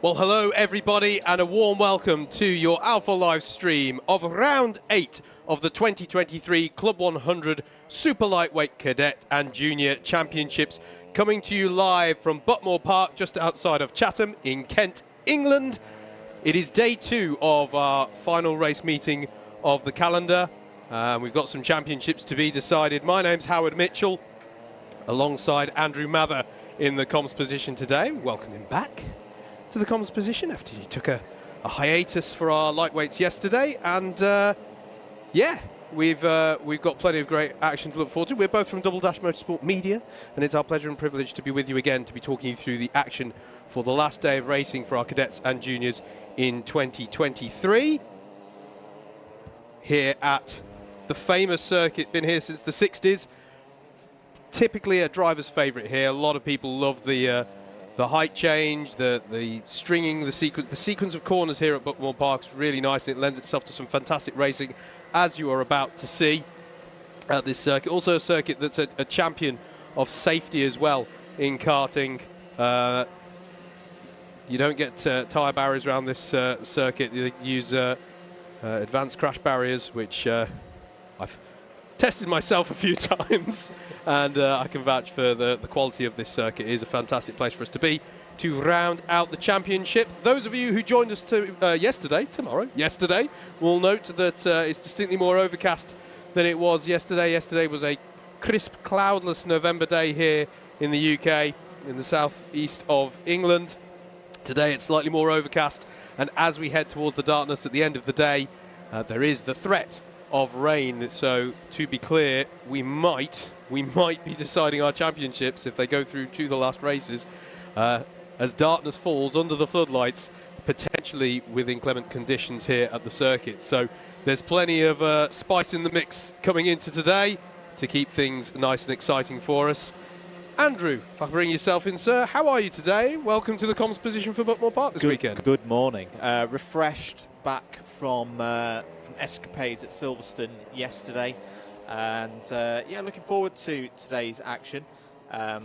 Well, hello everybody and a warm welcome to your Alpha live stream of round 8 of the 2023 Club 100 Super Lightweight Cadet and Junior Championships, coming to you live from Buckmore Park just outside of Chatham in Kent, England. It is day 2 of our final race meeting of the calendar. We've got some championships to be decided. My name's Howard Mitchell, alongside Andrew Mather in the comms position today. Welcome him back to the comms position after he took a hiatus for our lightweights yesterday, and yeah, we've got plenty of great action to look forward to. We're both from Double Dash Motorsport Media, and it's our pleasure and privilege to be with you again to be talking you through the action for the last day of racing for our cadets and juniors in 2023 here at the famous circuit. Been here since the 60s. Typically a driver's favourite here. A lot of people love the height change, the stringing, the sequence of corners here at Buckmore Park is really nice, and it lends itself to some fantastic racing, as you are about to see at this circuit. Also a circuit that's a champion of safety as well in karting. You don't get tyre barriers around this circuit. You use advanced crash barriers, which I've tested myself a few times, and I can vouch for the quality of this circuit. It is a fantastic place for us to be to round out the championship. Those of you who joined us yesterday will note that it's distinctly more overcast than it was yesterday. Yesterday was a crisp, cloudless November day here in the UK, in the southeast of England. Today it's slightly more overcast, and as we head towards the darkness at the end of the day, there is the threat of rain. So to be clear, we might be deciding our championships if they go through to the last races as darkness falls under the floodlights, potentially with inclement conditions here at the circuit. So there's plenty of spice in the mix coming into today to keep things nice and exciting for us. Andrew, if I bring yourself in, sir, how are you today? Welcome to the comms position for Buckmore Park this weekend. Good morning. Refreshed back from escapades at Silverstone yesterday, and yeah, looking forward to today's action. I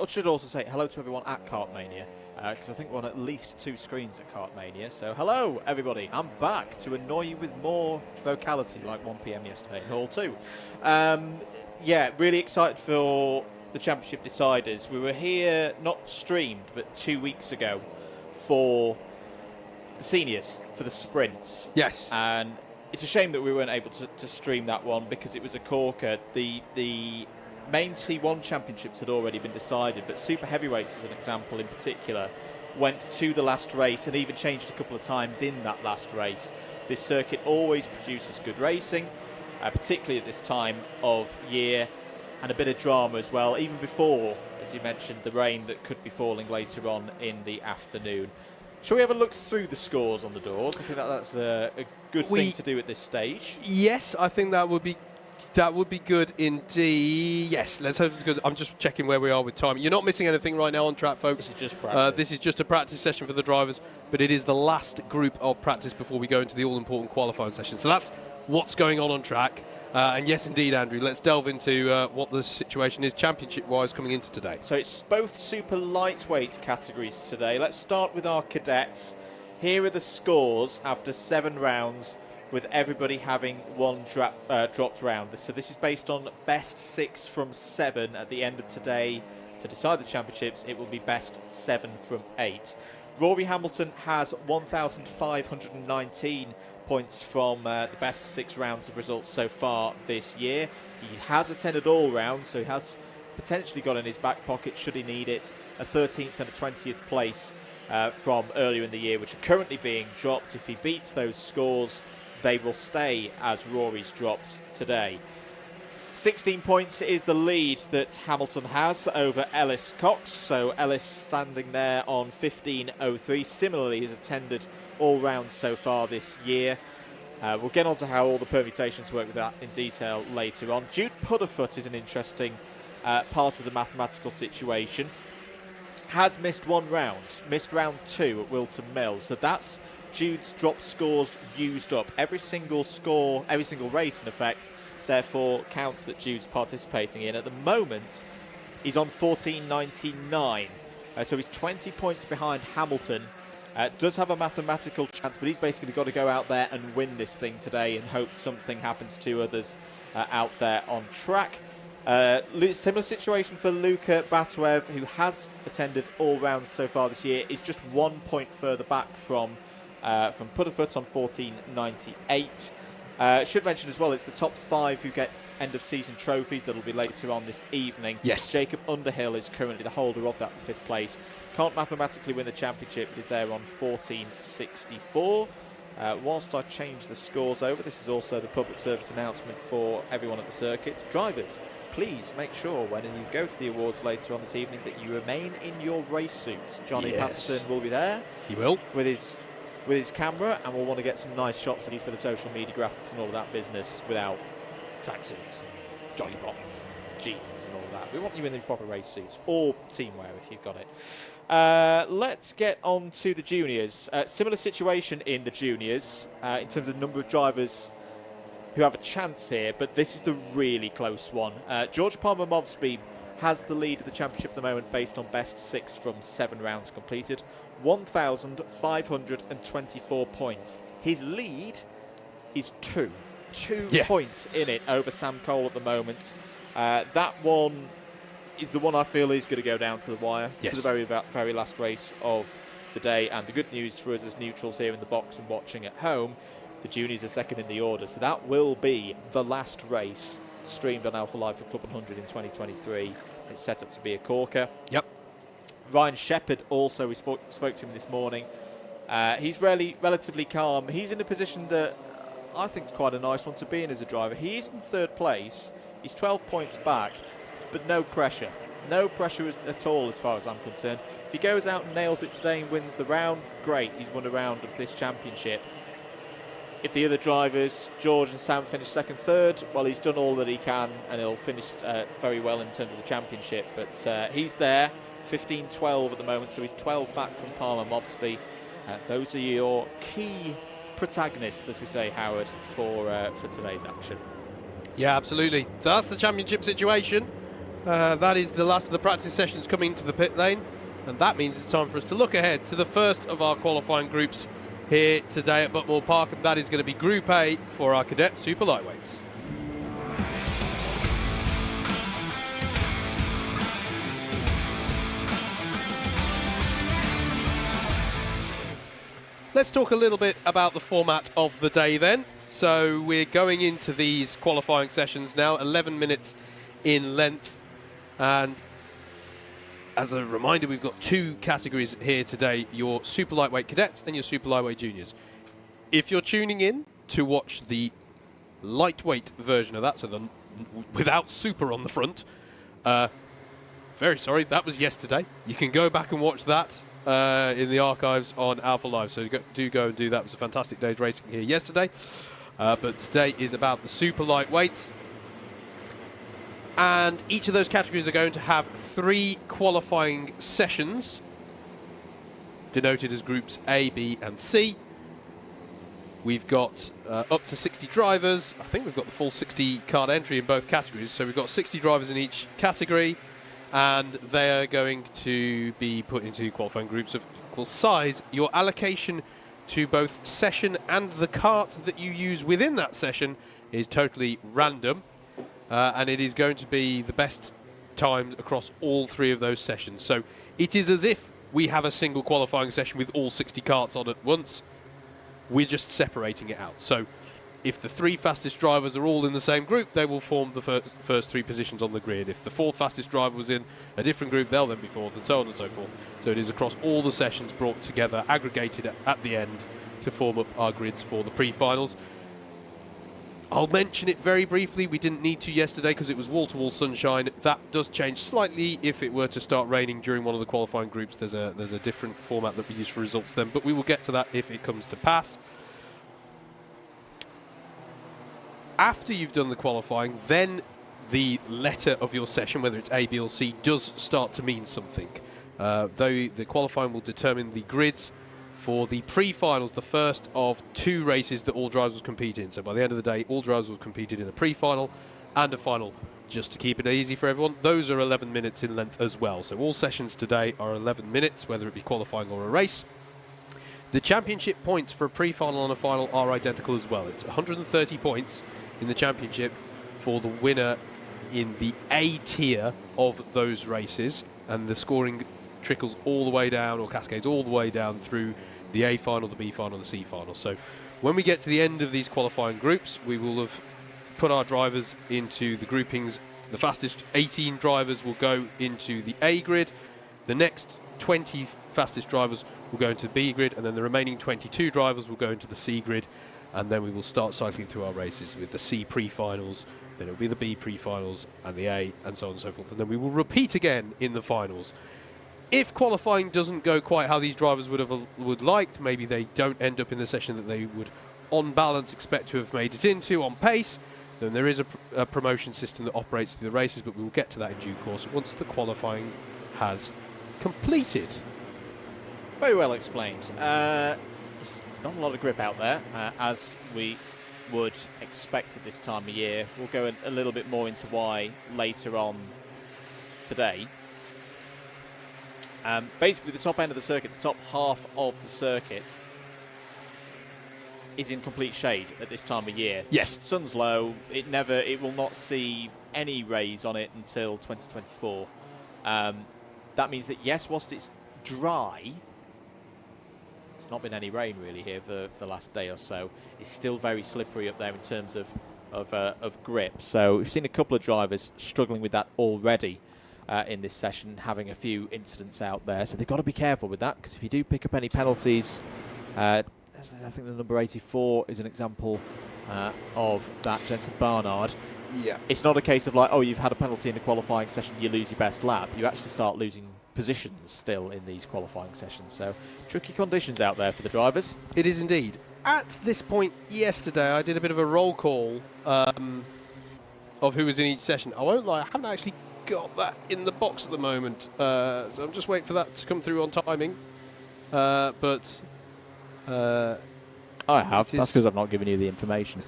should also say hello to everyone at Kartmania, because I think we're on at least 2 screens at Kartmania. So hello everybody, I'm back to annoy you with more vocality like 1 PM yesterday in Hall 2. Yeah, really excited for the championship deciders. We were here, not streamed, but 2 weeks ago for the seniors, for the sprints. Yes. And it's a shame that we weren't able to stream that one because it was a corker. The main C1 championships had already been decided, but super heavyweights, as an example in particular, went to the last race and even changed a couple of times in that last race. This circuit always produces good racing, particularly at this time of year, and a bit of drama as well, even before, as you mentioned, the rain that could be falling later on in the afternoon. Shall we have a look through the scores on the doors? I think that's a good thing to do at this stage. Yes, I think that would be good indeed. Yes, let's hope it's good. I'm just checking where we are with time. You're not missing anything right now on track, folks. This is just practice. This is just a practice session for the drivers, but it is the last group of practice before we go into the all-important qualifying session. So that's what's going on track. And yes, indeed, Andrew, let's delve into what the situation is championship-wise coming into today. So it's both super lightweight categories today. Let's start with our cadets. Here are the scores after 7 rounds, with everybody having 1 dropped round. So this is based on best 6 from 7 at the end of today. To decide the championships, it will be best 7 from 8. Rory Hamilton has 1,519 points from the best 6 rounds of results so far this year. He has attended all rounds, so he has potentially got in his back pocket, should he need it, a 13th and a 20th place from earlier in the year, which are currently being dropped. If he beats those scores, they will stay as Rory's drops today. 16 points is the lead that Hamilton has over Ellis Cox. So Ellis standing there on 15.03. Similarly, has attended all rounds so far this year. We'll get on to how all the permutations work with that in detail later on. Jude Pudderfoot is an interesting part of the mathematical situation. Has missed 1 round, missed round 2 at Wilton Mills. So that's Jude's drop scores used up. Every single score, every single race in effect, therefore counts that Jude's participating in. At the moment, he's on 14.99. So he's 20 points behind Hamilton. Does have a mathematical chance, but he's basically got to go out there and win this thing today and hope something happens to others out there on track. Similar situation for Luka Batuev, who has attended all rounds so far this year, is just 1 point further back from Pudderfoot on 14.98. Should mention as well, it's the top 5 who get end-of-season trophies that will be later on this evening. Yes. Jacob Underhill is currently the holder of that 5th place. Can't mathematically win the championship, but is there on 14.64. Whilst I change the scores over, this is also the public service announcement for everyone at the circuit. Drivers, please make sure when you go to the awards later on this evening that you remain in your race suits. Johnny Patterson will be there. He will. With his camera, and we'll want to get some nice shots of you for the social media graphics and all of that business without tracksuits and jolly bottoms and jeans and all of that. We want you in the proper race suits or teamwear if you've got it. Let's get on to the juniors. Similar situation in the juniors in terms of number of drivers who have a chance here, but this is the really close one. George Palmer Mobsby has the lead of the championship at the moment based on best 6 from 7 rounds completed. 1,524 points. His lead is 2 points in it over Sam Cole at the moment. That one is the one I feel is going to go down to the wire, to the very last race of the day. And the good news for us as neutrals here in the box and watching at home, the juniors are second in the order. So that will be the last race streamed on Alpha Live for Club 100 in 2023. It's set up to be a corker. Yep. Ryan Shepherd also, we spoke to him this morning. He's relatively calm. He's in a position that I think is quite a nice one to be in as a driver. He is in 3rd place. He's 12 points back, but no pressure. No pressure at all as far as I'm concerned. If he goes out and nails it today and wins the round, great. He's won a round of this championship. If the other drivers, George and Sam, finish 2nd, 3rd, well, he's done all that he can, and he'll finish very well in terms of the championship. But he's there, 15-12 at the moment, so he's 12 back from Palmer Mobsby. Those are your key protagonists, as we say, Howard, for today's action. Yeah, absolutely. So that's the championship situation. That is the last of the practice sessions coming to the pit lane, and that means it's time for us to look ahead to the first of our qualifying groups here today at Buckmore Park, and that is going to be Group A for our Cadet Super Lightweights. Let's talk a little bit about the format of the day then. So we're going into these qualifying sessions now, 11 minutes in length. And as a reminder, we've got 2 categories here today, your Super Lightweight Cadets and your Super Lightweight Juniors. If you're tuning in to watch the lightweight version of that, so the without Super on the front, very sorry, that was yesterday. You can go back and watch that in the archives on Alpha Live, so do go and do that. It was a fantastic day's racing here yesterday. But today is about the Super Lightweights. And each of those categories are going to have 3 qualifying sessions, denoted as Groups A, B and C. We've got up to 60 drivers. I think we've got the full 60 card entry in both categories. So we've got 60 drivers in each category, and they are going to be put into qualifying groups of equal size. Your allocation to both session and the kart that you use within that session is totally random. And it is going to be the best times across all 3 of those sessions. So it is as if we have a single qualifying session with all 60 karts on at once. We're just separating it out. So if the 3 fastest drivers are all in the same group, they will form the first 3 positions on the grid. If the 4th fastest driver was in a different group, they'll then be 4th, and so on and so forth. So it is across all the sessions, brought together, aggregated at the end to form up our grids for the pre-finals. I'll mention it very briefly. We didn't need to yesterday because it was wall-to-wall sunshine. That does change slightly if it were to start raining during one of the qualifying groups. There's a different format that we use for results then, but we will get to that if it comes to pass. After you've done the qualifying, then the letter of your session, whether it's A, B or C, does start to mean something. Though the qualifying will determine the grids for the pre-finals, the first of 2 races that all drivers will compete in. So by the end of the day, all drivers will compete in a pre-final and a final. just to keep it easy for everyone, those are 11 minutes in length as well. So all sessions today are 11 minutes, whether it be qualifying or a race. The championship points for a pre-final and a final are identical as well. It's 130 points in the championship for the winner in the A tier of those races, and the scoring trickles all the way down, or cascades all the way down through the A-Final, the B-Final, the C-Final. So when we get to the end of these qualifying groups, we will have put our drivers into the groupings. The fastest 18 drivers will go into the A grid. The next 20 fastest drivers will go into the B grid, and then the remaining 22 drivers will go into the C grid. And then we will start cycling through our races with the C pre-finals, then it will be the B pre-finals and the A, and so on and so forth. And then we will repeat again in the finals. If qualifying doesn't go quite how these drivers would liked, maybe they don't end up in the session that they would, on balance, expect to have made it into on pace, then there is a promotion system that operates through the races, but we will get to that in due course once the qualifying has completed. Very well explained. There's not a lot of grip out there, as we would expect at this time of year. We'll go a little bit more into why later on today. Basically, the top end of the circuit, the top half of the circuit, is in complete shade at this time of year. Yes. Sun's low. It will not see any rays on it until 2024. That means that, yes, whilst it's dry, it's not been any rain really here for the last day or so. It's still very slippery up there in terms of grip. So we've seen a couple of drivers struggling with that already in this session, having a few incidents out there. So they've got to be careful with that, because if you do pick up any penalties, I think the number 84 is an example of that, Jensen Barnard. Yeah. It's not a case of like, oh, you've had a penalty in the qualifying session, you lose your best lap. You actually start losing positions still in these qualifying sessions. So tricky conditions out there for the drivers. It is indeed. At this point yesterday, I did a bit of a roll call of who was in each session. I won't lie, I haven't actually got that in the box at the moment. So I'm just waiting for that to come through on timing. But I have. That's because I've not given you the information.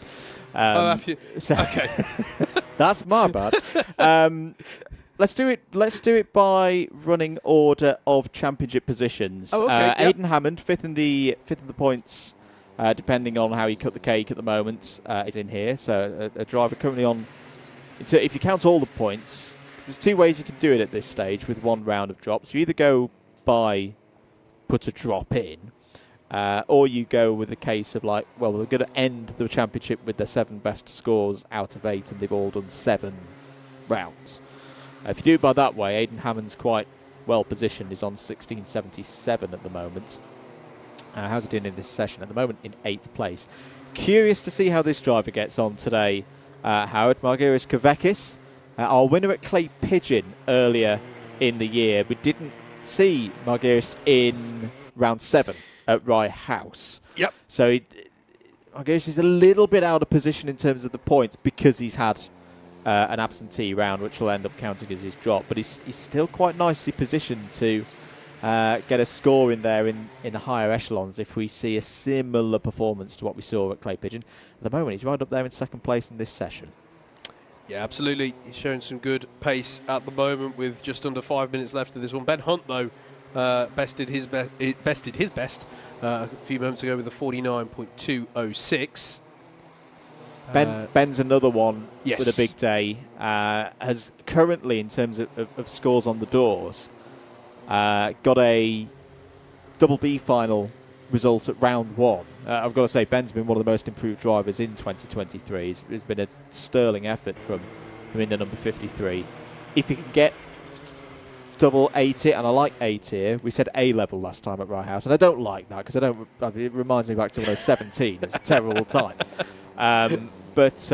Have you? So Okay. That's my bad. Let's do it by running order of championship positions. Oh, okay. Yep. Aidan Hammond, fifth in the points, depending on how you cut the cake at the moment, is in here. So a driver currently on. So if you count all the points, 'cause there's two ways you can do it at this stage with one round of drops. You either go by put a drop in, or you go with a case of like, well, we're going to end the championship with their 7 best scores out of 8, and they've all done 7 rounds. If you do it by that way, Aidan Hammond's quite well positioned. He's on 1677 at the moment. How's he doing in this session? At the moment, in 8th place. Curious to see how this driver gets on today. Howard Margiris Kavekis, our winner at Clay Pigeon earlier in the year. We didn't see Margiris in round 7 at Rye House. Yep. So Margiris is a little bit out of position in terms of the points because he's had an absentee round, which will end up counting as his drop. But he's still quite nicely positioned to get a score in there in the higher echelons if we see a similar performance to what we saw at Clay Pigeon. At the moment, he's right up there in 2nd place in this session. Yeah, absolutely. He's showing some good pace at the moment with just under 5 minutes left of this one. Ben Hunt, though, bested his best a few moments ago with a 49.206. Ben's another one yes. with a big day. Has currently, in terms of scores on the doors, got a double B-Final result at round 1. I've got to say, Ben's been one of the most improved drivers in 2023. It's been a sterling effort from in the number 53. If you can get double A tier, and I like A tier. We said A level last time at Rye House, and I don't like that because it reminds me back to when I was 17. It's a terrible time. But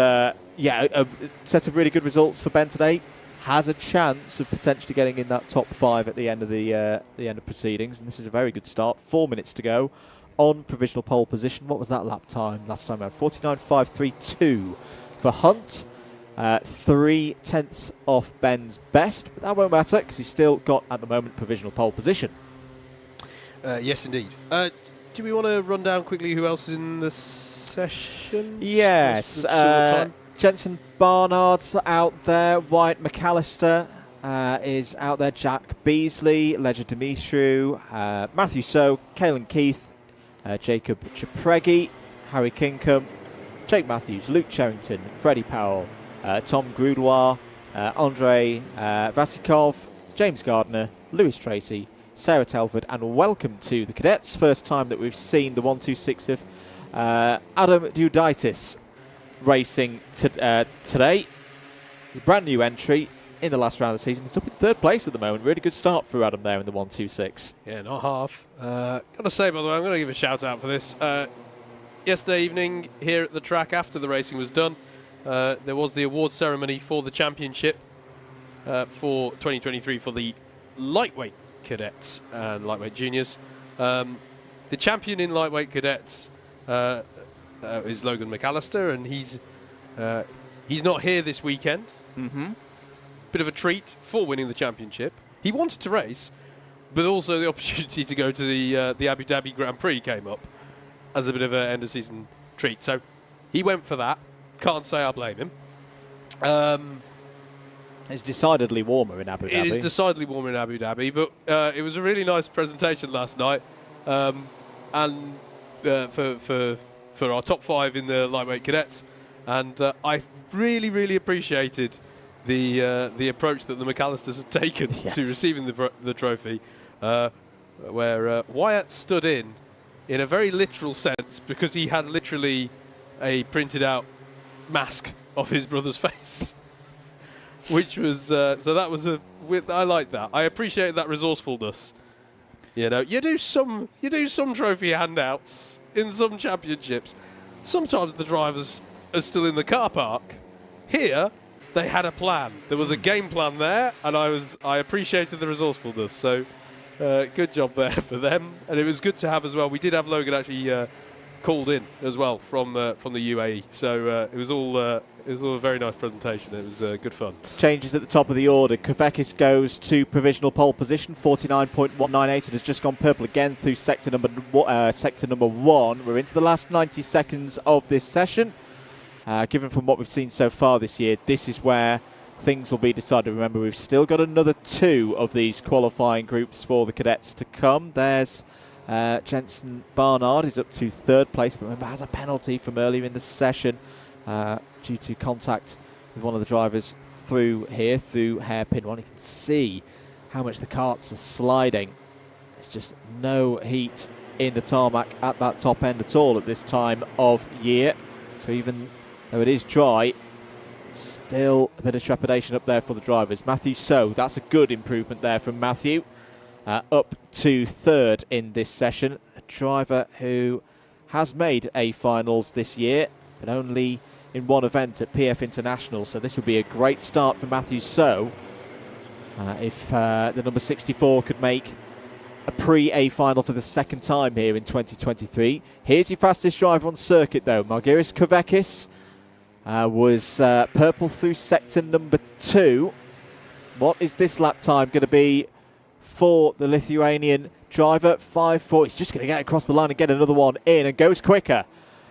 yeah, a set of really good results for Ben today. Has a chance of potentially getting in that top 5 at the end of the end of proceedings, and this is a very good start. 4 minutes to go on provisional pole position. What was that lap time last time out? 49.532 for Hunt. 3/10 off Ben's best, but that won't matter because he's still got at the moment provisional pole position. Yes, indeed. Do we want to run down quickly who else is in the session? Yes. Jensen Barnard's out there. Wyatt McAllister is out there. Jack Beasley, Ledger Dimitru, Matthew So, Caelan Keith, Jacob Chapregi, Harry Kinkham, Jake Matthews, Luke Cherrington, Freddie Powell, Tom Grudoir, Andre Vasikov, James Gardner, Lewis Tracy, Sarah Telford, and welcome to the Cadets. First time that we've seen the 126 of Adam Duditis racing today. It's a brand new entry in the last round of the season. He's up in third place at the moment. Really good start for Adam there in the 126. Yeah, not half. Got to say, by the way, I'm going to give a shout out for this. Yesterday evening here at the track after the racing was done, there was the award ceremony for the championship for 2023 for the lightweight cadets and lightweight juniors. The champion in lightweight cadets is Logan McAllister, and he's not here this weekend. Bit of a treat for winning the championship. He wanted to race, but also the opportunity to go to the Abu Dhabi Grand Prix came up as a bit of an end of season treat. So he went for that. Can't say I blame him. It's decidedly warmer in Abu Dhabi. It is decidedly warmer in Abu Dhabi, but it was a really nice presentation last night. And for our top 5 in the lightweight cadets, and I really appreciated the approach that the McAllisters had taken to receiving the trophy, where Wyatt stood in a very literal sense, because he had literally a printed out mask of his brother's face, which was so that was I like that. I appreciate that resourcefulness. You know, you do some trophy handouts in some championships. Sometimes the drivers are still in the car park. Here, they had a plan. There was a game plan there, and I appreciated the resourcefulness. So, good job there for them. And it was good to have as well. We did have Logan actually called in as well from the UAE. So it was all a very nice presentation. It was good fun. Changes at the top of the order. Kvekis goes to provisional pole position, 49.198. It has just gone purple again through sector number 1. We're into the last 90 seconds of this session. Given from what we've seen so far this year, this is where things will be decided. Remember, we've still got another 2 of these qualifying groups for the cadets to come. There's Jensen Barnard is up to third place, but remember has a penalty from earlier in the session due to contact with one of the drivers through hairpin 1. You can see how much the karts are sliding. There's just no heat in the tarmac at that top end at all at this time of year. So even though it is dry, still a bit of trepidation up there for the drivers. Matthew So, that's a good improvement there from Matthew. Up to third in this session. A driver who has made A-Finals this year, but only in one event at PF International. So this would be a great start for Matthew So. If the number 64 could make a pre-A-Final for the second time here in 2023. Here's your fastest driver on circuit, though. Margiris Kvekis was purple through sector number 2. What is this lap time going to be for the Lithuanian driver? 5.4. He's just going to get across the line and get another one in, and goes quicker.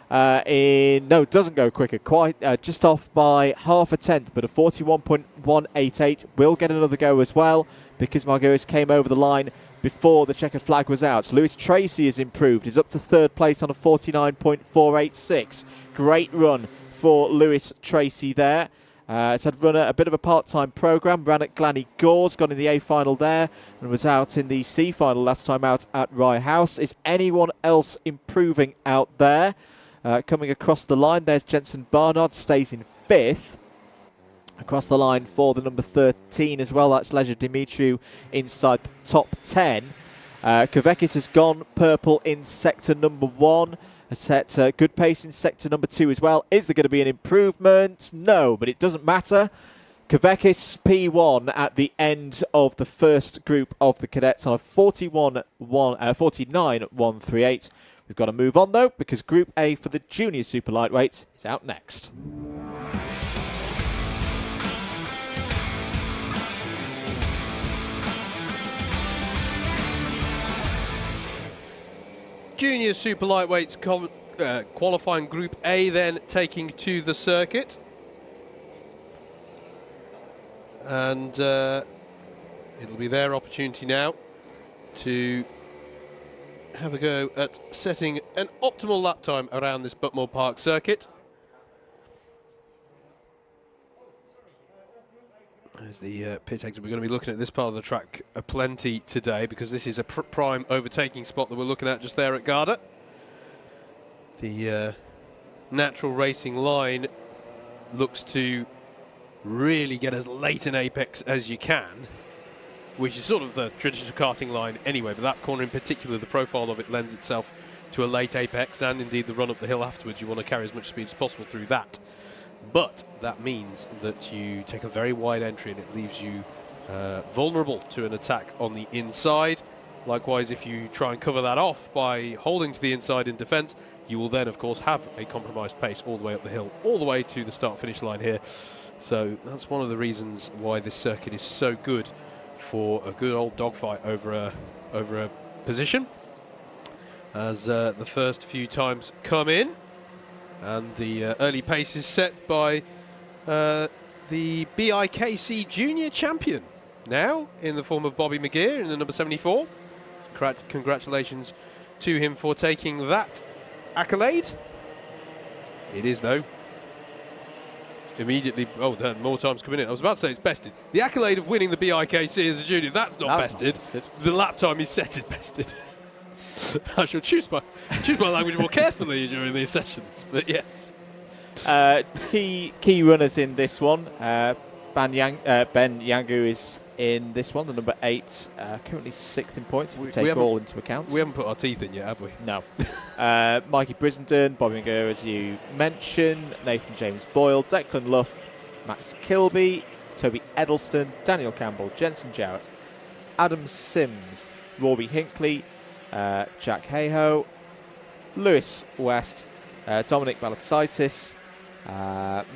No, doesn't go quicker. Quite just off by half a tenth, but a 41.188 will get another go as well, because Margiris came over the line before the checkered flag was out. Lewis Tracy has improved. He's up to third place on a 49.486. Great run for Lewis Tracy there. It's had run a bit of a part-time programme. Ran at Glanny Gores, got in the A-Final there, and was out in the C-Final last time out at Rye House. Is anyone else improving out there? Coming across the line, there's Jensen Barnard, stays in 5th. Across the line for the number 13 as well, that's Leisure Dimitru inside the top 10. Kvekis has gone purple in sector number 1. Has set good pace in sector number 2 as well. Is there going to be an improvement? No, but it doesn't matter. Kvekis P1 at the end of the first group of the cadets on a 49.138. We've got to move on though, because Group A for the junior super lightweights is out next. Junior super lightweights qualifying Group A then taking to the circuit. and it'll be their opportunity now to have a go at setting an optimal lap time around this Buckmore Park circuit. There's the pit exit. We're going to be looking at this part of the track plenty today because this is a prime overtaking spot that we're looking at just there at Garda. The natural racing line looks to really get as late an apex as you can, which is sort of the traditional karting line anyway, but that corner in particular, the profile of it lends itself to a late apex, and indeed the run up the hill afterwards. You want to carry as much speed as possible through that. But that means that you take a very wide entry and it leaves you vulnerable to an attack on the inside. Likewise, if you try and cover that off by holding to the inside in defence, you will then, of course, have a compromised pace all the way up the hill, all the way to the start-finish line here. So that's one of the reasons why this circuit is so good for a good old dogfight over a position. As the first few times come in, and the early pace is set by the BIKC Junior Champion, now in the form of Bobby McGeer in the number 74. Congratulations to him for taking that accolade. It is, though, immediately, oh, then more times coming in. I was about to say it's bested. The accolade of winning the BIKC as a junior, that's not bested. The lap time is set is bested. I shall choose my language more carefully during these sessions, but yes. Key runners in this one. Ben Yangu is in this one, the number 8, currently 6th in points, if we take all into account. We haven't put our teeth in yet, have we? No. Mikey Brissenden, Bobby McGeer, as you mentioned, Nathan James Boyle, Declan Luff, Max Kilby, Toby Edelston, Daniel Campbell, Jensen Jarrett, Adam Sims, Rory Hinckley, Jack Hayhoe, Lewis West, Dominic Balasaitis,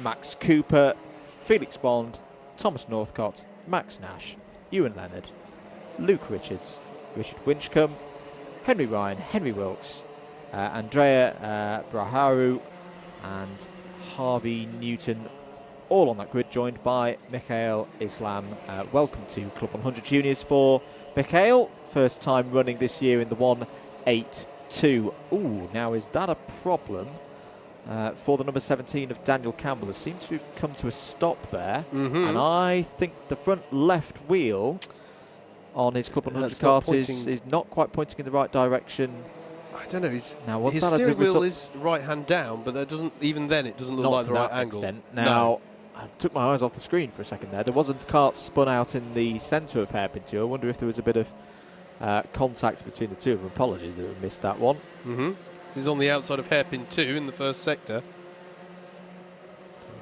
Max Cooper, Felix Bond, Thomas Northcott, Max Nash, Ewan Leonard, Luke Richards, Richard Winchcombe, Henry Ryan, Henry Wilkes, Andrea Braharu, and Harvey Newton, all on that grid, joined by Mikhail Islam. Welcome to Club 100 Juniors for Mikhail. First time running this year in the 1.82. Ooh, now is that a problem for the number 17 of Daniel Campbell? It seems to come to a stop there. And I think the front left wheel on his Club 100 kart is not quite pointing in the right direction. I don't know. His that steering wheel is right hand down, but that doesn't, even then it doesn't look like the right angle. Now, no. I took my eyes off the screen for a second there. There was a kart spun out in the centre of Hairpin 2. I wonder if there was a bit of contact between the two of them. Apologies that we missed that one. This is on the outside of Hairpin 2 in the first sector.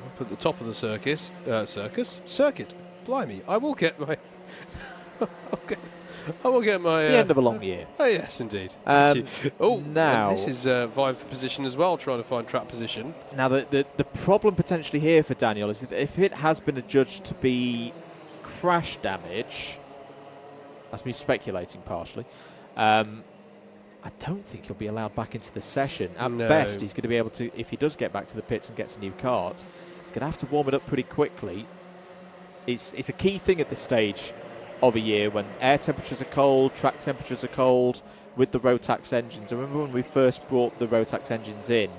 Up at the top of the circuit. Blimey, I will get my... I will get my... It's the end of a long year. Oh, yes, indeed. Thank you. Oh, now this is vying for position as well, trying to find track position. Now, the problem potentially here for Daniel is that if it has been adjudged to be crash damage, that's me speculating partially, I don't think he'll be allowed back into the session. At best, he's going to be able to, if he does get back to the pits and gets a new kart, he's going to have to warm it up pretty quickly. It's a key thing at this stage of a year when air temperatures are cold, track temperatures are cold with the Rotax engines. I remember when we first brought the Rotax engines in,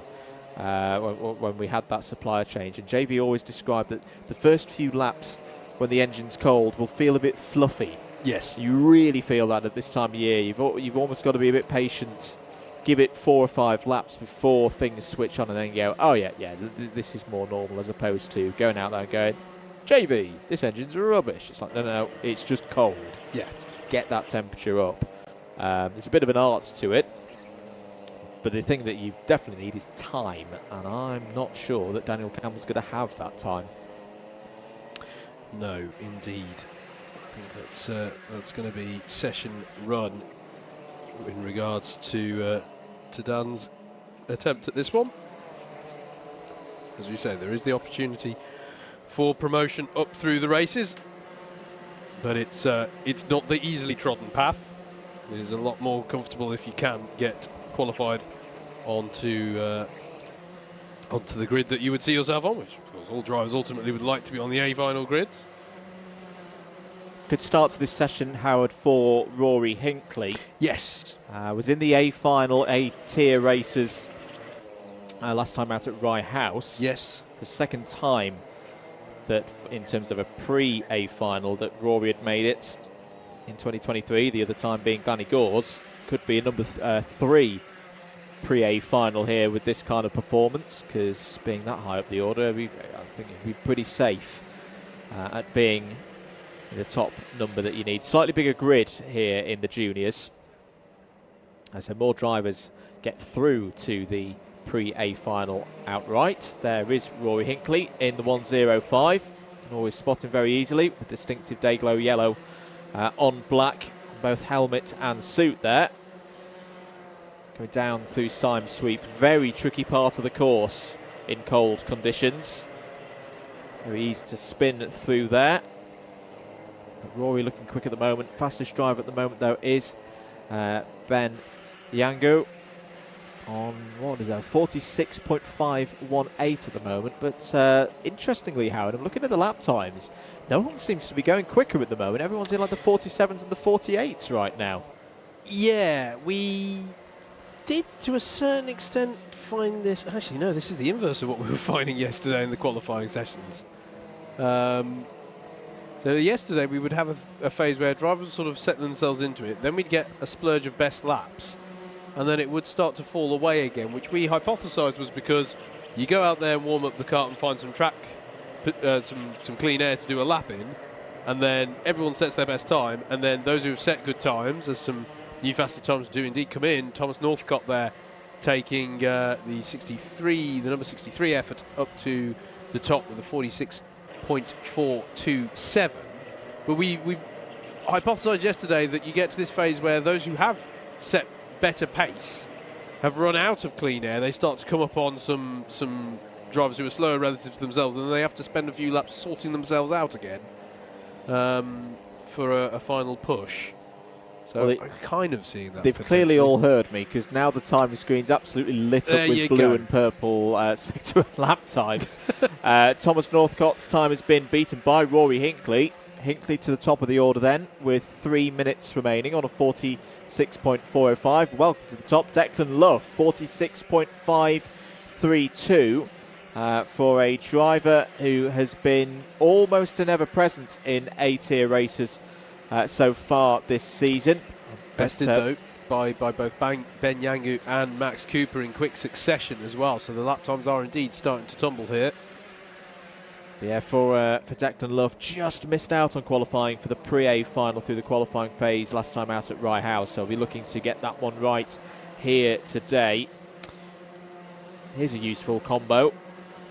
when we had that supplier change, and JV always described that the first few laps when the engine's cold will feel a bit fluffy. Yes. You really feel that at this time of year. You've almost got to be a bit patient, give it 4 or 5 laps before things switch on, and then go, oh yeah, this is more normal, as opposed to going out there and going, JV, this engine's rubbish. It's like, no, it's just cold. Yeah. Get that temperature up. There's a bit of an art to it, but the thing that you definitely need is time, and I'm not sure that Daniel Campbell's going to have that time. No, indeed. I think that's going to be session run in regards to Dan's attempt at this one. As we say, there is the opportunity for promotion up through the races, but it's not the easily trodden path. It is a lot more comfortable if you can get qualified onto the grid that you would see yourself on, which of course all drivers ultimately would like to be on the A-Final grids. Good start to this session, Howard, for Rory Hinckley. Yes. Was in the A-Final, A-tier races last time out at Rye House. Yes. The second time that, in terms of a pre-A-Final, that Rory had made it in 2023. The other time being Danny Gores. Could be a number 3 pre-A-Final here with this kind of performance, because being that high up the order, I think it'd be pretty safe at being the top number that you need. Slightly bigger grid here in the juniors. So more drivers get through to the pre-A-Final outright. There is Rory Hinckley in the 105. You can always spot him very easily. The distinctive Dayglow yellow on black, both helmet and suit there. Going down through Syme Sweep. Very tricky part of the course in cold conditions. Very easy to spin through there. But Rory looking quick at the moment. Fastest driver at the moment, though, is Ben Yangu on, what is that, 46.518 at the moment. But interestingly, Howard, I'm looking at the lap times. No one seems to be going quicker at the moment. Everyone's in like the 47s and the 48s right now. Yeah, we did to a certain extent find this. Actually, no, this is the inverse of what we were finding yesterday in the qualifying sessions. So yesterday we would have a phase where drivers would sort of set themselves into it. Then we'd get a splurge of best laps. And then it would start to fall away again, which we hypothesised was because you go out there and warm up the kart and find some track, some clean air to do a lap in, and then everyone sets their best time, and then those who have set good times, as some new faster times do indeed come in. Thomas Northcott there taking the number 63 effort up to the top with a 46.427. But we hypothesised yesterday that you get to this phase where those who have set better pace have run out of clean air. They start to come up on some drivers who are slower relative to themselves, and then they have to spend a few laps sorting themselves out again for a final push. So I'm kind of seeing that. They've clearly all heard me, because now the timing screen's absolutely lit up with blue and purple sector lap times. Thomas Northcott's time has been beaten by Rory Hinckley. Hinckley to the top of the order then, with 3 minutes remaining on a 46.405. Welcome to the top, Declan Love, 46.532 for a driver who has been almost an ever-present in A-tier races so far this season. Bested though by both Ben Yangu and Max Cooper in quick succession as well, so the lap times are indeed starting to tumble here. Yeah, for Declan Love, just missed out on qualifying for the pre-A final through the qualifying phase last time out at Rye House, so we'll be looking to get that one right here today. Here's a useful combo.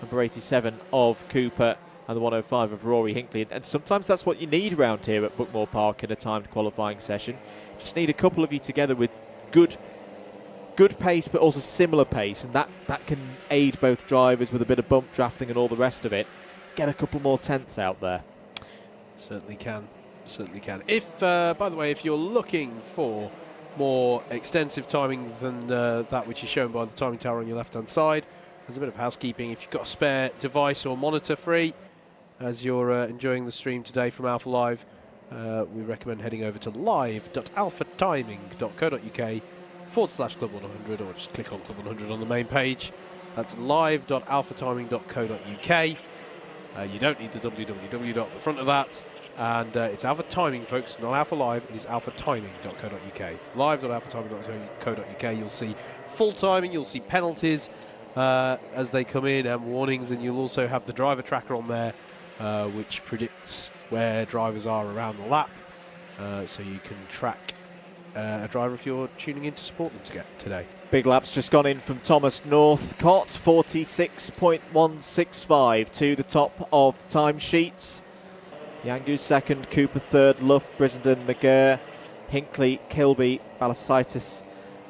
Number 87 of Cooper and the 105 of Rory Hinckley. And sometimes that's what you need around here at Buckmore Park in a timed qualifying session. Just need a couple of you together with good pace, but also similar pace, and that can aid both drivers with a bit of bump drafting and all the rest of it. Get a couple more tenths out there. Certainly can. Certainly can. If, by the way, if you're looking for more extensive timing than that which is shown by the timing tower on your left-hand side, there's a bit of housekeeping. If you've got a spare device or monitor free, as you're enjoying the stream today from Alpha Live, we recommend heading over to live.alphatiming.co.uk/club100, or just click on Club 100 on the main page. That's live.alphatiming.co.uk. You don't need the www at the front of that. And it's Alpha Timing, folks, not Alpha Live. It is alphatiming.co.uk. Live.alphatiming.co.uk. You'll see full timing, you'll see penalties as they come in and warnings, and you'll also have the driver tracker on there, which predicts where drivers are around the lap, so you can track a driver if you're tuning in to support them today. Big lap's just gone in from Thomas Northcott, 46.165 to the top of the timesheets. Yangu second, Cooper third, Luff, Brissenden, McGurr, Hinckley, Kilby, Balasitis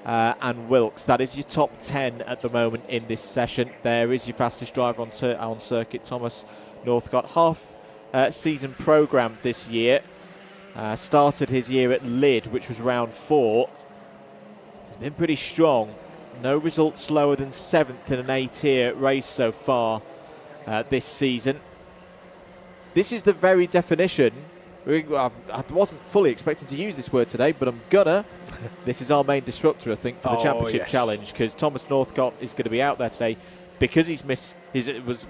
and Wilkes. That is your top 10 at the moment in this session. There is your fastest driver on circuit, Thomas Northcott. Half-season programme this year. Started his year at Lydd, which was round 4. He's been pretty strong. No result slower than 7th in an A-tier race so far this season. This is the very definition I wasn't fully expecting to use this word today, but I'm gonna. This is our main disruptor, I think, for the championship challenge, because Thomas Northcott is going to be out there today because he's missed.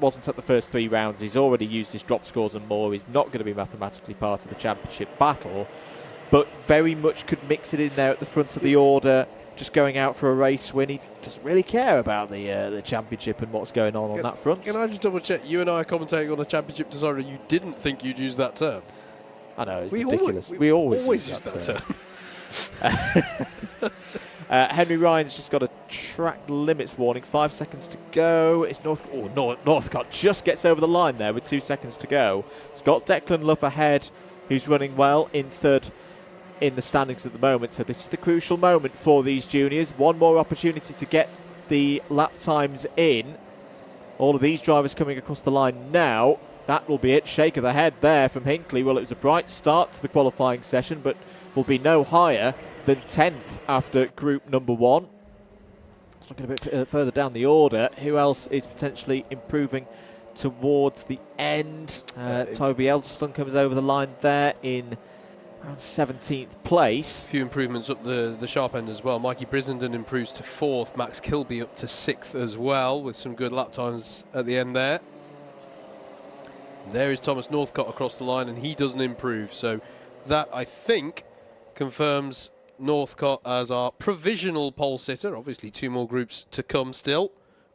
Wasn't at the first 3 rounds. He's already used his drop scores and more. He's not going to be mathematically part of the championship battle, but very much could mix it in there at the front of the order, just going out for a race when he doesn't really care about the championship and what's going on that front. Can I just double check? You and I are commentating on a championship decider. You didn't think you'd use that term. I know, it's ridiculous. We always use that term. Henry Ryan's just got a track limits warning. 5 seconds to go. It's Northcott just gets over the line there with 2 seconds to go. It's got Declan Luff ahead, who's running well in third in the standings at the moment. So this is the crucial moment for these juniors. One more opportunity to get the lap times in. All of these drivers coming across the line now. That will be it. Shake of the head there from Hinckley. Well, it was a bright start to the qualifying session, but will be no higher than 10th after group number 1. Let's look a bit further down the order. Who else is potentially improving towards the end? Toby Elstone comes over the line there in around 17th place. A few improvements up the sharp end as well. Mikey Brissenden improves to 4th. Max Kilby up to 6th as well, with some good lap times at the end there. There is Thomas Northcott across the line, and he doesn't improve. So that, I think, confirms Northcott as our provisional pole sitter. Obviously, 2 more groups to come still,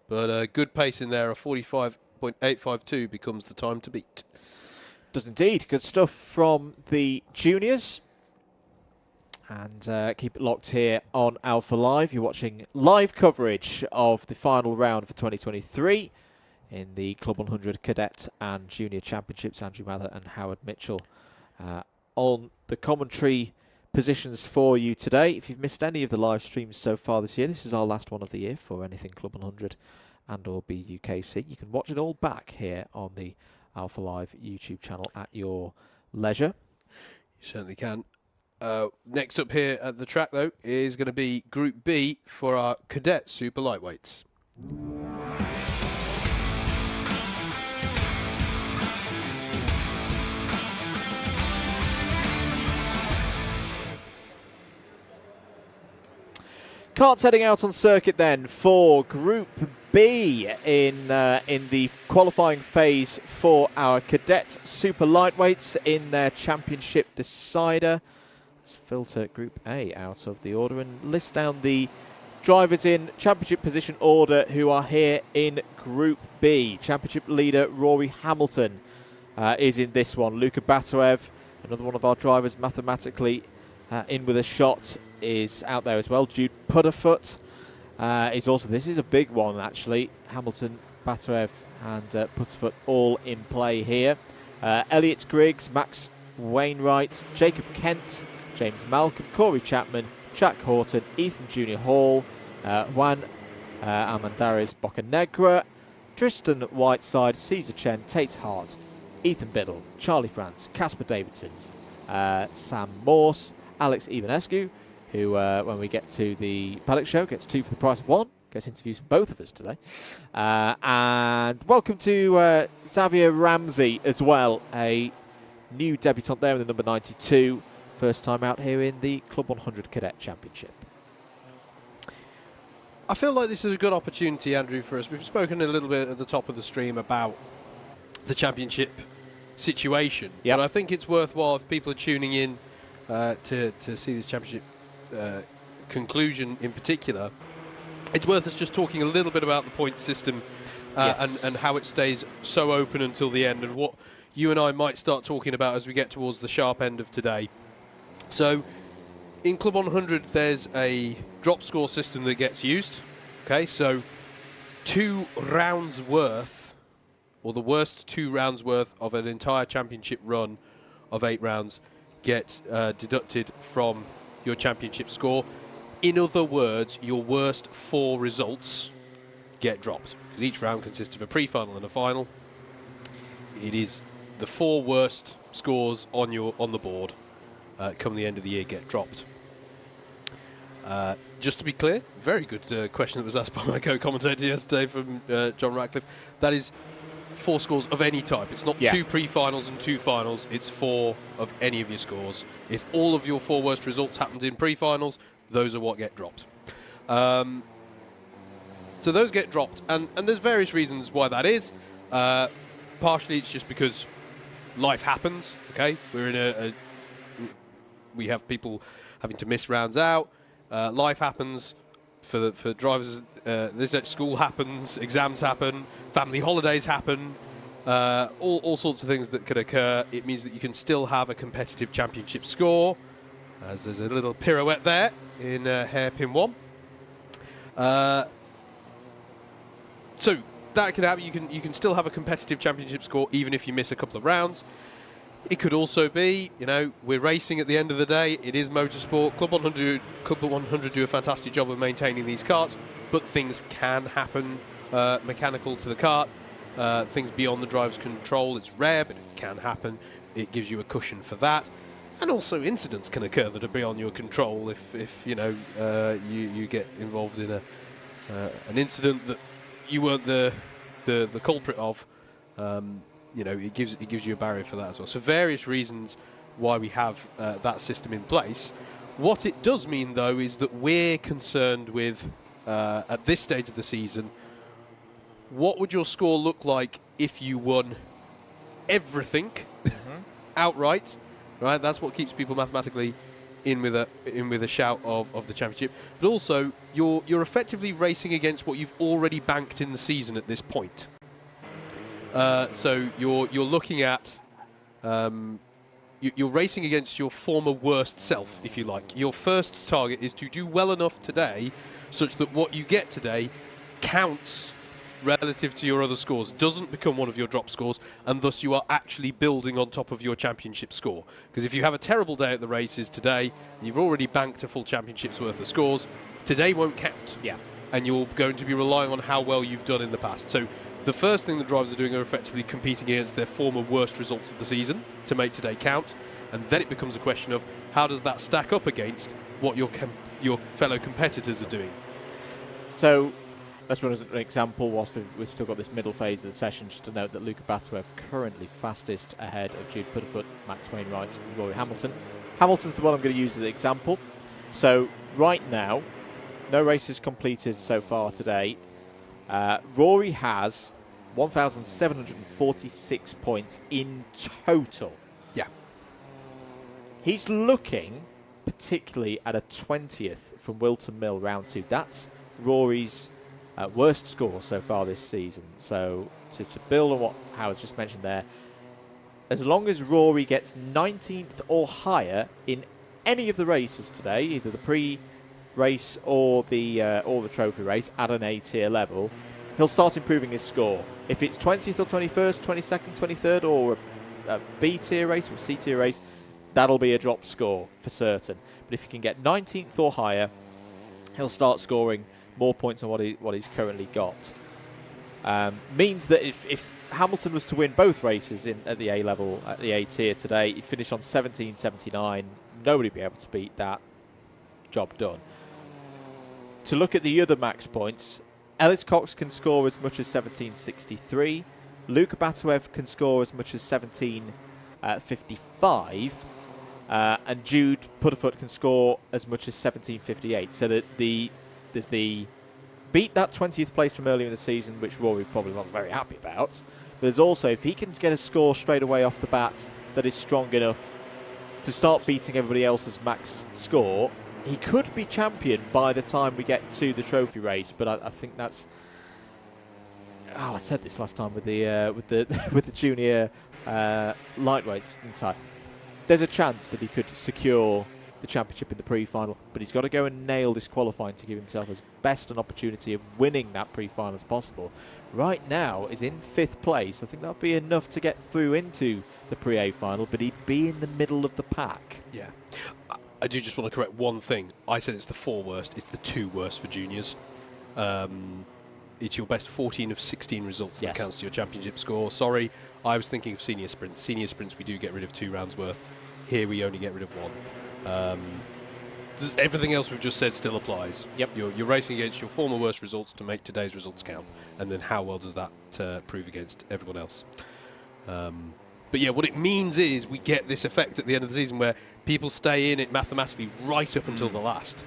but a good pace in there. A 45.852 becomes the time to beat. Does indeed. Good stuff from the juniors. And keep it locked here on Alpha Live. You're watching live coverage of the final round for 2023 in the Club 100 Cadet and Junior Championships. Andrew Mather and Howard Mitchell on the commentary positions for you today. If you've missed any of the live streams so far this year, this is our last one of the year for anything Club 100 and or BUKC. You can watch it all back here on the Alpha Live YouTube channel at your leisure. You certainly can. Next up here at the track, though, is going to be Group B for our Cadet Super Lightweights. Karts heading out on circuit then for Group B in the qualifying phase for our Cadet Super Lightweights in their championship decider. Let's filter Group A out of the order and list down the drivers in championship position order who are here in Group B. Championship leader Rory Hamilton is in this one. Luka Batoev, another one of our drivers mathematically in with a shot, is out there as well. Jude Pudderfoot is also. This is a big one actually. Hamilton, Batoev and Pudderfoot all in play here. Elliot Griggs, Max Wainwright, Jacob Kent, James Malcolm, Corey Chapman, Jack Horton, Ethan Junior Hall, Juan Armandares Bocanegra, Tristan Whiteside, Caesar Chen, Tate Hart, Ethan Biddle, Charlie France, Casper Davidsons, Sam Morse, Alex Ivanescu, who, when we get to the Paddock Show, gets 2 for the price of 1. Gets interviews from both of us today. And welcome to Xavier Ramsey as well, a new debutant there in the number 92. First time out here in the Club 100 Cadet Championship. I feel like this is a good opportunity, Andrew, for us. We've spoken a little bit at the top of the stream about the championship situation. Yep. And I think it's worthwhile if people are tuning in to see this championship conclusion in particular. It's worth us just talking a little bit about the point system Yes. and how it stays so open until the end, and what you and I might start talking about as we get towards the sharp end of today. So in Club 100 there's a drop score system that gets used. Okay, so 2 rounds worth, or the worst 2 rounds worth of an entire championship run of 8 rounds get deducted from your championship score. In other words, your worst 4 results get dropped, because each round consists of a pre-final and a final. It is the 4 worst scores on the board come the end of the year get dropped. Just to be clear, very good question that was asked by my co-commentator yesterday from John Ratcliffe. That is 4 scores of any type. It's not Yeah. 2 pre-finals and 2 finals. It's 4 of any of your scores. If all of your 4 worst results happened in pre-finals, those are what get dropped. So those get dropped, and there's various reasons why that is. Partially, it's just because life happens. Okay, we're in we have people having to miss rounds out. Life happens for drivers. This at school happens. Exams happen. Family holidays happen. All sorts of things that could occur. It means that you can still have a competitive championship score, as there's a little pirouette there in hairpin 1. So that can happen. You can still have a competitive championship score even if you miss a couple of rounds. It could also be, we're racing at the end of the day. It is motorsport. CLUB100 do a fantastic job of maintaining these karts, but things can happen mechanical to the kart. Things beyond the driver's control. It's rare, but it can happen. It gives you a cushion for that. And also incidents can occur that are beyond your control if you get involved in an incident that you weren't the culprit of. It gives you a barrier for that as well. So various reasons why we have that system in place. What it does mean, though, is that we're concerned with, at this stage of the season, what would your score look like if you won everything outright? Right, that's what keeps people mathematically in with a shout of the championship. But also, you're effectively racing against what you've already banked in the season at this point. So you're looking at you're racing against your former worst self, if you like. Your first target is to do well enough today, such that what you get today counts relative to your other scores, doesn't become one of your drop scores, and thus you are actually building on top of your championship score. Because if you have a terrible day at the races today, and you've already banked a full championship's worth of scores, today won't count. Yeah. And you're going to be relying on how well you've done in the past. So the first thing the drivers are doing are effectively competing against their former worst results of the season to make today count, and then it becomes a question of how does that stack up against what your fellow competitors are doing. So let's run as an example whilst we've still got this middle phase of the session, just to note that Luca Batuev currently fastest ahead of Jude Putterfoot, Max Wainwright and Rory Hamilton. Hamilton's the one I'm going to use as an example. So right now, no races completed so far today. Rory has 1,746 points in total. Yeah. He's looking particularly at a 20th from Wilton Mill round 2. That's Rory's worst score so far this season. So to build on what Howard's just mentioned there, as long as Rory gets 19th or higher in any of the races today, either the pre-race or the trophy race at an A-tier level, he'll start improving his score. If it's 20th or 21st, 22nd, 23rd, or a B-tier race or a C-tier race, that'll be a drop score for certain. But if he can get 19th or higher, he'll start scoring more points than what he's currently got. Means that if Hamilton was to win both races at the A level, at the A tier today, he'd finish on 17.79. Nobody would be able to beat that. Job done. To look at the other max points, Ellis Cox can score as much as 17.63. Luca Batuev can score as much as 17.55. And Jude Putterfoot can score as much as 17.58. So that there's the beat that 20th place from earlier in the season, which Rory probably wasn't very happy about. But there's also, if he can get a score straight away off the bat that is strong enough to start beating everybody else's max score, he could be champion by the time we get to the trophy race. But I think that's... I said this last time with the junior lightweights, didn't I? There's a chance that he could secure the championship in the pre-final, but he's got to go and nail this qualifying to give himself as best an opportunity of winning that pre-final as possible. Right now is in 5th place. I think that'll be enough to get through into the pre-A final, but he'd be in the middle of the pack. Yeah. I do just want to correct one thing. I said it's the 4 worst. It's the 2 worst for juniors. It's your best 14 of 16 results that counts to your championship score. Sorry, I was thinking of senior sprints. Senior sprints, we do get rid of 2 rounds worth. Here we only get rid of 1. everything else we've just said still applies. Yep. You're racing against your former worst results to make today's results count, and then how well does that prove against everyone else? But yeah, what it means is we get this effect at the end of the season where people stay in it mathematically right up until the last.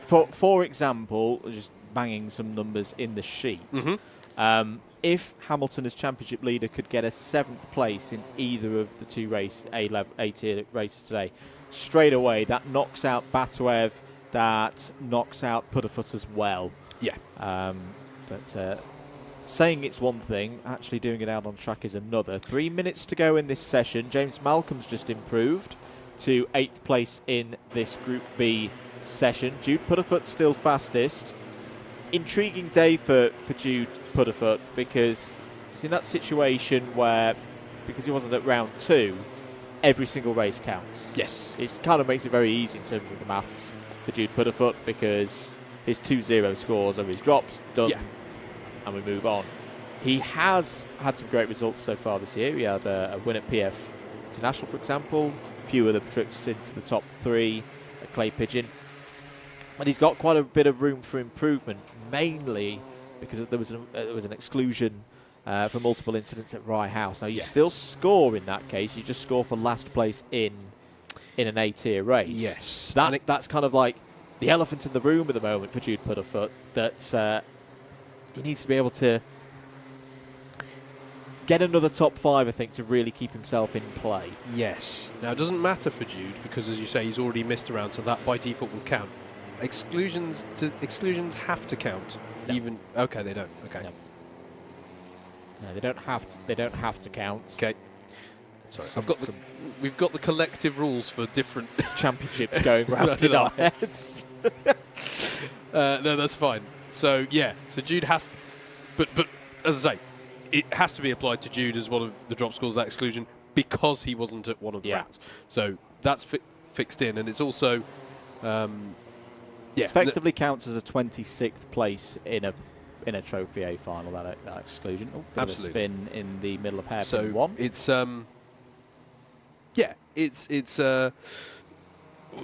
For example, just banging some numbers in the sheet. If Hamilton as championship leader could get a 7th place in either of the 2 A-tier races today, straight away that knocks out Batuev, that knocks out Pudderfoot as well. Yeah. But saying it's one thing, actually doing it out on track is another. 3 minutes to go in this session. James Malcolm's just improved to 8th place in this Group B session. Jude Pudderfoot still fastest. Intriguing day for Jude Pudderfoot, because it's in that situation where, because he wasn't at round 2, every single race counts. Yes. It kind of makes it very easy in terms of the maths for Jude Pudderfoot, because his 2-0 scores are his drops, done, and we move on. He has had some great results so far this year. He had a win at PF International, for example, a few other trips into the top 3 at Clay Pigeon. And he's got quite a bit of room for improvement, mainly because there was an exclusion for multiple incidents at Rye House. Now, you still score in that case. You just score for last place in an A-tier race. Yes. That's kind of like the elephant in the room at the moment for Jude Pudderfoot, that he needs to be able to get another top 5, I think, to really keep himself in play. Yes. Now, it doesn't matter for Jude because, as you say, he's already missed a round, so that by default will count. Exclusions have to count. No. Even okay, they don't. Okay. No, they don't have to. They don't have to count. Okay. Sorry, we've got the collective rules for different championships going round in our heads. No, that's fine. So yeah, so Jude has, but as I say, it has to be applied to Jude as one of the drop scores, that exclusion, because he wasn't at one of the rounds. So that's fixed in, and it's also. Effectively counts as a 26th place in a Trophy A-Final, that exclusion. Oh, bit absolutely. Of a spin in the middle of hairpin so 1. It's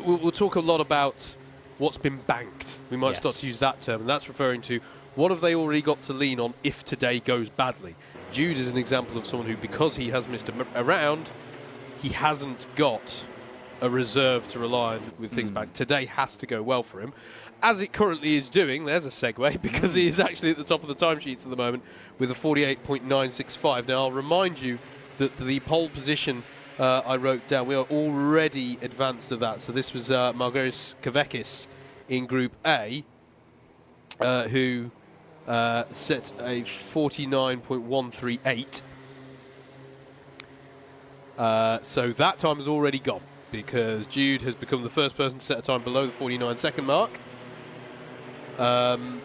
we'll talk a lot about what's been banked. We might start to use that term, and that's referring to what have they already got to lean on if today goes badly. Jude is an example of someone who, because he has missed a round, he hasn't got a reserve to rely on with things back. Today has to go well for him, as it currently is doing. There's a segue, because he is actually at the top of the timesheets at the moment with a 48.965. Now, I'll remind you that the pole position I wrote down, we are already advanced to that. So this was Margaris Kavekis in Group A, who set a 49.138. So that time is already gone, because Jude has become the first person to set a time below the 49-second mark. And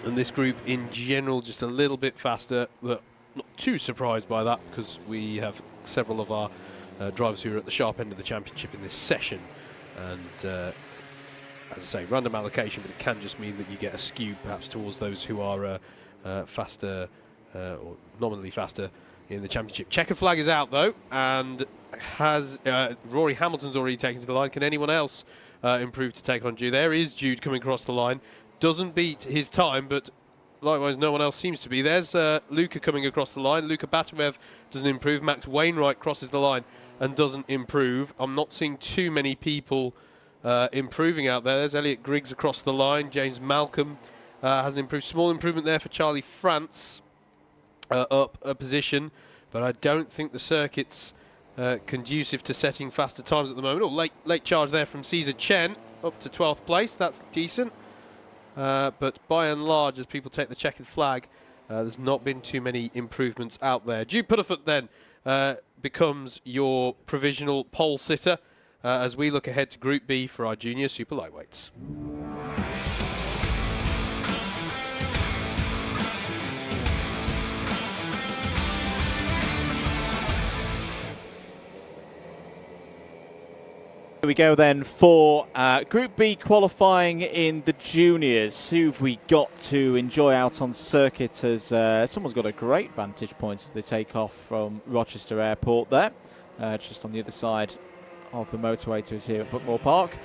this group in general just a little bit faster, but not too surprised by that, because we have several of our drivers who are at the sharp end of the championship in this session. And as I say, random allocation, but it can just mean that you get a skew perhaps towards those who are faster or nominally faster in the championship. Checkered flag is out though, and has Rory Hamilton's already taken to the line. Can anyone else improve to take on Jude? There is Jude coming across the line. Doesn't beat his time, but likewise no one else seems to be. There's Luca coming across the line. Luca Batuev doesn't improve. Max Wainwright crosses the line and doesn't improve. I'm not seeing too many people improving out there. There's Elliot Griggs across the line. James Malcolm hasn't improved. Small improvement there for Charlie France, up a position, but I don't think the circuit's conducive to setting faster times at the moment. Oh, late charge there from Caesar Chen, up to 12th place. That's decent. But by and large, as people take the checkered flag, there's not been too many improvements out there. Jude Pudderfoot then becomes your provisional pole sitter as we look ahead to Group B for our junior super lightweights. Here we go then for Group B qualifying in the juniors. Who have we got to enjoy out on circuit, as someone's got a great vantage point as they take off from Rochester Airport there, just on the other side of the motorway to us here at Buckmore Park.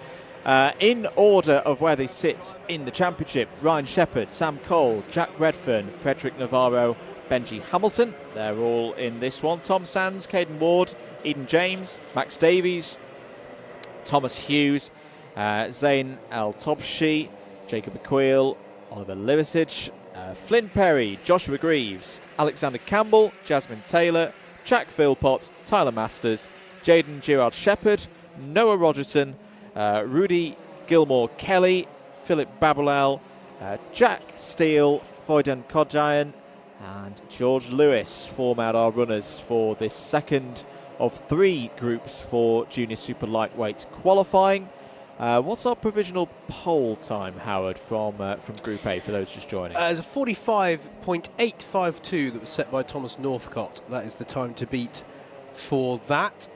In order of where they sit in the championship, Ryan Shepherd, Sam Cole, Jack Redfern, Frederick Navarro, Benji Hamilton. They're all in this one. Tom Sands, Caden Ward, Eden James, Max Davies, Thomas Hughes, Zayn El-Tobshi, Jacob McQueel, Oliver Liversidge, Flynn Perry, Joshua Greaves, Alexander Campbell, Jasmine Taylor, Jack Philpott, Tyler Masters, Jaden Gerard Shepherd, Noah Rogerson, Rudy Gilmore Kelly, Philip Babulal, Jack Steele, Voidan Kodjayan, and George Lewis form out our runners for this second of 3 groups for Junior Super Lightweight qualifying. What's our provisional pole time, Howard, from Group A for those just joining? It's a 45.852 that was set by Thomas Northcott. That is the time to beat for that.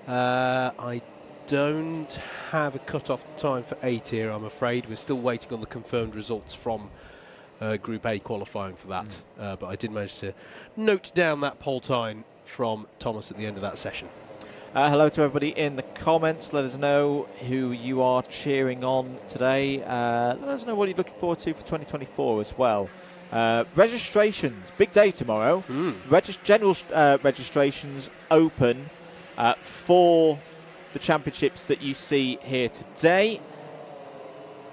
I don't have a cut-off time for 8 here, I'm afraid. We're still waiting on the confirmed results from Group A qualifying for that. But I did manage to note down that pole time from Thomas at the end of that session. Hello to everybody in the comments. Let us know who you are cheering on today. Let us know what you're looking forward to for 2024 as well. Registrations, big day tomorrow. General registrations open for the championships that you see here today.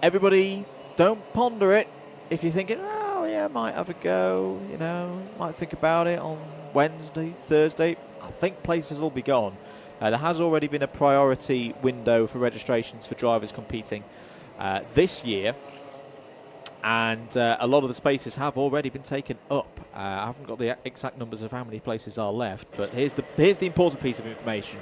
Everybody, don't ponder it. If you're thinking, oh yeah, might have a go, you know, might think about it on Wednesday, Thursday, I think places will be gone. There has already been a priority window for registrations for drivers competing this year, and a lot of the spaces have already been taken up. I haven't got the exact numbers of how many places are left, but here's the important piece of information.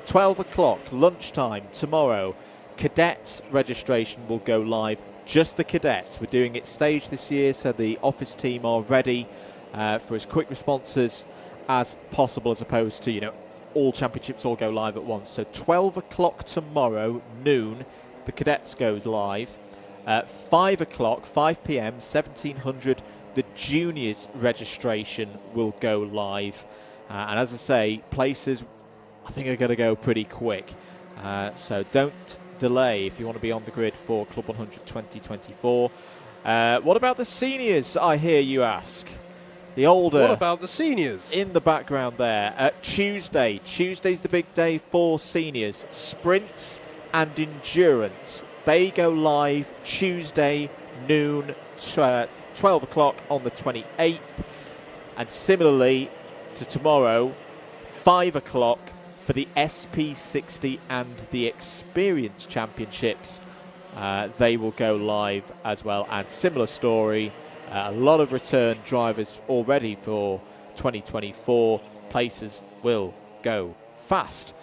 12 o'clock, lunchtime tomorrow, cadets registration will go live. Just the cadets. We're doing it staged this year, so the office team are ready for as quick responses as possible, as opposed to, you know, all championships all go live at once. So 12 o'clock tomorrow, noon, the cadets goes live. 5 o'clock, 5 p.m, 1700, the juniors registration will go live. And as I say, places I think are going to go pretty quick. So don't delay if you want to be on the grid for Club 100 2024. What about the seniors, I hear you ask? The older. What about the seniors? In the background there. Tuesday's the big day for seniors. Sprints and endurance. They go live Tuesday noon, 12 o'clock on the 28th. And similarly to tomorrow, 5 o'clock for the SP60 and the Experience Championships. They will go live as well. And similar story. A lot of return drivers already for 2024. Places will go fast.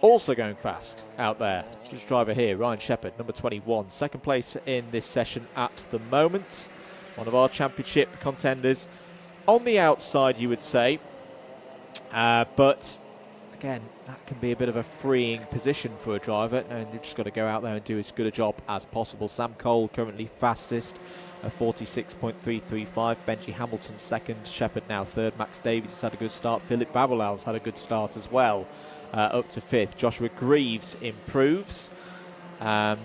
Also going fast out there, this driver here, Ryan Shepherd, number 21. Second place in this session at the moment. One of our championship contenders. On the outside, you would say. But, again, that can be a bit of a freeing position for a driver. And you've just got to go out there and do as good a job as possible. Sam Cole currently fastest. 46.335. Benji Hamilton second. Shepherd now third. Max Davies has had a good start. Philip Babulal's had a good start as well, up to fifth. Joshua Greaves improves. But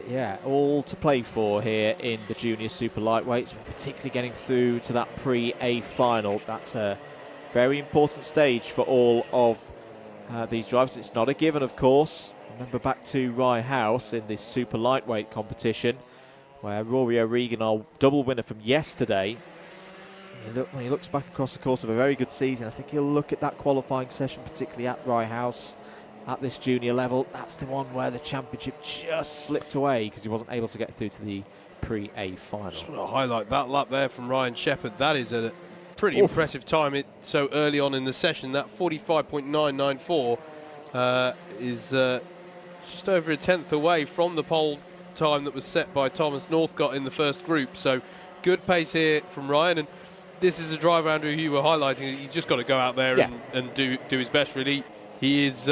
yeah, all to play for here in the junior super lightweights, particularly getting through to that pre-A final. That's a very important stage for all of these drivers. It's not a given, of course. Remember back to Rye House in this super lightweight competition, where Rory O'Regan, our double winner from yesterday, when he looks back across the course of a very good season, I think he'll look at that qualifying session, particularly at Rye House, at this junior level. That's the one where the championship just slipped away because he wasn't able to get through to the pre-A final. Just want to highlight that lap there from Ryan Shepherd. That is a pretty impressive time so early on in the session. That 45.994 is just over a tenth away from the pole time that was set by Thomas Northcott in the first group. So good pace here from Ryan, and this is a driver, Andrew, who you were highlighting. He's just got to go out there and do his best, really. He is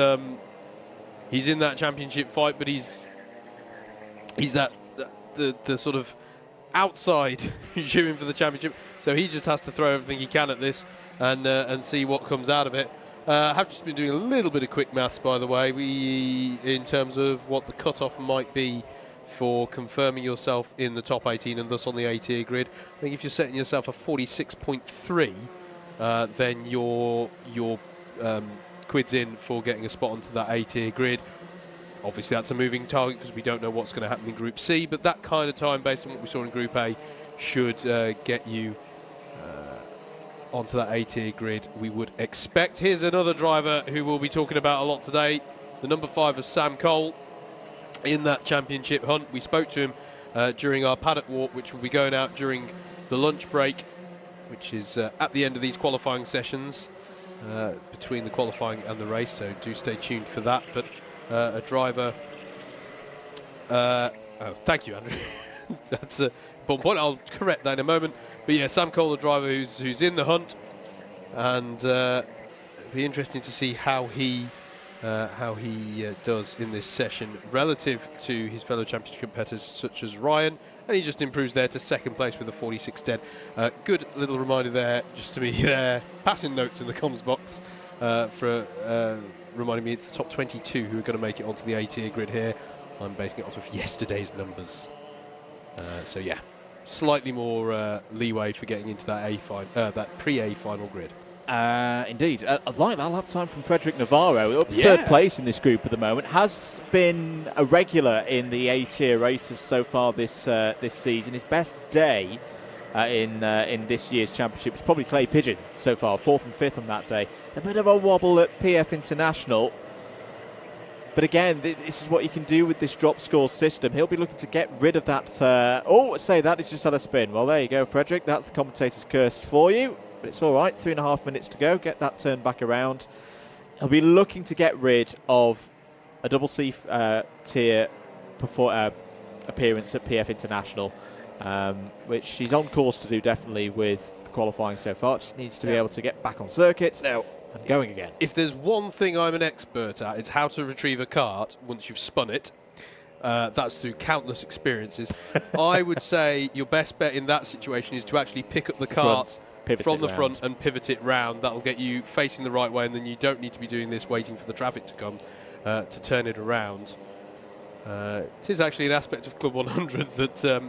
he's in that championship fight, but he's the sort of outside shooting for the championship. So he just has to throw everything he can at this and see what comes out of it. Have just been doing a little bit of quick maths, by the way, in terms of what the cut-off might be for confirming yourself in the top 18 and thus on the A-tier grid. I think if you're setting yourself a 46.3, then you're quids in for getting a spot onto that A-tier grid. Obviously, that's a moving target because we don't know what's going to happen in Group C, but that kind of time, based on what we saw in Group A, should get you onto that A-tier grid, we would expect. Here's another driver who we'll be talking about a lot today, the number 5 of Sam Cole in that championship hunt. We spoke to him during our paddock walk, which will be going out during the lunch break, which is at the end of these qualifying sessions between the qualifying and the race, so do stay tuned for that. But a driver... oh, thank you, Andrew. That's a important point. I'll correct that in a moment. But yeah, Sam Cole, the driver who's in the hunt, and it'll be interesting to see how he does in this session relative to his fellow championship competitors such as Ryan, and he just improves there to second place with a 46 dead. Good little reminder there, just to be there, passing notes in the comms box for reminding me it's the top 22 who are going to make it onto the A-tier grid here. I'm basing it off of yesterday's numbers. So yeah, slightly more leeway for getting into that that pre-A final grid. Indeed. I like that lap time from Frederick Navarro. Up third place in this group at the moment. Has been a regular in the A-tier races so far this season. His best day in this year's championship was probably Clay Pigeon so far, 4th and 5th on that day. A bit of a wobble at PF International. But again, this is what you can do with this drop score system. He'll be looking to get rid of that. He's just had a spin. Well, there you go, Frederick. That's the commentator's curse for you. But it's all right. 3.5 minutes to go. Get that turned back around. He'll be looking to get rid of a double C tier appearance at PF International, which he's on course to do definitely with the qualifying so far. Just needs to be able to get back on circuits. Now, and going again. If there's one thing I'm an expert at, it's how to retrieve a kart once you've spun it. That's through countless experiences. I would say your best bet in that situation is to actually pick up the kart from the front and pivot it round. That'll get you facing the right way, and then you don't need to be doing this waiting for the traffic to come to turn it around. It is actually an aspect of Club 100 that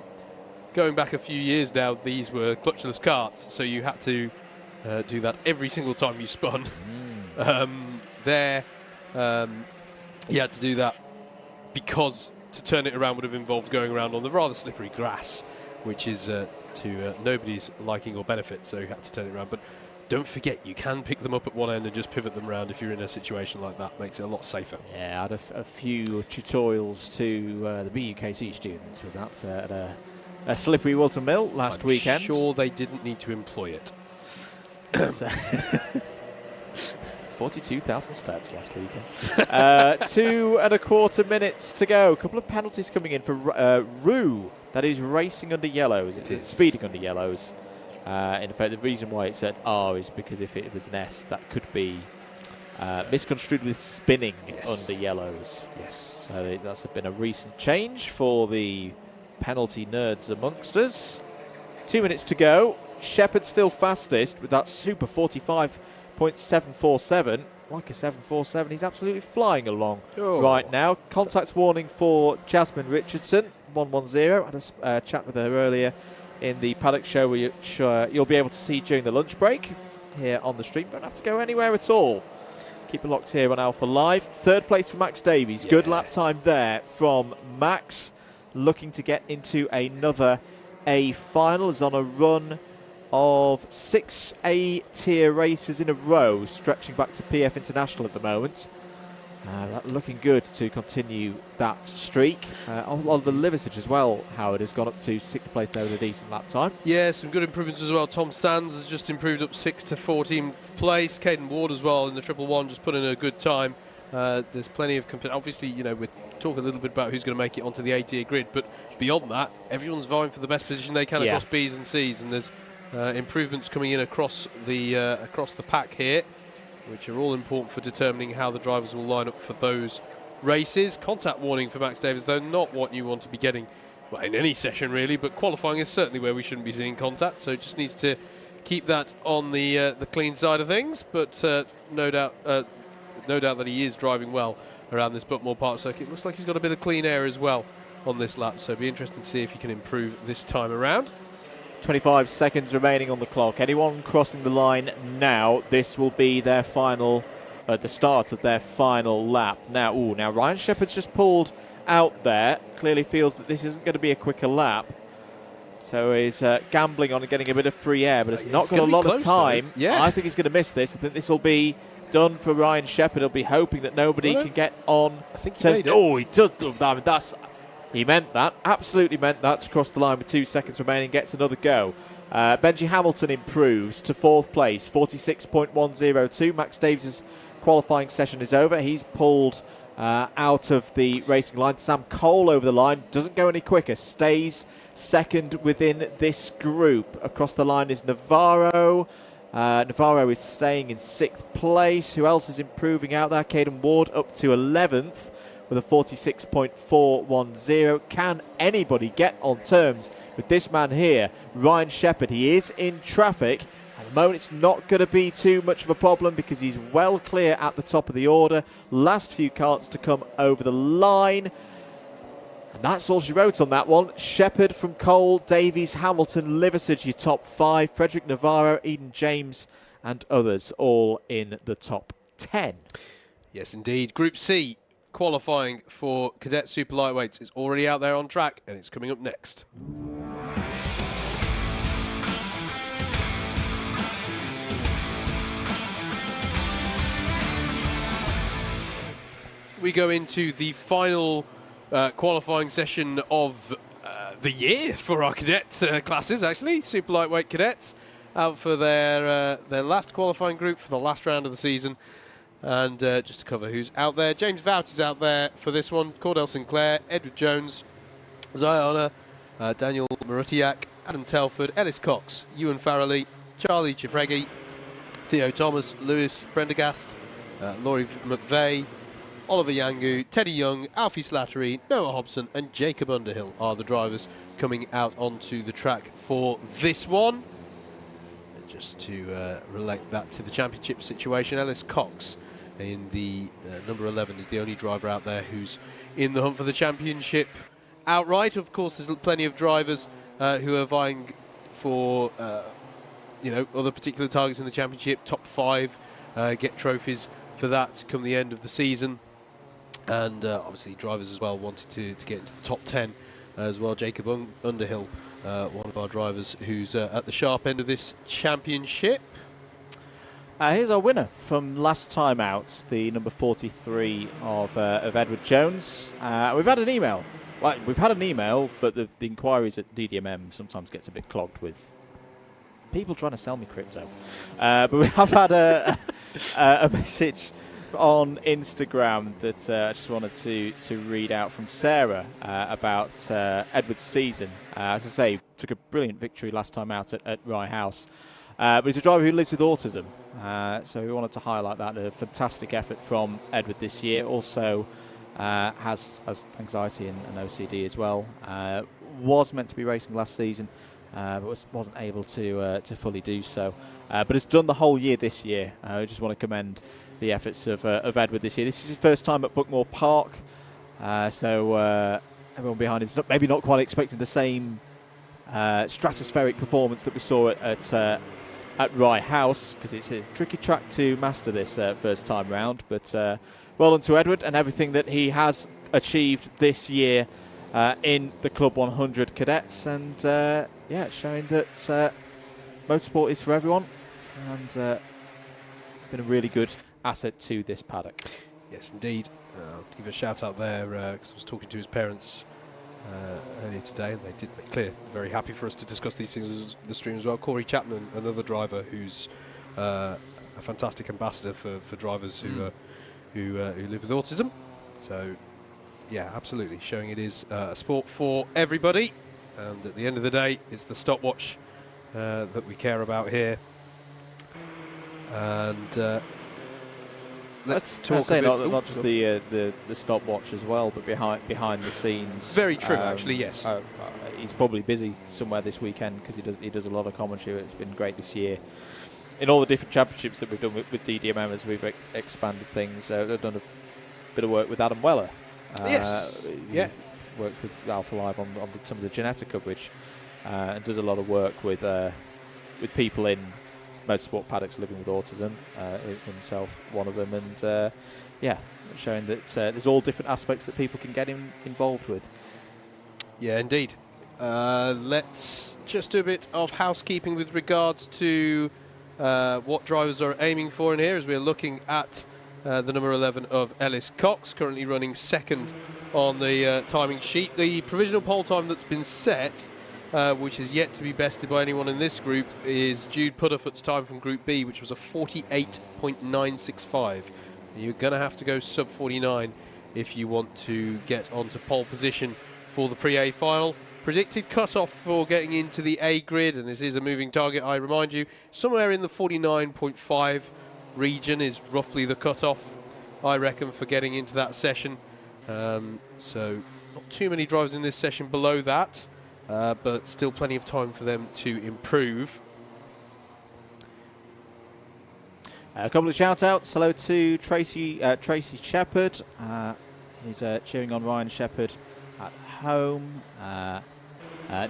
going back a few years now, these were clutchless karts, so you had to do that every single time you spun. You had to do that because to turn it around would have involved going around on the rather slippery grass, which is to nobody's liking or benefit, so you had to turn it around. But don't forget, you can pick them up at one end and just pivot them around if you're in a situation like that. Makes it a lot safer. Yeah, I had a few tutorials to the BUKC students with that at a slippery Wilton Mill last weekend. I'm sure they didn't need to employ it. 42,000 steps last weekend. 2.25 minutes to go. A couple of penalties coming in for Rue. That is racing under yellows. It is speeding under yellows. In fact, the reason why it said R is because if it was an S, that could be misconstrued with spinning under yellows. Yes. So that's been a recent change for the penalty nerds amongst us. 2 minutes to go. Shepherd still fastest with that super 45.747. Like a 747, he's absolutely flying along right now. Contact warning for Jasmine Richardson, 110. I had a chat with her earlier in the paddock show, which you'll be able to see during the lunch break here on the stream. Don't have to go anywhere at all. Keep it locked here on Alpha Live. Third place for Max Davies. Yeah. Good lap time there from Max. Looking to get into another A-Final. Is on a run of 6 A-tier races in a row, stretching back to PF International at the moment. Looking good to continue that streak. Oliver Liversidge as well, Howard, has gone up to 6th place there with a decent lap time. Yeah, some good improvements as well. Tom Sands has just improved up 6th to 14th place. Caden Ward as well in the 111 just put in a good time. There's plenty of obviously, you know, we're talking a little bit about who's going to make it onto the A-tier grid, but beyond that, everyone's vying for the best position they can across B's and C's, and there's improvements coming in across the pack here, which are all important for determining how the drivers will line up for those races. Contact warning for Max Davies, though not what you want to be getting in any session really, but qualifying is certainly where we shouldn't be seeing contact, so it just needs to keep that on the clean side of things, but no doubt that he is driving well around this Buckmore Park circuit. Looks like he's got a bit of clean air as well on this lap, so it'll be interesting to see if he can improve this time around. 25 seconds remaining on the clock. Anyone crossing the line now, this will be their final, the start of their final lap. Now Ryan Shepherd's just pulled out there. Clearly feels that this isn't going to be a quicker lap. So he's gambling on getting a bit of free air, but it's not got a lot of time. Yeah. I think he's going to miss this. I think this will be done for Ryan Shepherd. He'll be hoping that nobody can get on. I think he made it. Oh, he does. I mean, he meant that. Absolutely meant that to cross the line with 2 seconds remaining. Gets another go. Benji Hamilton improves to 4th place, 46.102. Max Davies' qualifying session is over. He's pulled out of the racing line. Sam Cole over the line. Doesn't go any quicker. Stays second within this group. Across the line is Navarro. Navarro is staying in 6th place. Who else is improving out there? Caden Ward up to 11th with a 46.410. Can anybody get on terms with this man here, Ryan Shepherd? He is in traffic. At the moment, it's not going to be too much of a problem because he's well clear at the top of the order. Last few carts to come over the line. And that's all she wrote on that one. Shepherd from Cole, Davies, Hamilton, Liversidge, your top 5. Frederick Navarro, Eden James, and others all in the top 10. Yes, indeed. Group C qualifying for Cadet Super Lightweights is already out there on track, and it's coming up next. We go into the final qualifying session of the year for our cadet classes, actually. Super Lightweight Cadets out for their last qualifying group for the last round of the season. And just to cover who's out there, James Vout is out there for this one, Cordell Sinclair, Edward Jones, Ziona, Daniel Marutiak, Adam Telford, Ellis Cox, Ewan Farrelly, Charlie Cipregi, Theo Thomas, Lewis Prendergast, Laurie McVeigh, Oliver Yangu, Teddy Young, Alfie Slattery, Noah Hobson and Jacob Underhill are the drivers coming out onto the track for this one. Just to relate that to the championship situation, Ellis Cox in the number 11 is the only driver out there who's in the hunt for the championship outright. Of course, there's plenty of drivers who are vying for other particular targets in the championship. Top 5 get trophies for that come the end of the season. And obviously drivers as well wanted to get into the top 10 as well. Jacob Underhill, one of our drivers who's at the sharp end of this championship. Here's our winner from last time out, the number 43 of Edward Jones. We've had an email. Well, we've had an email, but the inquiries at DDMM sometimes gets a bit clogged with people trying to sell me crypto. But we have had a message on Instagram that I just wanted to read out from Sarah about Edward's season. As I say, took a brilliant victory last time out at Rye House. But he's a driver who lives with autism, so we wanted to highlight that. A fantastic effort from Edward this year. Also has anxiety and OCD as well. Was meant to be racing last season, but wasn't able to fully do so. But has done the whole year this year. I just want to commend the efforts of Edward this year. This is his first time at Buckmore Park, so everyone behind him is maybe not quite expecting the same stratospheric performance that we saw at Rye House, because it's a tricky track to master this first time round. But well done to Edward and everything that he has achieved this year in the Club 100 Cadets, and showing that motorsport is for everyone, and been a really good asset to this paddock. Yes, indeed. I'll give a shout out there because I was talking to his parents earlier today, and they did make clear very happy for us to discuss these things on the stream as well. Corey Chapman, another driver who's a fantastic ambassador for drivers who live with autism. So, yeah, absolutely, showing it is a sport for everybody. And at the end of the day, it's the stopwatch that we care about here. And let's talk a bit. Not just the stopwatch as well, but behind the scenes. Very true, actually, yes. he's probably busy somewhere this weekend because he does a lot of commentary. It's been great this year. In all the different championships that we've done with DDMM as we've expanded things, they've done a bit of work with Adam Weller. Yes. Yeah. Worked with Alpha Live on some of the Geneta coverage, and does a lot of work with people in motorsport paddocks living with autism. Himself one of them, and showing that there's all different aspects that people can get involved with. Yeah, indeed. Let's just do a bit of housekeeping with regards to what drivers are aiming for in here, as we're looking at the number 11 of Ellis Cox, currently running second on the timing sheet. The provisional pole time that's been set, which is yet to be bested by anyone in this group, is Jude Pudderfoot's time from Group B, which was a 48.965. You're going to have to go sub 49 if you want to get onto pole position for the pre-A final. Predicted cut-off for getting into the A grid, and this is a moving target, I remind you, somewhere in the 49.5 region is roughly the cut-off, I reckon, for getting into that session. So not too many drivers in this session below that, but still plenty of time for them to improve. A couple of shout-outs. Hello to Tracy Shepherd. He's cheering on Ryan Shepherd at home.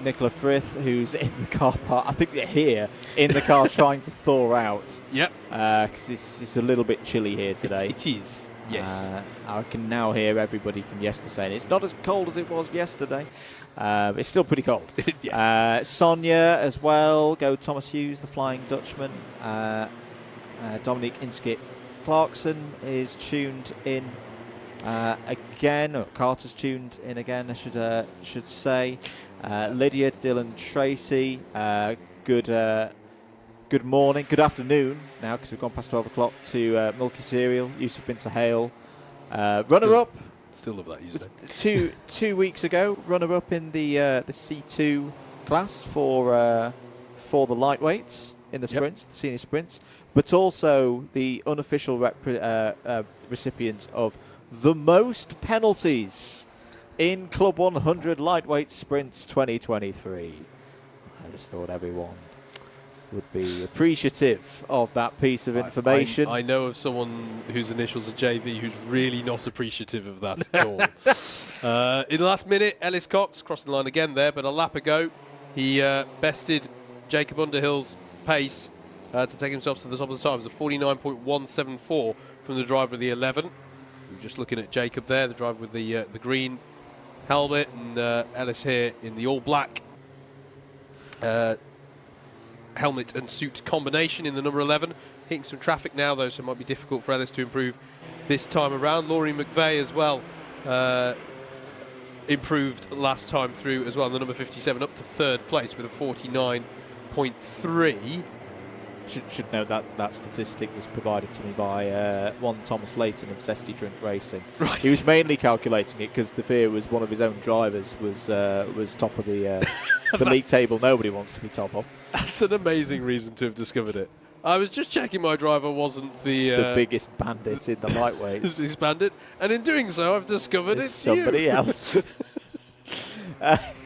Nicola Frith, who's in the car park. I think they're here in the car trying to thaw out. Yep. Because it's a little bit chilly here today. It is. Yes. I can now hear everybody from yesterday saying it's not as cold as it was yesterday. It's still pretty cold. Yes. Sonia as well. Go Thomas Hughes, the Flying Dutchman. Dominique Inskip Clarkson is tuned in again. Carter's tuned in again, I should say. Lydia, Dylan, Tracy. Good morning, good afternoon now, because we've gone past 12 o'clock, to Milky Cereal, Yusuf bin Sahel. Runner-up. Still love that username. Two weeks ago, runner-up in the C2 class for the lightweights in the sprints, the senior sprints, but also the unofficial recipient of the most penalties in Club 100 Lightweight Sprints 2023. I just thought everyone would be appreciative of that piece of information. I know of someone whose initials are JV who's really not appreciative of that at all. In the last minute, Ellis Cox crossed the line again there, but a lap ago, he bested Jacob Underhill's pace to take himself to the top of the times, a 49.174 from the driver of the 11. We're just looking at Jacob there, the driver with the green helmet, and Ellis here in the all-black helmet and suit combination in the number 11. Hitting some traffic now, though, so it might be difficult for Ellis to improve this time around. Laurie McVeigh as well improved last time through as well, the number 57, up to third place with a 49.3. Should note that statistic was provided to me by one Thomas Layton of Zesty Drink Racing. Right. He was mainly calculating it because the fear was one of his own drivers was top of the league table. Nobody wants to be top of. That's an amazing reason to have discovered it. I was just checking my driver wasn't the biggest bandit in the lightweights. This bandit, and in doing so, I've discovered it's somebody else.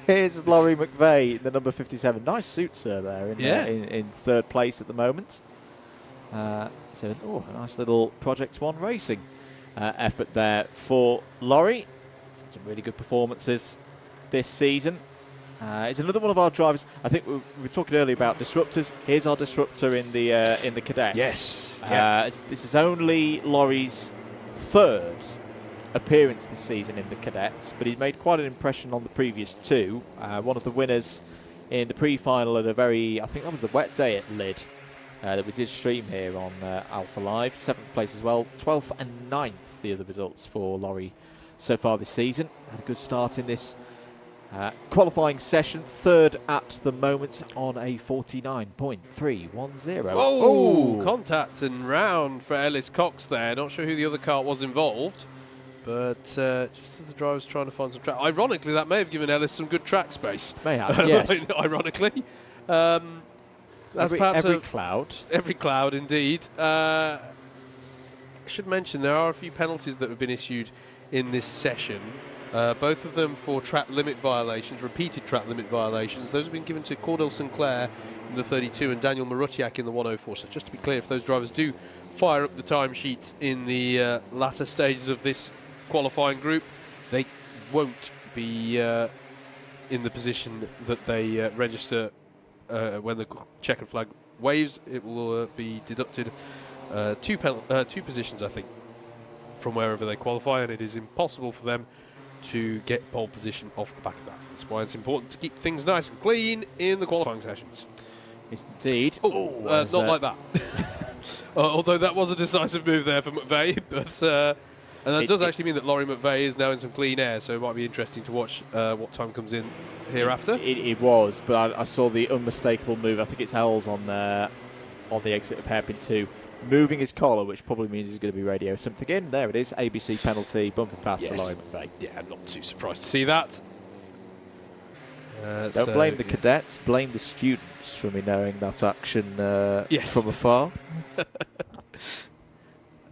Here's Laurie McVeigh, the number 57. Nice suit, sir, there in third place at the moment. A nice little Project One Racing effort there for Laurie. Some really good performances this season. It's another one of our drivers. I think we were talking earlier about disruptors. Here's our disruptor in the cadets. Yes. This is only Laurie's third appearance this season in the cadets, but he's made quite an impression on the previous two. One of the winners in the pre-final at I think that was the wet day at Lid that we did stream here on Alpha Live. 7th place as well, 12th and 9th the other results for Laurie so far this season. Had a good start in this qualifying session, third at the moment on a 49.310. Oh, contact and round for Ellis Cox there. Not sure who the other kart was involved, but just as the driver's trying to find some track. Ironically, that may have given Ellis some good track space. May have, yes. Ironically. That's every cloud. Every cloud, indeed. should mention there are a few penalties that have been issued in this session. Both of them for track limit violations, repeated track limit violations. Those have been given to Cordell Sinclair in the 32 and Daniel Marutiak in the 104. So just to be clear, if those drivers do fire up the timesheets in the latter stages of this qualifying group, they won't be in the position that they register when the checkered flag waves. It will be deducted two positions, I think, from wherever they qualify, and it is impossible for them to get pole position off the back of that. That's why it's important to keep things nice and clean in the qualifying sessions. Yes, indeed. Not like that. Although that was a decisive move there for McVeigh, but and that does actually mean that Laurie McVeigh is now in some clean air, so it might be interesting to watch what time comes in hereafter. It was, but I saw the unmistakable move. I think it's Howells on the exit of hairpin 2. Moving his collar, which probably means he's going to be radio something in. There it is, ABC penalty, bumper pass for Laurie McVeigh. Yeah, I'm not too surprised to see that. Don't blame the cadets, blame the students for me knowing that action from afar.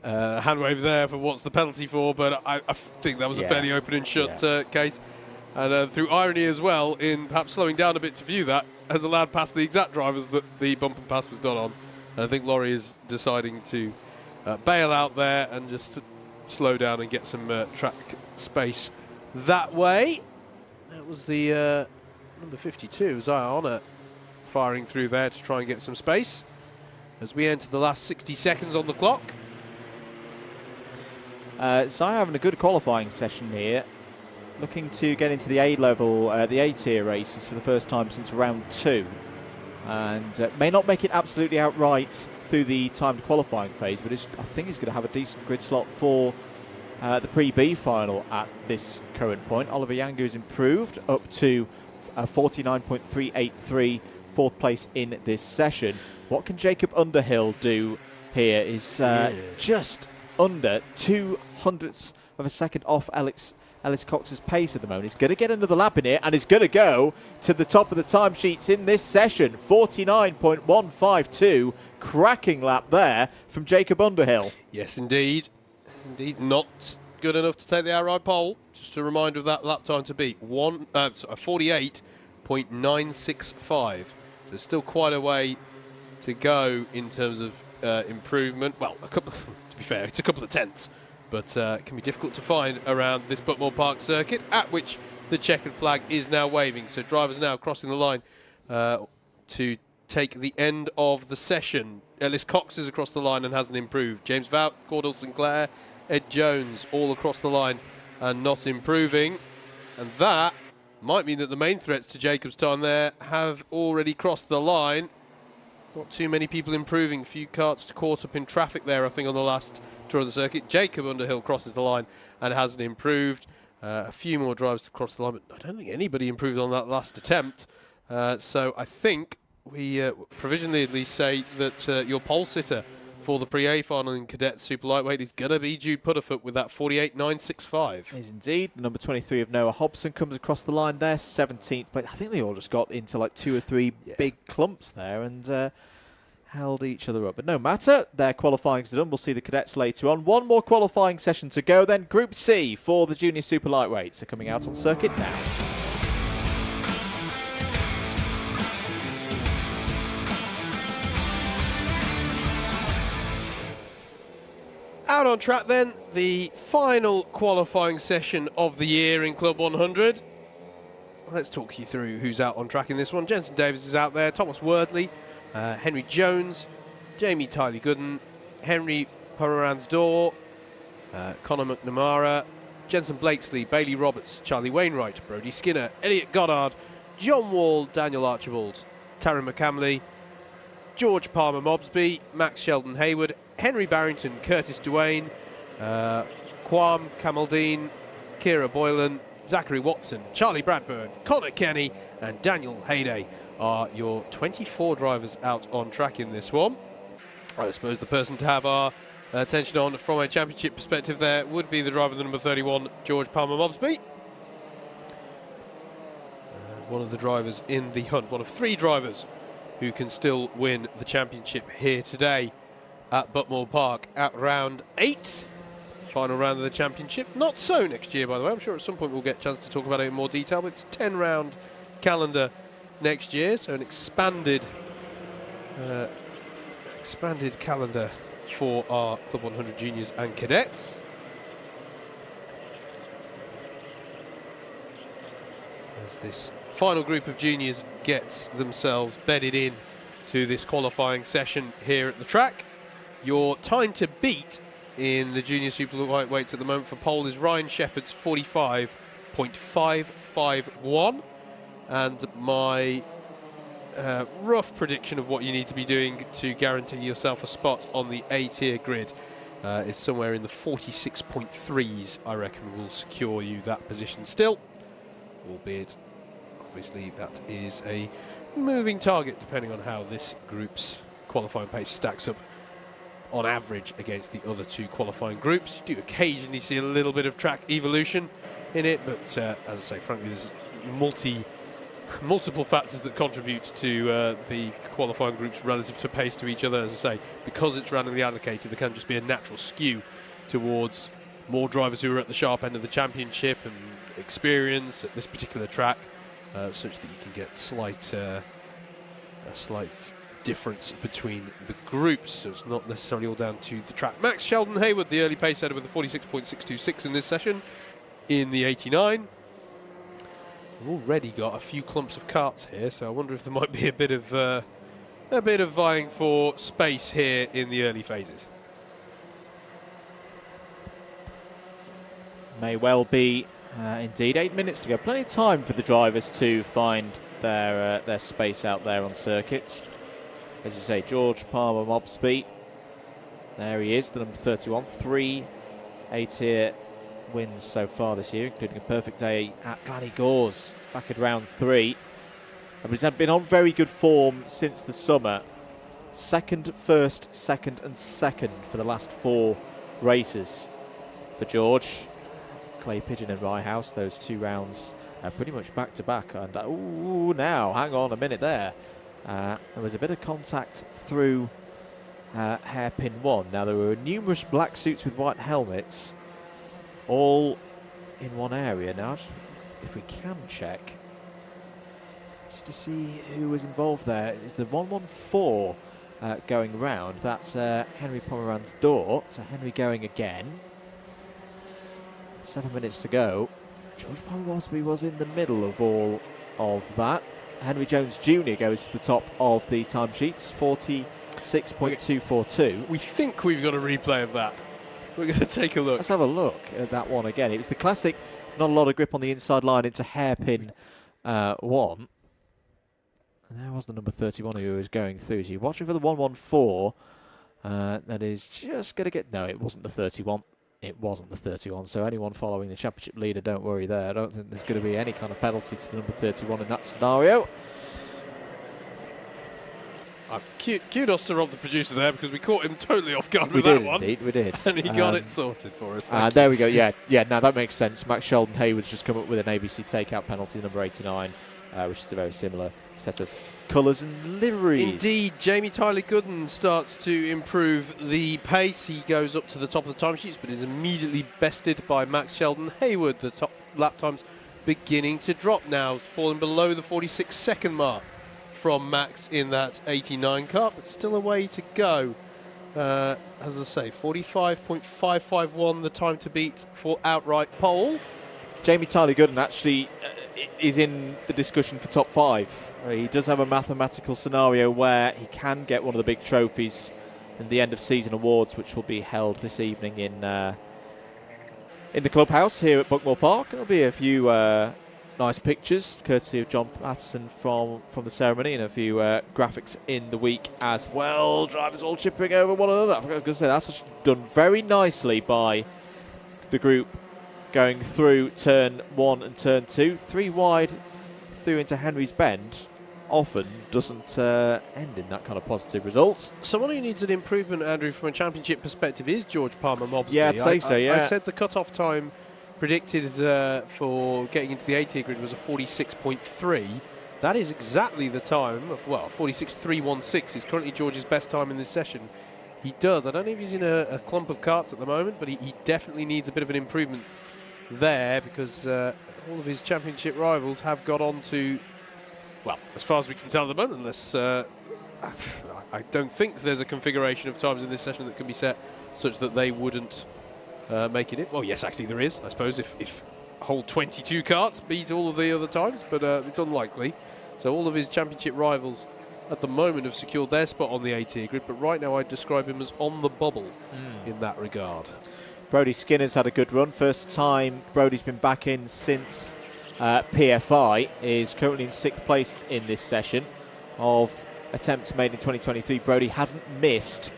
Hand wave there for what's the penalty for, but I think that was a fairly open and shut case. And through irony as well, in perhaps slowing down a bit to view that, has allowed past the exact drivers that the bumper pass was done on. And I think Laurie is deciding to bail out there and just to slow down and get some track space that way. That was the number 52, Zaya Honor, firing through there to try and get some space as we enter the last 60 seconds on the clock. Zaya having a good qualifying session here, looking to get into the A-level, the A-tier races for the first time since round 2. And may not make it absolutely outright through the timed qualifying phase, but I think he's going to have a decent grid slot for the pre-B final at this current point. Oliver Yangu's improved up to 49.383, fourth place in this session. What can Jacob Underhill do here is just under 0.02 of a second off Ellis Cox's pace at the moment. He's going to get another lap in here, and he's going to go to the top of the timesheets in this session. 49.152, cracking lap there from Jacob Underhill. Yes, indeed. Yes, indeed. Not good enough to take the outright pole. Just a reminder of that lap time to beat 48.965. So still quite a way to go in terms of improvement. Well, to be fair, it's a couple of tenths. But it can be difficult to find around this Buckmore Park circuit, at which the checkered flag is now waving. So drivers now crossing the line to take the end of the session. Ellis Cox is across the line and hasn't improved. James Vout, Cordell Sinclair, Ed Jones all across the line and not improving. And that might mean that the main threats to Jacob's time there have already crossed the line. Not too many people improving. A few carts caught up in traffic there, I think, on the last tour of the circuit. Jacob Underhill crosses the line and hasn't improved. A few more drivers to cross the line, but I don't think anybody improved on that last attempt. So I think we provisionally at least say that your pole sitter for the pre-A final in Cadet Super Lightweight is going to be Jude Putterfoot with that 48.965. Is indeed. Number 23 of Noah Hobson comes across the line there, 17th. But I think they all just got into like 2 or 3 big clumps there and held each other up. But no matter, their qualifying's done. We'll see the cadets later on. One more qualifying session to go then. Group C for the Junior Super Lightweights are coming out on circuit now. Out on track then, the final qualifying session of the year in Club 100. Let's talk you through who's out on track in this one. Jensen Davis is out there, Thomas Wordley, Henry Jones, Jamie Tiley Gooden, Henry Paransdor, Conor McNamara, Jensen Blakesley, Bailey Roberts, Charlie Wainwright, Brody Skinner, Elliot Goddard, John Wall, Daniel Archibald, Taryn McCamley, George Palmer Mobsby, Max Sheldon Hayward, Henry Barrington, Curtis Duane, Quam Kamaldeen, Kira Boylan, Zachary Watson, Charlie Bradburn, Connor Kenny and Daniel Hayday are your 24 drivers out on track in this one. I suppose the person to have our attention on from a championship perspective there would be the driver the number 31, George Palmer Mobsby. One of the drivers in the hunt, one of 3 drivers who can still win the championship here today. at Buckmore Park at round 8. Final round of the championship. Not so next year, by the way. I'm sure at some point we'll get a chance to talk about it in more detail, but it's a 10-round calendar next year, so an expanded calendar for our Club 100 juniors and cadets. As this final group of juniors gets themselves bedded in to this qualifying session here at the track. Your time to beat in the junior super lightweights at the moment for pole is Ryan Shepherd's 45.551, and my rough prediction of what you need to be doing to guarantee yourself a spot on the A-tier grid is somewhere in the 46.3s. I reckon will secure you that position still, albeit obviously that is a moving target depending on how this group's qualifying pace stacks up on average against the other two qualifying groups. You do occasionally see a little bit of track evolution in it, but as I say, frankly, there's multiple factors that contribute to the qualifying groups relative to pace to each other. As I say, because it's randomly allocated, there can just be a natural skew towards more drivers who are at the sharp end of the championship and experience at this particular track, such that you can get a slight difference between the groups, so it's not necessarily all down to the track. Max Sheldon Hayward, the early pace setter with a 46.626 in this session in the 89. We've already got a few clumps of carts here, so I wonder if there might be a bit of vying for space here in the early phases. May well be indeed. 8 minutes to go. Plenty of time for the drivers to find their space out there on circuits. As you say, George Palmer Mobsby. There he is, the number 31. 3 A-tier wins so far this year, including a perfect day at Glanny Gores back at round 3. But he's been on very good form since the summer. Second, first, second and second for the last 4 races for George. Clay Pigeon and Rye House, those 2 rounds pretty much back to back. And ooh, now hang on a minute there. There was a bit of contact through hairpin 1. Now there were numerous black suits with white helmets, all in one area. Now, if we can check, just to see who was involved there, it's the 114 going round. That's Henry Pomeran's door. So Henry going again. 7 minutes to go. George Pomeran's was in the middle of all of that. Henry Jones Jr. goes to the top of the timesheets, 46.242. We think we've got a replay of that. We're going to take a look. Let's have a look at that one again. It was the classic, not a lot of grip on the inside line into hairpin 1. And there was the number 31 who was going through. So you're watching for the 114. That is just going to get... No, it wasn't the 31. It wasn't the 31. So anyone following the championship leader, don't worry there. I don't think there's going to be any kind of penalty to the number 31 in that scenario. Kudos to Rob, the producer, there, because we caught him totally off guard with that one. We did. And he got it sorted for us. There we go. Yeah. Now that makes sense. Max Sheldon Hayward's just come up with an ABC takeout penalty, number 89, which is a very similar set of colours and liveries. Indeed, Jamie Tyler Gooden starts to improve the pace. He goes up to the top of the timesheets, but is immediately bested by Max Sheldon Hayward. The top lap times beginning to drop now, falling below the 46-second mark from Max in that 89 car, but still a way to go. As I say, 45.551 the time to beat for outright pole. Jamie Tyler Gooden actually is in the discussion for top 5. He does have a mathematical scenario where he can get one of the big trophies in the end of season awards, which will be held this evening in the clubhouse here at Buckmore Park. There'll be a few nice pictures, courtesy of John Patterson from the ceremony, and a few graphics in the week as well. Drivers all chipping over one another. I was going to say, that's done very nicely by the group going through turn 1 and turn 2. 3 wide through into Henry's Bend often doesn't end in that kind of positive results. Someone who needs an improvement, Andrew, from a championship perspective is George Palmer Mobsby. Yeah, I'd say so, yeah. I said the cut-off time predicted for getting into the A-tier grid was a 46.3. That is exactly the time of, 46.316 is currently George's best time in this session He does. I don't know if he's in a clump of karts at the moment, but he definitely needs a bit of an improvement there, because all of his championship rivals have got on to, well, as far as we can tell at the moment, unless I don't think there's a configuration of times in this session that can be set such that they wouldn't make it in. Well, yes, actually there is, I suppose, if whole 22 karts beat all of the other times, but it's unlikely. So all of his championship rivals at the moment have secured their spot on the A-tier grid, but right now I'd describe him as on the bubble in that regard. Brody Skinner's had a good run. First time Brody's been back in since PFI. Is currently in 6th place in this session of attempts made in 2023. Brody hasn't missed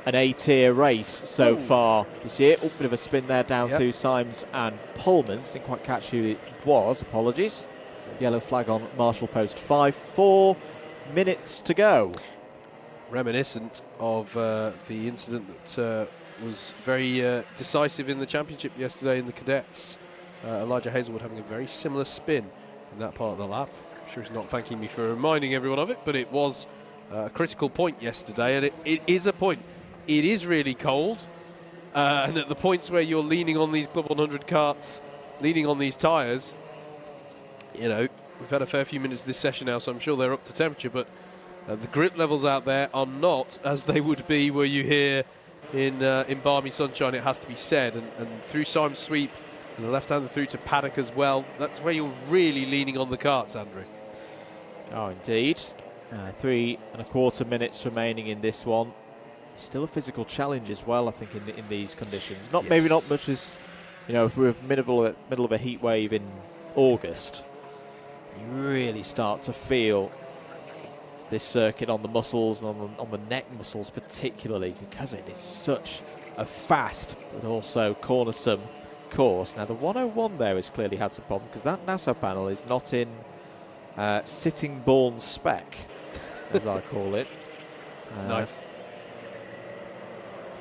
an A-tier race so far this year. Oh, bit of a spin there down through Symes and Pullmans. Didn't quite catch who it was. Apologies. Yellow flag on Marshall Post 5. 4 minutes to go. Reminiscent of the incident that was very decisive in the championship yesterday in the cadets. Elijah Hazelwood having a very similar spin in that part of the lap. I'm sure he's not thanking me for reminding everyone of it, but it was a critical point yesterday, and it is a point. It is really cold, and at the points where you're leaning on these Club 100 karts, leaning on these tyres, you know, we've had a fair few minutes this session now, so I'm sure they're up to temperature, but the grip levels out there are not as they would be were you here in balmy sunshine, it has to be said. And through Symes Sweep and the left-hander through to Paddock as well, that's where you're really leaning on the karts, Andrew. Oh, indeed. 3¼ minutes remaining in this one. Still a physical challenge as well, I think, in these conditions. Maybe not much as, you know, if we're middle of a heat wave in August, you really start to feel this circuit on the muscles and on the neck muscles particularly, because it is such a fast but also cornersome course. Now the 101 there has clearly had some problem, because that Nassau panel is not in Sittingbourne spec, as I call it. Nice.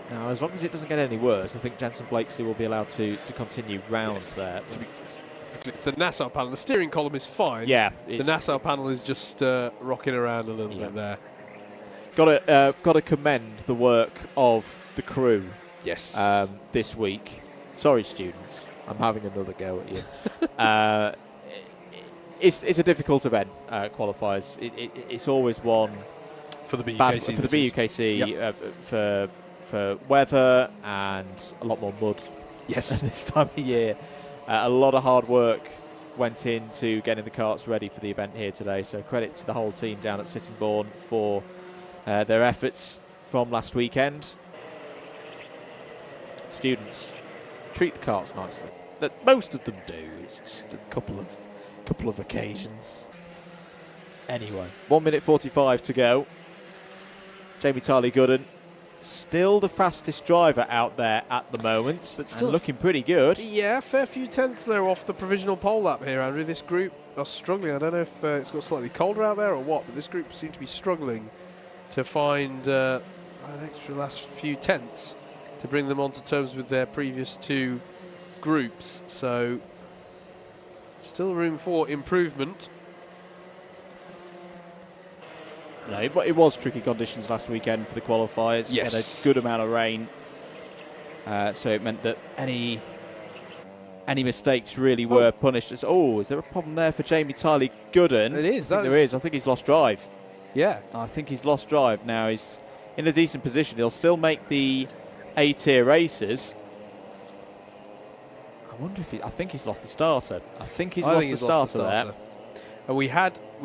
Now, as long as it doesn't get any worse, I think Jensen Blakesley will be allowed to continue round there. The Nassau panel, the steering column is fine. Yeah. The Nassau panel is just rocking around a little bit there. Got to commend the work of the crew. Yes. This week. Sorry, students. I'm having another go at you. It's a difficult event, qualifiers. It's always one for the BUKC. For the BUKC, for weather and a lot more mud. Yes. This time of year. A lot of hard work went into getting the karts ready for the event here today, so credit to the whole team down at Sittingbourne for their efforts from last weekend. Students treat the karts nicely. That most of them do. It's just a couple of occasions. Anyway, 1 minute 45 to go. Jamie Tarley-Gooden, still the fastest driver out there at the moment, but still looking pretty good. Yeah, fair few tenths though off the provisional pole lap here, Andrew. This group are struggling. I don't know if it's got slightly colder out there or what, but this group seems to be struggling to find an extra last few tenths to bring them onto terms with their previous two groups. So still room for improvement. No, it was tricky conditions last weekend for the qualifiers. Yes. We had a good amount of rain, so it meant that any mistakes really were punished. Is there a problem there for Jamie Tarley-Gooden? It is. There is. I think he's lost drive. Yeah. I think he's lost drive. Now he's in a decent position. He'll still make the A-tier races. I wonder if I think he's lost the starter. I think he's lost the starter there. And we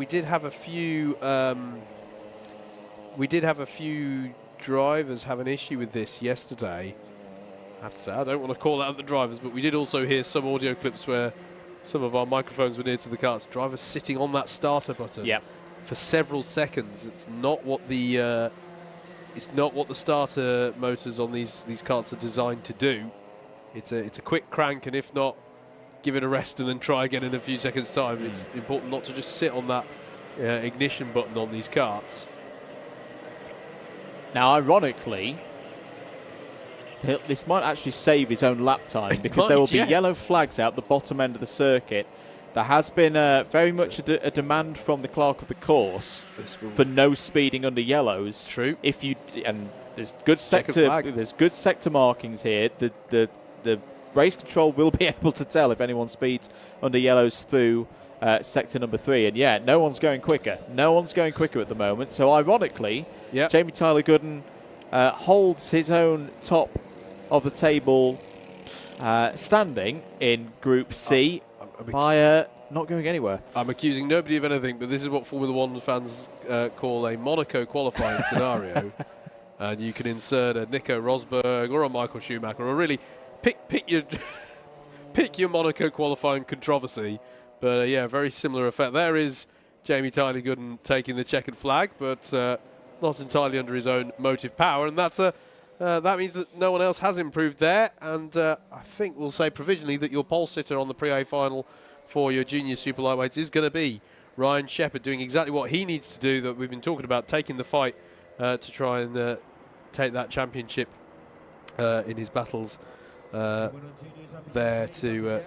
did have a few. We did have a few drivers have an issue with this yesterday. I have to say, I don't want to call out the drivers, but we did also hear some audio clips where some of our microphones were near to the karts. Drivers sitting on that starter button for several seconds. It's not what the starter motors on these karts are designed to do. It's a quick crank, and if not, give it a rest and then try again in a few seconds' time. It's important not to just sit on that ignition button on these karts. Now, ironically, this might actually save his own lap time, because there will be yellow flags out the bottom end of the circuit. There has been very much a demand from the clerk of the course for no speeding under yellows. True. And there's good sector markings here. The race control will be able to tell if anyone speeds under yellows through sector number 3. And yeah, no one's going quicker. No one's going quicker at the moment. So ironically, Jamie Tyler Gooden holds his own top of the table standing in Group C by not going anywhere. I'm accusing nobody of anything, but this is what Formula One fans call a Monaco qualifying scenario. And you can insert a Nico Rosberg or a Michael Schumacher, or really pick your Monaco qualifying controversy. But yeah, very similar effect. There is Jamie Tyler Gooden taking the checkered flag, but not entirely under his own motive power, and that means that no one else has improved there. And I think we'll say provisionally that your pole sitter on the pre-A final for your junior super lightweights is going to be Ryan Shepherd, doing exactly what he needs to do that we've been talking about, taking the fight to try and take that championship in his battles there to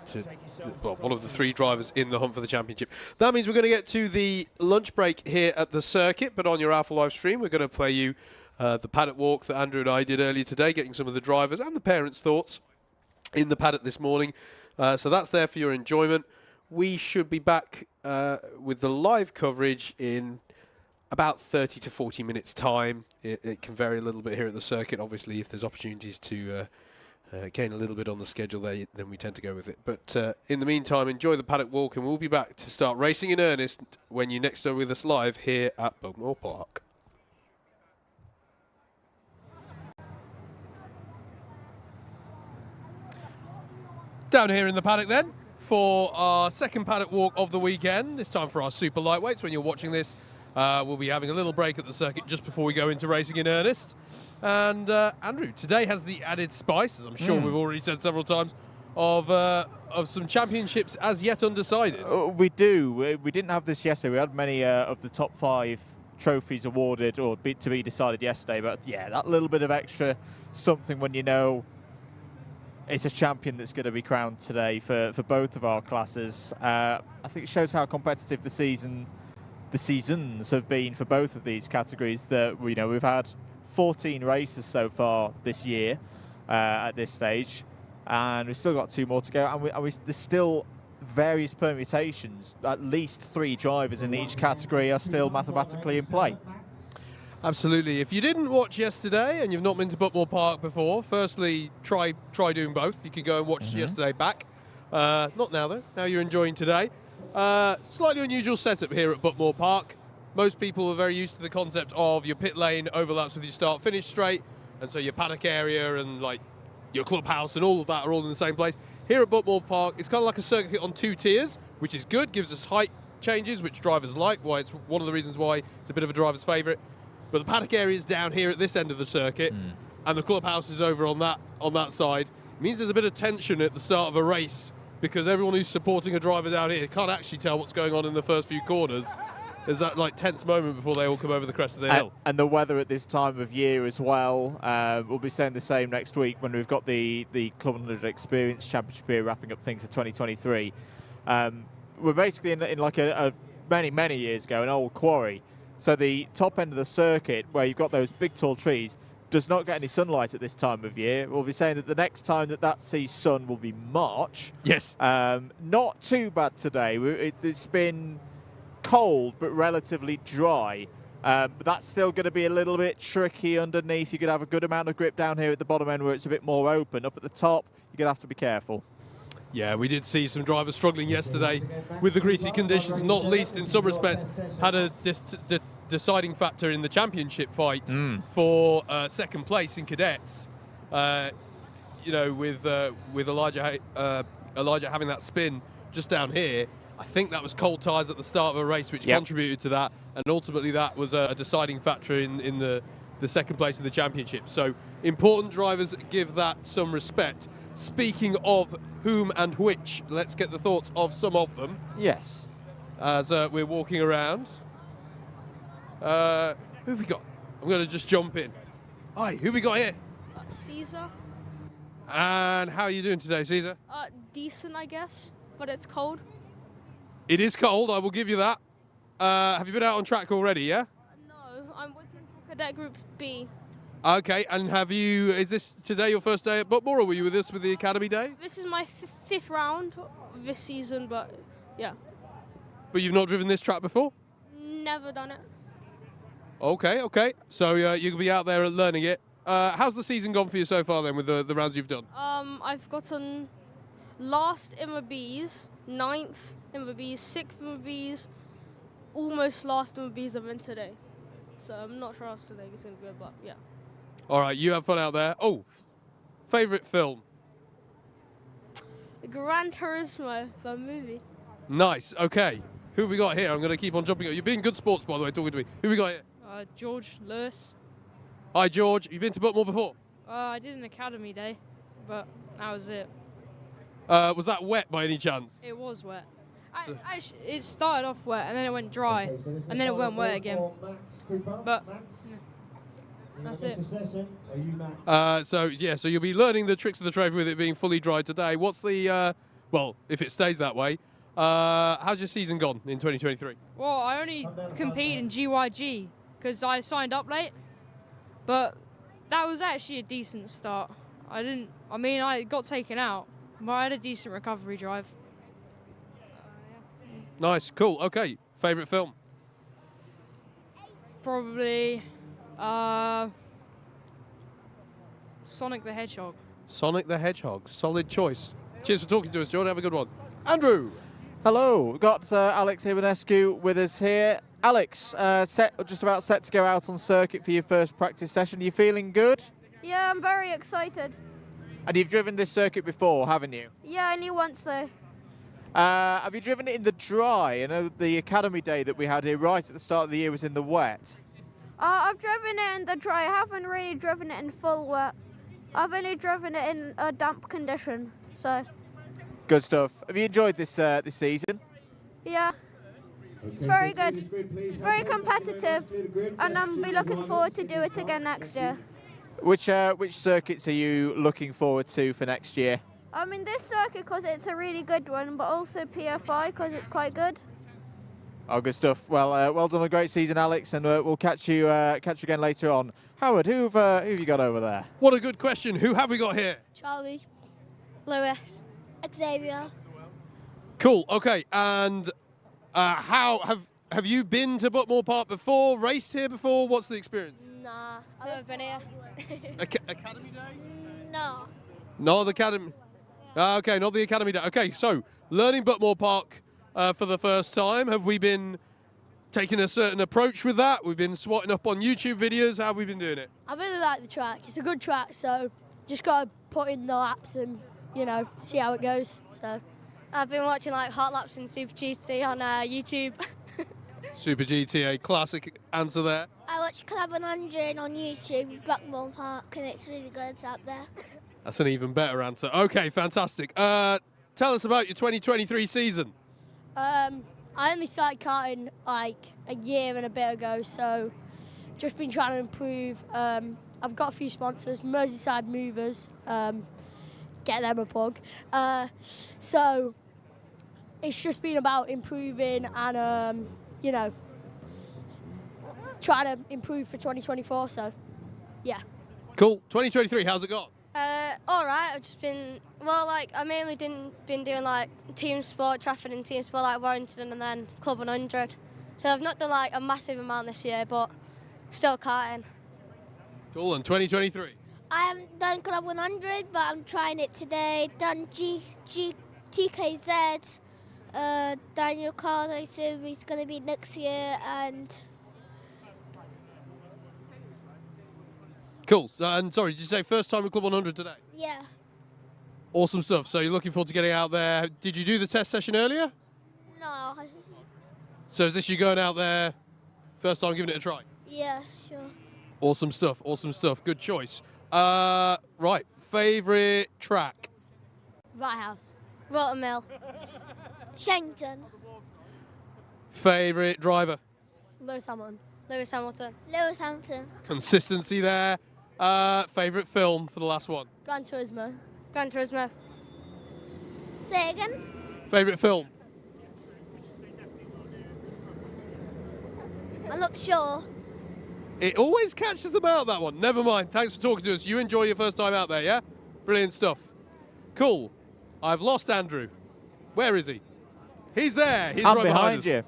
well, one of the 3 drivers in the hunt for the championship. That means we're going to get to the lunch break here at the circuit, but on your Alpha Live stream, we're going to play you the paddock walk that Andrew and I did earlier today, getting some of the drivers and the parents' thoughts in the paddock this morning. So that's there for your enjoyment. We should be back with the live coverage in about 30 to 40 minutes' time. It can vary a little bit here at the circuit. Obviously, if there's opportunities to gain a little bit on the schedule there, then we tend to go with it. But in the meantime, enjoy the paddock walk, and we'll be back to start racing in earnest when you next are with us live here at Buckmore Park. Down here in the paddock then, for our second paddock walk of the weekend, this time for our super lightweights. When you're watching this, we'll be having a little break at the circuit just before we go into racing in earnest. And Andrew, today has the added spice, as I'm sure we've already said several times, of some championships as yet undecided. We do. We didn't have this yesterday. We had many of the top 5 trophies awarded or to be decided yesterday. But yeah, that little bit of extra something when you know it's a champion that's going to be crowned today for both of our classes. I think it shows how competitive the seasons have been for both of these categories. That we've had 14 races so far this year at this stage, and we've still got 2 more to go. And there's still various permutations. At least 3 drivers in each category are still mathematically in play. Absolutely. If you didn't watch yesterday and you've not been to Buckmore Park before, firstly, try doing both. You can go and watch yesterday back. Not now, though. Now you're enjoying today. Slightly unusual setup here at Buckmore Park. Most people are very used to the concept of your pit lane overlaps with your start-finish straight, and so your paddock area and like your clubhouse and all of that are all in the same place. Here at Buckmore Park, it's kind of like a circuit on 2 tiers, which is good, gives us height changes, which drivers like, why it's one of the reasons why it's a bit of a driver's favourite. But the paddock area is down here at this end of the circuit, and the clubhouse is over on that side. It means there's a bit of tension at the start of a race, because everyone who's supporting a driver down here can't actually tell what's going on in the first few corners. There's that like tense moment before they all come over the crest of the hill. And the weather at this time of year as well. We'll be saying the same next week when we've got the CLUB100 Experience Championship here wrapping up things for 2023. We're basically in like a many years ago, an old quarry. So the top end of the circuit, where you've got those big tall trees, does not get any sunlight at this time of year. We'll be saying that the next time that sees sun will be March. Yes. Not too bad today. It's been cold but relatively dry. But that's still going to be a little bit tricky underneath. You could have a good amount of grip down here at the bottom end where it's a bit more open. Up at the top, you're going to have to be careful. Yeah, we did see some drivers struggling yesterday with the greasy conditions, not least in some respects had a deciding factor in the championship fight for second place in cadets. With Elijah having that spin just down here, I think that was cold tyres at the start of a race which contributed to that, and ultimately that was a deciding factor in the second place in the championship. So important drivers give that some respect. Speaking of whom and which, let's get the thoughts of some of them. Yes. As we're walking around. Who have we got? I'm going to just jump in. Hi, who we got here? Caesar. And how are you doing today, Caesar? Decent, I guess, but it's cold. It is cold, I will give you that. Have you been out on track already, yeah? No, I'm waiting for Cadet Group B. Okay, and is this today your first day at Buckmore, or were you with us with the Academy Day? This is my fifth round this season, but yeah, But you've not driven this track before? never done it. Okay. So you'll be out there learning it. How's the season gone for you so far then with the rounds you've done? I've gotten last in my Bs, 9th in my Bs, 6th in my Bs, almost last in my Bs I'm in today. So I'm not sure how today is going to go, but yeah. All right, you have fun out there. Oh, favourite film? Gran Turismo, the movie. Nice, okay. Who have we got here? I'm going to keep on jumping. You're being good sports, by the way, talking to me. Who have we got here? George Lewis. Hi, George. You've been to Buckmore before? I did an academy day, but that was it. Was that wet by any chance? It was wet. It started off wet, and then it went dry, and then it went wet again. But that's it. So you'll be learning the tricks of the trade with it being fully dry today. What's the, well, if it stays that way, how's your season gone in 2023? Well, I only compete in GYG because I signed up late, but that was actually a decent start. I got taken out, but I had a decent recovery drive. Nice, cool, okay. Favourite film? Probably Sonic the Hedgehog. Sonic the Hedgehog, solid choice. Cheers for talking to us, George. Have a good one. Andrew! Hello, we've got Alex Ivanescu with us here. Alex, just about set to go out on circuit for your first practice session. Are you feeling good? Yeah, I'm very excited. And you've driven this circuit before, haven't you? Yeah, only once though. Have you driven it in the dry? I know the Academy Day that we had here right at the start of the year was in the wet. I've driven it in the dry. I haven't really driven it in full wet. I've only driven it in a damp condition, so. Good stuff. Have you enjoyed this this season? Yeah, it's very good. Very competitive, and I'll be looking forward to do it again next year. Which circuits are you looking forward to for next year? I mean this circuit because it's a really good one, but also PFI because it's quite good. Oh, good stuff. Well, well done, a great season, Alex, and we'll catch you again later on. Howard, who have you got over there? What a good question. Who have we got here? Charlie, Lewis, Xavier. Cool, okay. And how have you been to Buckmore Park before, raced here before? What's the experience? Nah, I've never been here. Academy Day? No. Not the Academy. Okay, not the Academy Day. Okay, so learning Buckmore Park for the first time. Have we been taking a certain approach with that? We've been swatting up on YouTube videos. How have we been doing it? I really like the track. It's a good track, so just got to put in the laps and, see how it goes. So I've been watching like hot laps and Super GT on YouTube. Super GTA, classic answer there. I watch CLUB100 on YouTube, Buckmore Park, and it's really good out there. That's an even better answer. Okay, fantastic. Tell us about your 2023 season. I only started karting like a year and a bit ago, so just been trying to improve. I've got a few sponsors, Merseyside Movers, get them a plug. So it's just been about improving and, trying to improve for 2024, so yeah. Cool. 2023, how's it gone? All right. I've just been I mainly been doing like team sport, traffic and team sport like Warrington and then CLUB100. So I've not done like a massive amount this year, but still karting. Cool. And 2023? I haven't done CLUB100, but I'm trying it today. Done TKZ, Daniel Carter, so he's going to be next year, and Cool. And sorry, did you say first time with CLUB100 today? yeah. Awesome stuff. So you're looking forward to getting out there. Did you do the test session earlier? No, So is this you going out there, first time giving it a try? yeah, sure. Awesome stuff. Awesome stuff. Good choice. Right. Favourite track? Right House. Rotterdam, Shangton, Favourite driver? Lewis Hamilton. Lewis Hampton, Consistency there. Favourite film for the last one? Gran Turismo. Gran Turismo. say it again. Favourite film? I'm not sure. It always catches them out, that one. Never mind. Thanks for talking to us. You enjoy your first time out there, yeah? Brilliant stuff. Cool. I've lost Andrew. Where is he? He's there. He's I'm right behind us. you.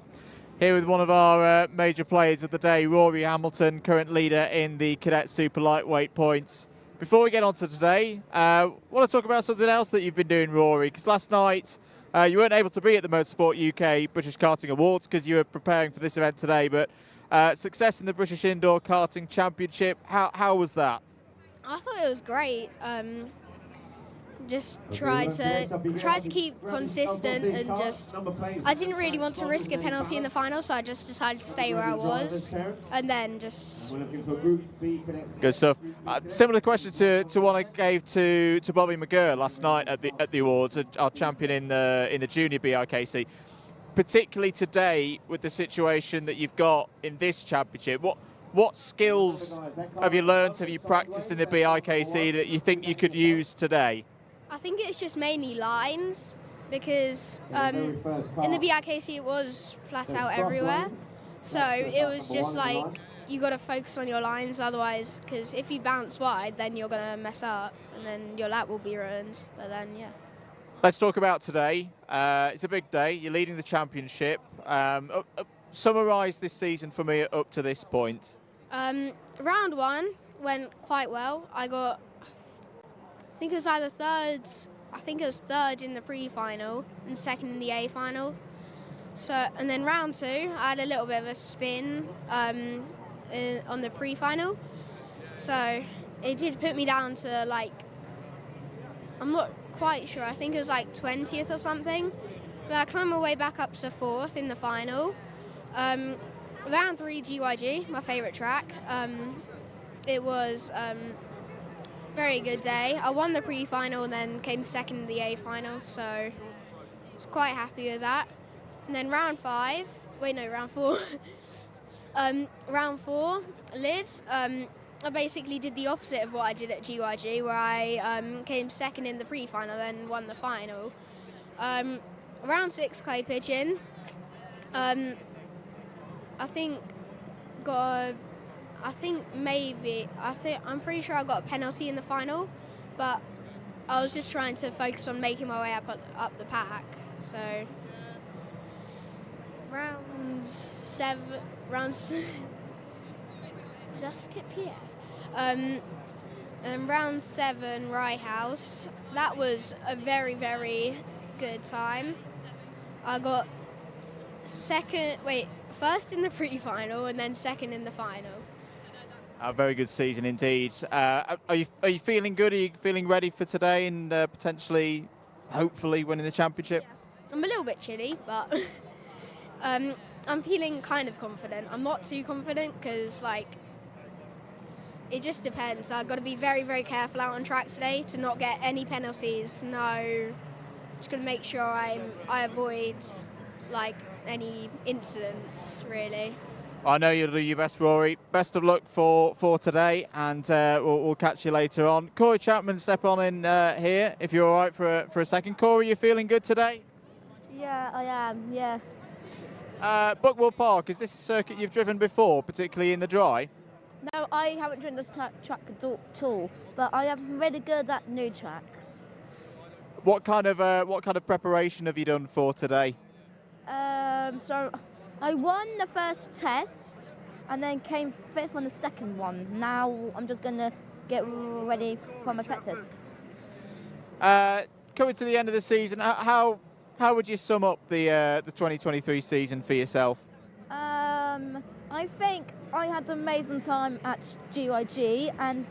Here with one of our major players of the day, Rory Hamilton, current leader in the Cadet Super Lightweight points. Before we get on to today, I want to talk about something else that you've been doing, Rory, because last night you weren't able to be at the Motorsport UK British Karting Awards because you were preparing for this event today, but success in the British Indoor Karting Championship, how was that? I thought it was great. Just try to keep consistent and just I didn't really want to risk a penalty in the final, so I just decided to stay where I was and then just good stuff. Similar question to one I gave to Bobby McGurr last night at the awards, our champion in the junior BIKC. Particularly today with the situation that you've got in this championship, what skills have you learned, have you practiced in the BIKC that you think you could use today? I think it's just mainly lines because in the BIKC it was flat out everywhere, so it was just like you got to focus on your lines, otherwise, because if you bounce wide then you're going to mess up and then your lap will be ruined. But then yeah. Let's talk about today. It's a big day. You're leading the championship. Summarise this season for me up to this point. Round one went quite well. I think it was either third in the pre-final and second in the A-Final. So, and then round two, I had a little bit of a spin on the pre-final. So it did put me down to like, I'm not quite sure, I think it was like 20th or something. But I climbed my way back up to 4th in the final. Round three, GYG, my favourite track. It was very good day. I won the pre-final and then came second in the A-Final, so I was quite happy with that. And then round four. Round four, Lids. I basically did the opposite of what I did at GYG, where I came second in the pre-final, then won the final. Round six, clay pigeon. I'm pretty sure I got a penalty in the final, but I was just trying to focus on making my way up the pack. So round seven, did I skip here? And round seven, Rye House. That was a very, very good time. I got first in the pre-final and then second in the final. A very good season indeed. Are you feeling good? Are you feeling ready for today and potentially, hopefully, winning the championship? Yeah. I'm a little bit chilly, but I'm feeling kind of confident. I'm not too confident because, like, it just depends. I've got to be very, very careful out on track today to not get any penalties. Just going to make sure I avoid, like, any incidents, really. I know you'll do your best, Rory. Best of luck for today, and we'll catch you later on. Corey Chapman, step on in here if you're all right for a second. Corey, you feeling good today? Yeah, I am, yeah. Buckmore Park, is this a circuit you've driven before, particularly in the dry? No, I haven't driven this track at all, but I am really good at new tracks. What kind of preparation have you done for today? So I won the first test and then came 5th on the second one. Now I'm just going to get ready for my practice. Coming to the end of the season, how would you sum up the 2023 season for yourself? I think I had an amazing time at GYG and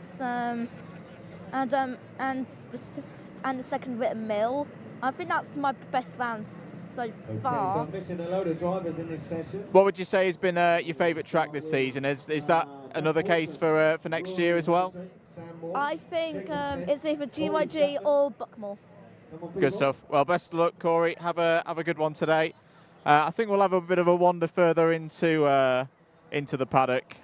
the second written mill. I think that's my best round so far. So I'm missing a load of drivers in this session. What would you say has been your favourite track this season? Is that another case for next year as well? I think it's either GYG or Buckmore. Good stuff. Well, best of luck, Corey. Have a good one today. I think we'll have a bit of a wander further into the paddock.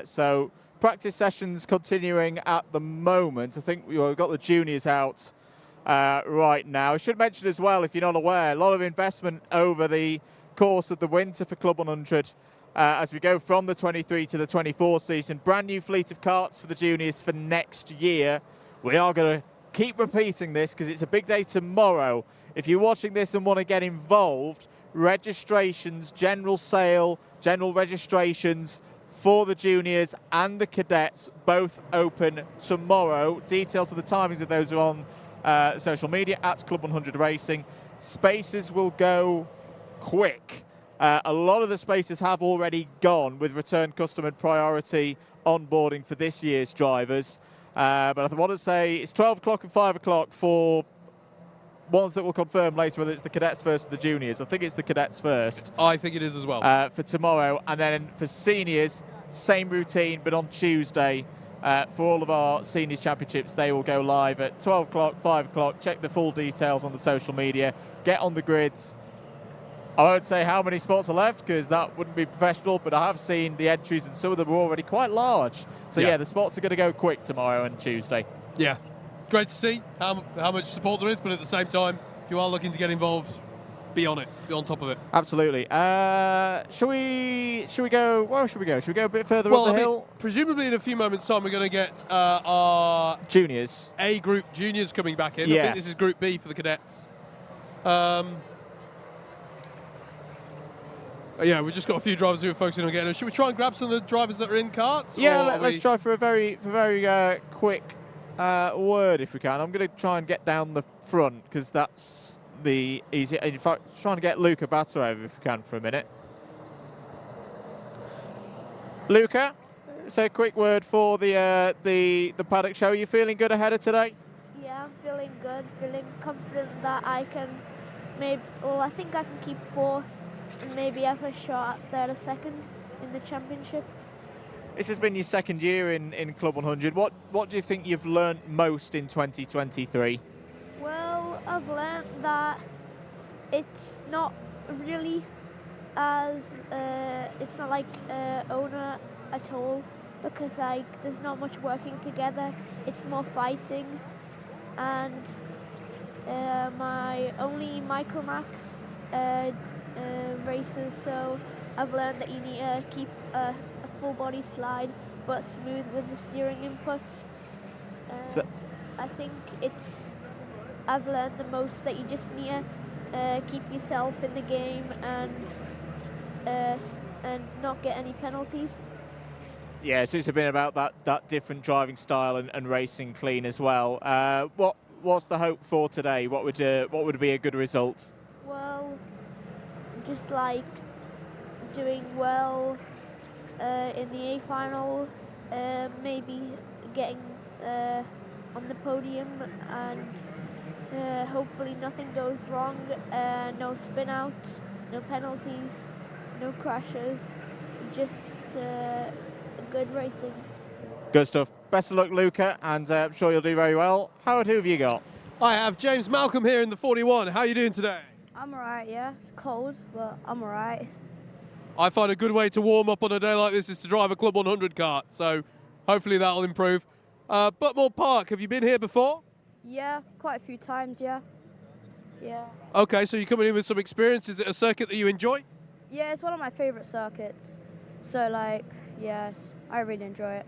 So practice sessions continuing at the moment. I think we've got the juniors out right now. I should mention as well, if you're not aware, a lot of investment over the course of the winter for CLUB100 as we go from the 23 to the 24 season. Brand new fleet of karts for the juniors for next year. We are going to keep repeating this because it's a big day tomorrow. If you're watching this and want to get involved, registrations, general sale, general registrations for the juniors and the cadets both open tomorrow. Details of the timings of those are on social media at CLUB100 Racing. Spaces will go quick. A lot of the spaces have already gone with return customer priority onboarding for this year's drivers. But I want to say it's 12 o'clock and 5 o'clock for ones that will confirm later whether it's the cadets first or the juniors. I think it's the cadets first. I think it is as well. For tomorrow. And then for seniors, same routine, but on Tuesday. For all of our seniors championships, they will go live at 12 o'clock, 5 o'clock. Check the full details on the social media. Get on the grids. I won't say how many spots are left because that wouldn't be professional, but I have seen the entries and some of them are already quite large. So yeah, the spots are going to go quick tomorrow and Tuesday. Yeah, great to see how much support there is, but at the same time, if you are looking to get involved, be on it, be on top of it. Absolutely. Should we go? Where should we go? Should we go a bit further up the hill? Presumably in a few moments' time, we're going to get our juniors, A group juniors coming back in. Yes. I think this is Group B for the cadets. Yeah, we've just got a few drivers who are focusing on getting them. Should we try and grab some of the drivers that are in karts? Yeah, let's try for a very quick word if we can. I'm going to try and get down the front because that's the easy. In fact, trying to get Luca Batta over if we can for a minute. Luca, say a quick word for the paddock show. Are you feeling good ahead of today? Yeah, I'm feeling good, feeling confident that I can I think I can keep fourth and maybe have a shot at third or second in the championship. This has been your second year in CLUB100. What do you think you've learned most in 2023? Well, I've learned that it's not really as it's not like owner at all, because there's not much working together. It's more fighting, and my only micromax races, so I've learned that you need to keep a full body slide but smooth with the steering inputs. I think I've learned the most that you just need to keep yourself in the game and not get any penalties. Yeah, so it's been about that different driving style and racing clean as well. What's the hope for today? What would be a good result? Well, just like doing well in the A-Final, maybe getting on the podium, and hopefully nothing goes wrong, no spin outs, no penalties, no crashes, just good racing. Good stuff. Best of luck, Luca, and I'm sure you'll do very well. Howard, who have you got? I have James Malcolm here in the 41. How are you doing today? I'm alright, yeah. Cold, but I'm alright. I find a good way to warm up on a day like this is to drive a CLUB100 kart, so hopefully that'll improve. Buckmore Park, have you been here before? Yeah, quite a few times, yeah. Yeah. Okay, so you're coming in with some experience. Is it a circuit that you enjoy? Yeah, it's one of my favourite circuits. So, yes, I really enjoy it.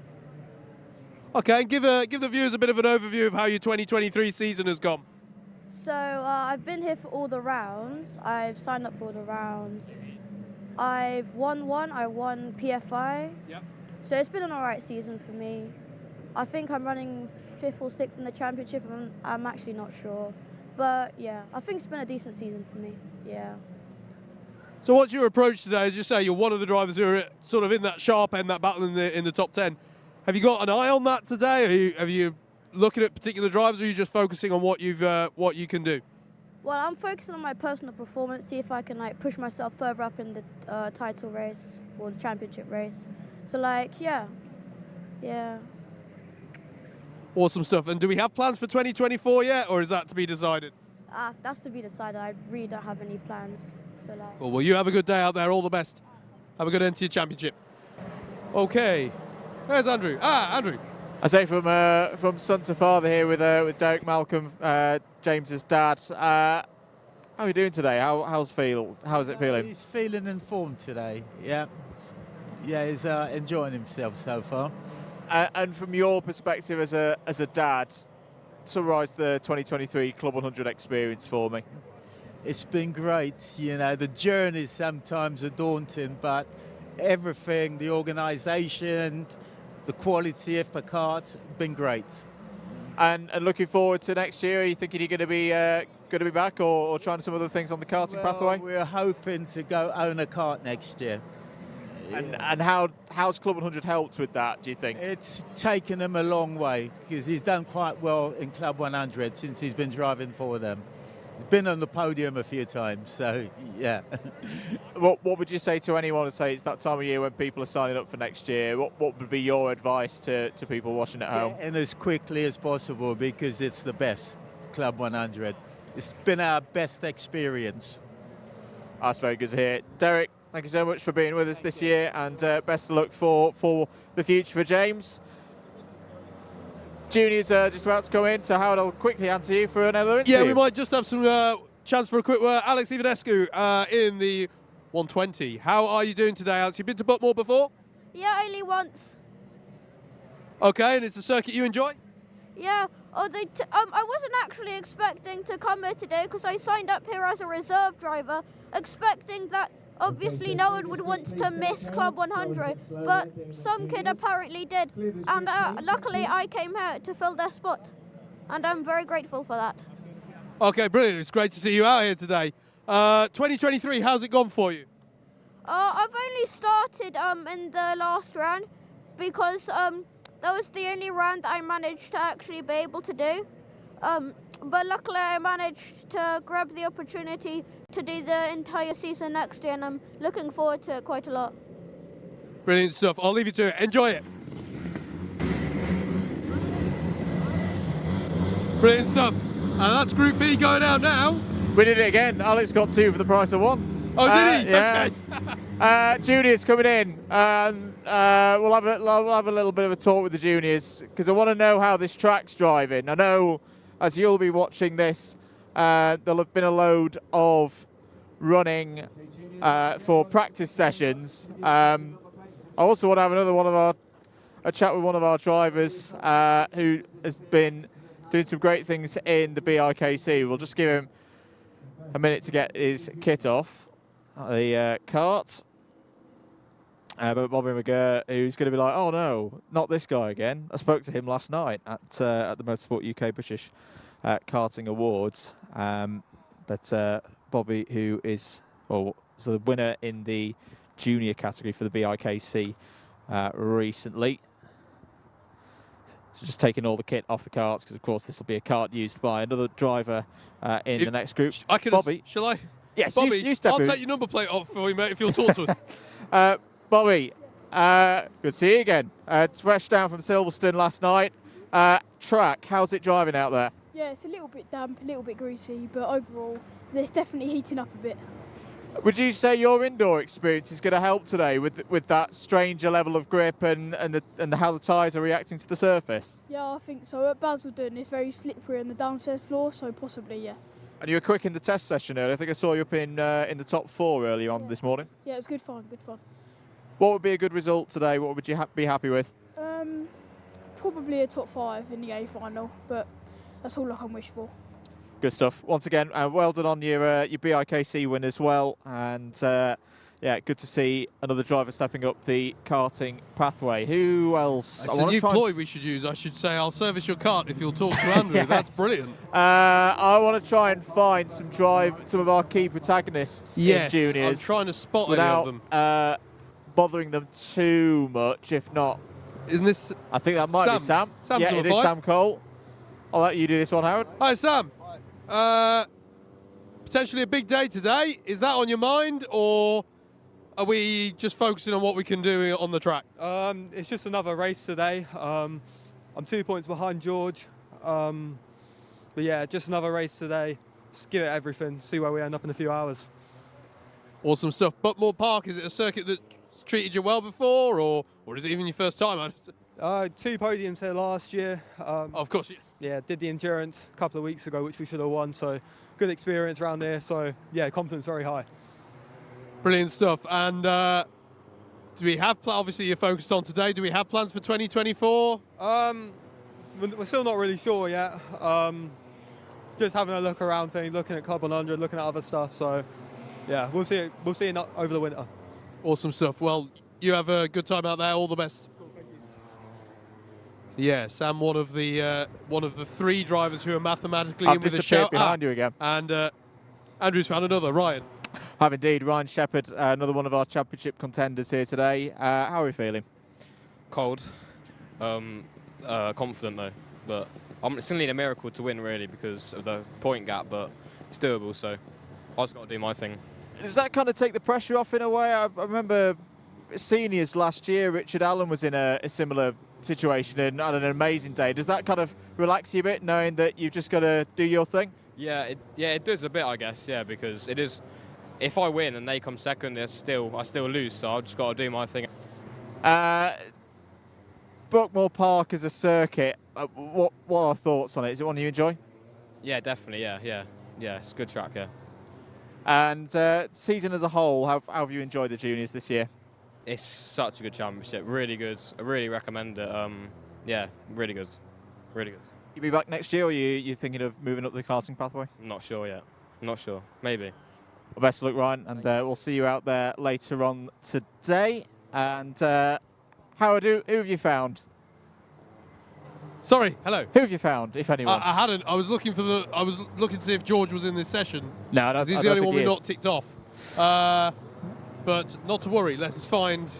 Okay, and give the viewers a bit of an overview of how your 2023 season has gone. So, I've been here for all the rounds. I've signed up for all the rounds. I've won one. I won PFI. Yep. So it's been an alright season for me. I think I'm running 5th or 6th in the championship. I'm actually not sure. But, yeah, I think it's been a decent season for me. Yeah. So what's your approach today? As you say, you're one of the drivers who are sort of in that sharp end, that battle in the top 10. Have you got an eye on that today? Are you looking at particular drivers, or are you just focusing on what you can do? Well, I'm focusing on my personal performance, see if I can push myself further up in the title race or the championship race. So yeah. Awesome stuff. And do we have plans for 2024 yet, or is that to be decided? That's to be decided. I really don't have any plans. So Cool. Well, you have a good day out there. All the best. Have a good end to your championship. Okay. There's Andrew. Andrew. I say from son to father here with Derek Malcolm, James's dad. How are you doing today? How's it feeling? He's feeling informed today. Yeah, yeah, he's enjoying himself so far. And from your perspective as a dad, summarise the 2023 Club 100 experience for me. It's been great. You know, the journeys sometimes are daunting, but everything, the organisation, the quality of the carts, been great. And looking forward to next year, are you thinking you're going to be back or trying some other things on the karting pathway? We're hoping to go own a kart next year. And how's Club 100 helped with that, do you think? It's taken him a long way because he's done quite well in Club 100 since he's been driving for them. He's been on the podium a few times, so yeah. What would you say to anyone who say it's that time of year when people are signing up for next year? What would be your advice to people watching at home? And as quickly as possible because it's the best, Club 100. It's been our best experience. That's very good to hear. Derek, thank you so much for being with us this year, and best of luck for the future for James. Juniors are just about to come in, so Howard, I'll quickly hand to you for another interview. Yeah, we might just have some chance for a quick word. Alex Ivanescu in the 120. How are you doing today, Alex? You've been to Buckmore before? Yeah, only once. Okay, and it's a circuit you enjoy? Yeah, I wasn't actually expecting to come here today because I signed up here as a reserve driver, expecting that obviously no one would want to miss Club 100, but some kid apparently did, and luckily I came here to fill their spot, and I'm very grateful for that. Okay, brilliant. It's great to see you out here today. 2023, how's it gone for you? I've only started in the last round because that was the only round that I managed to actually be able to do. But luckily I managed to grab the opportunity to do the entire season next year, and I'm looking forward to it quite a lot. Brilliant stuff. I'll leave you to it. Enjoy it. Brilliant stuff. And that's Group B going out now. We did it again. Alex got 2 for the price of 1. Oh, did he? Yeah. Okay. Juniors coming in. We'll have a little bit of a talk with the juniors because I want to know how this track's driving. I know as you'll be watching this, there'll have been a load of running for practice sessions. I also want to have a chat with one of our drivers who has been doing some great things in the BIKC. We'll just give him a minute to get his kit off the kart. But Bobby McGurr, who's going to be like, oh no, not this guy again. I spoke to him last night at the Motorsport UK British Karting Awards. But Bobby, who is the winner in the junior category for the BIKC recently. So just taking all the kit off the karts because, of course, this will be a kart used by another driver in the next group. Bobby, shall I? Yes, Bobby, you step I'll in. take your number plate off for you, mate, if you'll talk to us. Bobby, good to see you again. Fresh down from Silverstone last night. Track, how's it driving out there? Yeah, it's a little bit damp, a little bit greasy, but overall, it's definitely heating up a bit. Would you say your indoor experience is going to help today with that stranger level of grip and how the tyres are reacting to the surface? Yeah, I think so. At Basildon, it's very slippery on the downstairs floor, so possibly, yeah. And you were quick in the test session earlier. I think I saw you up in the top 4 earlier on this morning. Yeah, it was good fun, good fun. What would be a good result today? What would you be happy with? Probably a top 5 in the A-Final, but that's all I can wish for. Good stuff. Once again, well done on your BIKC win as well. And yeah, good to see another driver stepping up the karting pathway. Who else? It's a new ploy we should use. I should say, I'll service your kart if you'll talk to Andrew. Yes. That's brilliant. I want to try and find some of our key protagonists in juniors. I'm trying to spot without any of them. Bothering them too much. If not, isn't this? I think that might be Sam. Sam's yeah, it is Sam Cole. I'll let you do this one, Howard. Hi, Sam. Potentially a big day today. Is that on your mind, or are we just focusing on what we can do on the track? It's just another race today. I'm 2 points behind George. But yeah, just another race today. Just give it everything, see where we end up in a few hours. Awesome stuff. Buckmore Park, is it a circuit that's treated you well before, or is it even your first time? 2 podiums here last year. Of course, yes. Yeah, did the endurance a couple of weeks ago, which we should have won, so good experience around here. So yeah, confidence very high. Brilliant stuff. And do we have, obviously you're focused on today, do we have plans for 2024? We're still not really sure yet. Just having a look around things, looking at CLUB100, looking at other stuff. So yeah, we'll see it over the winter. Awesome stuff. Well, you have a good time out there. All the best. Yeah, Sam, one of the 3 drivers who are mathematically in with a shout. Behind you again. And Andrew's found another. Ryan. Have indeed. Ryan Shepherd, another one of our championship contenders here today. How are we feeling? Cold. Confident though, but I'm still need a miracle to win really because of the point gap, but it's doable. So I just got to do my thing. Does that kind of take the pressure off in a way? I remember seniors last year, Richard Allen was in a similar situation and had an amazing day. Does that kind of relax you a bit, knowing that you've just got to do your thing? Yeah, it does a bit, I guess. Yeah, because it is. If I win and they come second, I still lose. So I've just got to do my thing. Buckmore Park as a circuit. What are thoughts on it? Is it one you enjoy? Yeah, definitely. Yeah. It's a good track. Yeah. And season as a whole, how have you enjoyed the juniors this year? It's such a good championship. Really good. I really recommend it. Yeah, really good. Really good. You be back next year, or you thinking of moving up the karting pathway? I'm not sure yet. Not sure. Maybe. Well, best of luck, Ryan, and we'll see you out there later on today. And Howard, who have you found? Sorry, hello. Who have you found, if anyone? I hadn't. I was looking to see if George was in this session. No, he's the only one we've not ticked off. But not to worry. Let us find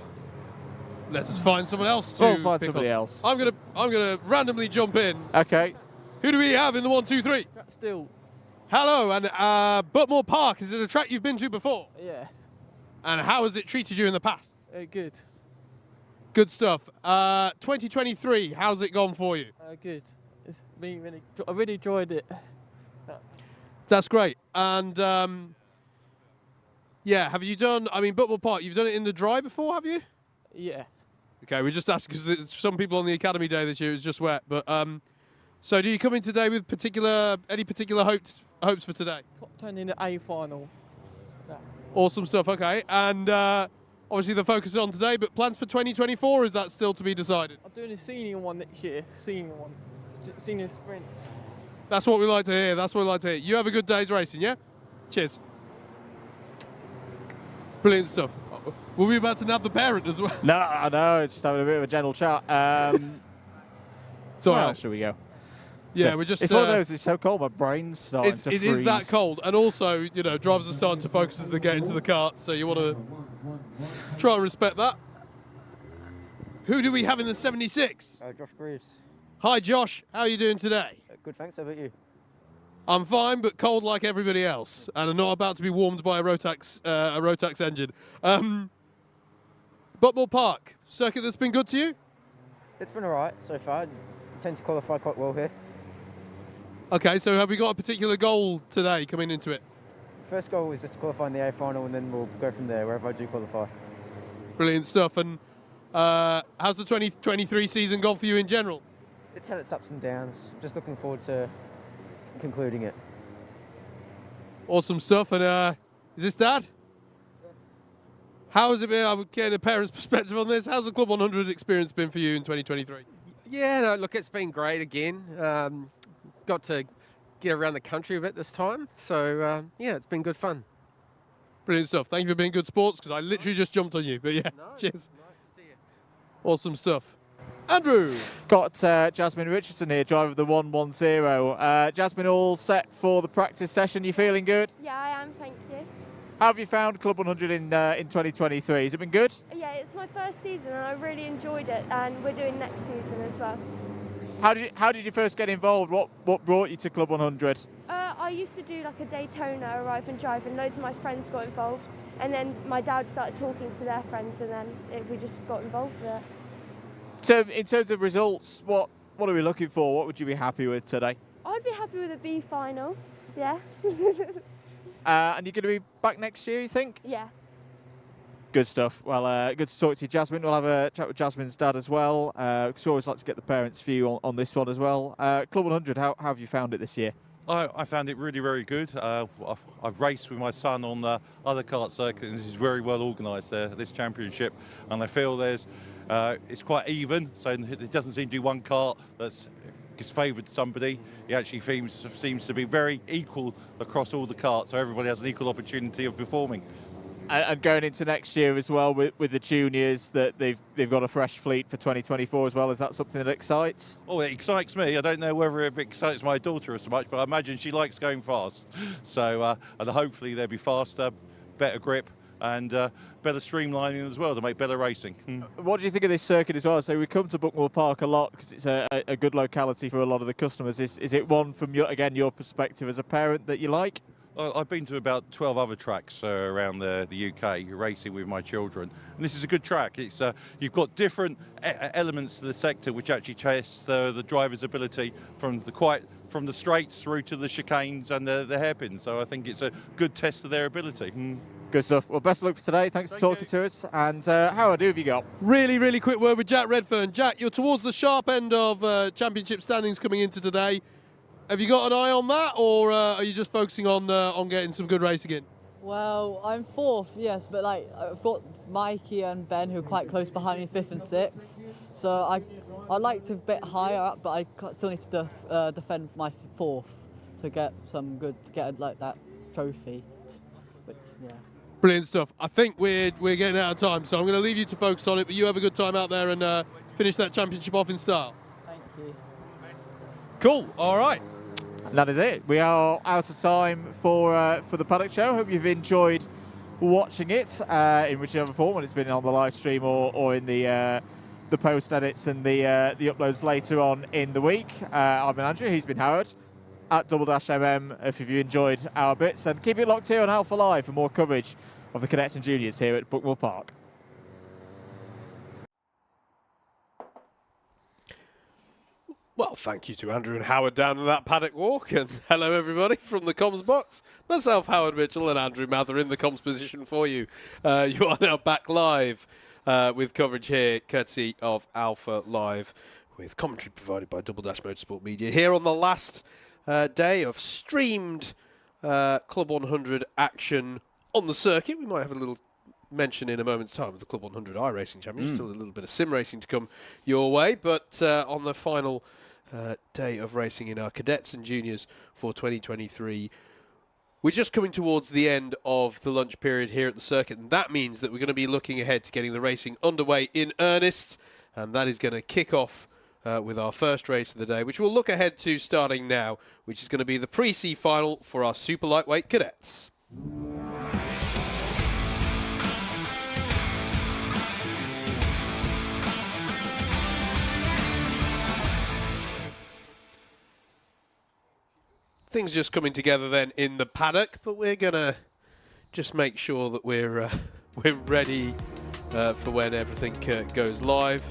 someone else to We'll find pick somebody on. else. I'm gonna randomly jump in. Okay. Who do we have in the 1, 2, 3? That's still. Hello, and Buckmore Park, is it a track you've been to before? Yeah. And how has it treated you in the past? Good. Good stuff. 2023, how's it gone for you? Good. It's been really. I really enjoyed it. That's great. And yeah, have you done? I mean, Buckmore Park, you've done it in the dry before, have you? Yeah. Okay, we just asked because some people on the academy day this year it was just wet. But so do you come in today with any particular hopes for today? Top 10 in the A-Final. Yeah. Awesome stuff. Okay, and obviously the focus is on today, but plans for 2024, is that still to be decided? I'm doing a senior one next year. Senior one. Senior sprints. That's what we like to hear. That's what we like to hear. You have a good day's racing, yeah? Cheers. Brilliant stuff. Were we about to nab the parent as well? No, just having a bit of a general chat. So where else should we go? Yeah, so we're just. It's one of those. It's so cold. My brain's starting to freeze. It is that cold, and also, you know, drivers are starting to focus as they get into the kart. So you want to try and respect that. Who do we have in the 76? Josh Greaves. Hi, Josh. How are you doing today? Good, thanks. How about you? I'm fine, but cold like everybody else, and I'm not about to be warmed by a Rotax engine. Buckmore Park, circuit that's been good to you? It's been alright so far. I tend to qualify quite well here. Okay, so have we got a particular goal today coming into it? First goal is just to qualify in the A-Final, and then we'll go from there wherever I do qualify. Brilliant stuff. And how's the 2023 season gone for you in general? It's had its ups and downs. Just looking forward to concluding it. Awesome stuff. And is this Dad? Yeah. How has it been? I would get a parent's perspective on this. How's the CLUB100 experience been for you in 2023? Yeah, no, look, it's been great again. Got to get around the country a bit this time. So, yeah, it's been good fun. Brilliant stuff. Thank you for being good sports, because I literally just jumped on you. But yeah, cheers. Nice to see you. Awesome stuff. Andrew. Got Jasmine Richardson here, driver of the 110. Jasmine, all set for the practice session. You feeling good? Yeah, I am, thank you. How have you found CLUB100 in 2023? Has it been good? Yeah, it's my first season and I really enjoyed it, and we're doing next season as well. How did you first get involved? What brought you to CLUB100? I used to do like a Daytona arrive and drive, and loads of my friends got involved, and then my dad started talking to their friends, and then we just got involved with it. So in terms of results, what are we looking for? What would you be happy with today? I'd be happy with a B-Final, yeah. And you're going to be back next year, you think? Yeah. Good stuff. Well, good to talk to you, Jasmine. We'll have a chat with Jasmine's dad as well, because we always like to get the parents' view on this one as well. CLUB100, how have you found it this year? I found it really, very good. I've raced with my son on the other kart circuit, and this is very well organised there, this championship. And I feel it's quite even, so it doesn't seem to be one kart that's favoured somebody. It actually seems to be very equal across all the karts, so everybody has an equal opportunity of performing. And going into next year as well with the juniors, that they've got a fresh fleet for 2024 as well. Is that something that excites? Oh, it excites me. I don't know whether it excites my daughter so much, but I imagine she likes going fast. So, and hopefully they'll be faster, better grip, and better streamlining as well to make better racing. What do you think of this circuit as well? So we come to Buckmore Park a lot because it's a good locality for a lot of the customers. Is it one from your perspective as a parent that you like? I've been to about 12 other tracks around the UK racing with my children, and this is a good track. It's you've got different elements to the sector which actually tests the driver's ability from the straights through to the chicanes and the hairpins. So I think it's a good test of their ability. Good stuff. Well, best of luck for today. Thanks for talking to us. And Howard, who have you got? Really, really quick word with Jack Redfern. Jack, you're towards the sharp end of championship standings coming into today. Have you got an eye on that, or are you just focusing on getting some good racing in? Well, I'm fourth, yes, but I've got Mikey and Ben who are quite close behind me, fifth and sixth. So I'd like to bet higher up, but I still need to defend my fourth to get that trophy. Which, yeah. Brilliant stuff. I think we're getting out of time, so I'm going to leave you to focus on it. But you have a good time out there and finish that championship off in style. Thank you. Cool. All right. And that is it. We are out of time for the Paddock Show. Hope you've enjoyed watching it in whichever form, when it's been on the live stream or in the post edits and the uploads later on in the week. I've been Andrew. He's been Howard at _MM. If you enjoyed our bits, and keep it locked here on Alpha Live for more coverage of the cadets and juniors here at Buckmore Park. Well, thank you to Andrew and Howard down in that paddock walk, and hello everybody from the comms box. Myself, Howard Mitchell, and Andrew Mather in the comms position for you. You are now back live with coverage here, courtesy of Alpha Live, with commentary provided by Double Dash Motorsport Media. Here on the last day of streamed Club 100 action on the circuit. We might have a little mention in a moment's time of the Club 100 iRacing Championship. Still a little bit of sim racing to come your way, but on the final day of racing in our cadets and juniors for 2023. We're just coming towards the end of the lunch period here at the circuit, and that means that we're going to be looking ahead to getting the racing underway in earnest, and that is going to kick off with our first race of the day, which we'll look ahead to starting now, which is going to be the pre-C final for our super lightweight cadets. Things just coming together then in the paddock, but we're gonna just make sure that we're ready for when everything goes live.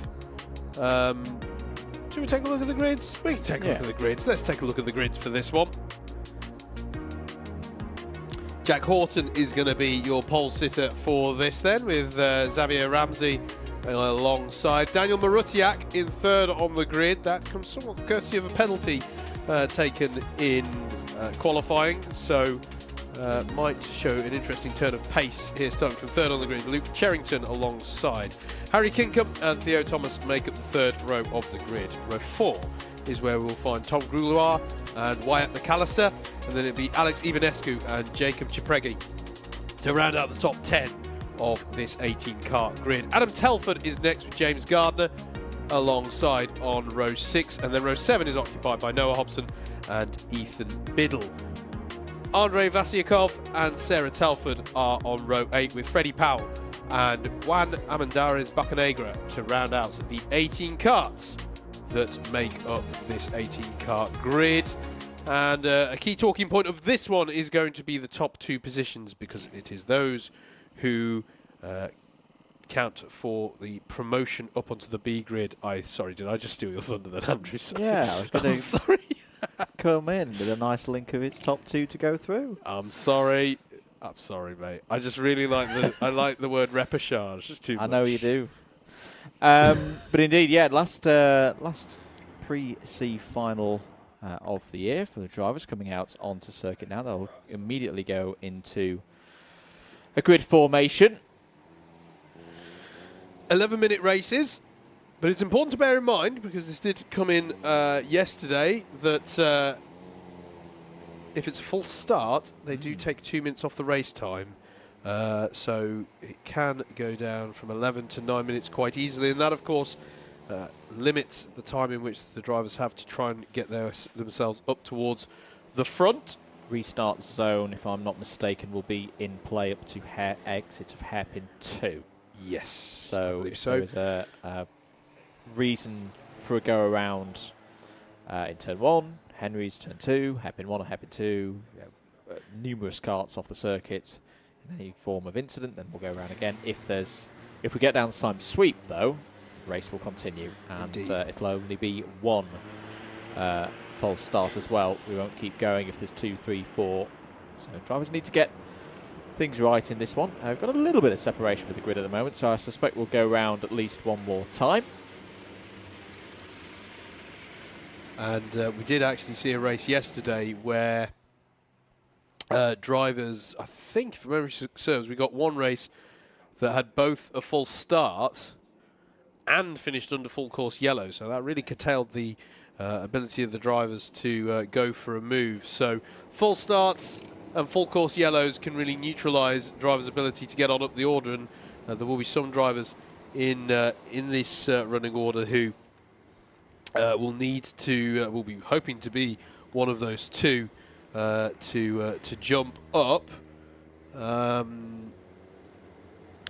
Should we take a look at the grids? We can take a look at the grids. Let's take a look at the grids for this one. Jack Horton is going to be your pole sitter for this then, with Xavier Ramsey alongside. Daniel Marutiak in third on the grid. That comes somewhat courtesy of a penalty taken in qualifying, so might show an interesting turn of pace here, starting from third on the grid. Luke Cherrington alongside. Harry Kinkham and Theo Thomas make up the third row of the grid. Row 4 is where we'll find Tom Grouloir and Wyatt McAllister, and then it'll be Alex Ivanescu and Jacob Cipregi to round out the top 10 of this 18-car grid. Adam Telford is next with James Gardner alongside on row 6, and then row 7 is occupied by Noah Hobson and Ethan Biddle. Andrei Vasiakov and Sarah Telford are on row 8 with Freddie Powell and Juan Amandares Bacanegra to round out the 18 karts that make up this 18-car grid. And a key talking point of this one is going to be the top 2 positions, because it is those who count for the promotion up onto the B grid. Sorry, did I just steal your thunder then, Andrew? Sorry. Yeah, I was going to come in with a nice link of its top 2 to go through. I'm sorry, mate. I just really like I like the word repechage too much. I know you do. But indeed, yeah, last pre-C final of the year for the drivers coming out onto circuit now. They'll immediately go into a grid formation. 11-minute races, but it's important to bear in mind, because this did come in yesterday, that if it's a full start, they do take 2 minutes off the race time. So it can go down from 11 to 9 minutes quite easily, and that, of course, limits the time in which the drivers have to try and get themselves up towards the front. Restart zone, if I'm not mistaken, will be in play up to exit of hairpin 2. Yes, so if there is a reason for a go around in turn 1, Henry's turn 2, hairpin 1 or hairpin 2, numerous karts off the circuit in any form of incident, then we'll go around again. If we get down the time sweep, though, the race will continue, and it'll only be one false start as well. We won't keep going if there's 2, 3, 4. So drivers need to get things right in this one. I've got a little bit of separation with the grid at the moment, so I suspect we'll go round at least one more time. And we did actually see a race yesterday where drivers, I think, if memory serves, we got one race that had both a full start and finished under full course yellow. So that really curtailed the ability of the drivers to go for a move. So full starts and full course yellows can really neutralise drivers' ability to get on up the order, and there will be some drivers in this running order who will need to, will be hoping to be one of those two to jump up. I'd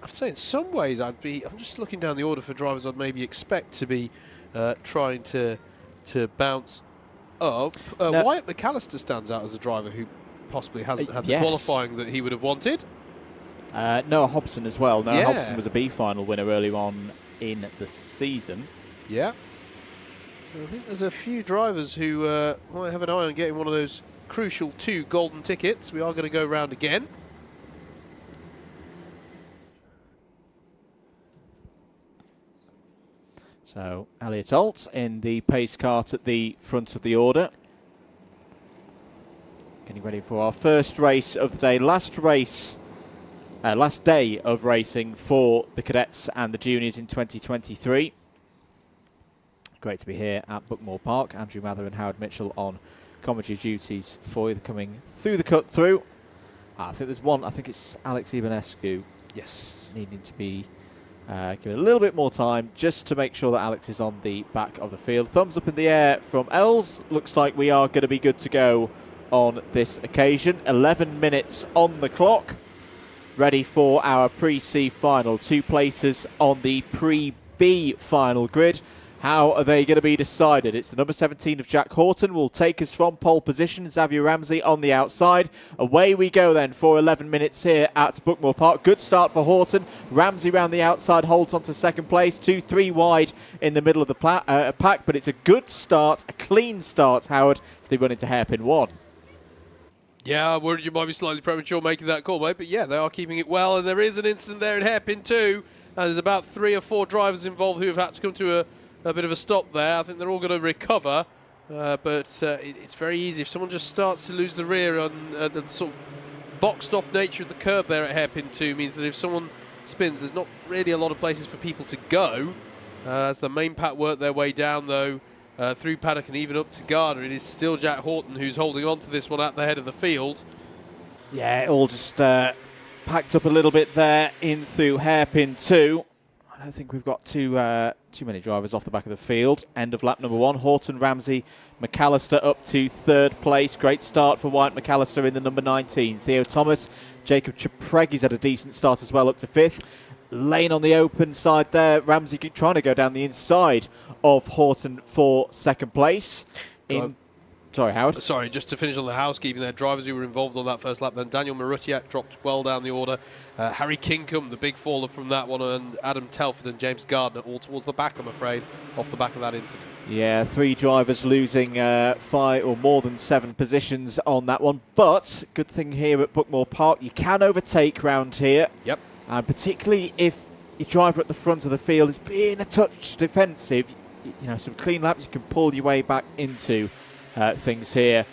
say in some ways I'm just looking down the order for drivers I'd maybe expect to be trying to bounce up. Wyatt McAllister stands out as a driver who possibly hasn't had the qualifying that he would have wanted. Noah Hobson as well. Noah Hobson was a B-Final winner earlier on in the season. Yeah. So I think there's a few drivers who might have an eye on getting one of those crucial 2 golden tickets. We are going to go round again. So Elliot Alt in the pace kart at the front of the order. Getting ready for our first race of the day. Last day of racing for the cadets and the juniors in 2023. Great to be here at Buckmore Park. Andrew Mather and Howard Mitchell on commentary duties for you, coming through the cut through. I think there's one. I think it's Alex Ibanescu. Yes, needing to be given a little bit more time just to make sure that Alex is on the back of the field. Thumbs up in the air from Els. Looks like we are going to be good to go on this occasion. 11 minutes on the clock. Ready for our pre-C final. 2 places on the pre-B final grid. How are they going to be decided? It's the number 17 of Jack Horton will take us from pole position. Xavier Ramsey on the outside. Away we go then for 11 minutes here at Buckmore Park. Good start for Horton. Ramsey round the outside holds on to second place. 2-3 wide in the middle of the pack, but it's a good start, a clean start, Howard, as they run into hairpin 1. Yeah, I worried you might be slightly premature making that call, mate, but yeah, they are keeping it well, and there is an incident there in hairpin 2. There's about 3 or 4 drivers involved who have had to come to a bit of a stop there. I think they're all going to recover, but it's very easy. If someone just starts to lose the rear on the sort of boxed-off nature of the curb there at hairpin 2 means that if someone spins, there's not really a lot of places for people to go. As the main pack work their way down, though, through Paddock and even up to Gardner, it is still Jack Horton who's holding on to this one at the head of the field. Yeah, it all just packed up a little bit there in through hairpin 2. I don't think we've got too many drivers off the back of the field. End of lap number 1. Horton, Ramsey, McAllister up to 3rd place. Great start for Wyatt McAllister in the number 19. Theo Thomas, Jacob Chapregi's had a decent start as well, up to 5th. Lane on the open side there. Ramsey trying to go down the inside of Horton for 2nd place. Sorry, Howard. Sorry, just to finish on the housekeeping there, drivers who were involved on that first lap then. Daniel Marutiak dropped well down the order. Harry Kinkham, the big faller from that one, and Adam Telford and James Gardner all towards the back, I'm afraid, off the back of that incident. Yeah, 3 drivers losing 5 or more than 7 positions on that one. But good thing here at Buckmore Park, you can overtake round here. Yep. And particularly if your driver at the front of the field is being a touch defensive, you know, some clean laps you can pull your way back into things here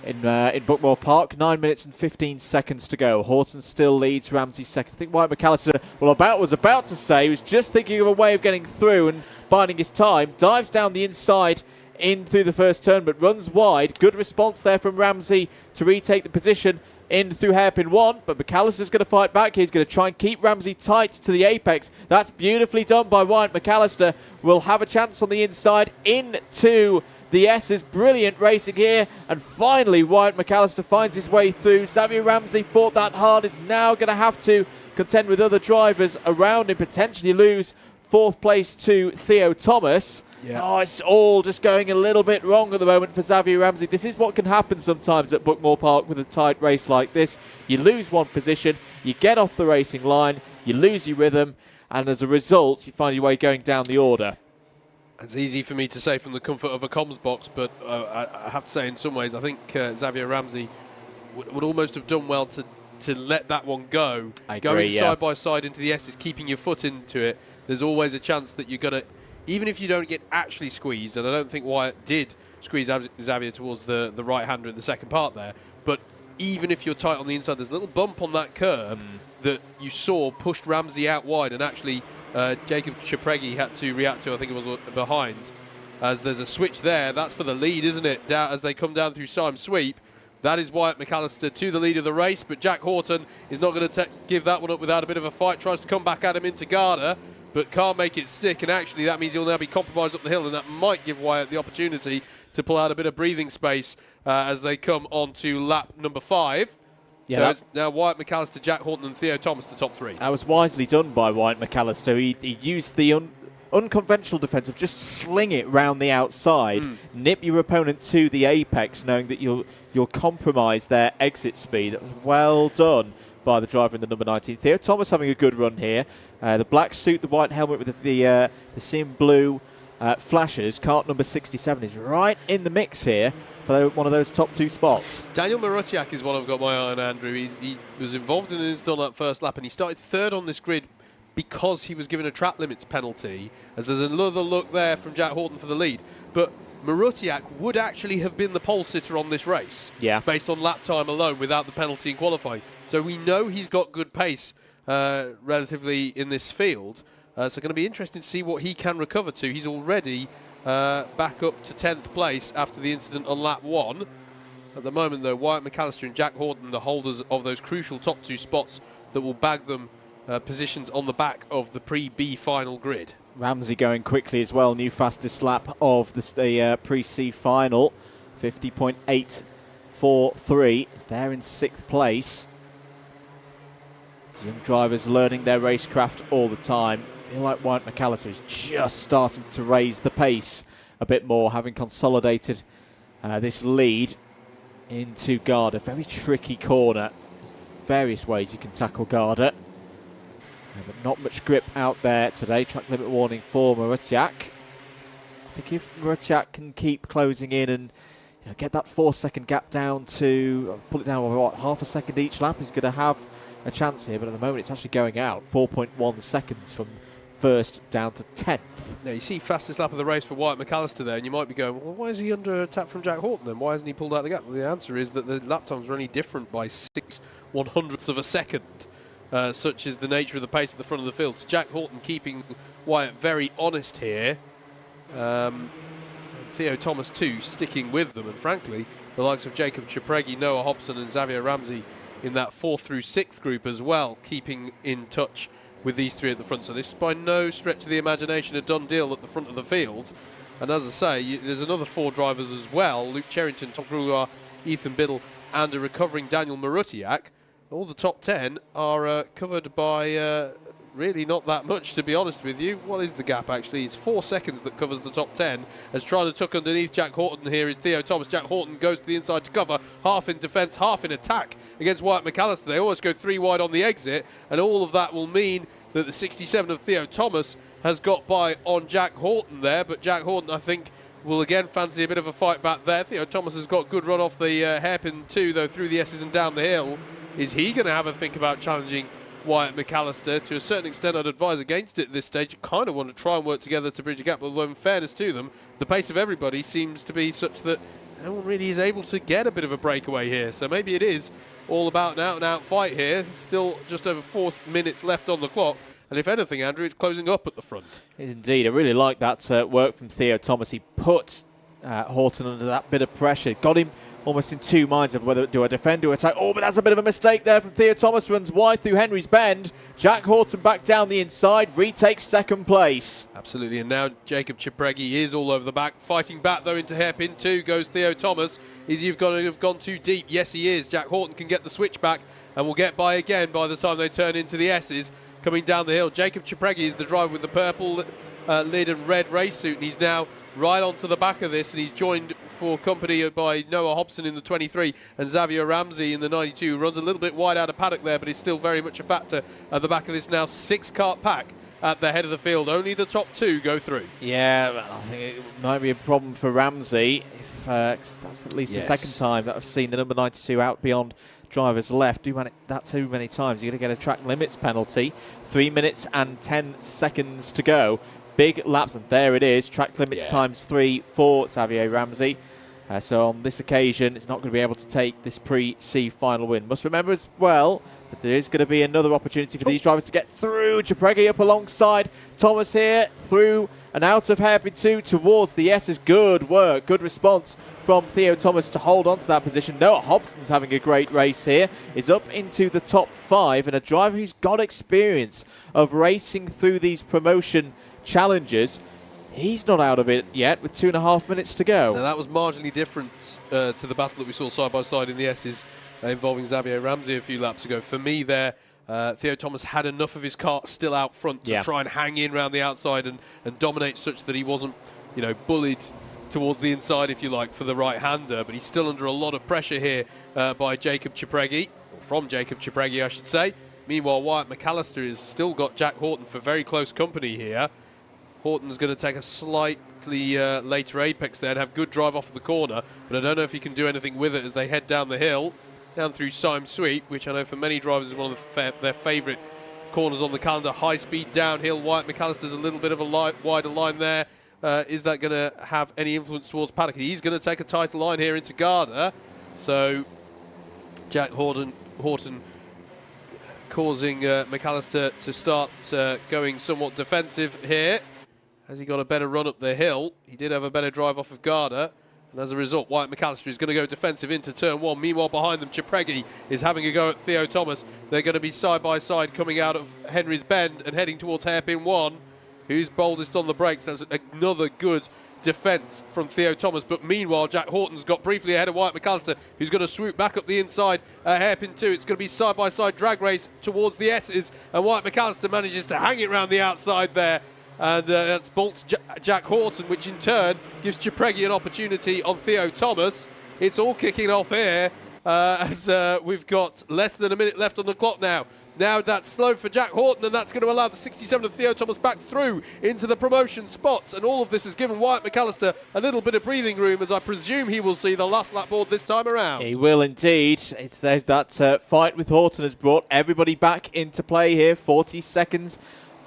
in Buckmore Park. 9 minutes and 15 seconds to go. Horton still leads, Ramsey second. I think Wyatt McAllister was about to say, he was just thinking of a way of getting through and biding his time. Dives down the inside in through the first turn, but runs wide. Good response there from Ramsey to retake the position in through hairpin 1, but McAllister's going to fight back. He's going to try and keep Ramsey tight to the apex. That's beautifully done by Wyatt McAllister. Will have a chance on the inside into the S's. Brilliant racing here, and finally Wyatt McAllister finds his way through. Xavier Ramsey fought that hard, is now going to have to contend with other drivers around him, potentially lose 4th place to Theo Thomas. Yeah. Oh, it's all just going a little bit wrong at the moment for Xavier Ramsey. This is what can happen sometimes at Buckmore Park with a tight race like this. You lose one position, you get off the racing line, you lose your rhythm, and as a result, you find your way going down the order. It's easy for me to say from the comfort of a comms box, but I have to say in some ways I think Xavier Ramsey would almost have done well to let that one go. I agree, going side by side into the S's, keeping your foot into it, there's always a chance that you're going to, even if you don't get actually squeezed, and I don't think Wyatt did squeeze Xavier towards the right-hander in the second part there, but even if you're tight on the inside, there's a little bump on that curb that you saw pushed Ramsey out wide, and actually Jacob Chapregi had to react to, I think it was behind, as there's a switch there. That's for the lead, isn't it? Down, as they come down through Syme Sweep. That is Wyatt McAllister to the lead of the race, but Jack Horton is not going to give that one up without a bit of a fight. Tries to come back at him into Garda, but can't make it stick, and actually that means he'll now be compromised up the hill, and that might give Wyatt the opportunity to pull out a bit of breathing space as they come on to lap number 5. Yeah, so it's now Wyatt McAllister, Jack Horton and Theo Thomas, the top 3. That was wisely done by Wyatt McAllister. He used the unconventional defence of just sling it round the outside, nip your opponent to the apex, knowing that you'll compromise their exit speed. That was well done by the driver in the number 19. Theo Thomas having a good run here. The black suit, the white helmet with the Sim blue flashes. Kart number 67 is right in the mix here for one of those top 2 spots. Daniel Marutiak is one I've got my eye on, Andrew. He was involved in an incident on that first lap, and he started 3rd on this grid because he was given a track limits penalty, as there's another look there from Jack Horton for the lead. But Marutiak would actually have been the pole sitter on this race, based on lap time alone without the penalty in qualifying. So we know he's got good pace relatively in this field. So going to be interesting to see what he can recover to. He's already back up to 10th place after the incident on lap 1. At the moment, though, Wyatt McAllister and Jack Horton, the holders of those crucial top 2 spots that will bag them positions on the back of the pre-B final grid. Ramsey going quickly as well. New fastest lap of the pre-C final. 50.843. It's there in 6th place. Young drivers learning their racecraft all the time. I feel like Wyatt McAllister is just starting to raise the pace a bit more, having consolidated this lead into Garda. Very tricky corner. There's various ways you can tackle Garda. But not much grip out there today. Track limit warning for Marutiak. I think if Marutiak can keep closing in and get that 4-second gap down to, pull it down by what, half a second each lap, he's going to have a chance here, but at the moment it's actually going out. 4.1 seconds from 1st down to 10th. Now you see fastest lap of the race for Wyatt McAllister there, and you might be going, well, why is he under attack from Jack Horton then? Why hasn't he pulled out the gap? Well, the answer is that the lap times are only different by 6/100ths of a second. Such is the nature of the pace at the front of the field. So Jack Horton keeping Wyatt very honest here. Theo Thomas too sticking with them, and frankly the likes of Jacob Chapregi, Noah Hobson and Xavier Ramsey in that 4th through 6th group as well, keeping in touch with these 3 at the front. So this is by no stretch of the imagination a done deal at the front of the field. And as I say, there's another 4 drivers as well. Luke Cherrington, Tom Grugar, Ethan Biddle and a recovering Daniel Marutiak. All the top 10 are covered by really not that much, to be honest with you. What is the gap, actually? It's 4 seconds that covers the top 10. As trying to tuck underneath Jack Horton here is Theo Thomas. Jack Horton goes to the inside to cover, half in defence, half in attack against Wyatt McAllister. They always go 3 wide on the exit, and all of that will mean that the 67 of Theo Thomas has got by on Jack Horton there, but Jack Horton, I think, will again fancy a bit of a fight back there. Theo Thomas has got good run off the hairpin too, though, through the S's and down the hill. Is he going to have a think about challenging Wyatt McAllister? To a certain extent, I'd advise against it at this stage. You kind of want to try and work together to bridge a gap, although in fairness to them, the pace of everybody seems to be such that no one really is able to get a bit of a breakaway here. So maybe it is all about an out-and-out fight here. Still just over 4 minutes left on the clock. And if anything, Andrew, it's closing up at the front. It is indeed. I really like that work from Theo Thomas. He put Horton under that bit of pressure. Got him almost in 2 minds of whether do I defend or attack. Oh, but that's a bit of a mistake there from Theo Thomas. Runs wide through Henry's Bend. Jack Horton back down the inside. Retakes second place. Absolutely. And now Jacob Cipregi is all over the back. Fighting back, though, into hairpin 2 goes Theo Thomas. Is he going to have gone too deep? Yes, he is. Jack Horton can get the switch back and will get by again by the time they turn into the S's. Coming down the hill, Jacob Cipregi is the driver with the purple lid and red race suit, and he's now right onto the back of this, and he's joined for company by Noah Hobson in the 23 and Xavier Ramsey in the 92. Runs a little bit wide out of paddock there, but he's still very much a factor at the back of this now 6-kart pack at the head of the field. Only the top 2 go through. Yeah, I think it might be a problem for Ramsey. If that's at least the second time that I've seen the number 92 out beyond drivers left. Do that too many times, you're going to get a track limits penalty. 3 minutes and 10 seconds to go. Big laps, and there it is. Track limits times 3 for Xavier Ramsey. So on this occasion, it's not going to be able to take this pre-C final win. Must remember as well that there is going to be another opportunity for these drivers to get through. Cipregi up alongside Thomas here, through and out of hairpin 2 towards the S's. Good work, good response from Theo Thomas to hold on to that position. Noah Hobson's having a great race here. Is up into the top 5, and a driver who's got experience of racing through these promotion challenges. He's not out of it yet with 2.5 minutes to go. Now that was marginally different to the battle that we saw side by side in the S's involving Xavier Ramsey a few laps ago. For me there, Theo Thomas had enough of his kart still out front to try and hang in around the outside and dominate such that he wasn't, bullied towards the inside, if you like, for the right-hander. But he's still under a lot of pressure here by Jacob Cipregi, from Jacob Cipregi, I should say. Meanwhile, Wyatt McAllister has still got Jack Horton for very close company here. Horton's going to take a slightly later apex there and have good drive off the corner, but I don't know if he can do anything with it as they head down the hill, down through Syme Sweep, which I know for many drivers is one of their favourite corners on the calendar. High speed downhill. Wyatt McAllister's a little bit of a wider line there. Is that going to have any influence towards Paddock? He's going to take a tighter line here into Garda. So Jack Horton causing McAllister to start going somewhat defensive here. As he got a better run up the hill, he did have a better drive off of Garda, and as a result, Wyatt McAllister is going to go defensive into turn 1. Meanwhile, behind them, Cipregi is having a go at Theo Thomas. They're going to be side by side coming out of Henry's Bend and heading towards hairpin 1. Who's boldest on the brakes? That's another good defence from Theo Thomas. But meanwhile, Jack Horton's got briefly ahead of Wyatt McAllister, who's going to swoop back up the inside hairpin 2. It's going to be side by side drag race towards the S's, and Wyatt McAllister manages to hang it around the outside there. And that's bolts Jack Horton, which in turn gives Cipregi an opportunity on Theo Thomas. It's all kicking off here as we've got less than a minute left on the clock now. Now that's slow for Jack Horton, and that's going to allow the 67 of Theo Thomas back through into the promotion spots. And all of this has given Wyatt McAllister a little bit of breathing room, as I presume he will see the last lap board this time around. He will indeed. There's that fight with Horton has brought everybody back into play here. 40 seconds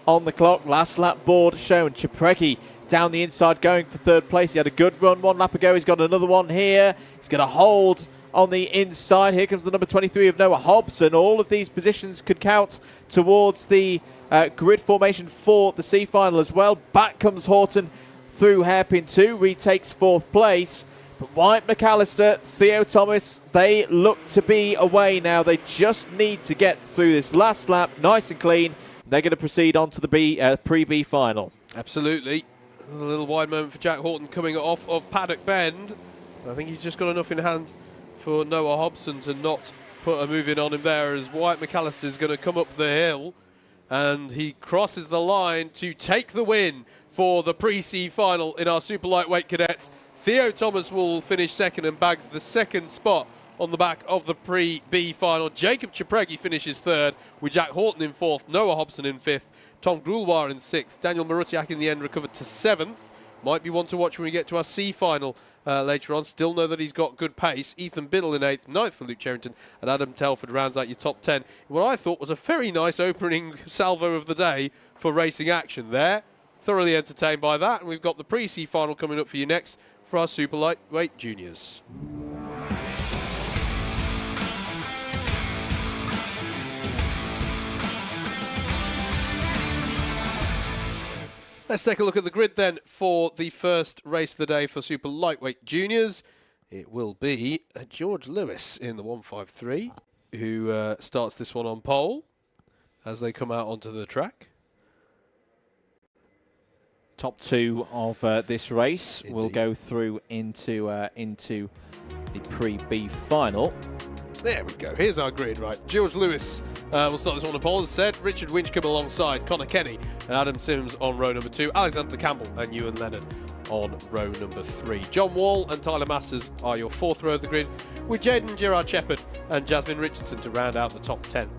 on the clock. Last lap board shown. Cipregi down the inside going for third place. He had a good run 1 lap ago. He's got another one here. He's going to hold on the inside. Here comes the number 23 of Noah Hobson. All of these positions could count towards the grid formation for the C final as well. Back comes Horton through hairpin 2. Retakes 4th place. But Wyatt McAllister, Theo Thomas, they look to be away now. They just need to get through this last lap nice and clean. They're going to proceed on to the pre-B final. Absolutely. A little wide moment for Jack Horton coming off of Paddock Bend. I think he's just got enough in hand for Noah Hobson to not put a move in on him there, as Wyatt McAllister is going to come up the hill and he crosses the line to take the win for the pre-C final in our super lightweight cadets. Theo Thomas will finish second and bags the second spot on the back of the pre-B final. Jacob Cipregi finishes third, with Jack Horton in fourth, Noah Hobson in fifth, Tom Grulwar in sixth, Daniel Marutiak in the end recovered to seventh. Might be one to watch when we get to our C final later on. Still know that he's got good pace. Ethan Biddle in eighth, ninth for Luke Cherrington, and Adam Telford rounds out your top 10. What I thought was a very nice opening salvo of the day for racing action there. Thoroughly entertained by that, and we've got the pre-C final coming up for you next for our super lightweight juniors. Let's take a look at the grid then for the first race of the day for super lightweight juniors. It will be George Lewis in the 153 who starts this one on pole as they come out onto the track. Top two of this race will go through into the pre-B final. There we go. Here's our grid, right. George Lewis will start this one on pole, as said. Richard Winchcombe alongside Connor Kenny and Adam Sims on row number 2. Alexander Campbell and Ewan Leonard on row number 3. John Wall and Tyler Masters are your 4th row of the grid, with Jaden Gerard Shepherd and Jasmine Richardson to round out the top 10.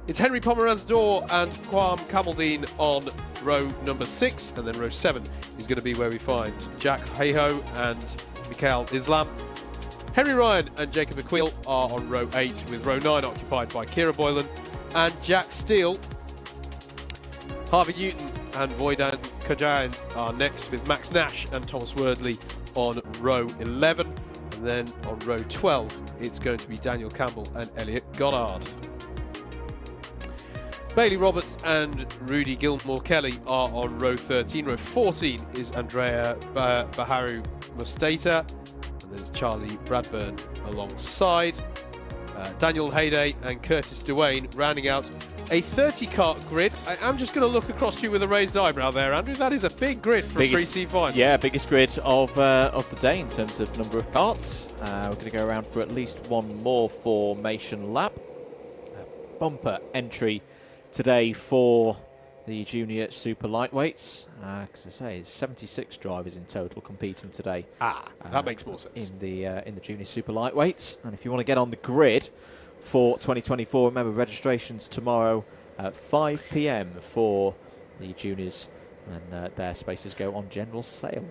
It's Henry Pomeranz-Dor and Quam Camaldine on row number 6, and then row 7 is going to be where we find Jack Hayho and Mikhail Islam. Henry Ryan and Jacob Aquil are on row 8, with row 9 occupied by Kira Boylan and Jack Steele. Harvey Newton and Voidan Kajayan are next, with Max Nash and Thomas Wordley on row 11. And then on row 12, it's going to be Daniel Campbell and Elliot Goddard. Bailey Roberts and Rudy Gilmore-Kelly are on row 13. Row 14 is Andrea Baharu Mustata. And then it's Charlie Bradburn alongside. Daniel Hayday and Curtis Duane rounding out a 30-kart grid. I am just going to look across to you with a raised eyebrow there, Andrew. That is a big grid for a pre-C final. Yeah, biggest grid of the day in terms of number of karts. We're going to go around for at least one more formation lap. Bumper entry today for the junior super lightweights. Because I say, it's 76 drivers in total competing today. That makes more sense. In the junior super lightweights. And if you want to get on the grid for 2024, remember registrations tomorrow at 5 p.m. for the juniors, and their spaces go on general sale.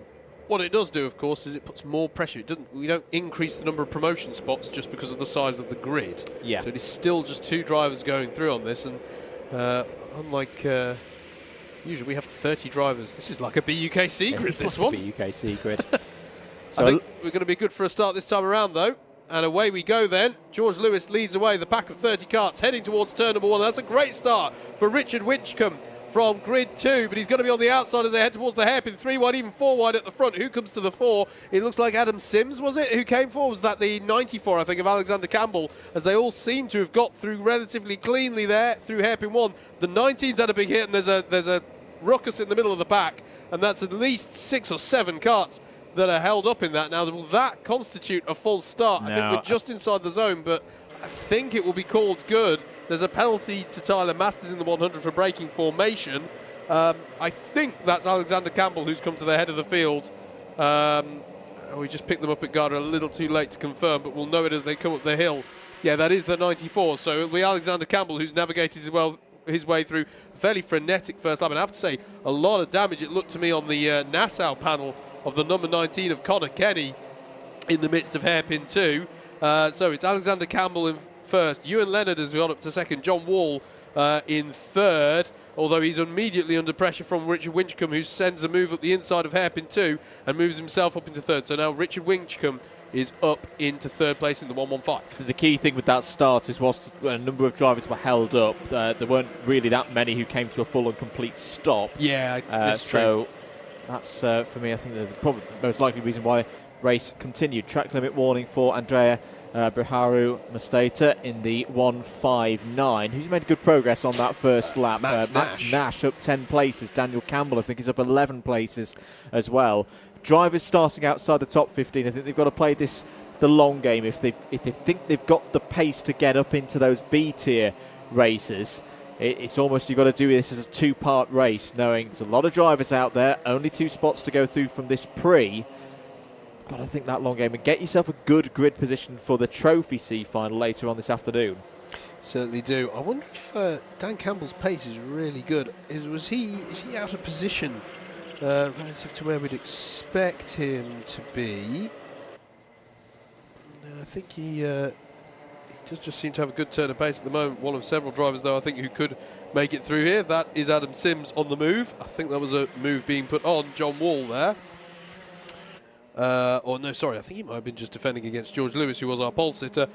What it does do, of course, is it puts more pressure. We don't increase the number of promotion spots just because of the size of the grid. Yeah. So it is still just 2 drivers going through on this, and unlike usually we have 30 drivers. This is like a BUKC grid, this one. BUKC grid. So I think we're going to be good for a start this time around, though. And away we go then. George Lewis leads away, the pack of 30 karts heading towards turn number 1. That's a great start for Richard Winchcombe from grid 2, but he's going to be on the outside as they head towards the hairpin. 3 wide, even 4 wide at the front. Who comes to the 4? It looks like Adam Sims, was it, who came for? Was that the 94, I think, of Alexander Campbell, as they all seem to have got through relatively cleanly there through hairpin 1. The 19's had a big hit, and there's a ruckus in the middle of the pack, and that's at least 6 or 7 karts that are held up in that. Now, will that constitute a full start? I think we're just inside the zone, but I think it will be called good. There's a penalty to Tyler Masters in the 100 for breaking formation. I think that's Alexander Campbell who's come to the head of the field. We just picked them up at Garda a little too late to confirm, but we'll know it as they come up the hill. Yeah, that is the 94. So it'll be Alexander Campbell who's navigated his way through a fairly frenetic first lap. And I have to say, a lot of damage, it looked to me, on the Nassau panel of the number 19 of Connor Kenny in the midst of hairpin 2. So it's Alexander Campbell in first. Ewan Leonard has gone up to second. John Wall in third, although he's immediately under pressure from Richard Winchcombe, who sends a move up the inside of hairpin 2 and moves himself up into third. So now Richard Winchcombe is up into third place in the 115. The key thing with that start is whilst a number of drivers were held up, there weren't really that many who came to a full and complete stop. Yeah, that's true. That's, for me, I think the probably most likely reason why race continued. Track limit warning for Andrea Baharu Mustata in the 159, who's made good progress on that first lap. Max Nash up 10 places. Daniel Campbell, I think, is up 11 places as well. Drivers starting outside the top 15, I think they've got to play the long game if they think they've got the pace to get up into those B-tier races. It's almost, you've got to do this as a 2-part race, knowing there's a lot of drivers out there, only 2 spots to go through from this pre. Got to think that long game and get yourself a good grid position for the Trophy C final later on this afternoon. Certainly do. I wonder if Dan Campbell's pace is really good. Is he out of position relative to where we'd expect him to be? I think he does just seem to have a good turn of pace at the moment. One of several drivers, though, I think, who could make it through here. That is Adam Sims on the move. I think that was a move being put on John Wall there. or no, sorry, I think he might have been just defending against George Lewis, who was our pole sitter.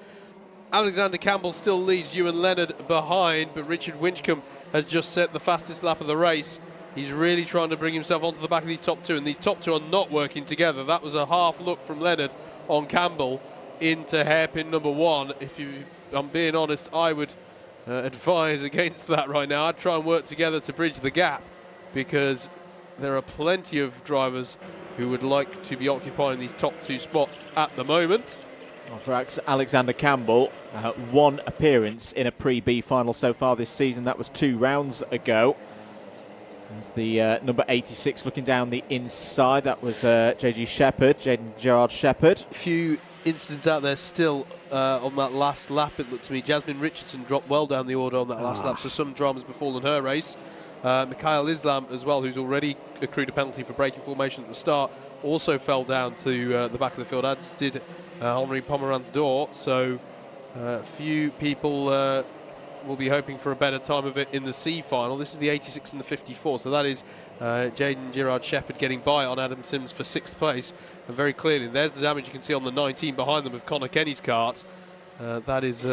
Alexander Campbell still leads Ewan Leonard behind, but Richard Winchcombe has just set the fastest lap of the race. He's really trying to bring himself onto the back of these top two, and these top two are not working together. That was a half look from Leonard on Campbell into hairpin number 1. If I'm being honest, I would advise against that right now. I'd try and work together to bridge the gap, because there are plenty of drivers who would like to be occupying these top 2 spots at the moment. Well, for Alexander Campbell, 1 appearance in a pre-B final so far this season. That was 2 rounds ago. There's the number 86 looking down the inside. That was Jaden Gerard Shepherd. A few incidents out there still on that last lap, it looked to me. Jasmine Richardson dropped well down the order on that last lap, so some drama's befallen her race. Mikhail Islam as well, who's already accrued a penalty for braking formation at the start, also fell down to the back of the field, as did Henri Pomeranz d'Or. So a few people will be hoping for a better time of it in the C final. This is the 86 and the 54, so that is Jaden Gerard Shepherd getting by on Adam Sims for 6th place. And very clearly, and there's the damage you can see on the 19 behind them of Connor Kenny's kart. That is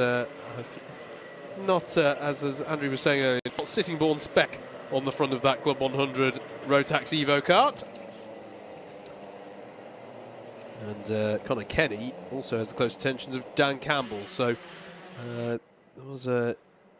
not, as Andrew was saying earlier, not Sittingbourne spec on the front of that Club 100 Rotax Evo kart. And Connor Kenny also has the close attentions of Dan Campbell. So there was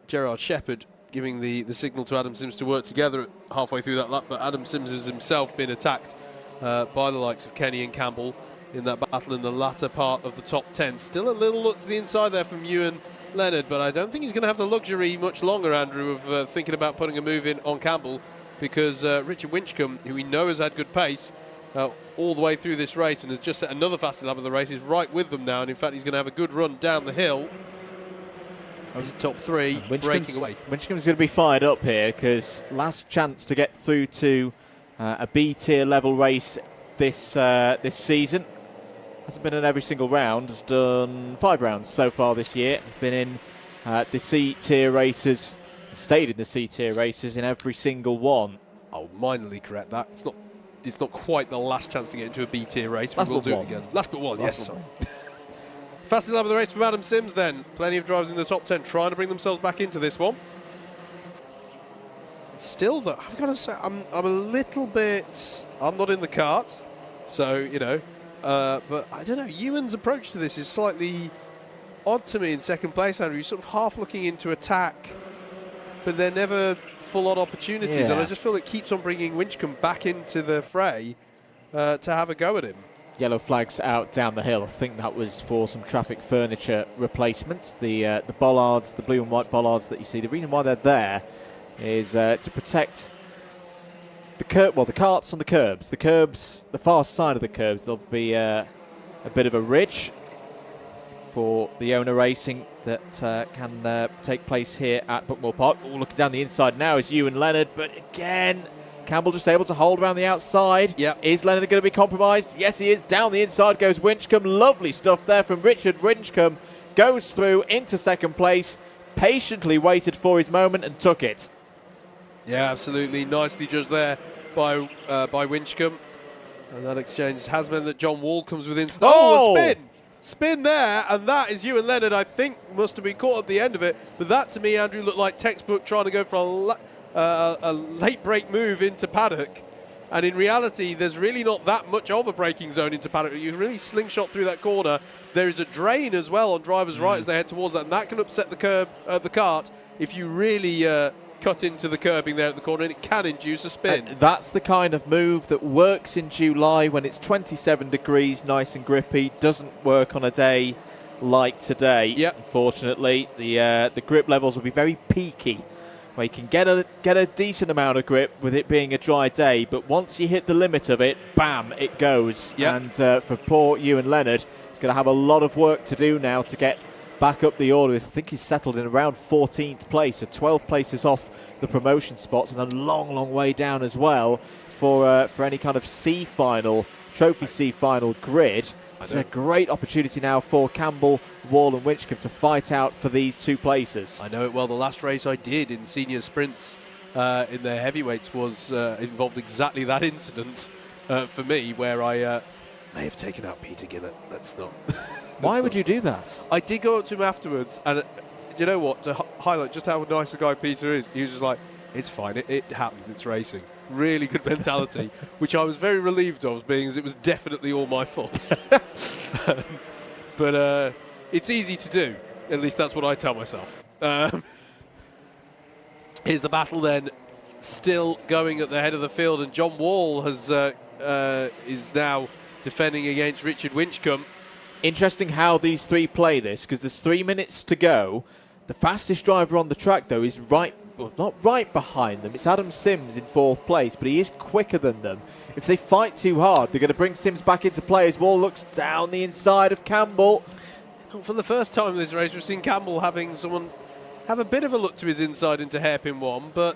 Gerard Shepherd giving the signal to Adam Sims to work together halfway through that lap, but Adam Sims has himself been attacked by the likes of Kenny and Campbell in that battle in the latter part of the top 10. Still a little look to the inside there from Ewan Leonard, but I don't think he's going to have the luxury much longer, Andrew, of thinking about putting a move in on Campbell, because Richard Winchcombe, who we know has had good pace all the way through this race and has just set another fastest lap of the race, is right with them now, and in fact he's going to have a good run down the hill. He's top 3, breaking away. Winchcombe's going to be fired up here, because last chance to get through to a B-tier level race this season. Hasn't been in every single round. Has done 5 rounds so far this year. Has been in the C-tier races, stayed in the C-tier races in every single one. I'll minorly correct that. It's not quite the last chance to get into a B-tier race. We will do it again. Last but one, yes. Sorry. Fastest lap of the race from Adam Sims then. Plenty of drivers in the top 10 trying to bring themselves back into this one. Still, though, I've got to say, I'm a little bit... I'm not in the kart, so, you know. But I don't know, Ewan's approach to this is slightly odd to me in 2nd place, Andrew. He's sort of half looking into attack, but they're never full-on opportunities. And I just feel it keeps on bringing Winchcombe back into the fray to have a go at him. Yellow flags out down the hill. I think that was for some traffic furniture replacements. The bollards, the blue and white bollards that you see, the reason why they're there is to protect the carts on the curbs. The curbs, the far side of the curbs, there'll be a bit of a ridge for the owner racing that can take place here at Buckmore Park. Oh, looking down the inside now is Ewan Leonard, but again, Campbell just able to hold around the outside. Yep. Is Leonard going to be compromised? Yes, he is. Down the inside goes Winchcombe. Lovely stuff there from Richard Winchcombe. Goes through into 2nd place. Patiently waited for his moment and took it. Yeah, absolutely. Nicely judged there by Winchcombe. And that exchange has meant that John Wall comes within. Oh, a spin! Spin there, and that is Ewan Leonard, I think, must have been caught at the end of it. But that, to me, Andrew, looked like textbook trying to go for a late break move into Paddock. And in reality, there's really not that much of a braking zone into Paddock. You really slingshot through that corner. There is a drain as well on driver's right as they head towards that, and that can upset the cart if you really cut into the curbing there at the corner, and it can induce a spin. That's the kind of move that works in July when it's 27 degrees, nice and grippy. Doesn't work on a day like today. Yep. Unfortunately, the grip levels will be very peaky, where you can get a decent amount of grip with it being a dry day, but once you hit the limit of it, bam, it goes. Yep. And for poor Ewan Leonard, he's going to have a lot of work to do now to get back up the order. I think he's settled in around 14th place, so 12 places off the promotion spots, and a long, long way down as well for any kind of C-final, Trophy C-final grid. It's a great opportunity now for Campbell, Wall and Winchcombe to fight out for these 2 places. I know it well. The last race I did in senior sprints in their heavyweights was involved exactly that incident for me, where I may have taken out Peter Gillett. Let's not. Why would you do that? I did go up to him afterwards, and do you know what? To highlight just how nice a guy Peter is, he was just like, it's fine, it happens, it's racing. Really good mentality, which I was very relieved of, being as it was definitely all my fault. But it's easy to do. At least that's what I tell myself. Here's the battle then, still going at the head of the field, and John Wall has is now defending against Richard Winchcombe. Interesting how these three play this, because there's 3 minutes to go. The fastest driver on the track, though, is not right behind them. It's Adam Sims in 4th place, but he is quicker than them. If they fight too hard, they're going to bring Sims back into play as Wall looks down the inside of Campbell. For the first time in this race, we've seen Campbell having someone have a bit of a look to his inside into hairpin 1, but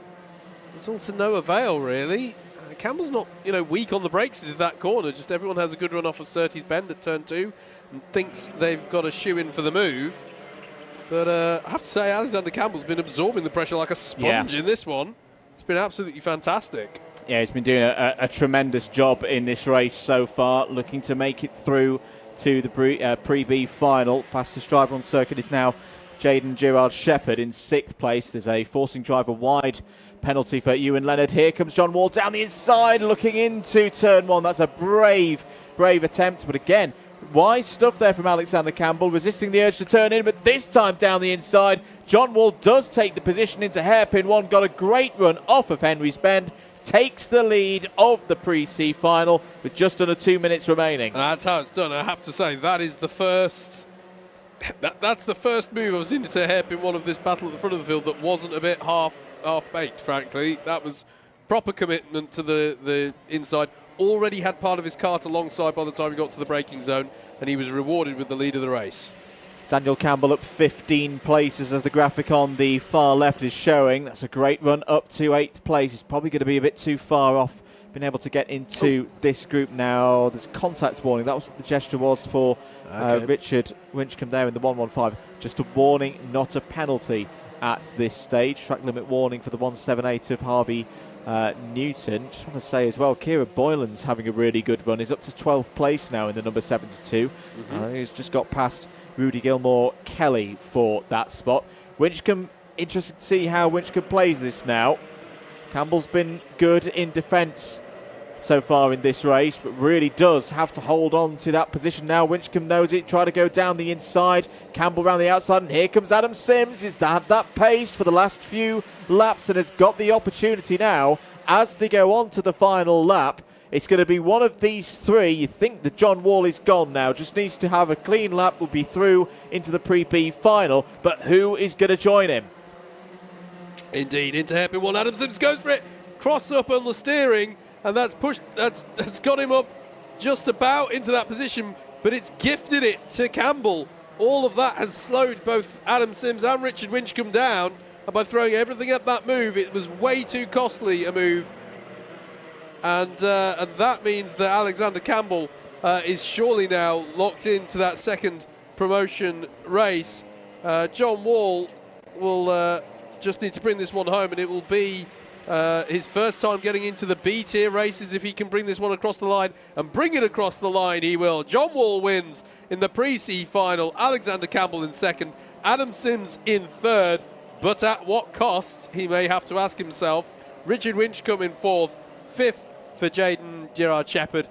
it's all to no avail, really. Campbell's not, weak on the brakes into that corner. Just everyone has a good run off of Surtees Bend at turn 2 and thinks they've got a shoe in for the move. But I have to say, Alexander Campbell's been absorbing the pressure like a sponge in this one. It's been absolutely fantastic. Yeah, he's been doing a tremendous job in this race so far, looking to make it through to the pre-B final. Fastest driver on circuit is now Jaden Gerard-Shepherd in 6th place. There's a forcing driver wide penalty for Ewan Leonard. Here comes John Wall down the inside, looking into turn 1. That's a brave attempt, but again, wise stuff there from Alexander Campbell, resisting the urge to turn in, but this time down the inside. John Wall does take the position into hairpin 1, got a great run off of Henry's Bend, takes the lead of the pre-C final with just under 2 minutes remaining. That's how it's done. I have to say, that is the first... That's the first move I've seen to hairpin 1 of this battle at the front of the field that wasn't a bit half-baked, frankly. That was proper commitment to the inside. Already had part of his cart alongside by the time he got to the braking zone, and he was rewarded with the lead of the race. Daniel Campbell up 15 places as the graphic on the far left is showing. That's a great run up to 8th place. He's probably going to be a bit too far off being able to get into this group now. There's contact warning. That was what the gesture was for Richard Winchcombe there in the 115. Just a warning, not a penalty at this stage. Track limit warning for the 178 of Harvey Newton. Just want to say as well, Kira Boylan's having a really good run. He's up to 12th place now in the number 72. He's just got past Rudy Gilmore Kelly for that spot. Winchcombe, interested to see how Winchcombe plays this now. Campbell's been good in defence so far in this race, but really does have to hold on to that position now. Winchcombe knows it, try to go down the inside. Campbell round the outside, and here comes Adam Sims. He's had that pace for the last few laps and has got the opportunity now as they go on to the final lap. It's going to be one of these three. You think that John Wall is gone now, just needs to have a clean lap, will be through into the pre-B final, but who is going to join him? Indeed, into hairpin 1. Adam Sims goes for it, crossed up on the steering, and that's got him up just about into that position, but it's gifted it to Campbell. All of that has slowed both Adam Sims and Richard Winchcombe down, and by throwing everything at that move, it was way too costly a move. And that means that Alexander Campbell is surely now locked into that second promotion race. John Wall will just need to bring this one home, and it will be his first time getting into the B-tier races. If he can bring this one across the line, and bring it across the line, he will. John Wall wins in the pre-C final. Alexander Campbell in second. Adam Sims in third. But at what cost, he may have to ask himself. Richard Winchcombe in fourth. Fifth for Jaden Gerard-Shepherd.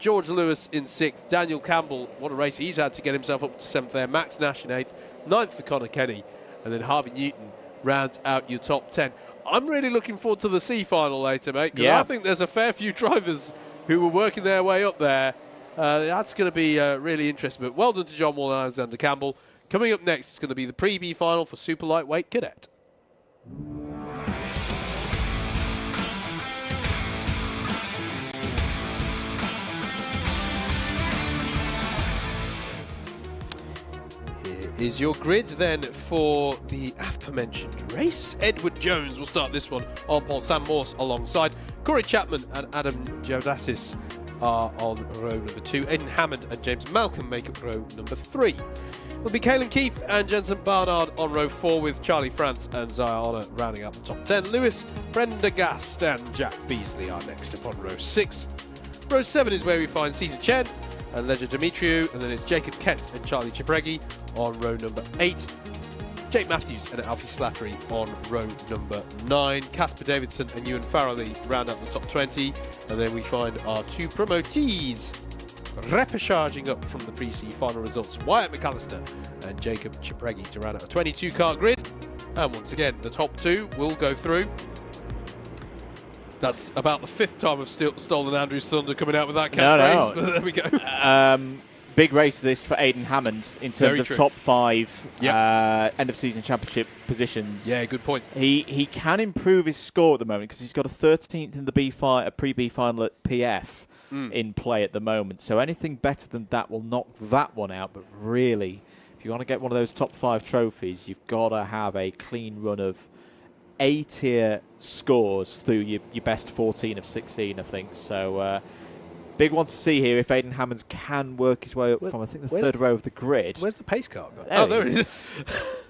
George Lewis in sixth. Daniel Campbell, what a race he's had to get himself up to seventh there. Max Nash in eighth. Ninth for Connor Kenny. And then Harvey Newton rounds out your top 10. I'm really looking forward to the C final later, mate, because I think there's a fair few drivers who were working their way up there. That's going to be really interesting. But well done to John Wall and Alexander Campbell. Coming up next is going to be the pre-B final for Super Lightweight Cadet. Is your grid then for the aforementioned race. Edward Jones will start this one on pole. Sam Morse alongside. Corey Chapman and Adam Geodassis are on row number 2. Aidan Hammond and James Malcolm make up row number 3. It'll be Caelan Keith and Jensen Barnard on row 4, with Charlie France and Ziana rounding out the top 10. Lewis, Prendergast and Jack Beasley are next up on row 6. Row 7 is where we find Caesar Chen, and Leja Dimitriou, and then it's Jacob Kent and Charlie Cipregi on row number 8. Jake Matthews and Alfie Slattery on row number 9. Casper Davidson and Ewan Farrelly round out the top 20. And then we find our 2 promotees repechaging up from the pre-C final results. Wyatt McAllister and Jacob Cipregi to round out a 22-car grid. And once again, the top 2 will go through. That's about the 5th time I've stolen Andrew's thunder coming out with that catchphrase. But there we go. Big race this for Aidan Hammond in terms of top 5 end of season championship positions. Yeah, good point. He can improve his score at the moment because he's got a 13th in the pre-B final at PF in play at the moment. So anything better than that will knock that one out. But really, if you want to get one of those top 5 trophies, you've got to have a clean run of A-tier scores through your best 14 of 16, I think. So big one to see here if Aidan Hammonds can work his way up from, I think, the 3rd row of the grid. Where's the pace car? There it is.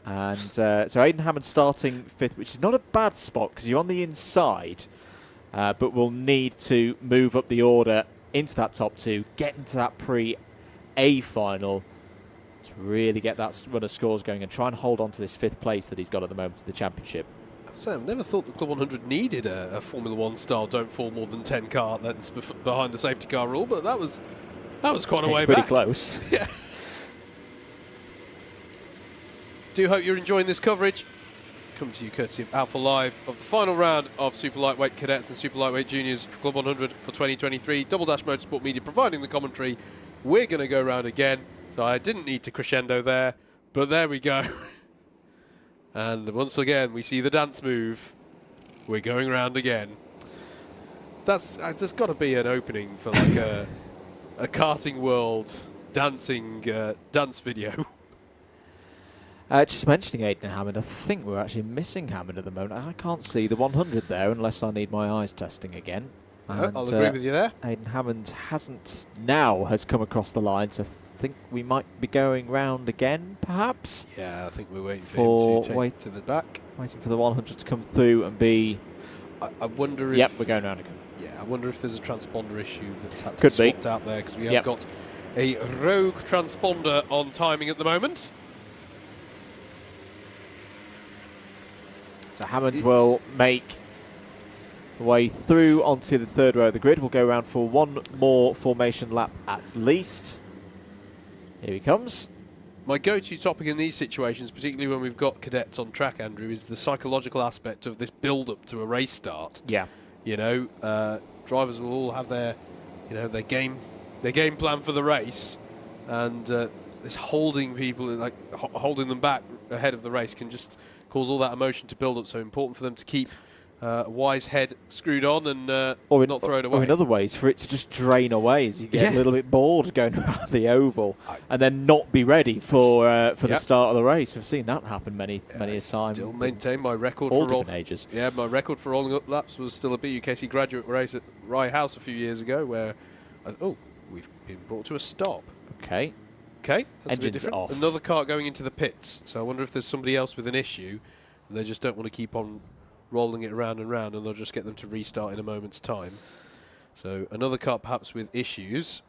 And so Aidan Hammond starting 5th, which is not a bad spot because you're on the inside, but will need to move up the order into that top 2, get into that pre-A final to really get that run of scores going and try and hold on to this 5th place that he's got at the moment in the championship. So I've never thought the Club 100 needed a Formula 1 style don't fall more than 10 car lengths behind the safety car rule, but that was quite a way back. Pretty close. Yeah. Do hope you're enjoying this coverage. Coming to you courtesy of Alpha Live of the final round of Super Lightweight Cadets and Super Lightweight Juniors for Club 100 for 2023. Double Dash Motorsport Media providing the commentary. We're going to go round again, so I didn't need to crescendo there, but there we go. And once again, we see the dance move. We're going round again. There's got to be an opening for like a karting world dancing dance video. Just mentioning Aidan Hammond, I think we're actually missing Hammond at the moment. I can't see the 100 there unless I need my eyes testing again. No, I'll agree with you there. Aidan Hammond has come across the line, so I think we might be going round again, perhaps. Yeah, I think we're waiting for him to take to the back. Waiting for the 100 to come through and be... I wonder if... Yep, we're going round again. Yeah, I wonder if there's a transponder issue that's had to Could be swapped out there, because we have got a rogue transponder on timing at the moment. So Hammond will make the way through onto the 3rd row of the grid. We'll go around for one more formation lap at least. Here he comes. My go-to topic in these situations, particularly when we've got cadets on track, Andrew, is the psychological aspect of this build-up to a race start. Yeah. You know, drivers will all have their game plan for the race, and this holding people, like holding them back ahead of the race, can just cause all that emotion to build up. So important for them to keep a wise head screwed on and not throw it away. Or in other ways, for it to just drain away as you get a little bit bored going around the oval and then not be ready for the start of the race. We've seen that happen many a time. Still maintain my record all for different ages. Yeah, my record for rolling up laps was still a BUKC graduate race at Rye House a few years ago where, we've been brought to a stop. Okay. Okay, that's Engines a bit different. off. Another car going into the pits. So I wonder if there's somebody else with an issue and they just don't want to keep on rolling it round and round, and they'll just get them to restart in a moment's time. So another car perhaps with issues.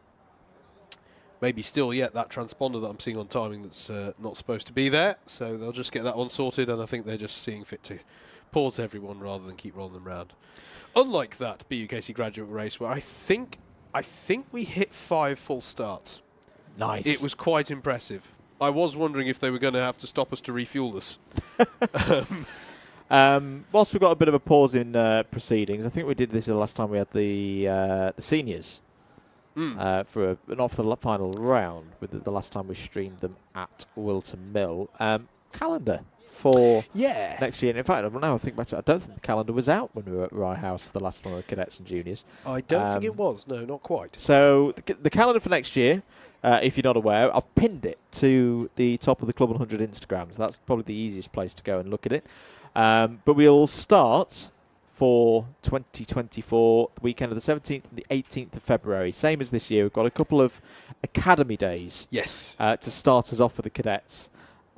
Maybe still yet that transponder that I'm seeing on timing that's not supposed to be there. So they'll just get that one sorted, and I think they're just seeing fit to pause everyone rather than keep rolling them round. Unlike that BUKC graduate race where I think we hit 5 full starts. Nice. It was quite impressive. I was wondering if they were going to have to stop us to refuel us. Whilst we've got a bit of a pause in proceedings, I think we did this the last time we had the seniors for an off the final round, with the last time we streamed them at Wilton Mill. Calendar for next year. And in fact, now I think back to it, I don't think the calendar was out when we were at Rye House for the last one of cadets and juniors. I don't think it was. No, not quite. So the calendar for next year, if you're not aware, I've pinned it to the top of the Club 100 Instagram, so that's probably the easiest place to go and look at it. But we'll start for 2024, the weekend of the 17th and the 18th of February. Same as this year, we've got a couple of academy days to start us off for the cadets.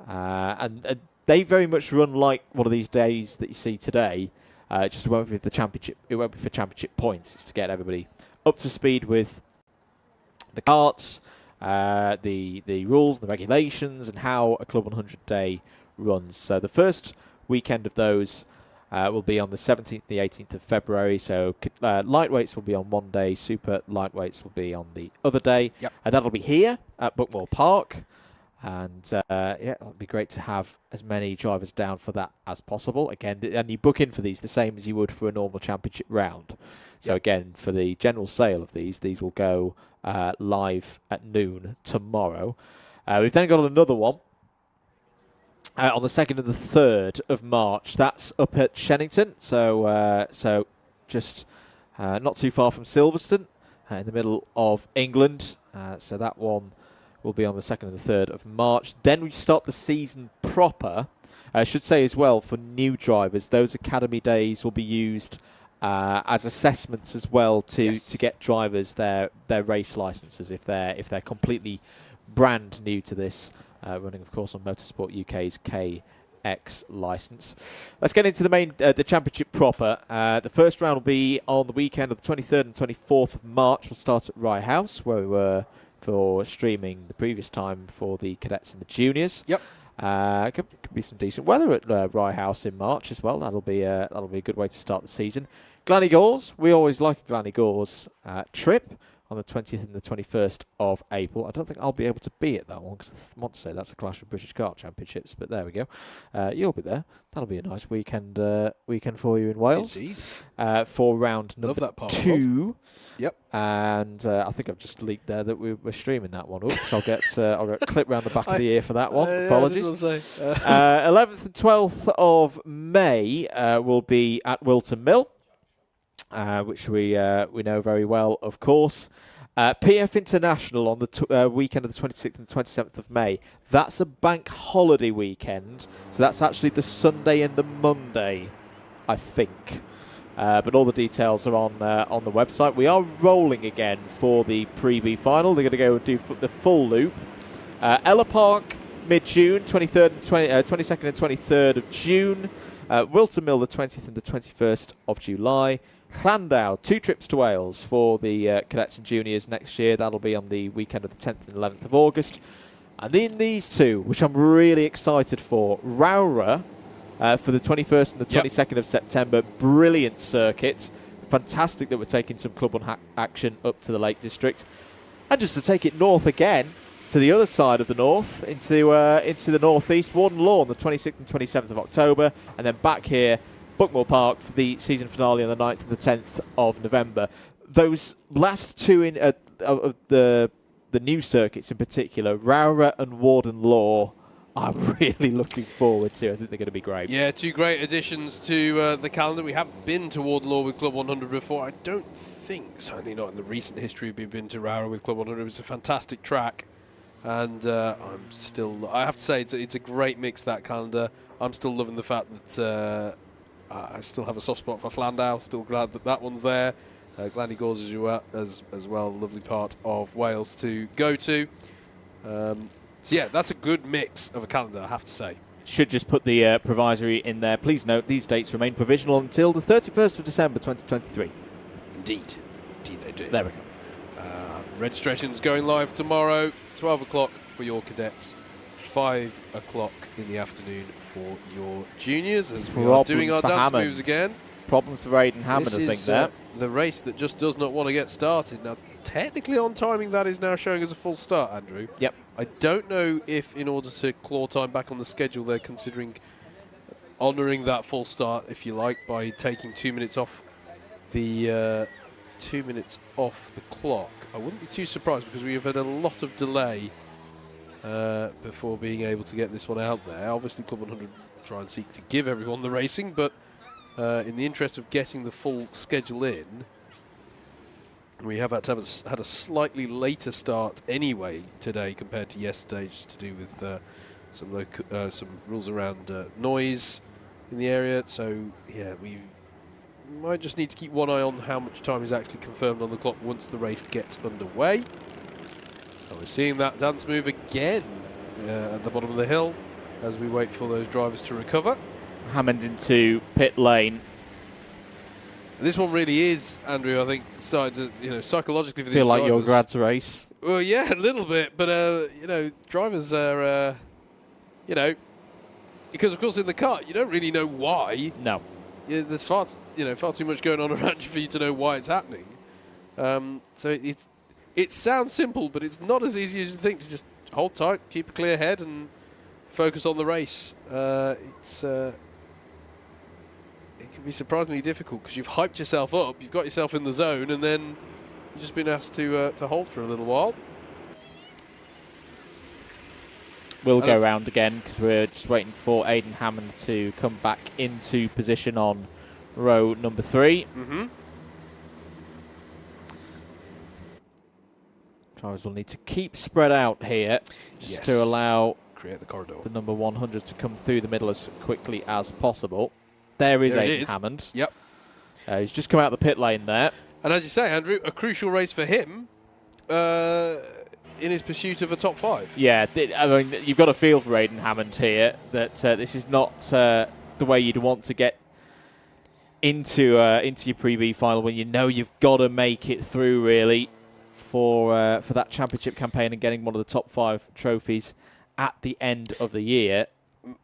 And they very much run like one of these days that you see today. Just it won't be the championship. It won't be for championship points. It's to get everybody up to speed with the karts, the rules, the regulations, and how a Club 100 day runs. So the first weekend of those will be on the 17th and the 18th of February. So lightweights will be on one day, super lightweights will be on the other day. Yep. And that'll be here at Buckmore Park. And yeah, it'll be great to have as many drivers down for that as possible. Again, and you book in for these the same as you would for a normal championship round. So again, for the general sale of these will go live at noon tomorrow. We've then got another one on the 2nd and the 3rd of March. That's up at Shennington, so just not too far from Silverstone, in the middle of England. So that one will be on the 2nd and the 3rd of March. Then we start the season proper. I should say as well, for new drivers, those academy days will be used as assessments as well to get drivers their race licenses if they're completely brand new to this, running of course on Motorsport UK's KX license. Let's get into the main the championship proper. The first round will be on the weekend of the 23rd and 24th of March. We'll start at Rye House, where we were for streaming the previous time for the cadets and the juniors. Yep. Could be some decent weather at Rye House in March as well. That'll be a good way to start the season. Glannygores, we always like a Glannygores trip on the 20th and the 21st of April. I don't think I'll be able to be at that one because I want to say that's a clash of British Kart Championships, but there we go. You'll be there. That'll be a nice weekend for you in Wales. Indeed. For round number that part 2. Yep. And I think I've just leaked there that we're streaming that one. Oops, I'll get a clip round the back of the ear for that one. Apologies. 11th and 12th of May will be at Wilton Mill, which we know very well, of course. PF International on the weekend of the 26th and 27th of May. That's a bank holiday weekend, so that's actually the Sunday and the Monday, I think. But all the details are on the website. We are rolling again for the Pre-B final. They're going to go and do the full loop. Ella Park, mid-June, 22nd and 23rd of June. Wilton Mill, the 20th and the 21st of July. Llandow, 2 trips to Wales for the cadets and juniors next year. That'll be on the weekend of the 10th and 11th of August. And in these two, which I'm really excited for, Rowra for the 21st and the 22nd of September. Brilliant circuit. Fantastic that we're taking some Club 1 action up to the Lake District. And just to take it north again, to the other side of the north, into the northeast, Warden Lawn, the 26th and 27th of October. And then back here, Buckmore Park for the season finale on the 9th and the 10th of November. Those last two of the new circuits in particular, Rowra and Warden Law, I'm really looking forward to. I think they're going to be great. Yeah, 2 great additions to the calendar. We haven't been to Warden Law with Club 100 before. I don't think, certainly not in the recent history, we've been to Rowra with Club 100. It was a fantastic track. And I have to say, it's a great mix, that calendar. I'm still loving the fact that I still have a soft spot for Llandow. Still glad that one's there. Glannygores as well, a lovely part of Wales to go to. So yeah, that's a good mix of a calendar, I have to say. Should just put the provisory in there. Please note, these dates remain provisional until the 31st of December 2023. Indeed they do. There we go. Registration's going live tomorrow, 12 o'clock for your cadets, 5 o'clock in the afternoon for your juniors, as we are doing our dance moves again. Problems for Aidan Hammond, I think, there. The race that just does not want to get started. Now, technically on timing, that is now showing as a full start, Andrew. Yep. I don't know if, in order to claw time back on the schedule, they're considering honouring that full start, if you like, by taking 2 minutes off the 2 minutes off the clock. I wouldn't be too surprised, because we have had a lot of delay before being able to get this one out there. Obviously, Club 100 try and seek to give everyone the racing, but in the interest of getting the full schedule in, we have had to have had a slightly later start anyway today compared to yesterday, just to do with some rules around noise in the area. So yeah, we might just need to keep one eye on how much time is actually confirmed on the clock once the race gets underway. And we're seeing that dance move again at the bottom of the hill as we wait for those drivers to recover. Hammond into pit lane. This one really is, Andrew, I think, psychologically for these Feel like your drivers. grad's race. Well, yeah, a little bit, but drivers are, because of course in the kart you don't really know why. No. Yeah, there's far too much going on around you for you to know why it's happening. So it sounds simple, but it's not as easy as you think to just hold tight, keep a clear head, and focus on the race. It can be surprisingly difficult because you've hyped yourself up, you've got yourself in the zone, and then you've just been asked to hold for a little while. We'll go round again because we're just waiting for Aidan Hammond to come back into position on row number 3. Mm-hmm. Drivers will need to keep spread out here just to allow create the corridor. The number 100 to come through the middle as quickly as possible. There is Aidan Hammond. Yep. He's just come out the pit lane there. And as you say, Andrew, a crucial race for him in his pursuit of a top 5. Yeah, I mean, you've got a feel for Aidan Hammond here that this is not the way you'd want to get into your pre-B final when you know you've got to make it through really for that championship campaign and getting one of the top 5 trophies at the end of the year.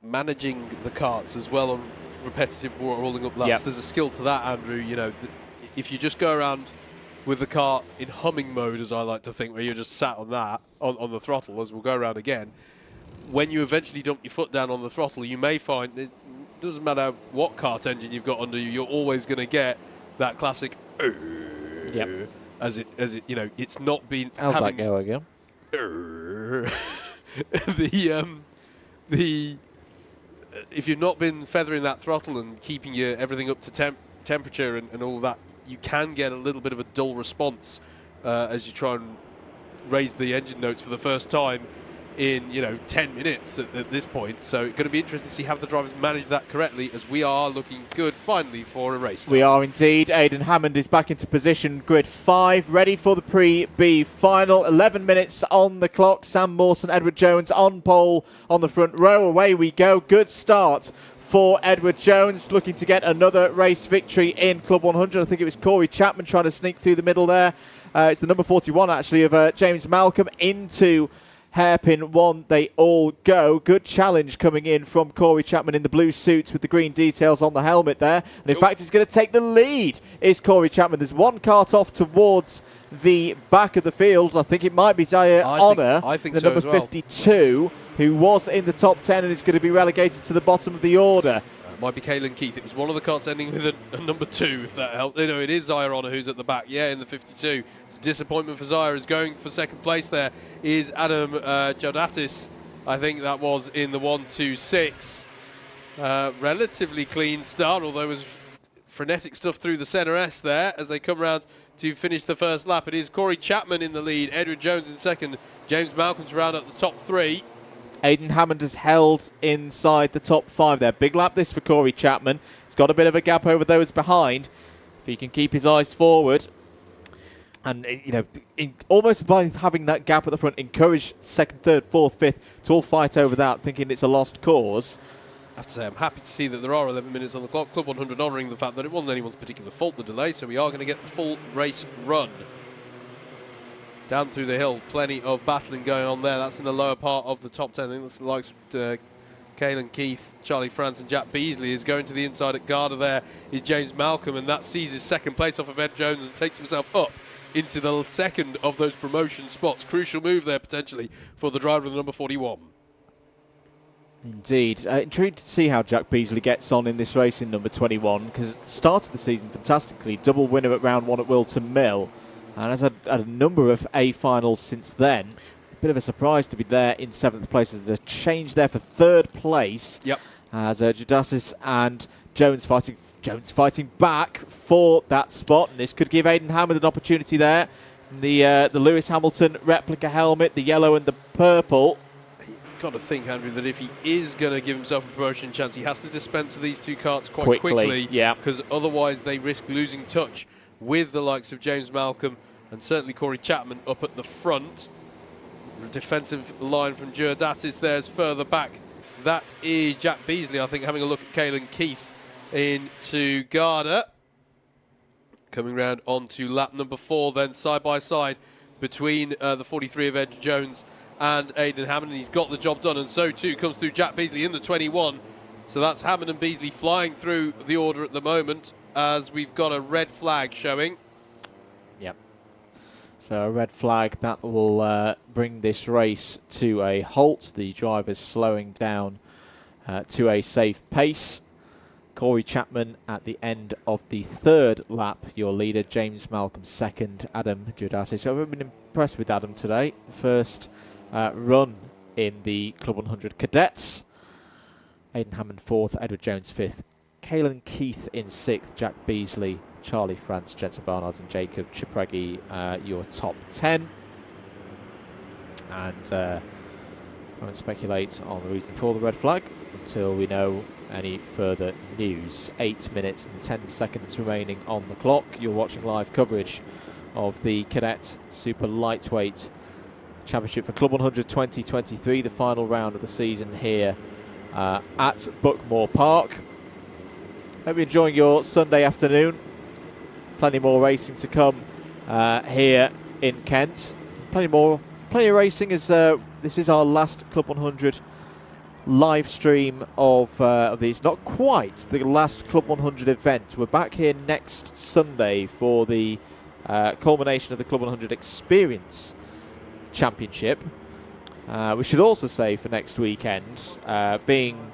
Managing the karts as well on repetitive rolling up laps. There's a skill to that, Andrew. If you just go around with the kart in humming mode, as I like to think, where you're just sat on that, on the throttle, as we'll go around again, when you eventually dump your foot down on the throttle, you may find it doesn't matter what kart engine you've got under you, you're always going to get that classic as it it's not been how's that go again? If you've not been feathering that throttle and keeping everything up to temperature and all of that, you can get a little bit of a dull response as you try and raise the engine notes for the first time in 10 minutes at this point. So it's going to be interesting to see how the drivers manage that correctly, as we are looking good finally for a race start. We are indeed. Aidan Hammond is back into position, grid 5, ready for the pre-B final. 11 minutes on the clock. Sam Mawson, Edward Jones on pole on the front row. Away we go. Good start for Edward Jones, looking to get another race victory in Club 100. I think it was Corey Chapman trying to sneak through the middle there. It's the number 41 actually of James Malcolm into hairpin 1. They all go. Good challenge coming in from Corey Chapman in the blue suit with the green details on the helmet there. And in fact, he's going to take the lead, is Corey Chapman. There's one kart off towards the back of the field. I think it might be Zaire Honor, the number 52, who was in the top 10 and is going to be relegated to the bottom of the order. Might be Caelan Keith. It was one of the karts ending with a number 2, if that helps. It is Zaire Honor who's at the back, in the 52. It's a disappointment for Zaire. Is going for second place there is Adam Jodatis. I think that was in the 1-2-6. Relatively clean start, although there was frenetic stuff through the centre S there as they come round to finish the first lap. It is Corey Chapman in the lead, Edward Jones in second, James Malcolm's round at the top 3. Aidan Hammond has held inside the top 5 there. Big lap this for Corey Chapman. He's got a bit of a gap over those behind. If he can keep his eyes forward. And, almost by having that gap at the front, encourage second, third, fourth, fifth to all fight over that, thinking it's a lost cause. I have to say, I'm happy to see that there are 11 minutes on the clock. Club 100 honouring the fact that it wasn't anyone's particular fault, the delay, so we are going to get the full race run. Down through the hill, plenty of battling going on there. That's in the lower part of the top 10. I think that's the likes of Caelan Keith, Charlie France and Jack Beasley. Is going to the inside at Garda there is James Malcolm, and that seizes second place off of Ed Jones and takes himself up into the second of those promotion spots. Crucial move there potentially for the driver of the number 41. Indeed. Intrigued to see how Jack Beasley gets on in this race in number 21, because it started the season fantastically. Double winner at round 1 at Wilton Mill. And has had a number of A-finals since then. A bit of a surprise to be there in 7th place. There's a change there for 3rd place. Yep. As Judasis and Jones fighting back for that spot. And this could give Aidan Hammond an opportunity there. The Lewis Hamilton replica helmet, the yellow and the purple. You've got to think, Andrew, that if he is going to give himself a promotion chance, he has to dispense these two karts quite quickly. Yeah. Because otherwise they risk losing touch with the likes of James Malcolm and certainly Corey Chapman up at the front. The defensive line from Giordatis there is further back. That is Jack Beasley, I think, having a look at Caelan Keith into Garda. Coming round onto lap number 4, then side by side between the 43 of Ed Jones and Aidan Hammond. He's got the job done, and so too comes through Jack Beasley in the 21. So that's Hammond and Beasley flying through the order at the moment, as we've got a red flag showing. Yep. So a red flag that will bring this race to a halt. The drivers slowing down to a safe pace. Corey Chapman at the end of the 3rd lap, your leader. James Malcolm 2nd, Adam Giudice. So I've been impressed with Adam today. First run in the Club 100 Cadets. Aidan Hammond 4th, Edward Jones 5th. Caelan Keith in 6th, Jack Beasley, Charlie France, Jensen Barnard and Jacob Chipregi, your top 10. And I won't speculate on the reason for the red flag until we know any further news. 8 minutes and 10 seconds remaining on the clock. You're watching live coverage of the Cadet Super Lightweight Championship for Club 100 2023, the final round of the season here at Buckmore Park. Hope you're enjoying your Sunday afternoon. Plenty more racing to come here in Kent. Plenty of racing, as this is our last Club 100 live stream of these. Not quite the last Club 100 event. We're back here next Sunday for the culmination of the Club 100 Experience Championship. We should also say for next weekend, being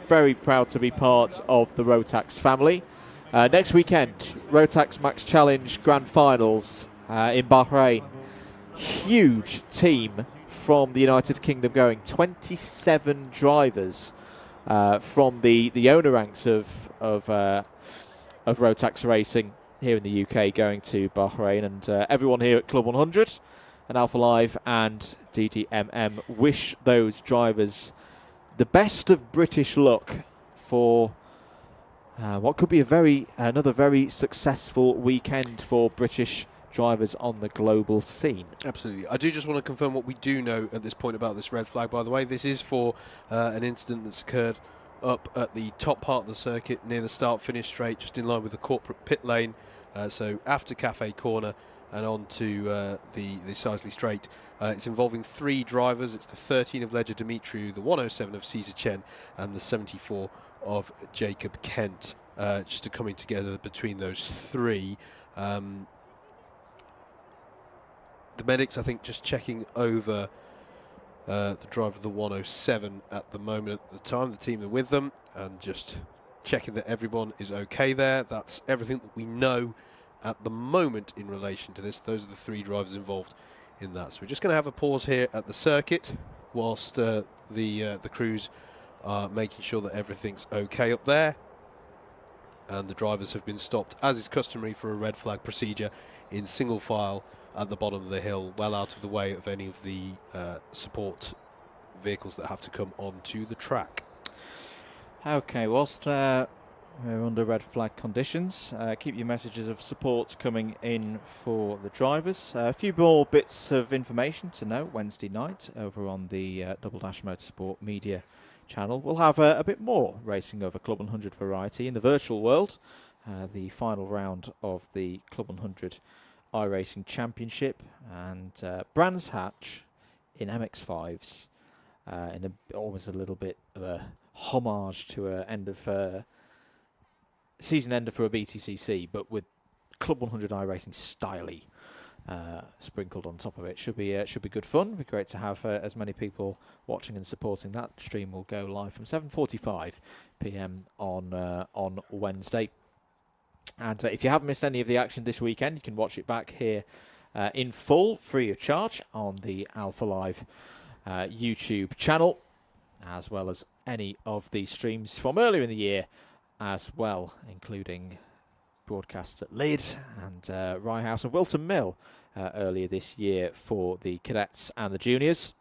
very proud to be part of the Rotax family. Next weekend, Rotax Max Challenge Grand Finals in Bahrain. Huge team from the United Kingdom going. 27 drivers from the owner ranks of Rotax Racing here in the UK going to Bahrain, and everyone here at Club 100 and Alpha Live and DDMM wish those drivers the best of British luck for what could be another very successful weekend for British drivers on the global scene. Absolutely. I do just want to confirm what we do know at this point about this red flag, by the way. This is for an incident that's occurred up at the top part of the circuit near the start-finish straight, just in line with the corporate pit lane. So after Cafe Corner and on to the Sisley Straight. It's involving 3 drivers. It's the 13 of Ledger Dimitriou, the 107 of Caesar Chen, and the 74 of Jacob Kent. Just a coming together between those 3. The medics, I think, just checking over the driver of the 107 at the moment at the time, the team are with them, and just checking that everyone is okay there. That's everything that we know at the moment in relation to this. Those are the 3 drivers involved in that. So we're just going to have a pause here at the circuit whilst the crews are making sure that everything's okay up there, and the drivers have been stopped, as is customary for a red flag procedure, in single file at the bottom of the hill, well out of the way of any of the support vehicles that have to come onto the track. Okay, whilst we're under red flag conditions, keep your messages of support coming in for the drivers. A few more bits of information to know Wednesday night over on the Double Dash Motorsport Media channel. We'll have a bit more racing over Club 100 variety in the virtual world. The final round of the Club 100 iRacing Championship, and Brands Hatch in MX5s, in almost a little bit of a homage to a end of season ender for a BTCC, but with Club 100 iRacing styly sprinkled on top of it. Should be good fun. Be great to have as many people watching and supporting. That stream will go live from 7:45 p.m. on Wednesday. And if you haven't missed any of the action this weekend, you can watch it back here in full, free of charge, on the Alpha Live YouTube channel, as well as any of the streams from earlier in the year as well, including broadcasts at Lyd and Rye House and Wilton Mill earlier this year for the cadets and the juniors.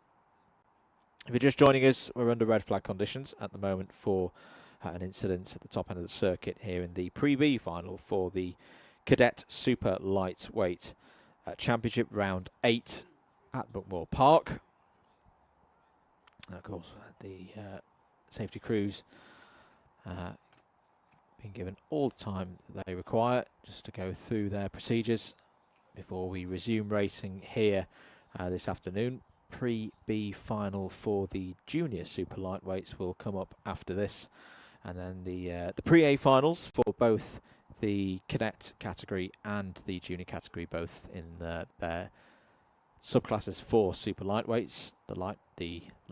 If you're just joining us, we're under red flag conditions at the moment for an incident at the top end of the circuit here in the Pre-B final for the Cadet Super Lightweight Championship Round 8 at Buckmore Park. And of course, the safety crews being given all the time that they require just to go through their procedures before we resume racing here this afternoon. Pre-B final for the junior super lightweights will come up after this, and then the pre-A finals for both the cadet category and the junior category, both in their subclasses for super lightweights. The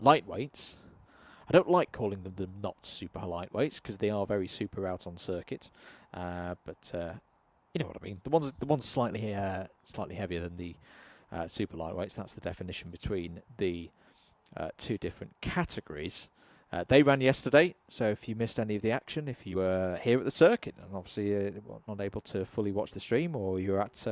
lightweights, I don't like calling them the not super lightweights because they are very super out on circuit, but you know what I mean. The ones slightly heavier than the super lightweights. That's the definition between the two different categories. They ran yesterday, so if you missed any of the action, if you were here at the circuit and obviously not able to fully watch the stream, or you're at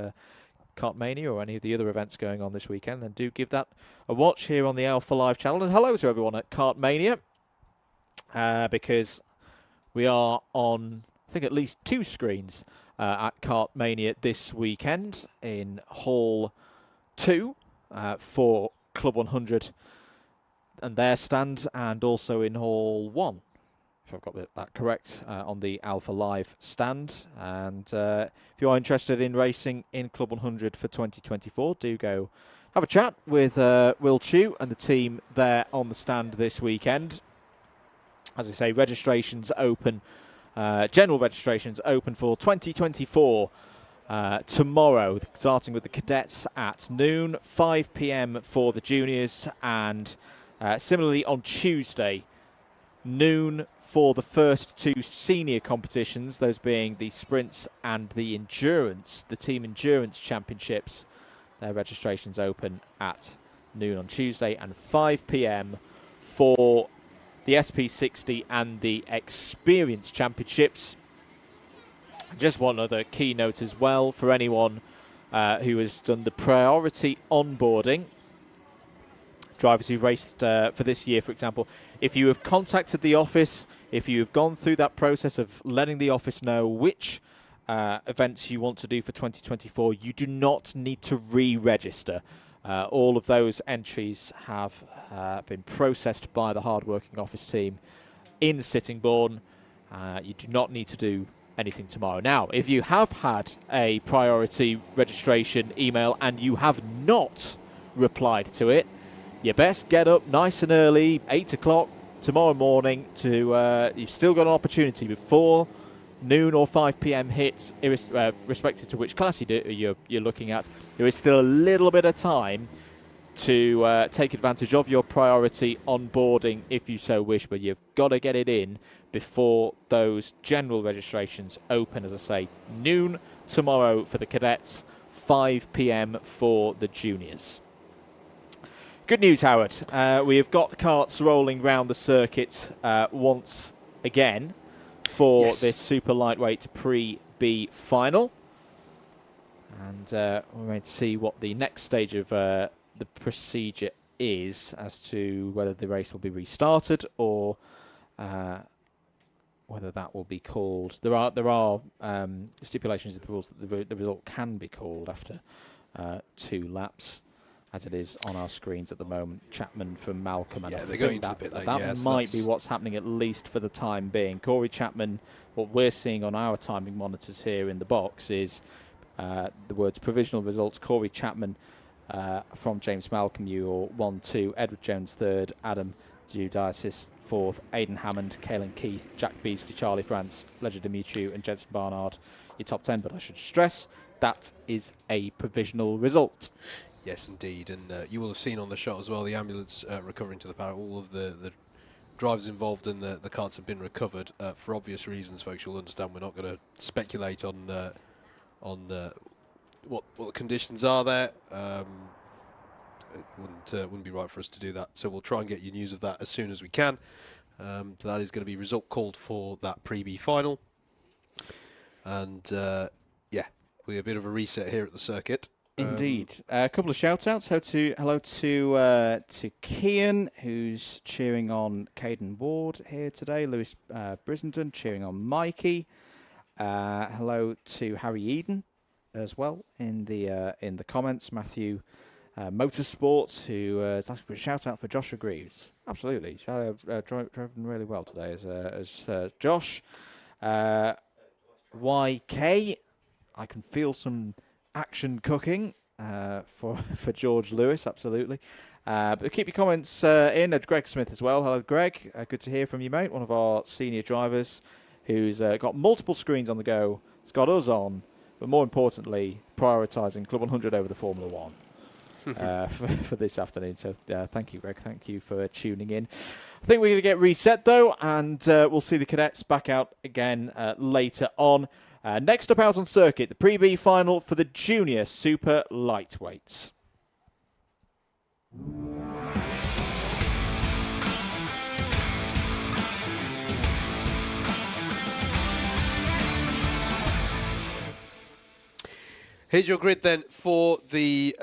Kartmania or any of the other events going on this weekend, then do give that a watch here on the Alpha Live channel. And hello to everyone at Kartmania, because we are on, I think, at least 2 screens at Kartmania this weekend in Hall 2 for Club 100 and their stand, and also in Hall 1, if I've got that correct, on the Alpha Live stand. And if you are interested in racing in Club 100 for 2024, do go have a chat with Will Chew and the team there on the stand this weekend. As I say, registrations open, general registrations open for 2024 tomorrow, starting with the cadets at noon, 5 p.m. for the juniors, and similarly on Tuesday, noon for the first 2 senior competitions, those being the sprints and the endurance, the team endurance championships. Their registrations open at noon on Tuesday, and 5 p.m. for the SP60 and the experience championships. Just one other key note as well for anyone who has done the priority onboarding. Drivers who've raced for this year, for example, if you have contacted the office, if you have gone through that process of letting the office know which events you want to do for 2024, you do not need to re-register. All of those entries have been processed by the hard-working office team in Sittingbourne. You do not need to do anything tomorrow. Now, if you have had a priority registration email and you have not replied to it, you best get up nice and early, 8 o'clock tomorrow morning. You've still got an opportunity before noon or 5 p.m. hits, respective to which class you're looking at. There is still a little bit of time to take advantage of your priority onboarding if you so wish, but you've got to get it in before those general registrations open. As I say, noon tomorrow for the cadets, 5 p.m. for the juniors. Good news, Howard. We have got carts rolling round the circuit once again for this super lightweight pre-B final. And we're going to see what the next stage of the procedure is as to whether the race will be restarted or whether that will be called. There are stipulations in the rules that the result can be called after 2 laps, as it is on our screens at the moment. Chapman from Malcolm, and they're going to the bit late. That might be what's happening, at least for the time being. Corey Chapman, what we're seeing on our timing monitors here in the box is the words provisional results. Corey Chapman from James Malcolm, you're 1-2, Edward Jones 3rd, Adam Giudiasis 4th, Aidan Hammond, Caelan Keith, Jack Beasley, Charlie France, Ledger Demetriou and Jensen Barnard, your top 10. But I should stress that is a provisional result. Yes, indeed. And you will have seen on the shot as well the ambulance recovering to the paddock. All of the drivers involved in the carts have been recovered. For obvious reasons, folks, you'll understand we're not going to speculate on what the conditions are there. It wouldn't be right for us to do that. So we'll try and get you news of that as soon as we can. So that is going to be result called for that pre-B final. And yeah, we'll be a bit of a reset here at the circuit. Indeed. A couple of shout-outs. Hello to Kian, who's cheering on Caden Ward here today. Lewis Brissenden cheering on Mikey. Hello to Harry Eden as well in the comments. Matthew Motorsports, who is asking for a shout-out for Joshua Greaves. Absolutely. Driven really well today as Josh. YK. I can feel some action cooking for George Lewis, absolutely. But keep your comments in. Greg Smith as well. Hello, Greg. Good to hear from you, mate. One of our senior drivers who's got multiple screens on the go. It's got us on, but more importantly, prioritising Club 100 over the Formula 1 for this afternoon. So thank you, Greg. Thank you for tuning in. I think we're going to get reset, though, and we'll see the cadets back out again later on. Next up out on circuit, the Pre-B final for the junior super lightweights. Here's your grid then for the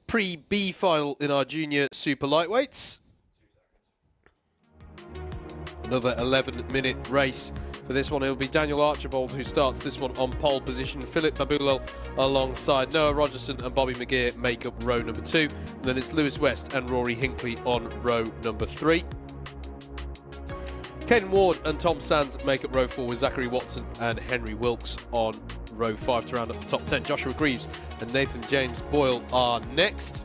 Pre-B final in our junior super lightweights. Another 11-minute race. For this one, it'll be Daniel Archibald who starts this one on pole position. Philip Babulel alongside Noah Rogerson and Bobby McGeer make up row number 2. And then it's Lewis West and Rory Hinckley on row number 3. Ken Ward and Tom Sands make up row 4 with Zachary Watson and Henry Wilkes on row 5 to round up the top 10. Joshua Greaves and Nathan James Boyle are next.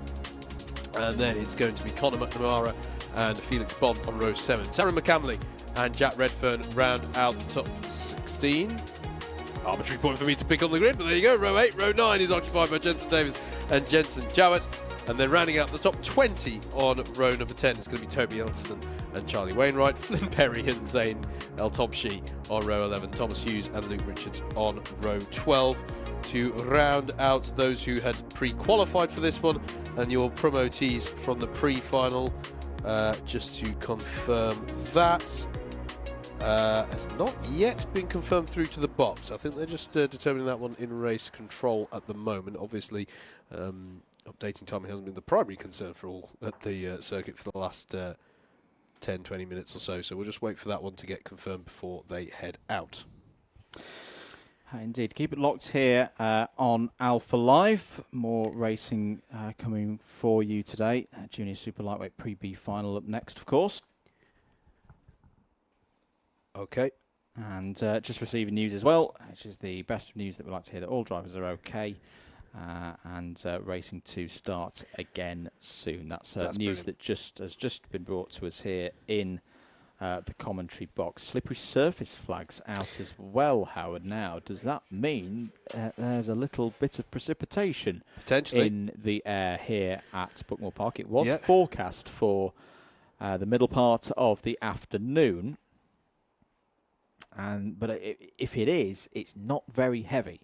And then it's going to be Conor McNamara and Felix Bond on row 7. Taryn McCamley and Jack Redfern round out the top 16. Arbitrary point for me to pick on the grid, but there you go. Row 8, row 9 is occupied by Jensen Davis and Jensen Jowett. And then rounding out the top 20 on row number 10 is going to be Toby Elston and Charlie Wainwright, Flynn Perry and Zane El Tobshi on row 11, Thomas Hughes and Luke Richards on row 12. To round out those who had pre-qualified for this one, and your promotees from the pre-final, just to confirm that. Has not yet been confirmed through to the box. I think they're just determining that one in race control at the moment. Obviously, updating timing hasn't been the primary concern for all at the circuit for the last 10-20 minutes or so. So we'll just wait for that one to get confirmed before they head out. Indeed. Keep it locked here on Alpha Live. More racing coming for you today. Junior Super Lightweight Pre-B final up next, of course. Okay. And just receiving news as well, which is the best of news that we like to hear, that all drivers are okay. And racing to start again soon. That's news that has just been brought to us here in the commentary box. Slippery surface flags out as well, Howard. Now, does that mean there's a little bit of precipitation potentially in the air here at Buckmore Park? It was forecast for the middle part of the afternoon, but if it is, it's not very heavy.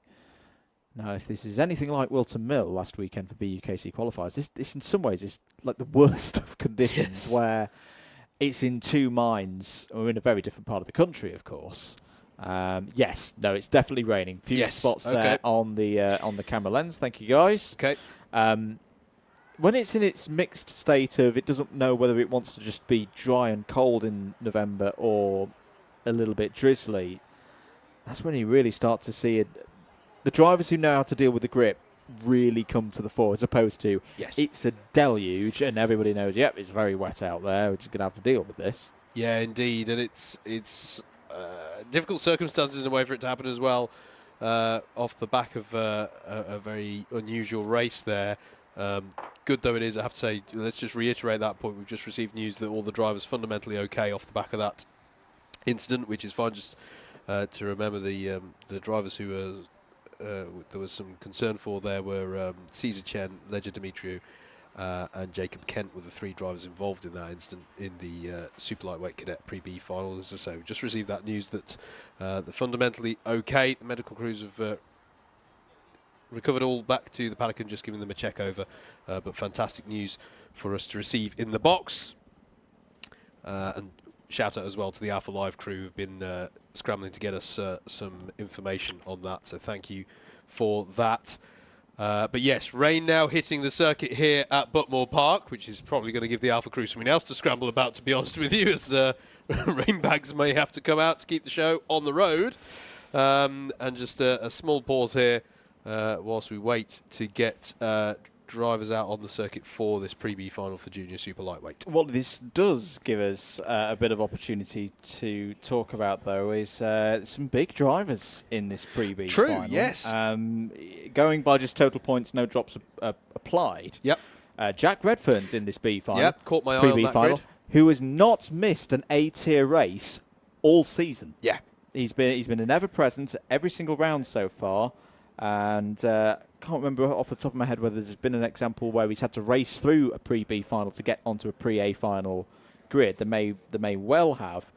Now, if this is anything like Wilton Mill last weekend for BUKC qualifiers, this in some ways is like the worst of conditions, where it's in two mines. We're in a very different part of the country, of course. Yes, no, it's definitely raining. Few spots there on the camera lens. Thank you, guys. Okay. When it's in its mixed state of it doesn't know whether it wants to just be dry and cold in November or a little bit drizzly, that's when you really start to see it. The drivers who know how to deal with the grip really come to the fore, as opposed to it's a deluge and everybody knows, yep, it's very wet out there, we're just going to have to deal with this. Yeah, indeed, and it's difficult circumstances in a way for it to happen as well, off the back of a very unusual race there. Good though it is, I have to say, let's just reiterate that point. We've just received news that all the drivers fundamentally okay off the back of that incident, which is fine. Just to remember the drivers who were there was some concern for there were Caesar Chen, Ledger Demetriou, and Jacob Kent were the three drivers involved in that incident in the Super Lightweight Cadet Pre-B final. As I say, we just received that news that they're fundamentally okay. The medical crews have recovered all back to the paddock and just giving them a check over. But fantastic news for us to receive in the box. And shout out as well to the Alpha Live crew who've been scrambling to get us some information on that. So thank you for that. But yes, rain now hitting the circuit here at Buckmore Park, which is probably going to give the Alpha crew something else to scramble about, to be honest with you, as rain bags may have to come out to keep the show on the road. And just a small pause here whilst we wait to get drivers out on the circuit for this pre-B final for junior super lightweight. What this does give us a bit of opportunity to talk about, though, is some big drivers in this pre-B final. True, yes. Going by just total points, no drops applied. Yep. Jack Redfern's in this B final. Yep, caught my eye on that final, grid. who has not missed an A-tier race all season. Yeah. He's been an ever-present at every single round so far. And can't remember off the top of my head whether there's been an example where he's had to race through a pre-B final to get onto a pre-A final grid. There may well have,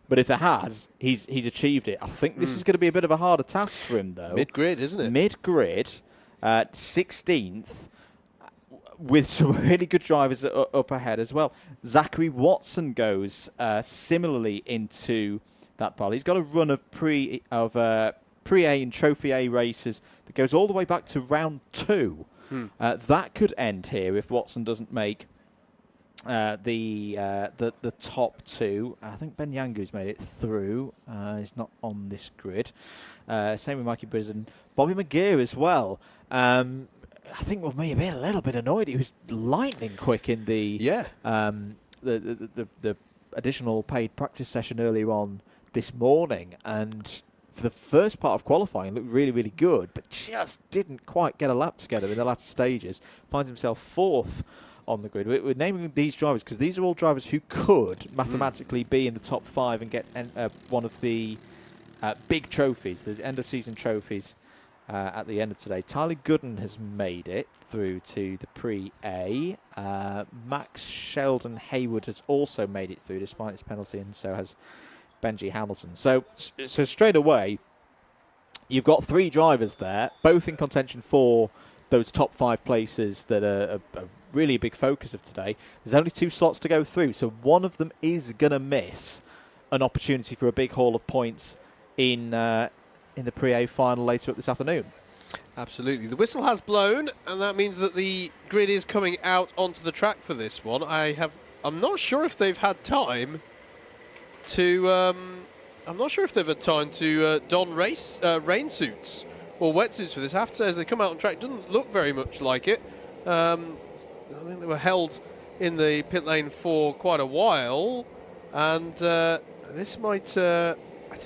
but if there has, he's achieved it. I think this is going to be a bit of a harder task for him, though. Mid-grid, isn't it? Mid-grid, 16th, with some really good drivers up ahead as well. Zachary Watson goes similarly into that pile. He's got a run of pre-A and Trophy A races that goes all the way back to round 2. That could end here if Watson doesn't make the top 2. I think Ben Yangu's made it through. He's not on this grid. Same with Mikey Briz and Bobby McGeer as well. I think we may have been a little bit annoyed. He was lightning quick in the additional paid practice session earlier on this morning, and for the first part of qualifying looked really, really good, but just didn't quite get a lap together in the latter stages. Finds himself 4th on the grid. We're naming these drivers because these are all drivers who could mathematically be in the top 5 and get one of the big trophies, the end-of-season trophies at the end of today. Tyler Gooden has made it through to the pre-A. Max Sheldon Haywood has also made it through despite his penalty, and so has Benji Hamilton. So straight away, you've got 3 drivers there, both in contention for those top 5 places that are really a big focus of today. There's only 2 slots to go through, so one of them is going to miss an opportunity for a big haul of points in the pre-A final later up this afternoon. Absolutely. The whistle has blown, and that means that the grid is coming out onto the track for this one. I'm not sure if they've had time to don rain suits or wetsuits for this. I have to say, as they come out on track, it doesn't look very much like it. I think they were held in the pit lane for quite a while, and this might... I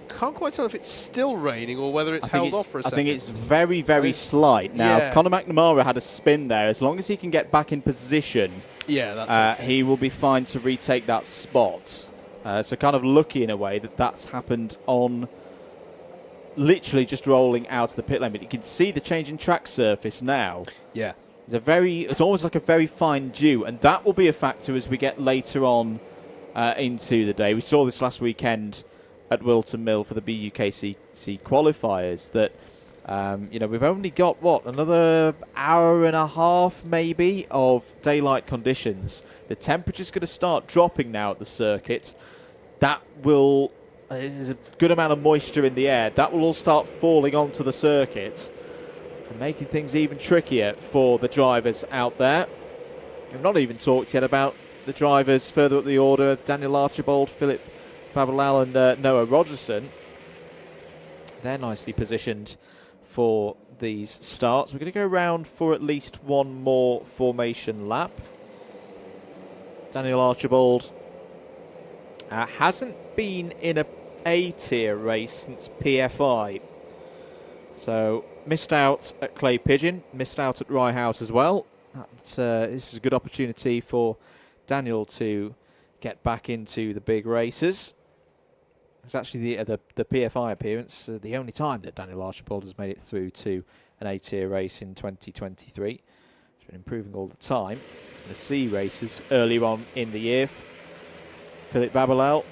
can't quite tell if it's still raining or whether it's held off for a second. I think it's very, very slight. Now, Conor McNamara had a spin there. As long as he can get back in position, he will be fine to retake that spot. So kind of lucky in a way that's happened on literally just rolling out of the pit lane. But you can see the change in track surface now. Yeah. It's almost like a very fine dew, and that will be a factor as we get later on into the day. We saw this last weekend at Wilton Mill for the BUKC qualifiers that we've only got another hour and a half maybe of daylight conditions. The temperature's going to start dropping now at the circuit. There's a good amount of moisture in the air. That will all start falling onto the circuit and making things even trickier for the drivers out there. We've not even talked yet about the drivers further up the order: Daniel Archibald, Philip Babalal and Noah Rogerson. They're nicely positioned for these starts. We're going to go around for at least one more formation lap. Daniel Archibald hasn't been in a A-tier race since PFI. So missed out at Clay Pigeon, missed out at Rye House as well. This is a good opportunity for Daniel to get back into the big races. It's actually the PFI appearance, the only time that Daniel Archibald has made it through to an A-tier race in 2023. He's been improving all the time. The C races earlier on in the year. Philip Babalal,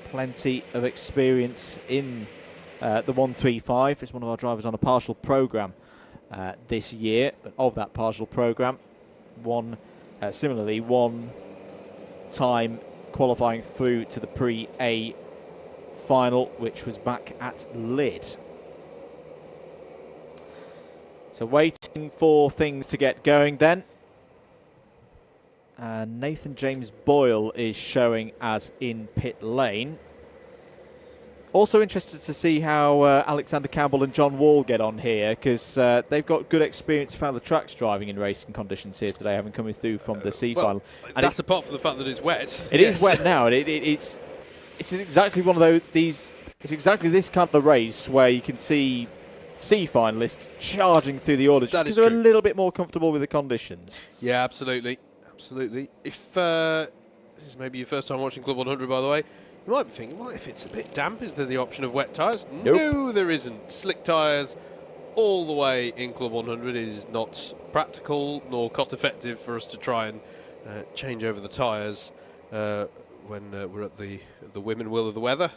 plenty of experience in the 135. It's one of our drivers on a partial programme this year. But of that partial programme, one time qualifying through to the pre-A final, which was back at Lyd. So waiting for things to get going then. Nathan James Boyle is showing as in pit lane. Also interested to see how Alexander Campbell and John Wall get on here, because they've got good experience of how the track's driving in racing conditions here today, having come through from the C-Final. And that's apart from the fact that it's wet. It is wet now, and it's exactly one of those. It's exactly this kind of race where you can see C-finalists charging through the order just because they're a little bit more comfortable with the conditions. Yeah, absolutely. If this is maybe your first time watching Club 100, by the way, you might be thinking, well, if it's a bit damp, is there the option of wet tyres? Nope. No, there isn't. Slick tyres all the way in Club 100. It is not practical nor cost-effective for us to try and change over the tyres when we're at the whim and will of the weather.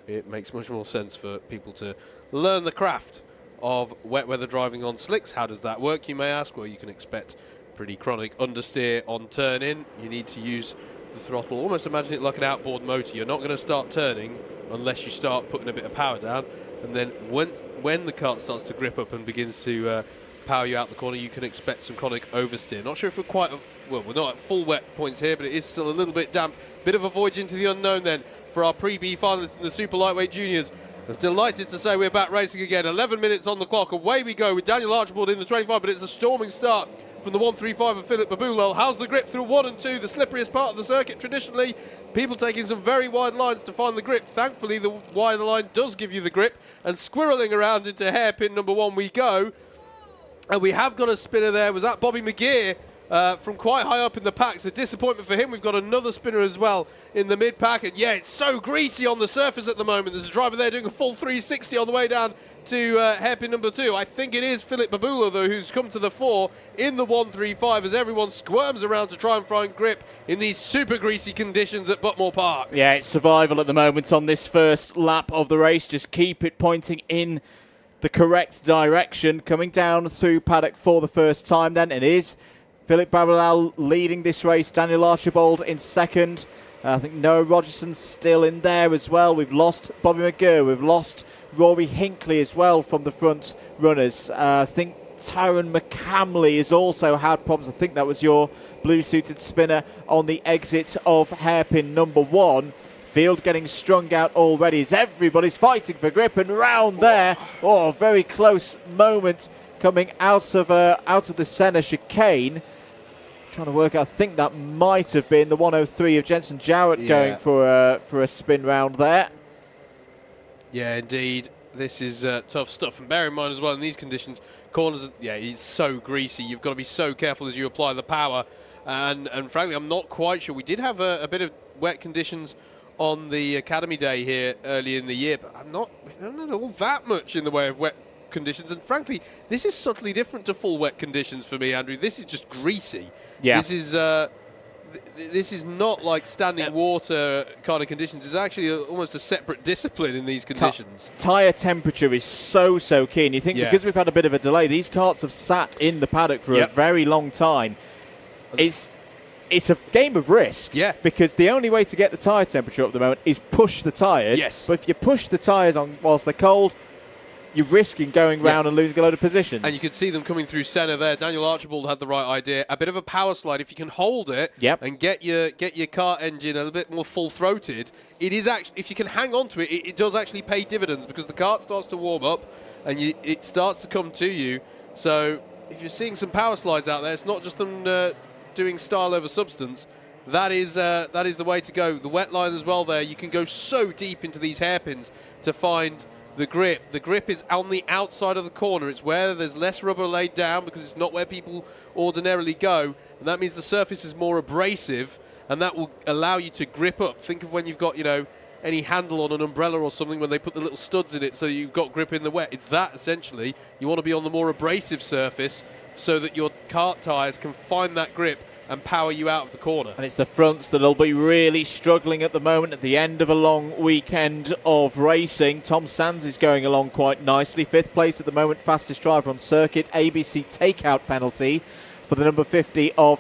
It makes much more sense for people to learn the craft of wet weather driving on slicks. How does that work, you may ask? Well, you can expect pretty chronic understeer on turn-in. You need to use the throttle. Almost imagine it like an outboard motor. You're not going to start turning unless you start putting a bit of power down. And then when the kart starts to grip up and begins to power you out the corner, you can expect some chronic oversteer. Not sure if we're quite, well, we're not at full wet points here, but it is still a little bit damp. Bit of a voyage into the unknown then for our pre-B finalists in the super lightweight juniors. I'm delighted to say we're back racing again. 11 minutes on the clock. Away we go with Daniel Archibald in the 25, but it's a storming start from the 135 of Philip Babulal. How's the grip through 1 and 2, the slipperiest part of the circuit traditionally? People taking some very wide lines to find the grip. Thankfully, the wider line does give you the grip. And squirreling around into hairpin number 1 we go. And we have got a spinner there. Was that Bobby McGear from quite high up in the pack? So disappointment for him. We've got another spinner as well in the mid-pack. And yeah, it's so greasy on the surface at the moment. There's a driver there doing a full 360 on the way down to hairpin number 2. I think it is Philip Babula, though, who's come to the fore in the 135 as everyone squirms around to try and find grip in these super greasy conditions at Buckmore Park. Yeah, it's survival at the moment on this first lap of the race. Just keep it pointing in the correct direction. Coming down through Paddock for the first time then, it is Philip Babulal leading this race. Daniel Archibald in second. I think Noah Rogerson's still in there as well. We've lost Bobby McGurr. We've lost Rory Hinckley as well from the front runners. I think Tyrone McCamley has also had problems. I think that was your blue-suited spinner on the exit of hairpin number 1. Field getting strung out already as everybody's fighting for grip, and round there, oh, very close moment coming out of the centre chicane. Trying to work out, I think that might have been the 103 of Jensen Jarrett going for a spin round there. Yeah, indeed. This is tough stuff. And bear in mind as well, in these conditions, corners, yeah, he's so greasy. You've got to be so careful as you apply the power. And frankly, I'm not quite sure. We did have a bit of wet conditions on the Academy Day here early in the year, but we don't know all that much in the way of wet conditions. And frankly, this is subtly different to full wet conditions for me, Andrew. This is just greasy. Yeah. This is not like standing water kind of conditions. It's actually almost a separate discipline in these conditions. Tyre temperature is so key. And you think because we've had a bit of a delay, these karts have sat in the paddock for a very long time. It's a game of risk. Yeah. Because the only way to get the tyre temperature up at the moment is push the tyres. Yes. But if you push the tyres on whilst they're cold, you're risking going round and losing a load of positions. And you can see them coming through centre there. Daniel Archibald had the right idea. A bit of a power slide. If you can hold it and get your kart engine a little bit more full-throated, it is actually, if you can hang on to it, it does actually pay dividends because the kart starts to warm up and it starts to come to you. So if you're seeing some power slides out there, it's not just them doing style over substance. That is the way to go. The wet line as well there. You can go so deep into these hairpins to find the grip. The grip is on the outside of the corner. It's where there's less rubber laid down because it's not where people ordinarily go. And that means the surface is more abrasive and that will allow you to grip up. Think of when you've got, any handle on an umbrella or something when they put the little studs in it so you've got grip in the wet. It's that, essentially. You want to be on the more abrasive surface so that your kart tyres can find that grip and power you out of the corner. And it's the fronts that'll be really struggling at the moment at the end of a long weekend of racing. Tom Sands is going along quite nicely. 5th place at the moment, fastest driver on circuit. ABC takeout penalty for the number 50 of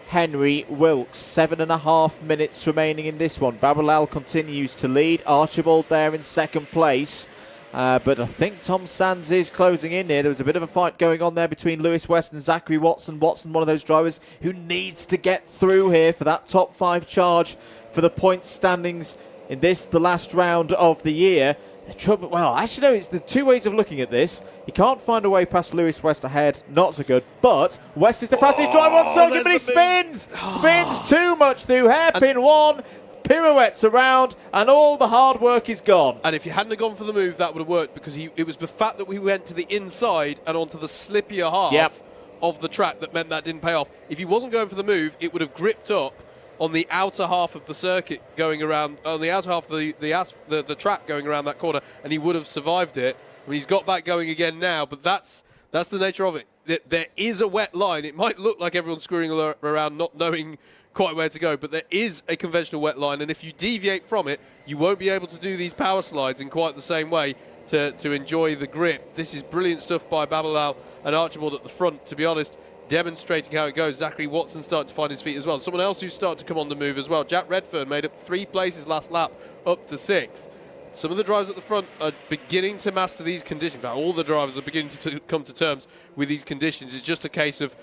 Henry Wilkes. 7.5 minutes remaining in this one. Babulal continues to lead. Archibald there in 2nd place. But I think Tom Sands is closing in here. There was a bit of a fight going on there between Lewis West and Zachary Watson. Watson, one of those drivers who needs to get through here for that top 5 charge for the point standings in this, the last round of the year. Trouble. Well, actually, no. It's the two ways of looking at this. He can't find a way past Lewis West ahead. Not so good. But West is the fastest driver on circuit, but he spins. Spins too much through hairpin one. Pirouettes around, and all the hard work is gone. And if you hadn't have gone for the move, that would have worked, because it was the fact that we went to the inside and onto the slippier half of the track that meant that didn't pay off. If he wasn't going for the move, it would have gripped up on the outer half of the circuit going around, on the outer half of the track going around that corner, and he would have survived it. I mean, he's got back going again now, but that's the nature of it. There is a wet line. It might look like everyone's screwing around not knowing quite where to go, but there is a conventional wet line, and if you deviate from it, you won't be able to do these power slides in quite the same way to enjoy the grip. This is brilliant stuff by Babalal and Archibald at the front, to be honest, demonstrating how it goes. Zachary Watson starting to find his feet as well. Someone else who's starting to come on the move as well. Jack Redfern made up 3 places last lap, up to 6th. Some of the drivers at the front are beginning to master these conditions. In fact, all the drivers are beginning to come to terms with these conditions. It's just a case of,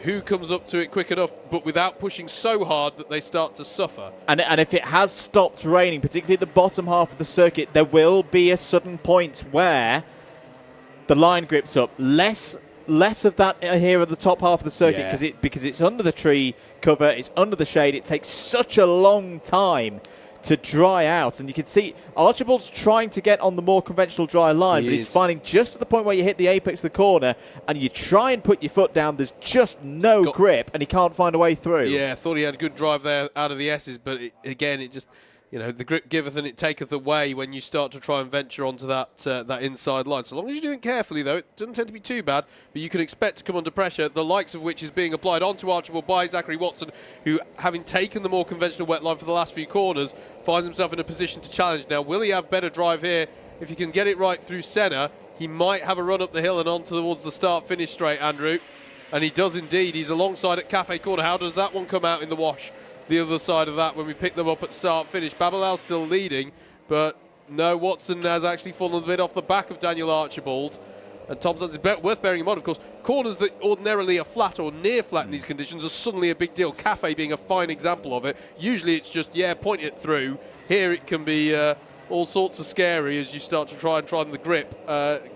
who comes up to it quick enough, but without pushing so hard that they start to suffer. And if it has stopped raining, particularly at the bottom half of the circuit, there will be a sudden point where the line grips up. Less of that here at the top half of the circuit, because it's under the tree cover, it's under the shade. It takes such a long time to dry out, and you can see Archibald's trying to get on the more conventional dry line, but he's finding just at the point where you hit the apex of the corner and you try and put your foot down, there's just no grip, and he can't find a way through. Yeah, I thought he had a good drive there out of the S's, but it just, the grip giveth and it taketh away when you start to try and venture onto that inside line. So long as you're doing it carefully, though, it doesn't tend to be too bad, but you can expect to come under pressure, the likes of which is being applied onto Archibald by Zachary Watson, who, having taken the more conventional wet line for the last few corners, finds himself in a position to challenge. Now, will he have better drive here? If he can get it right through Senna, he might have a run up the hill and on towards the start-finish straight, Andrew. And he does indeed. He's alongside at Cafe Corner. How does that one come out in the wash? The other side of that when we pick them up at start-finish. Babalal still leading, but no, Watson has actually fallen a bit off the back of Daniel Archibald. And Tom Sands, worth bearing in mind, of course, corners that ordinarily are flat or near flat in these conditions are suddenly a big deal. Cafe being a fine example of it. Usually it's just, point it through. Here it can be all sorts of scary as you start to try the grip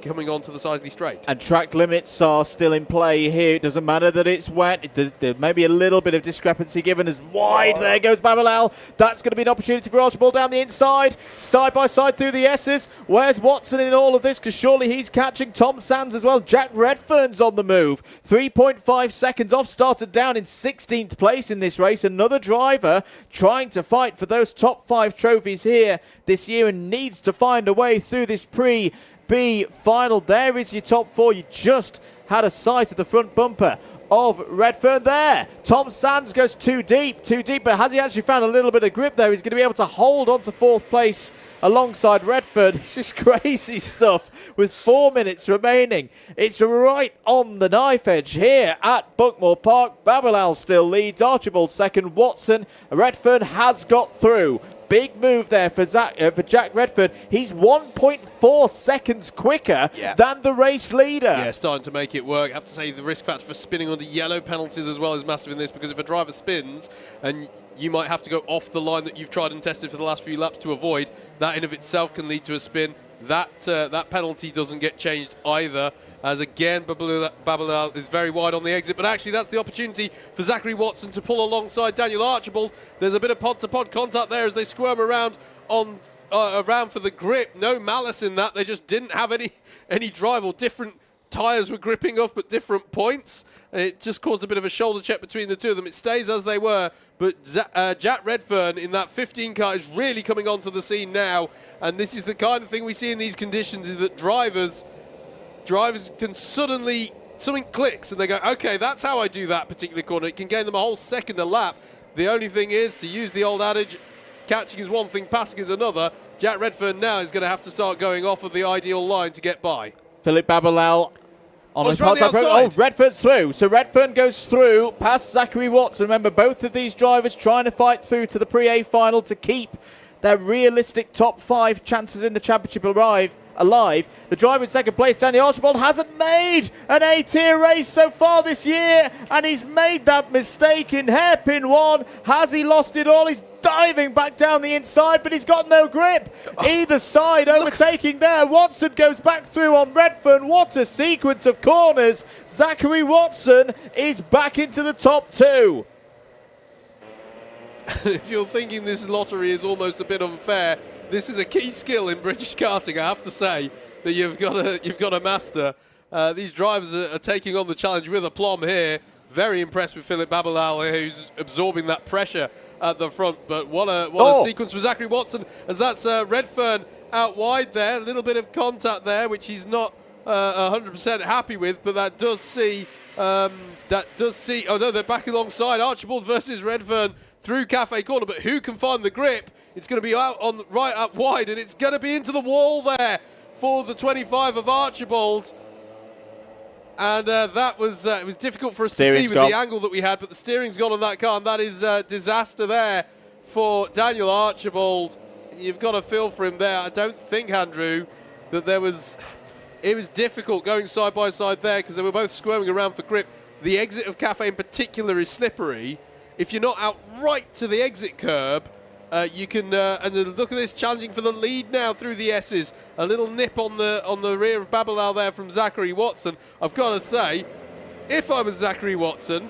coming onto the Sisley Straight. And track limits are still in play here. It doesn't matter that it's wet. There may be a little bit of discrepancy given as wide. There goes Babalal. That's going to be an opportunity for Archibald down the inside. Side by side through the S's. Where's Watson in all of this? Because surely he's catching Tom Sands as well. Jack Redfern's on the move. 3.5 seconds off. Started down in 16th place in this race. Another driver trying to fight for those top 5 trophies here this year and needs to find a way through this pre-B-final. There is your top 4. You just had a sight of the front bumper of Redfern there. Tom Sands goes too deep, but has he actually found a little bit of grip there? He's going to be able to hold on to 4th place alongside Redfern. This is crazy stuff with 4 minutes remaining. It's right on the knife edge here at Buckmore Park. Babalal still leads, Archibald second, Watson. Redfern has got through. Big move there for Jack Redfern. He's 1.4 seconds quicker than the race leader. Yeah, starting to make it work. I have to say the risk factor for spinning under yellow penalties as well is massive in this, because if a driver spins and you might have to go off the line that you've tried and tested for the last few laps to avoid, that in of itself can lead to a spin. That penalty doesn't get changed either, as again Babalal is very wide on the exit, but actually that's the opportunity for Zachary Watson to pull alongside Daniel Archibald. There's a bit of pod-to-pod contact there as they squirm around around for the grip. No malice in that. They just didn't have any drive, or different tyres were gripping off at different points. And it just caused a bit of a shoulder check between the two of them. It stays as they were, but Jack Redfern in that 15 car is really coming onto the scene now. And this is the kind of thing we see in these conditions, is that drivers can suddenly, something clicks and they go, okay, that's how I do that particular corner. It can gain them a whole second a lap. The only thing is, to use the old adage, catching is one thing, passing is another. Jack Redfern now is going to have to start going off of the ideal line to get by. Philip Babalal on his part-time program. Oh, Redfern's through. So Redfern goes through past Zachary Watson. Remember, both of these drivers trying to fight through to the pre-A final to keep their realistic top 5 chances in the championship alive. alive. The driver in second place, Daniel Archibald, hasn't made an A-tier race so far this year, and he's made that mistake in hairpin one. Has he lost it all? He's diving back down the inside, but he's got no grip. Either side overtaking there. Watson goes back through on Redfern. What a sequence of corners. Zachary Watson is back into the top 2. If you're thinking this lottery is almost a bit unfair, this is a key skill in British karting, I have to say, that you've got to master. These drivers are taking on the challenge with aplomb here. Very impressed with Philip Babalal, who's absorbing that pressure at the front. But what a sequence for Zachary Watson, as that's Redfern out wide there. A little bit of contact there, which he's not 100% happy with, but that does see. Oh no, they're back alongside. Archibald versus Redfern through Cafe Corner, but who can find the grip? It's going to be out on right up wide, and it's going to be into the wall there for the 25 of Archibald. And that was it was difficult for us to see with the angle that we had, but the steering's gone on that car, and that is disaster there for Daniel Archibald. You've got a feel for him there. I don't think, Andrew, that it was difficult going side by side there because they were both squirming around for grip. The exit of Cafe in particular is slippery. If you're not out right to the exit curb, you can, and look at this, challenging for the lead now through the S's. A little nip on the rear of Babalal there from Zachary Watson. I've got to say, if I was Zachary Watson,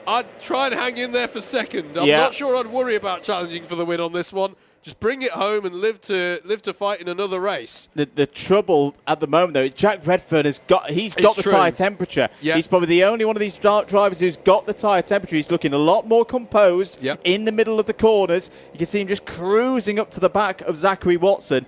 I'd try and hang in there for second. I'm not sure I'd worry about challenging for the win on this one. Just bring it home and live to fight in another race. The trouble at the moment, though, Jack Redfern has got the tyre temperature. Yeah. He's probably the only one of these drivers who's got the tyre temperature. He's looking a lot more composed in the middle of the corners. You can see him just cruising up to the back of Zachary Watson.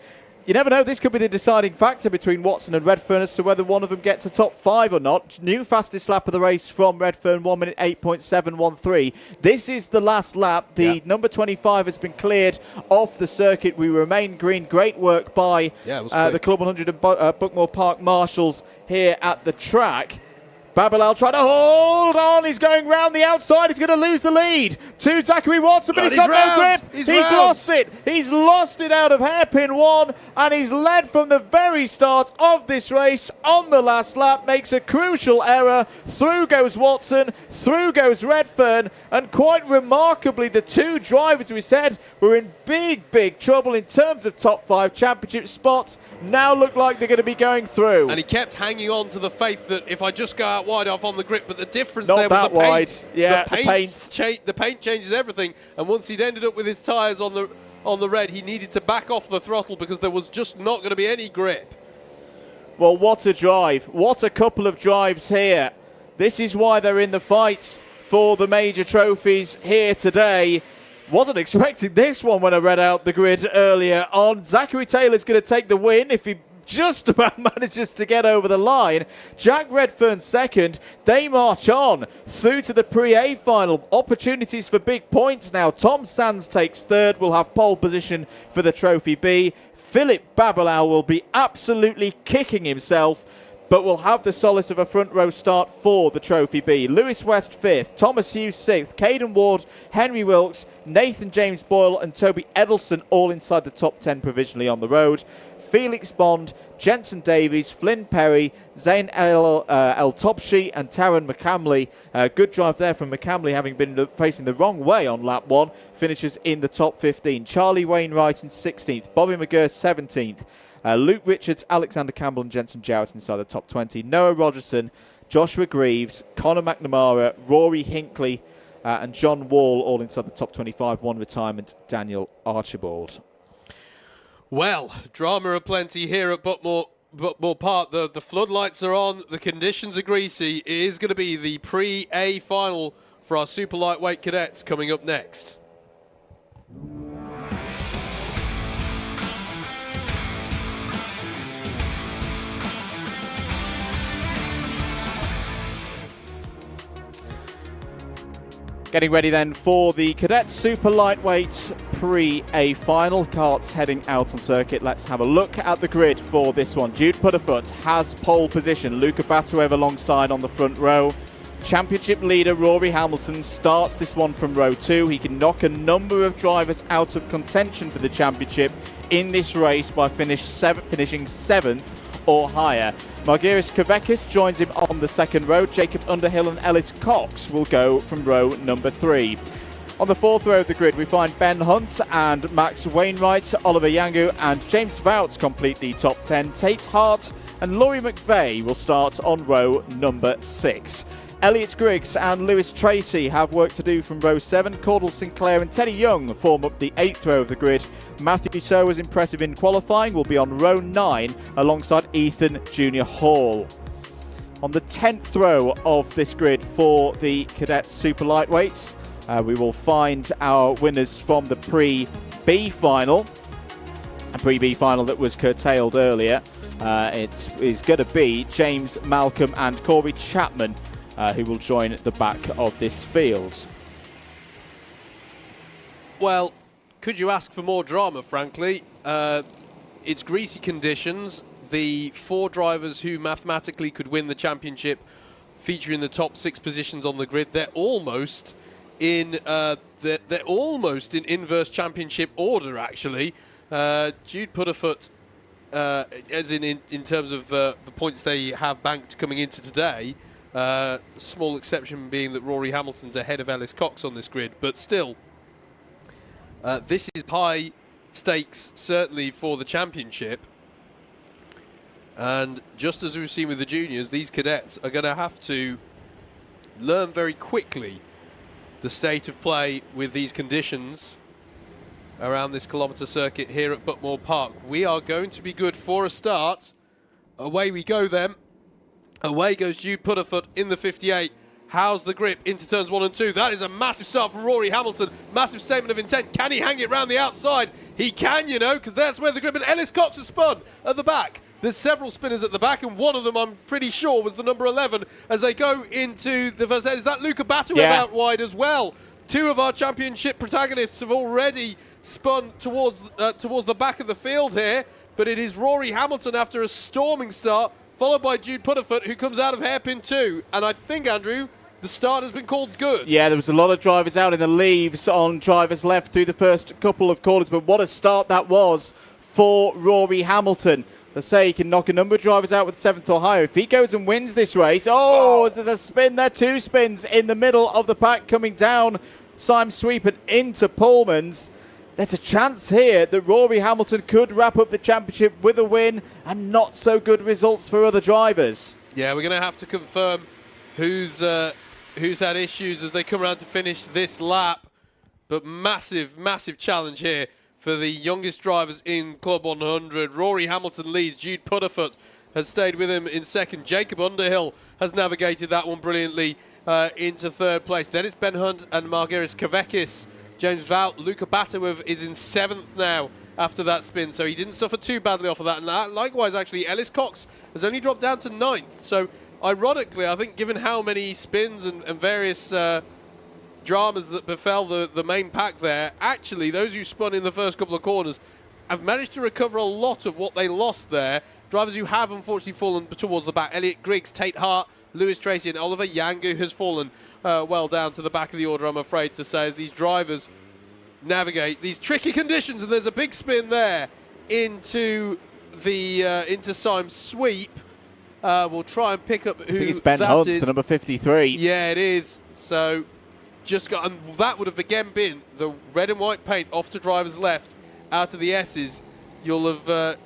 You never know, this could be the deciding factor between Watson and Redfern as to whether one of them gets a top 5 or not. New fastest lap of the race from Redfern, 1 minute 8.713. This is the last lap. The number 25 has been cleared off the circuit. We remain green. Great work by the Club 100 and Buckmore Park marshals here at the track. Babalal trying to hold on. He's going round the outside. He's going to lose the lead to Zachary Watson, but he's got no grip. He's lost it. He's lost it out of hairpin 1, and he's led from the very start of this race on the last lap. Makes a crucial error. Through goes Watson. Through goes Redfern. And quite remarkably, the two drivers we said were in big trouble in terms of top 5 championship spots now look like they're going to be going through. And he kept hanging on to the faith that if I just go out wide off on the grip, but the difference not there that was the wide. paint. Yeah, the paint changes everything. And once he'd ended up with his tyres on the red, he needed to back off the throttle because there was just not going to be any grip. Well, what a drive. What a couple of drives here. This is why they're in the fight for the major trophies here today. Wasn't expecting this one when I read out the grid earlier on. Zachary Taylor's going to take the win if he just about manages to get over the line. Jack Redfern second. They march on through to the pre-A final. Opportunities for big points now. Tom Sands takes third. We'll have pole position for the Trophy B. Philip Babalal will be absolutely kicking himself, but we'll have the solace of a front row start for the Trophy B. Lewis West 5th, Thomas Hughes 6th, Caden Ward, Henry Wilkes, Nathan James Boyle and Toby Edelson all inside the top 10 provisionally on the road. Felix Bond, Jensen Davies, Flynn Perry, Zayn El Topshi and Taron McCamley. Good drive there from McCamley, having been facing the wrong way on lap 1. Finishes in the top 15. Charlie Wainwright in 16th. Bobby McGurr 17th. Luke Richards, Alexander Campbell and Jensen Jarrett inside the top 20. Noah Rogerson, Joshua Greaves, Conor McNamara, Rory Hinkley and John Wall all inside the top 25. One retirement, Daniel Archibald. Well, drama aplenty here at Buckmore Park. The floodlights are on. The conditions are greasy. It is going to be the pre-A final for our super lightweight cadets coming up next. Getting ready then for the Cadet Super Lightweight Pre-A Final. Karts heading out on circuit. Let's have a look at the grid for this one. Jude Putterfoot has pole position. Luca Batuev alongside on the front row. Championship leader Rory Hamilton starts this one from row 2. He can knock a number of drivers out of contention for the championship in this race by finishing 7th or higher. Margiris Kavekis joins him on the second row. Jacob Underhill and Ellis Cox will go from row number 3. On the 4th row of the grid, we find Ben Hunt and Max Wainwright, Oliver Yangu and James Vouts complete the top 10. Tate Hart and Laurie McVeigh will start on row number 6. Elliot Griggs and Lewis Tracy have work to do from row 7. Caudle Sinclair and Teddy Young form up the 8th row of the grid. Matthew So was impressive in qualifying, will be on row 9 alongside Ethan Junior Hall. On the 10th row of this grid for the Cadet Super Lightweights, we will find our winners from the Pre-B Final. A Pre-B Final that was curtailed earlier. It is going to be James Malcolm and Corey Chapman who will join the back of this field. Well, could you ask for more drama, frankly? It's greasy conditions. The 4 drivers who mathematically could win the championship feature in the top 6 positions on the grid. They're almost in inverse championship order, actually. Jude Putterfoot, as in terms of the points they have banked coming into today, small exception being that Rory Hamilton's ahead of Ellis Cox on this grid, but still, this is high stakes, certainly for the championship. And just as we've seen with the juniors, these cadets are going to have to learn very quickly the state of play with these conditions around this kilometre circuit here at Buckmore Park. We are going to be good for a start. Away we go then. Away goes Jude Putterfoot in the 58. How's the grip into turns 1 and 2? That is a massive start from Rory Hamilton. Massive statement of intent. Can he hang it round the outside? He can, you know, because that's where the grip. And Ellis Cox has spun at the back. There's several spinners at the back, and one of them, I'm pretty sure, was the number 11 as they go into the first head. Is that Luca Batawev out wide as well? 2 of our championship protagonists have already spun towards the back of the field here, but it is Rory Hamilton after a storming start, followed by Jude Putterfoot, who comes out of hairpin 2. And I think, Andrew, the start has been called good. Yeah, there was a lot of drivers out in the leaves on drivers left through the first couple of corners, but what a start that was for Rory Hamilton. Let's say he can knock a number of drivers out with 7th or higher. If he goes and wins this race, there's a spin there, 2 spins in the middle of the pack coming down Symes Sweep and into Pullman's. There's a chance here that Rory Hamilton could wrap up the championship with a win, and not so good results for other drivers. Yeah, we're going to have to confirm who's had issues as they come around to finish this lap. But massive, massive challenge here for the youngest drivers in Club 100. Rory Hamilton leads. Jude Putterfoot has stayed with him in second. Jacob Underhill has navigated that one brilliantly into 3rd place. Then it's Ben Hunt and Margiris Kavekis. James Vout, Luca Batawev is in 7th now after that spin, so he didn't suffer too badly off of that. And likewise, actually, Ellis Cox has only dropped down to 9th. So, ironically, I think given how many spins and various dramas that befell the main pack there, actually, those who spun in the first couple of corners have managed to recover a lot of what they lost there. Drivers who have, unfortunately, fallen towards the back. Elliot Griggs, Tate Hart, Lewis Tracy and Oliver Yangu has fallen well down to the back of the order, I'm afraid to say, as these drivers navigate these tricky conditions. And there's a big spin there into Symes Sweep. We'll try and pick up who I think it's Ben Hunt, the number 53. Yeah, it is. So and that would have again been the red and white paint off to drivers left out of the S's. You'll have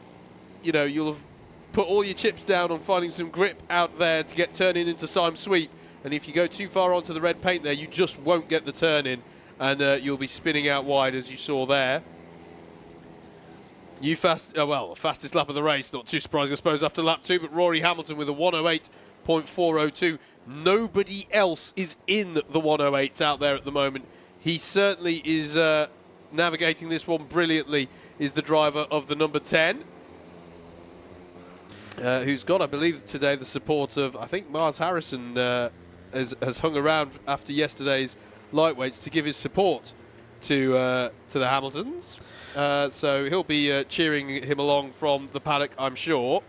you'll have put all your chips down on finding some grip out there to get turning into Symes Sweep. And if you go too far onto the red paint there, you just won't get the turn in, and you'll be spinning out wide, as you saw there. Fastest lap of the race, not too surprising, I suppose, after lap 2, but Rory Hamilton with a 108.402. Nobody else is in the 108s out there at the moment. He certainly is navigating this one brilliantly, is the driver of the number 10. Who's got, I believe, today the support of, I think, Mars Harrison has hung around after yesterday's lightweights to give his support to the Hamiltons. So he'll be cheering him along from the paddock, I'm sure.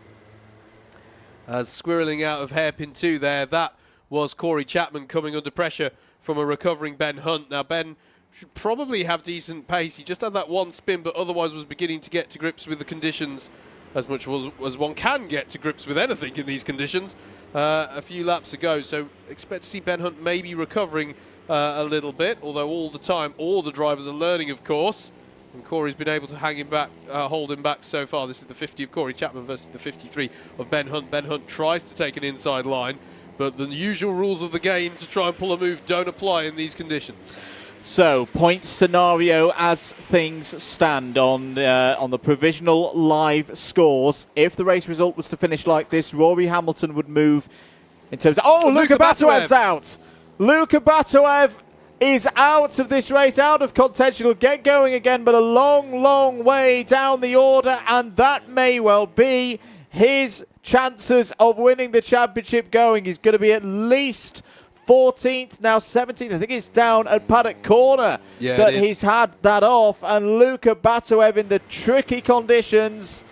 Squirreling out of hairpin 2 there, that was Corey Chapman coming under pressure from a recovering Ben Hunt. Now, Ben should probably have decent pace. He just had that one spin, but otherwise was beginning to get to grips with the conditions as much as one can get to grips with anything in these conditions a few laps ago. So expect to see Ben Hunt maybe recovering a little bit, although all the time all the drivers are learning, of course. And Corey's been able to hang him back, hold him back so far. This is the 50 of Corey Chapman versus the 53 of Ben Hunt. Ben Hunt tries to take an inside line, but the usual rules of the game to try and pull a move don't apply in these conditions. So, point scenario as things stand on the provisional live scores. If the race result was to finish like this, Rory Hamilton would move in terms of... Oh, Luka Batuev's out! Luka Batuev is out of this race, out of contention. He'll get going again, but a long, long way down the order, and that may well be his chances of winning the championship going. He's going to be at least 14th, now 17th. I think it's down at Paddock Corner that he's had that off, and Luka Batuev in the tricky conditions.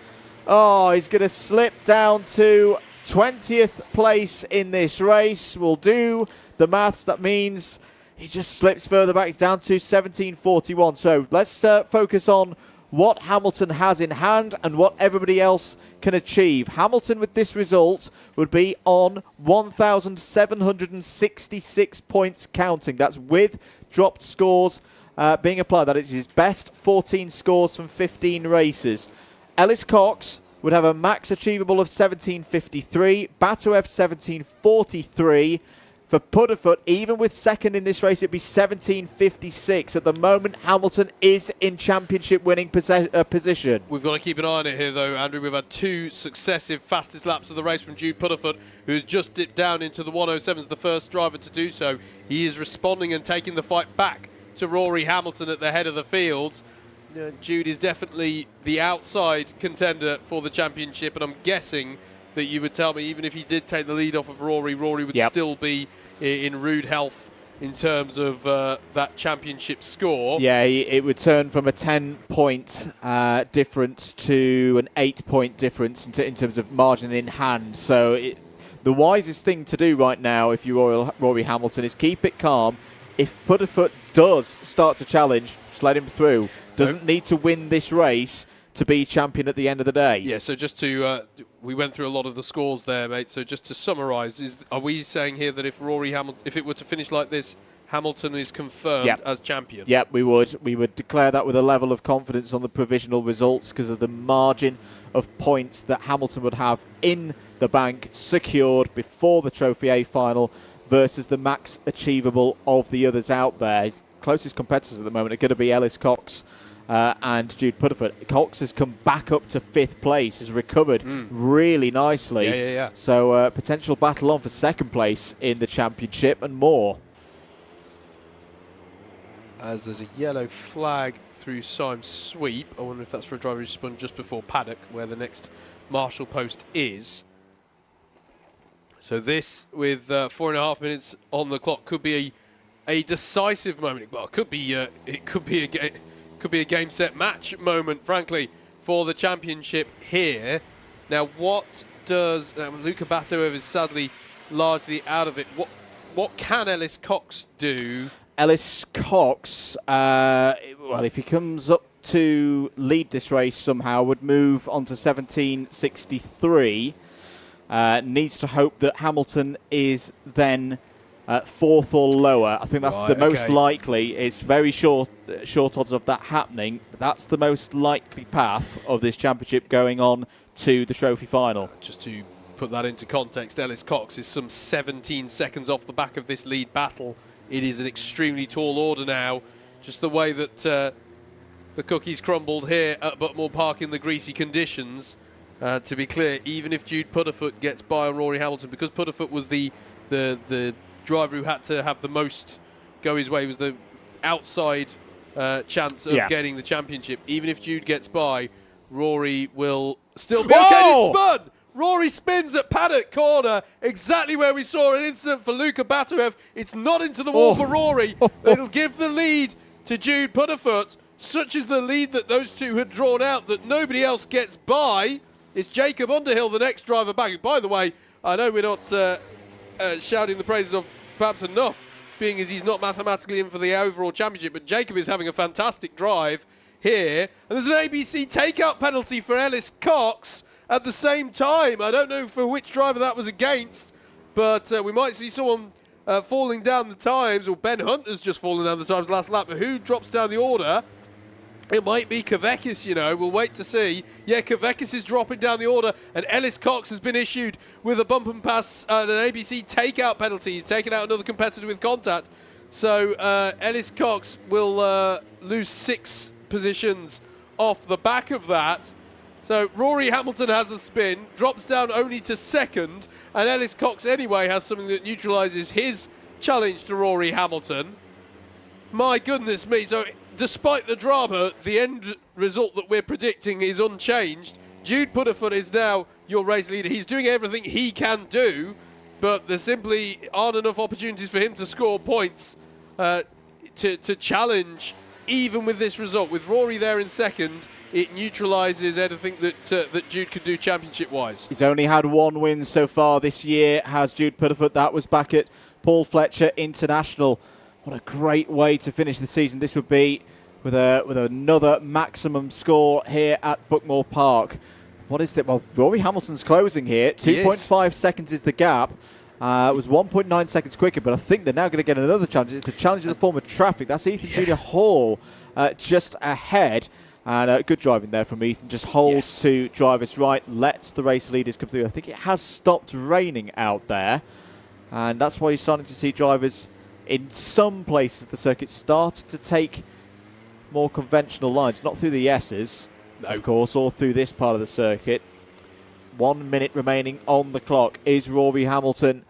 Oh, he's going to slip down to 20th place in this race. We'll do the maths. That means he just slips further back. He's down to 17:41. So let's focus on what Hamilton has in hand and what everybody else can achieve. Hamilton with this result would be on 1,766 points counting. That's with dropped scores being applied. That is his best 14 scores from 15 races. Ellis Cox would have a max achievable of 1753. Batuev 1743. For Pudderfoot, even with second in this race, it'd be 1756. At the moment, Hamilton is in championship winning position. We've got to keep an eye on it here, though, Andrew. We've had two successive fastest laps of the race from Jude Pudderfoot, who's just dipped down into the 107s, the first driver to do so. He is responding and taking the fight back to Rory Hamilton at the head of the field. Jude is definitely the outside contender for the championship, and I'm guessing that you would tell me even if he did take the lead off of Rory, Rory would still be in rude health in terms of that championship score. Yeah, it would turn from a 10-point difference to an 8-point difference in terms of margin in hand. So the wisest thing to do right now, if you're Rory Hamilton, is keep it calm. If Pudderfoot does start to challenge, just let him through. Doesn't need to win this race to be champion at the end of the day. Yeah, so just to, we went through a lot of the scores there, mate. So just to summarise, are we saying here that if if it were to finish like this, Hamilton is confirmed as champion? Yep, we would. We would declare that with a level of confidence on the provisional results because of the margin of points that Hamilton would have in the bank secured before the Trophy A-Final versus the max achievable of the others out there. His closest competitors at the moment are going to be Ellis Cox and Jude Pudderfoot. Cox has come back up to 5th place, has recovered really nicely. Yeah. So potential battle on for 2nd place in the championship and more. As there's a yellow flag through Syme's sweep. I wonder if that's for a driver who spun just before Paddock, where the next marshal post is. So this, with 4.5 minutes on the clock, could be a decisive moment. Well, it could be a game set match moment, frankly, for the championship here. Now, what does Luka Batuev is sadly largely out of it. What can Ellis Cox do? Ellis Cox, well, if he comes up to lead this race somehow, would move on to 1763. Needs to hope that Hamilton is then 4th or lower. I think that's the most likely. It's very short odds of that happening. But that's the most likely path of this championship going on to the trophy final. Just to put that into context, Ellis Cox is some 17 seconds off the back of this lead battle. It is an extremely tall order now. Just the way that the cookies crumbled here at Buckmore Park in the greasy conditions. To be clear, even if Jude Pudderfoot gets by on Rory Hamilton, because Pudderfoot was the driver who had to have the most go his way, was the outside chance of getting the championship. Even if Jude gets by, Rory will still be okay. He spun! Rory spins at Paddock Corner, exactly where we saw an incident for Luka Batuev. It's not into the wall for Rory. It'll give the lead to Jude Pudderfoot. Such is the lead that those two had drawn out that nobody else gets by. It's Jacob Underhill, the next driver back. By the way, I know we're not shouting the praises of perhaps enough being as he's not mathematically in for the overall championship, but Jacob is having a fantastic drive here. And there's an ABC takeout penalty for Ellis Cox at the same time. I don't know for which driver that was against, but we might see someone falling down the times, or Ben Hunter's just fallen down the times last lap, but who drops down the order? It might be Kavekis, you know. We'll wait to see. Yeah, Kavekis is dropping down the order, and Ellis Cox has been issued with a bump and pass, an ABC takeout penalty. He's taken out another competitor with contact. So Ellis Cox will lose 6 positions off the back of that. So Rory Hamilton has a spin, drops down only to 2nd, and Ellis Cox anyway has something that neutralises his challenge to Rory Hamilton. My goodness me. So despite the drama, the end result that we're predicting is unchanged. Jude Putterfoot is now your race leader. He's doing everything he can do, but there simply aren't enough opportunities for him to score points to challenge, even with this result. With Rory there in 2nd, it neutralises anything that Jude could do championship-wise. He's only had 1 win so far this year, has Jude Putterfoot. That was back at Paul Fletcher International. What a great way to finish the season this would be, with another maximum score here at Buckmore Park. What is it? Well, Rory Hamilton's closing here. 2.5 seconds is the gap. It was 1.9 seconds quicker, but I think they're now going to get another challenge. It's the challenge in the form of traffic. That's Ethan Junior Hall just ahead. And good driving there from Ethan. Just holds to drivers right, lets the race leaders come through. I think it has stopped raining out there. And that's why you're starting to see drivers in some places of the circuit start to take more conventional lines. Not through the S's, of course, or through this part of the circuit. 1 minute remaining on the clock. Is Rory Hamilton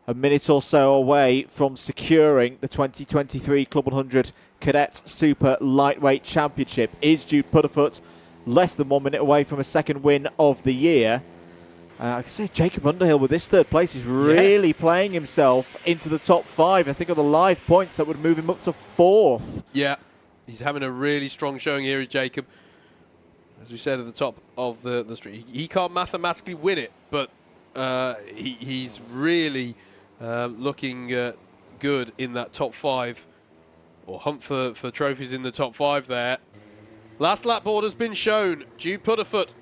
a minute or so away from securing the 2023 Club 100 Cadet Super Lightweight Championship? Is Jude Putterfoot less than 1 minute away from a 2nd win of the year? I can say Jacob Underhill with this 3rd place is really playing himself into the top 5. I think of the live points that would move him up to 4th. Yeah, he's having a really strong showing here, is Jacob. As we said at the top of the street, he can't mathematically win it, but he's really looking good in that top 5, or hunt for trophies in the top 5 there. Last lap board has been shown. Jude Putterfoot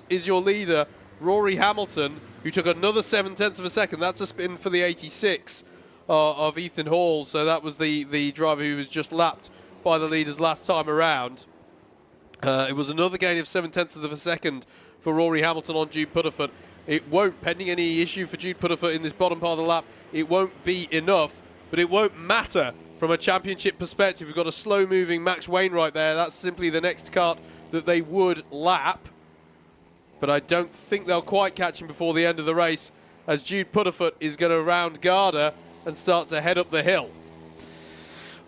is your leader. Rory Hamilton, who took another 7/10 of a second. That's a spin for the 86 of Ethan Hall. So that was the driver who was just lapped by the leaders last time around. It was another gain of 7/10 of a second for Rory Hamilton on Jude Putterfoot. It won't, pending any issue for Jude Putterfoot in this bottom part of the lap, it won't be enough, but it won't matter from a championship perspective. We've got a slow-moving Max Wainwright there. That's simply the next kart that they would lap. But I don't think they'll quite catch him before the end of the race, as Jude Putterfoot is going to round Garda and start to head up the hill.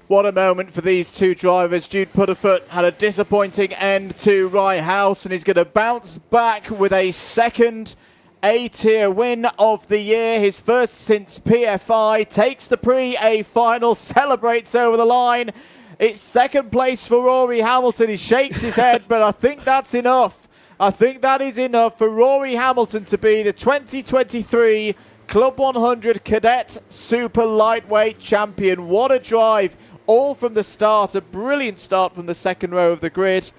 What a moment for these two drivers. Jude Putterfoot had a disappointing end to Rye House, and he's going to bounce back with a 2nd A-tier win of the year. His 1st since PFI. Takes the pre-A final, celebrates over the line. It's 2nd place for Rory Hamilton. He shakes his head, but I think that's enough. I think that is enough for Rory Hamilton to be the 2023 Club 100 Cadet Super Lightweight Champion. What a drive, all from the start. A brilliant start from the 2nd row of the grid.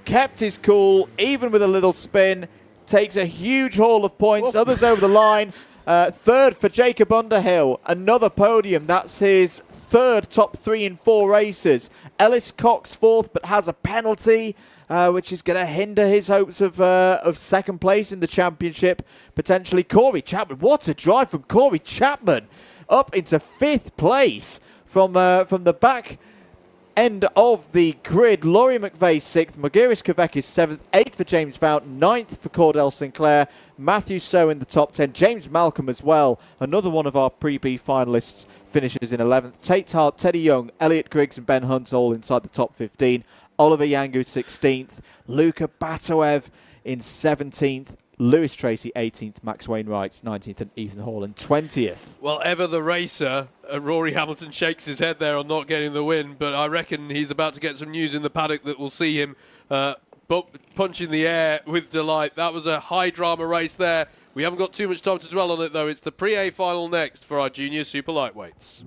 Kept his cool, even with a little spin. Takes a huge haul of points. Others over the line. 3rd for Jacob Underhill. Another podium. That's his 3rd top 3 in 4 races. Ellis Cox 4th, but has a penalty, which is going to hinder his hopes of 2nd place in the championship. Potentially Corey Chapman. What a drive from Corey Chapman. Up into 5th place from the back end of the grid. Laurie McVeigh 6th, Marguerite Kavekis 7th, 8th for James Fountain, 9th for Cordell Sinclair, Matthew So in the top 10, James Malcolm as well, another one of our pre-B finalists, finishes in 11th, Tate Hart, Teddy Young, Elliot Griggs and Ben Hunt all inside the top 15, Oliver Yangu 16th, Luca Batoev in 17th, Lewis Tracy 18th, Max Wainwright 19th, and Ethan Hall in 20th. Well, ever the racer, Rory Hamilton shakes his head there on not getting the win, but I reckon he's about to get some news in the paddock that will see him punch in the air with delight. That was a high-drama race there. We haven't got too much time to dwell on it, though. It's the pre-A final next for our junior super lightweights.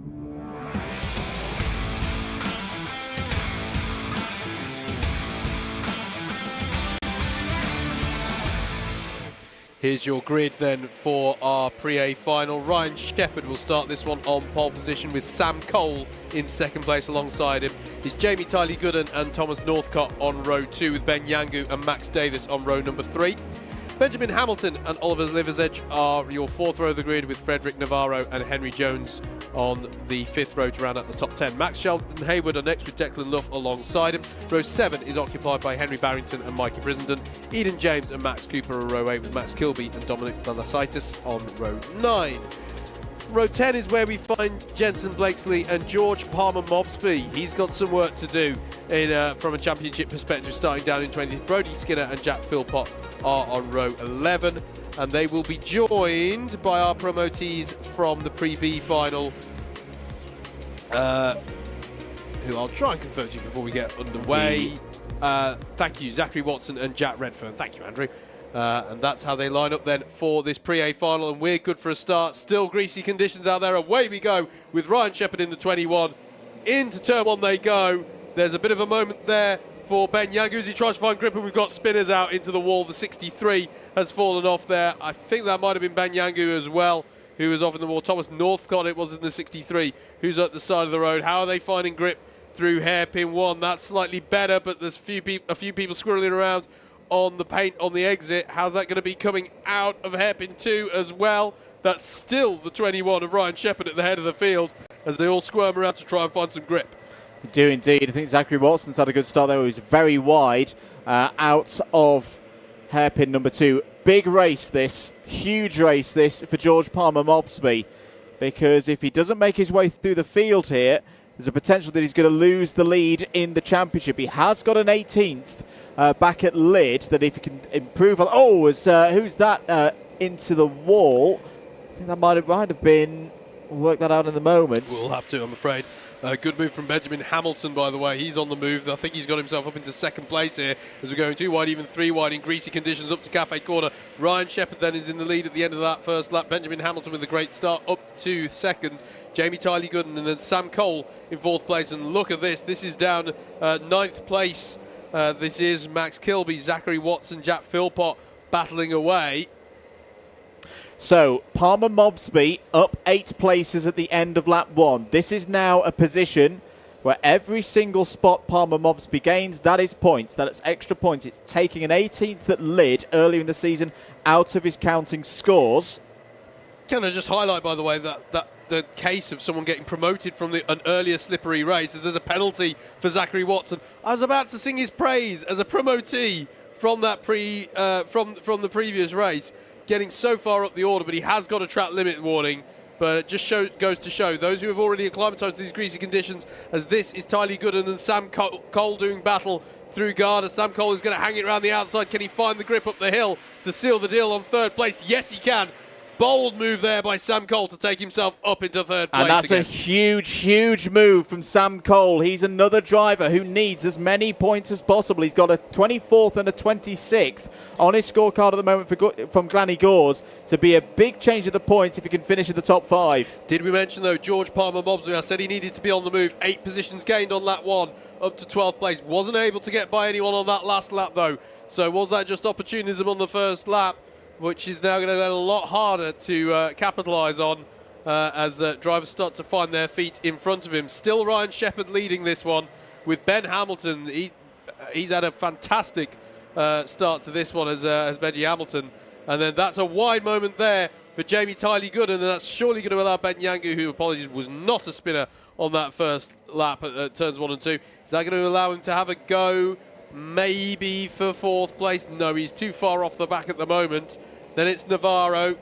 Here's your grid then for our Pre-A final. Ryan Shepherd will start this one on pole position with Sam Cole in second place alongside him. It's Jamie Tylee Gooden and Thomas Northcott on row 2 with Ben Yangu and Max Davis on row number 3. Benjamin Hamilton and Oliver Liversedge are your 4th row of the grid with Frederick Navarro and Henry Jones on the 5th row to round out the top 10. Max Sheldon Hayward are next with Declan Luff alongside him. Row 7 is occupied by Henry Barrington and Mikey Brissenden. Eden James and Max Cooper are row 8 with Max Kilby and Dominic Balasaitis on row 9. Row 10 is where we find Jensen Blakesley and George Palmer Mobsby. He's got some work to do from a championship perspective, starting down in 20th. Brody Skinner and Jack Philpott are on row 11, and they will be joined by our promotees from the Pre-B final, who I'll try and confirm to you before we get underway. Thank you, Zachary Watson and Jack Redfern. Thank you, Andrew. And that's how they line up then for this Pre-A final, and we're good for a start. Still greasy conditions out there. Away we go with Ryan Shepherd in the 21. Into turn 1 they go. There's a bit of a moment there for Ben Yangu as he tries to find grip, and we've got spinners out into the wall. The 63 has fallen off there. I think that might have been Ben Yangu as well, who was off in the wall. Thomas Northcott, it was in the 63, who's at the side of the road. How are they finding grip through hairpin 1? That's slightly better, but there's a few people squirreling around on the paint on the exit. How's that going to be coming out of hairpin 2 as well? That's still the 21 of Ryan Shepherd at the head of the field as they all squirm around to try and find some grip. They do indeed. I think Zachary Watson's had a good start there. He was very wide out of hairpin number 2. Big race this, huge race this for George Palmer Mobsby, because if he doesn't make his way through the field here, there's a potential that he's going to lose the lead in the championship. He has got an 18th back at Lid, that if he can improve on. Who's that into the wall? I think that might have been. We'll work that out in the moment. We'll have to, I'm afraid. Good move from Benjamin Hamilton, by the way. He's on the move. I think he's got himself up into second place here as we're going 2 wide, even 3 wide in greasy conditions up to Cafe Corner. Ryan Shepherd then is in the lead at the end of that first lap. Benjamin Hamilton with a great start up to second. Jamie Tylee Gooden and then Sam Cole in 4th place. And look at this. This is down 9th place. This is Max Kilby, Zachary Watson, Jack Philpott battling away. So, Palmer Mobsby up 8 places at the end of lap 1. This is now a position where every single spot Palmer Mobsby gains, that is points. That is extra points. It's taking an 18th at Lid earlier in the season out of his counting scores. Can I just highlight, by the way, that the case of someone getting promoted from an earlier slippery race, as there's a penalty for Zachary Watson. I was about to sing his praise as a promotee from that from the previous race, getting so far up the order, but he has got a track limit warning. But it just goes to show those who have already acclimatised to these greasy conditions, as this is Tylee Gooden and Sam Cole doing battle through Garda. Sam Cole is going to hang it around the outside. Can he find the grip up the hill to seal the deal on 3rd place? Yes, he can. Bold move there by Sam Cole to take himself up into 3rd place. And that's again. A huge, huge move from Sam Cole. He's another driver who needs as many points as possible. He's got a 24th and a 26th on his scorecard at the moment from Glanny Gores to be a big change of the points if he can finish in the top 5. Did we mention, though, George Palmer Mobsby? I said he needed to be on the move. 8 positions gained on lap 1, up to 12th place. Wasn't able to get by anyone on that last lap, though. So was that just opportunism on the first lap, which is now going to get a lot harder to capitalise on as drivers start to find their feet in front of him. Still Ryan Shepherd leading this one with Ben Hamilton. He's had a fantastic start to this one as Benji Hamilton. And then that's a wide moment there for Jamie Tylee Gooden, and that's surely going to allow Ben Yangu, who, apologies, was not a spinner on that first lap at turns 1 and 2. Is that going to allow him to have a go? Maybe for 4th place. No, he's too far off the back at the moment. Then it's Navarro,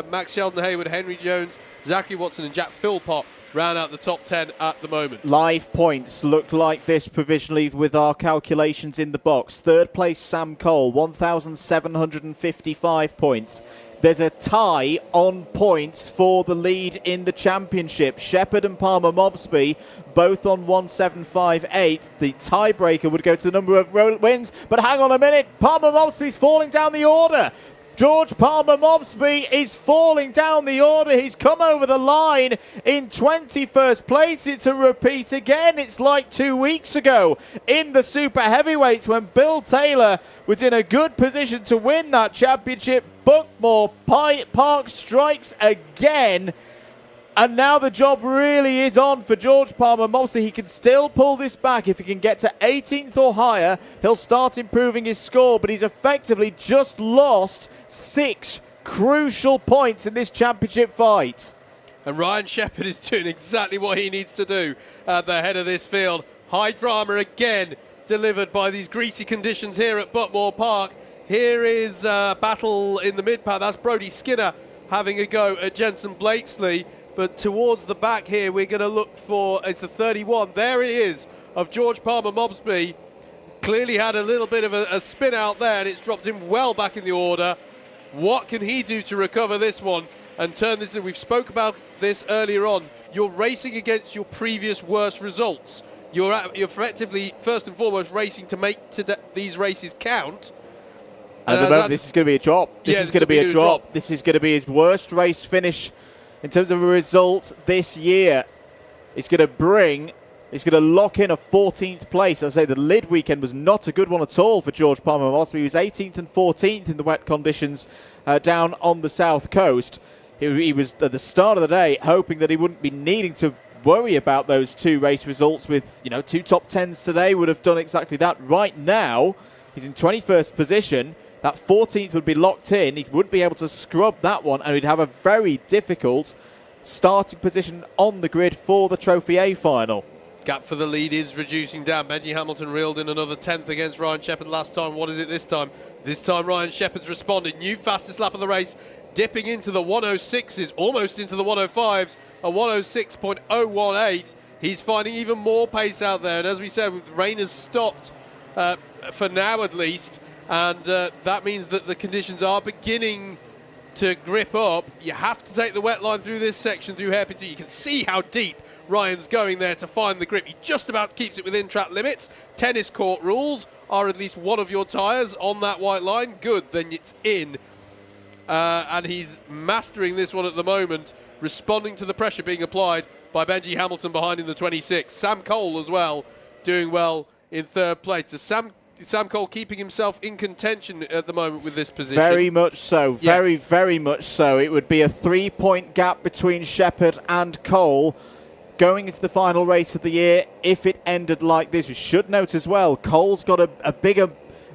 Max Sheldon Hayward, Henry Jones, Zachary Watson and Jack Philpott round out the top 10 at the moment. Live points look like this provisionally with our calculations in the box. 3rd place Sam Cole, 1,755 points. There's a tie on points for the lead in the championship. Shepherd and Palmer Mobsby both on 1,758. The tiebreaker would go to the number of wins. But hang on a minute. Palmer Mobsby's falling down the order. George Palmer Mobsby is falling down the order. He's come over the line in 21st place. It's a repeat again. It's like 2 weeks ago in the super heavyweights when Bill Taylor was in a good position to win that championship. Buckmore Park strikes again. And now the job really is on for George Palmer Mobsby. He can still pull this back. If he can get to 18th or higher, he'll start improving his score. But he's effectively just lost 6 crucial points in this championship fight. And Ryan Shepherd is doing exactly what he needs to do at the head of this field. High drama again delivered by these greasy conditions here at Buckmore Park. Here is battle in the mid-pack. That's Brody Skinner having a go at Jensen Blakesley. But towards the back here, we're going to look for, it's the 31. There it is of George Palmer Mobsby. Clearly had a little bit of a spin out there, and it's dropped him well back in the order. What can he do to recover this one and turn this in? We've spoke about this earlier on. You're racing against your previous worst results. You're effectively, first and foremost, racing to make these races count. And at the moment, this is going to be a drop. This is going to be a drop. This is going to be his worst race finish in terms of a result this year. It's going to lock in a 14th place. As I say, the Lid weekend was not a good one at all for George Palmer Mobsby. He was 18th and 14th in the wet conditions down on the south coast. He was at the start of the day hoping that he wouldn't be needing to worry about those 2 race results with, 2 top 10s today would have done exactly that. Right now, he's in 21st position. That 14th would be locked in. He wouldn't be able to scrub that one, and he'd have a very difficult starting position on the grid for the Trophy A-Final. Gap for the lead is reducing down. Benji Hamilton reeled in another 10th against Ryan Shepherd last time. What is it this time? This time Ryan Shepherd's responded. New fastest lap of the race, dipping into the 106s, almost into the 105s, a 106.018. He's finding even more pace out there, and as we said, rain has stopped for now at least. And that means that the conditions are beginning to grip up. You have to take the wet line through this section, through hairpin 2. You can see how deep Ryan's going there to find the grip. He just about keeps it within track limits. Tennis court rules are at least one of your tyres on that white line. Good, then it's in. And he's mastering this one at the moment, responding to the pressure being applied by Benji Hamilton behind in the 26. Sam Cole as well, doing well in 3rd place. To Sam Cole keeping himself in contention at the moment with this position. Very much so. Yeah. Very much so. It would be a 3-point gap between Shepherd and Cole going into the final race of the year if it ended like this. We should note as well, Cole's got a bigger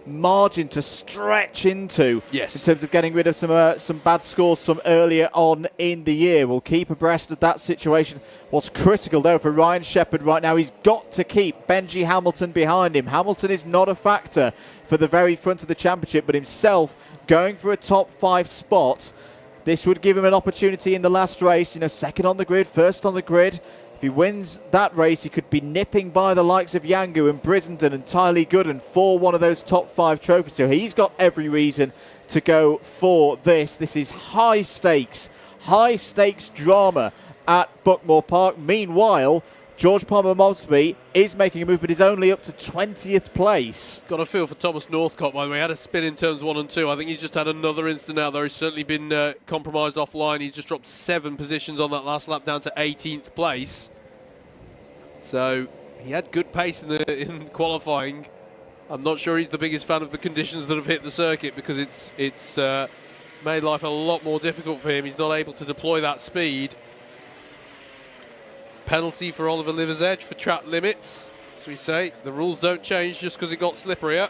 margin to stretch into in terms of getting rid of some bad scores from earlier on in the year. We'll keep abreast of that situation. What's critical though for Ryan Shepherd right now, he's got to keep Benji Hamilton behind him. Hamilton is not a factor for the very front of the championship, but himself going for a top 5 spot. This would give him an opportunity in the last race, second on the grid, first on the grid. If he wins that race, he could be nipping by the likes of Yangu and Brissenden and Tylee Gooden for one of those top 5 trophies. So he's got every reason to go for this. This is high stakes drama at Buckmore Park. Meanwhile, George Palmer Mobsby is making a move, but is only up to 20th place. Got a feel for Thomas Northcott, by the way. Had a spin in turns 1 and 2. I think he's just had another incident out there. He's certainly been compromised offline. He's just dropped 7 positions on that last lap, down to 18th place. So he had good pace in qualifying. I'm not sure he's the biggest fan of the conditions that have hit the circuit, because it's made life a lot more difficult for him. He's not able to deploy that speed. Penalty for Oliver Liversedge for track limits, as we say. The rules don't change just because it got slipperier.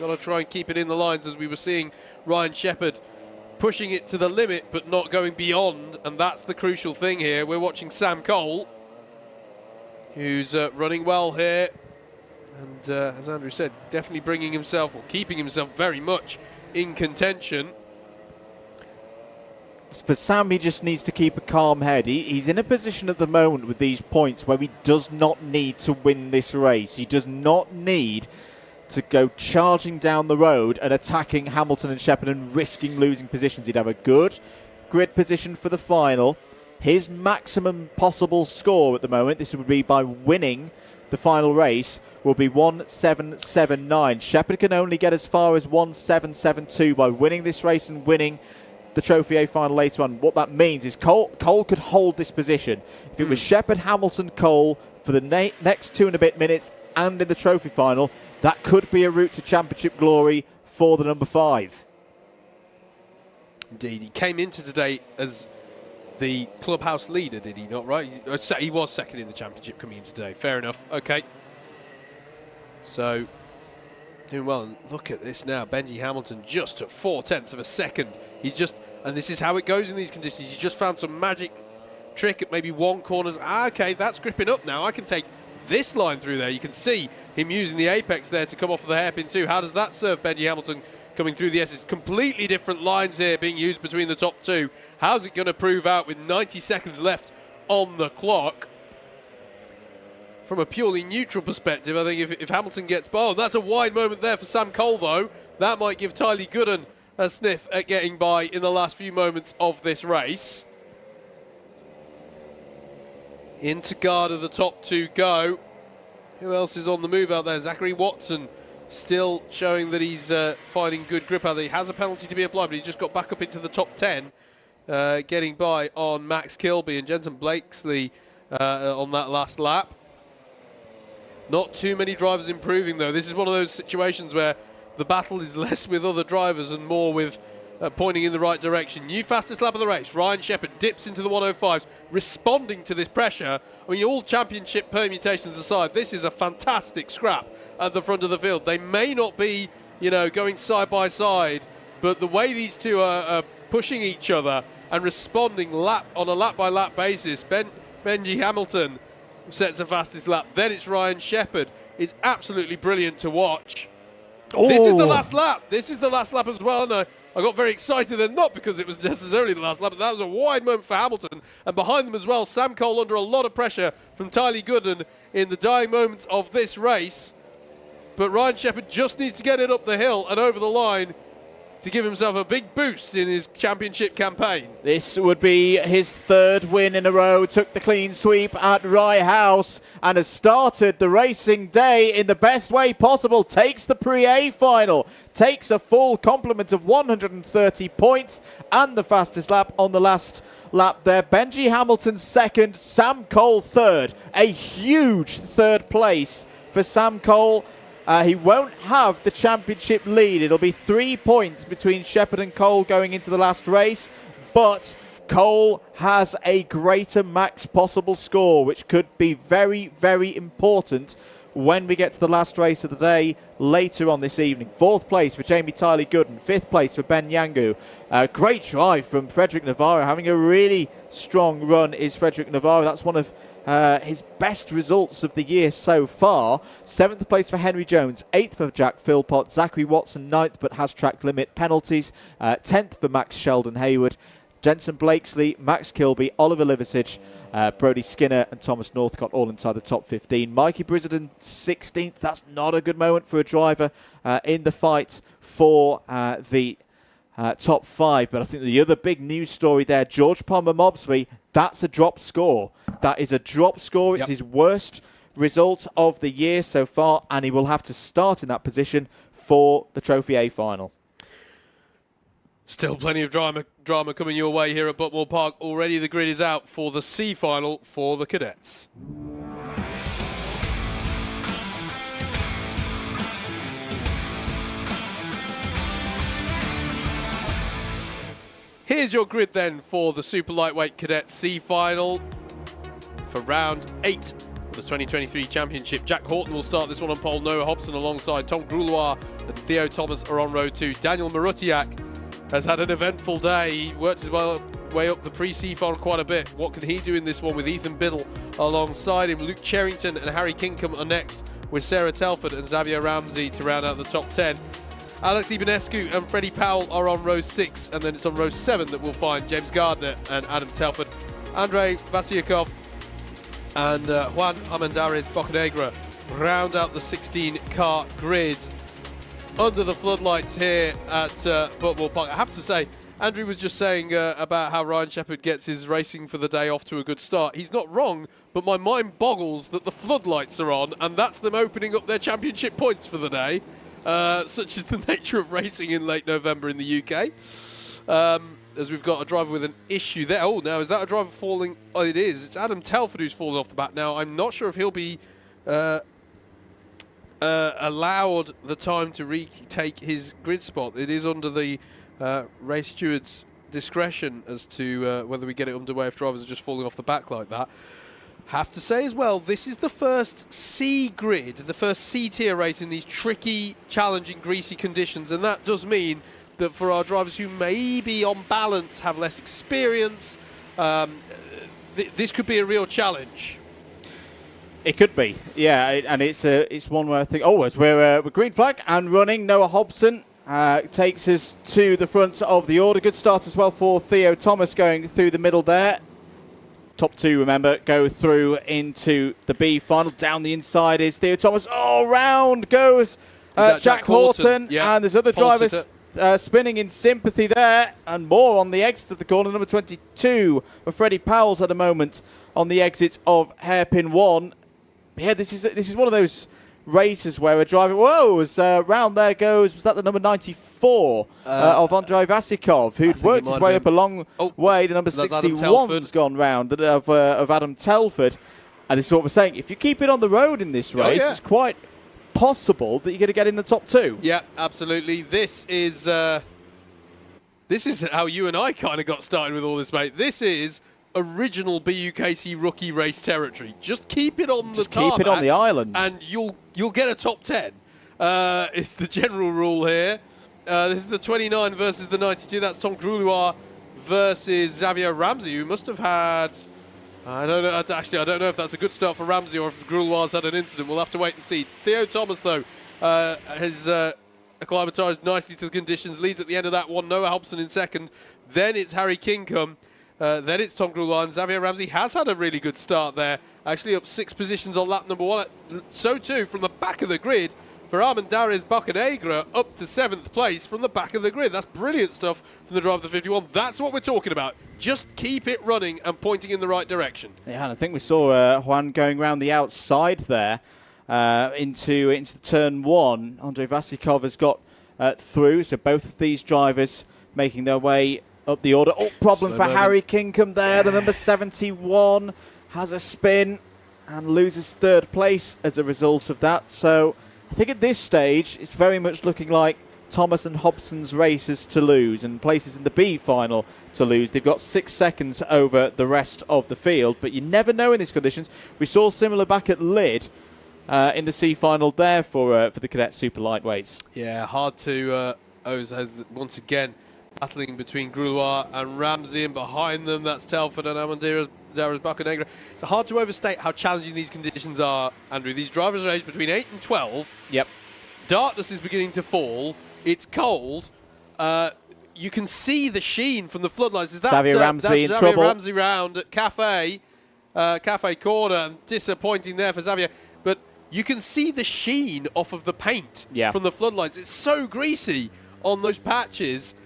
Got to try and keep it in the lines, as we were seeing Ryan Shepherd pushing it to the limit but not going beyond, and that's the crucial thing here. We're watching Sam Cole, who's running well here, and as Andrew said, definitely bringing himself, or keeping himself very much in contention. For Sam, he just needs to keep a calm head. He's in a position at the moment with these points where he does not need to win this race. He does not need to go charging down the road and attacking Hamilton and Shepherd and risking losing positions. He'd have a good grid position for the final. His maximum possible score at the moment, this would be by winning the final race, will be 1:7.79. Shepherd can only get as far as 1:7.72 by winning this race and winning the Trophy A final later on. What that means is Cole could hold this position. If it was Shepherd, Hamilton, Cole for the next 2 and a bit minutes and in the Trophy final, that could be a route to championship glory for the number 5. Indeed, he came into today as the clubhouse leader, did he not, right? He was second in the championship coming in today. Fair enough. Okay. So, doing well. And look at this now. Benji Hamilton just at 0.4 of a second. He's just, and this is how it goes in these conditions. He's just found some magic trick at maybe one corner. Okay, that's gripping up now. I can take this line through there. You can see him using the apex there to come off of the hairpin too. How does that serve Benji Hamilton coming through the S's? Completely different lines here being used between the top two. How's it going to prove out with 90 seconds left on the clock? From a purely neutral perspective, I think if Hamilton gets by, that's a wide moment there for Sam Cole though. That might give Tylee Gooden a sniff at getting by in the last few moments of this race. Into guard of the top two go. Who else is on the move out there? Zachary Watson still showing that he's finding good grip out there. He has a penalty to be applied, but he's just got back up into the top 10, getting by on Max Kilby and Jensen Blakesley on that last lap. Not too many drivers improving though. This is one of those situations where the battle is less with other drivers and more with pointing in the right direction. New fastest lap of the race. Ryan Shepherd dips into the 105s, responding to this pressure. I mean, all championship permutations aside, this is a fantastic scrap at the front of the field. They may not be, you know, going side by side, but the way these two are pushing each other and responding on a lap by lap basis, Benji Hamilton sets the fastest lap. Then it's Ryan Shepherd. It's absolutely brilliant to watch. Oh. This is the last lap. This is the last lap as well. And I got very excited then, not because it was necessarily the last lap, but that was a wide moment for Hamilton. And behind them as well, Sam Cole under a lot of pressure from Tylee Gooden in the dying moments of this race. But Ryan Shepherd just needs to get it up the hill and over the line to give himself a big boost in his championship campaign. This would be his 3rd win in a row. Took the clean sweep at Rye House and has started the racing day in the best way possible. Takes the Pre-A final. Takes a full complement of 130 points and the fastest lap on the last lap there. Benji Hamilton 2nd, Sam Cole 3rd. A huge 3rd place for Sam Cole. He won't have the championship lead. It'll be 3 points between Shepherd and Cole going into the last race, but Cole has a greater max possible score, which could be very, very important when we get to the last race of the day later on this evening. 4th place for Jamie Tylee Gooden, 5th place for Ben Yangu. Great drive from Frederick Navarro. Having a really strong run is Frederick Navarro. That's one of his best results of the year so far. 7th place for Henry Jones, 8th for Jack Philpott, Zachary Watson 9th but has track limit penalties, 10th for Max Sheldon Hayward, Jensen Blakesley, Max Kilby, Oliver Liversidge, Brody Skinner and Thomas Northcott all inside the top 15. Mikey Brisenden 16th. That's not a good moment for a driver in the fight for the top 5. But I think the other big news story there, George Palmer Mobsby, that's a drop score. That is a drop score. It's his worst result of the year so far, and he will have to start in that position for the Trophy A final. Still plenty of drama coming your way here at Buckmore Park. Already the grid is out for the C final for the cadets. Here's your grid then for the Super Lightweight Cadet C final for round 8 of the 2023 Championship. Jack Horton will start this one on pole. Noah Hobson alongside Tom Grouloir and Theo Thomas are on row 2. Daniel Marutiak has had an eventful day. He worked his way up the pre-C final quite a bit. What can he do in this one with Ethan Biddle alongside him? Luke Cherrington and Harry Kinkham are next, with Sarah Telford and Xavier Ramsey to round out the top 10. Alex Ibanescu and Freddie Powell are on row 6, and then it's on row 7 that we'll find James Gardner and Adam Telford. Andrei Vasiakov and Juan Armendariz Bocanegra round out the 16-car grid under the floodlights here at Buckmore Park. I have to say, Andrew was just saying about how Ryan Shepherd gets his racing for the day off to a good start. He's not wrong, but my mind boggles that the floodlights are on, and that's them opening up their championship points for the day. Such is the nature of racing in late November in the UK. As we've got a driver with an issue there. Oh, now is that a driver falling? Oh, it is. It's Adam Telford who's fallen off the back. Now, I'm not sure if he'll be allowed the time to retake his grid spot. It is under the race steward's discretion as to whether we get it underway if drivers are just falling off the back like that. Have to say as well, this is the first C grid, the first C tier race in these tricky, challenging, greasy conditions, and that does mean that for our drivers who maybe on balance have less experience, this could be a real challenge. It could be, yeah, and it's one where I think, we're green flag and running. Noah Hobson takes us to the front of the order. Good start as well for Theo Thomas going through the middle there. Top two, remember, go through into the B final. Down the inside is Theo Thomas. Oh, round goes Jack Horton. Yeah. And there's other drivers spinning in sympathy there. And more on the exit of the corner. Number 22 for Freddie Powell's at the moment on the exit of hairpin 1. Yeah, this is one of those races where a driver, round there goes, was that the number 94 of Andrei Vasikov, who'd worked his way up a long way. The number 61's gone round of Adam Telford. And this is what we're saying. If you keep it on the road in this race, it's quite possible that you're going to get in the top two. Yeah, absolutely. This is how you and I kind of got started with all this, mate. This is original BUKC rookie race territory. Just keep it on the tarmac. Keep it on the island. And you'll get a top 10. It's the general rule here. This is the 29 versus the 92. That's Tom Groulois versus Xavier Ramsey, who must have had... I don't know. Actually, I don't know if that's a good start for Ramsey or if Groulois had an incident. We'll have to wait and see. Theo Thomas, though, has acclimatised nicely to the conditions. Leads at the end of that one. Noah Hobson in second. Then it's Harry Kingham. Then it's Tom Groulois, and Xavier Ramsey has had a really good start there. Actually up 6 positions on lap number 1. So too, from the back of the grid, for Armendariz Bocanegra up to 7th place from the back of the grid. That's brilliant stuff from the driver of the 51. That's what we're talking about. Just keep it running and pointing in the right direction. Yeah, and I think we saw Juan going around the outside there into the turn 1. Andrei Vasikov has got through, so both of these drivers making their way up the order. Oh, problem for Harry Kingham there. The number 71 has a spin and loses 3rd place as a result of that. So I think at this stage, it's very much looking like Thomas and Hobson's races to lose and places in the B final to lose. They've got 6 seconds over the rest of the field, but you never know in these conditions. We saw similar back at Lid in the C final there for the Cadet Super Lightweights. Yeah, hard to once again battling between Groulois and Ramsey, and behind them that's Telford and Armendariz Bocanegra. It's hard to overstate how challenging these conditions are, Andrew. These drivers are aged between 8 and 12. Yep. Darkness is beginning to fall. It's cold. You can see the sheen from the floodlights. Is that Xavier Ramsey in trouble? Ramsey round at Cafe Corner, and disappointing there for Xavier. But you can see the sheen off of the paint from the floodlights. It's so greasy on those patches.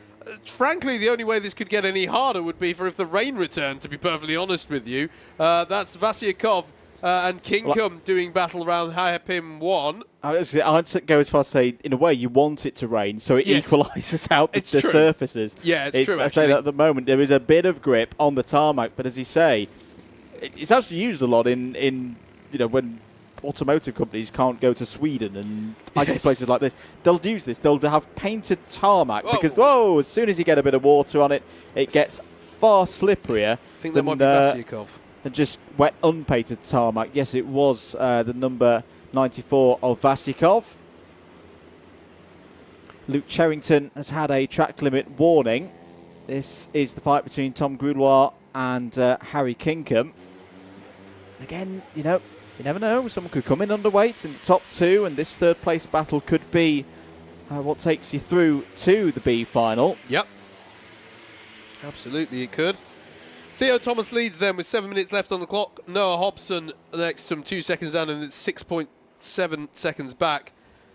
Frankly, the only way this could get any harder would be for if the rain returned, to be perfectly honest with you. That's Vasyakov and Kingham doing battle around hairpin 1. I'd go as far as to say, in a way, you want it to rain, so it equalises out the surfaces. Yeah, it's true, I say that at the moment, there is a bit of grip on the tarmac, but as you say, it's actually used a lot in when automotive companies can't go to Sweden and icy places like this. They'll use this. They'll have painted tarmac because, as soon as you get a bit of water on it, it gets far slipperier than just wet, unpainted tarmac. Yes, it was the number 94 of Vasikov. Luke Cherrington has had a track limit warning. This is the fight between Tom Groulois and Harry Kingham. Again, you never know. Someone could come in underweight in the top 2, and this 3rd place battle could be what takes you through to the B final. Yep. Absolutely, it could. Theo Thomas leads them with 7 minutes left on the clock. Noah Hobson next to him 2 seconds down, and it's 6.7 seconds back.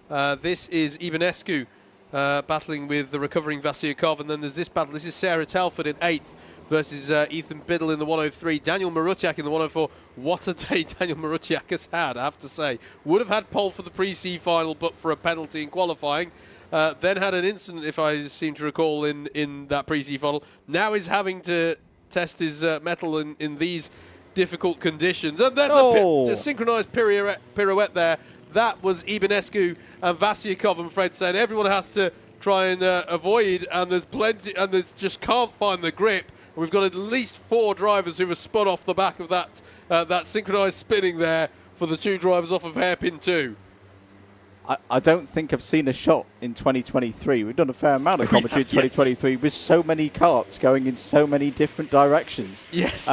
This is Ibanescu battling with the recovering Vasiukov. And then there's this battle. This is Sarah Telford in 8th versus Ethan Biddle in the 103. Daniel Marutiak in the 104. What a day Daniel Marutiak has had, I have to say. Would have had pole for the pre-C final, but for a penalty in qualifying. Then had an incident, if I seem to recall, in that pre-C final. Now he's having to test his mettle in these difficult conditions. And there's a synchronized pirouette there. That was Ibanescu and Vasiukov and Fred saying everyone has to try and avoid, and there's plenty, and there's just can't find the grip. We've got at least 4 drivers who have spun off the back of that synchronized spinning there for the 2 drivers off of hairpin 2. I don't think I've seen a shot in 2023. We've done a fair amount of commentary in 2023 with so many karts going in so many different directions. Yes.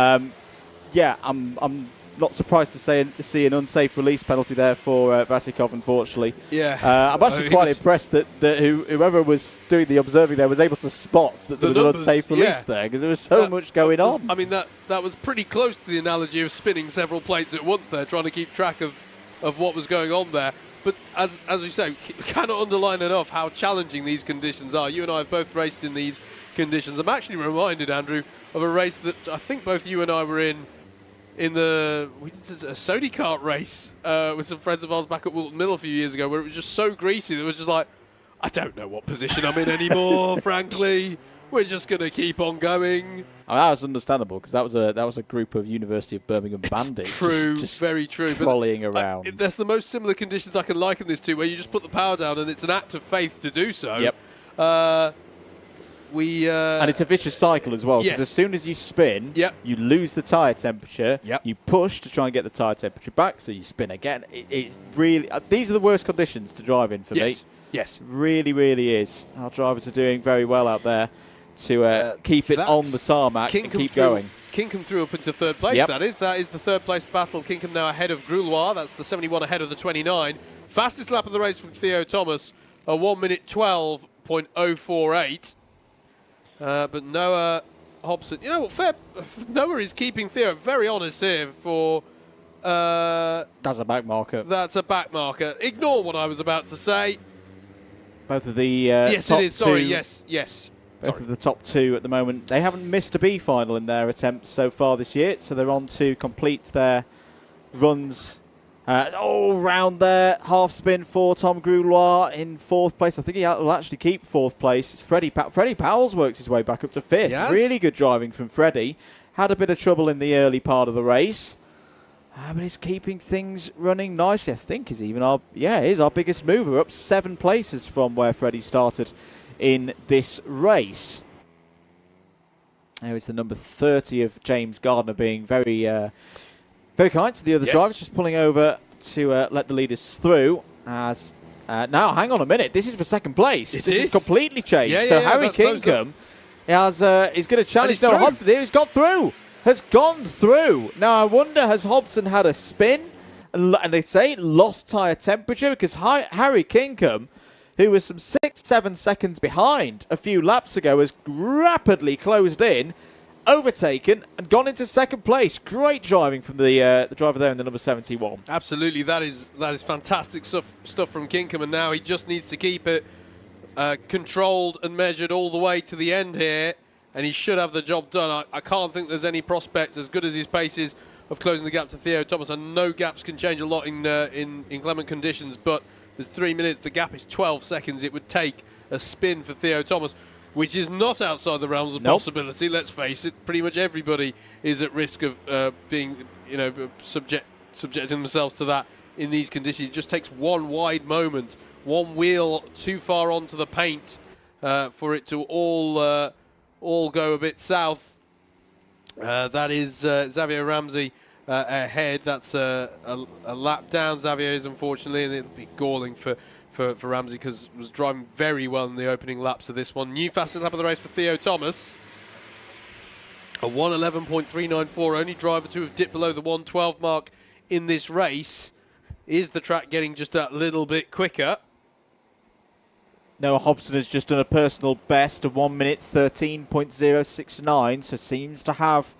Yeah, I'm not surprised to see an unsafe release penalty there for Vasiukov, unfortunately. Yeah. I'm actually quite impressed that whoever was doing the observing there was able to spot that there was an unsafe release there, because there was so much going on. I mean, that was pretty close to the analogy of spinning several plates at once there, trying to keep track of what was going on there. But as we say, cannot underline enough how challenging these conditions are. You and I have both raced in these conditions. I'm actually reminded, Andrew, of a race that I think both you and I were in the we did a Sodi kart race with some friends of ours back at Wilton Mill a few years ago, where it was just so greasy that it was just like, I don't know what position I'm in anymore, frankly. We're just going to keep on going. I mean, that was understandable, because that was a group of University of Birmingham bandits. True, just very true. Trolleying around. There's the most similar conditions I can liken this to, where you just put the power down and it's an act of faith to do so. Yep. And it's a vicious cycle as well, because as soon as you spin, you lose the tyre temperature. You push to try and get the tyre temperature back, so you spin again. It's really these are the worst conditions to drive in for me. Yes. Really, really is. Our drivers are doing very well out there to keep it on the tarmac and keep going. Kinkham threw up into 3rd place, that is the 3rd place battle. Kinkham now ahead of Groulois. That's the 71 ahead of the 29. Fastest lap of the race from Theo Thomas, a 1 minute 12.048. But Noah Hobson, you know what, Noah is keeping Theo very honest here for... that's a back marker. That's a back marker. Ignore what I was about to say. Both of the yes, top it is. Sorry, two, yes. Both of the top 2 at the moment. They haven't missed a B-final in their attempts so far this year, so they're on to complete their runs all round there. Half spin for Tom Groulois in 4th place. I think will actually keep 4th place. Freddie Powell's works his way back up to 5th. Yes. Really good driving from Freddie. Had a bit of trouble in the early part of the race. But he's keeping things running nicely. I think he's even our biggest mover, up 7 places from where Freddie started in this race. There is the number 30 of James Gardner being very kind to the other drivers, just pulling over to let the leaders through. As now, hang on a minute, this is for 2nd place. This is completely changed. Harry Kinkham is going to challenge Noah Hobson here. He's got through. Has gone through. Now, I wonder, has Hobson had a spin? And they say lost tyre temperature, because Harry Kinkham, who was some 6-7 seconds behind a few laps ago, has rapidly closed in, overtaken, and gone into 2nd place. Great driving from the driver there in the number 71. Absolutely, that is fantastic stuff from Kinkham, and now he just needs to keep it controlled and measured all the way to the end here, and he should have the job done. I can't think there's any prospect, as good as his pace is, of closing the gap to Theo Thomas. And no gaps can change a lot in inclement conditions, but there's 3 minutes. The gap is 12 seconds. It would take a spin for Theo Thomas, which is not outside the realms of possibility. Let's face it. Pretty much everybody is at risk of being, subjecting themselves to that in these conditions. It just takes one wide moment, one wheel too far onto the paint for it to all go a bit south. That is Xavier Ramsey ahead. That's a lap down, Xavier is, unfortunately, and it'll be galling for Ramsey, because he was driving very well in the opening laps of this one. New fastest lap of the race for Theo Thomas. A 1:11.394, only driver to have dipped below the 1:12 mark in this race. Is the track getting just that little bit quicker? Noah Hobson has just done a personal best of 1 minute 13.069, so seems to have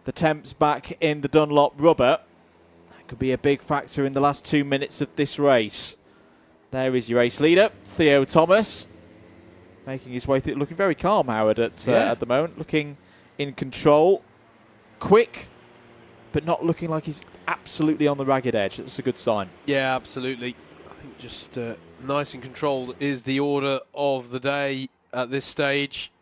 the temps back in the Dunlop rubber. That could be a big factor in the last 2 minutes of this race. There is your race leader, Theo Thomas. making his way through, looking very calm, Howard, at the moment, looking in control, quick, but not looking like he's absolutely on the ragged edge. That's a good sign. Yeah, absolutely. I think just nice and controlled is the order of the day at this stage.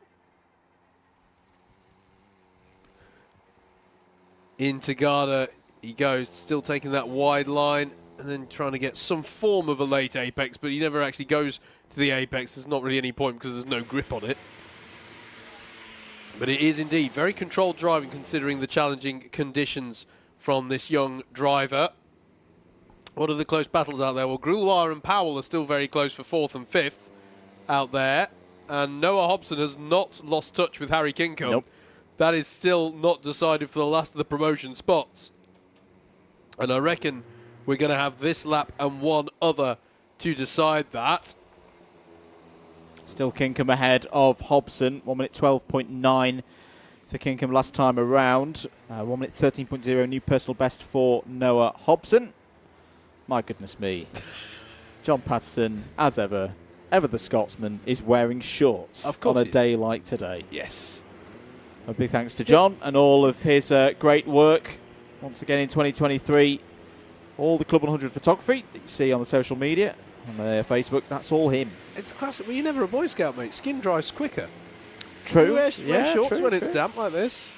Into Garda he goes, still taking that wide line and then trying to get some form of a late apex, but he never actually goes to the apex. There's not really any point because there's no grip on it. But it is indeed very controlled driving considering the challenging conditions from this young driver. What are the close battles out there? Well, Gruloir and Powell are still very close for 4th and 5th out there. And Noah Hobson has not lost touch with Harry Kinkham. Nope. That is still not decided for the last of the promotion spots. And I reckon we're going to have this lap and one other to decide that. Still Kinkham ahead of Hobson. 1 minute 12.9 for Kinkham last time around. 1 minute 13.0 new personal best for Noah Hobson. My goodness me. John Patterson, as ever the Scotsman, is wearing shorts on a day like today. Yes. A big thanks to John and all of his great work once again in 2023. All the Club 100 photography that you see on the social media, on Facebook, that's all him. It's classic. Well, you're never a Boy Scout, mate. Skin dries quicker. True. You wear shorts true, when it's true. damp like this.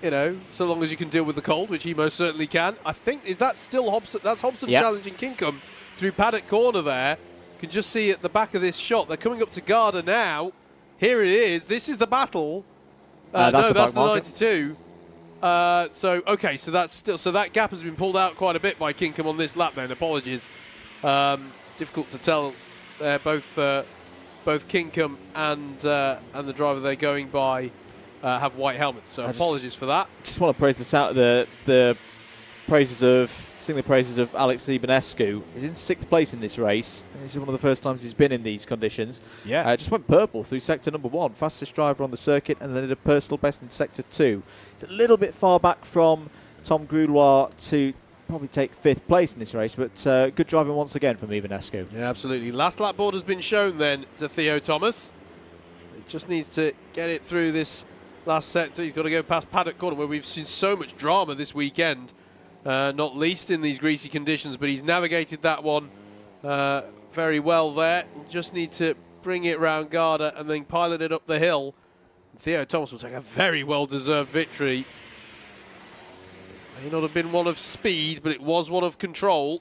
You know, so long as you can deal with the cold, which he most certainly can. I think, is that still Hobson? That's Hobson challenging Kinkham through Paddock Corner there. You can just see at the back of this shot. They're coming up to Garda now. Here it is. This is the battle. No, that's the 92. Okay, so that's still, so that gap has been pulled out quite a bit by Kinkham on this lap then. Apologies. Difficult to tell. Both Kinkham and the driver they're going by have white helmets, so apologies for that. Just want to praise the praises of Alex Ibanescu. He's in 6th place in this race. This is one of the first times he's been in these conditions. Yeah. Just went purple through sector number 1, fastest driver on the circuit, and then did a personal best in sector 2. It's a little bit far back from Tom Gruloir to probably take 5th place in this race, but good driving once again from Ivanescu. Yeah, absolutely. Last lap board has been shown then to Theo Thomas. He just needs to get it through this last sector. He's got to go past Paddock Corner, where we've seen so much drama this weekend, not least in these greasy conditions, but he's navigated that one very well there. Just need to bring it round Garda and then pilot it up the hill. Theo Thomas will take a very well-deserved victory. May not have been one of speed, but it was one of control.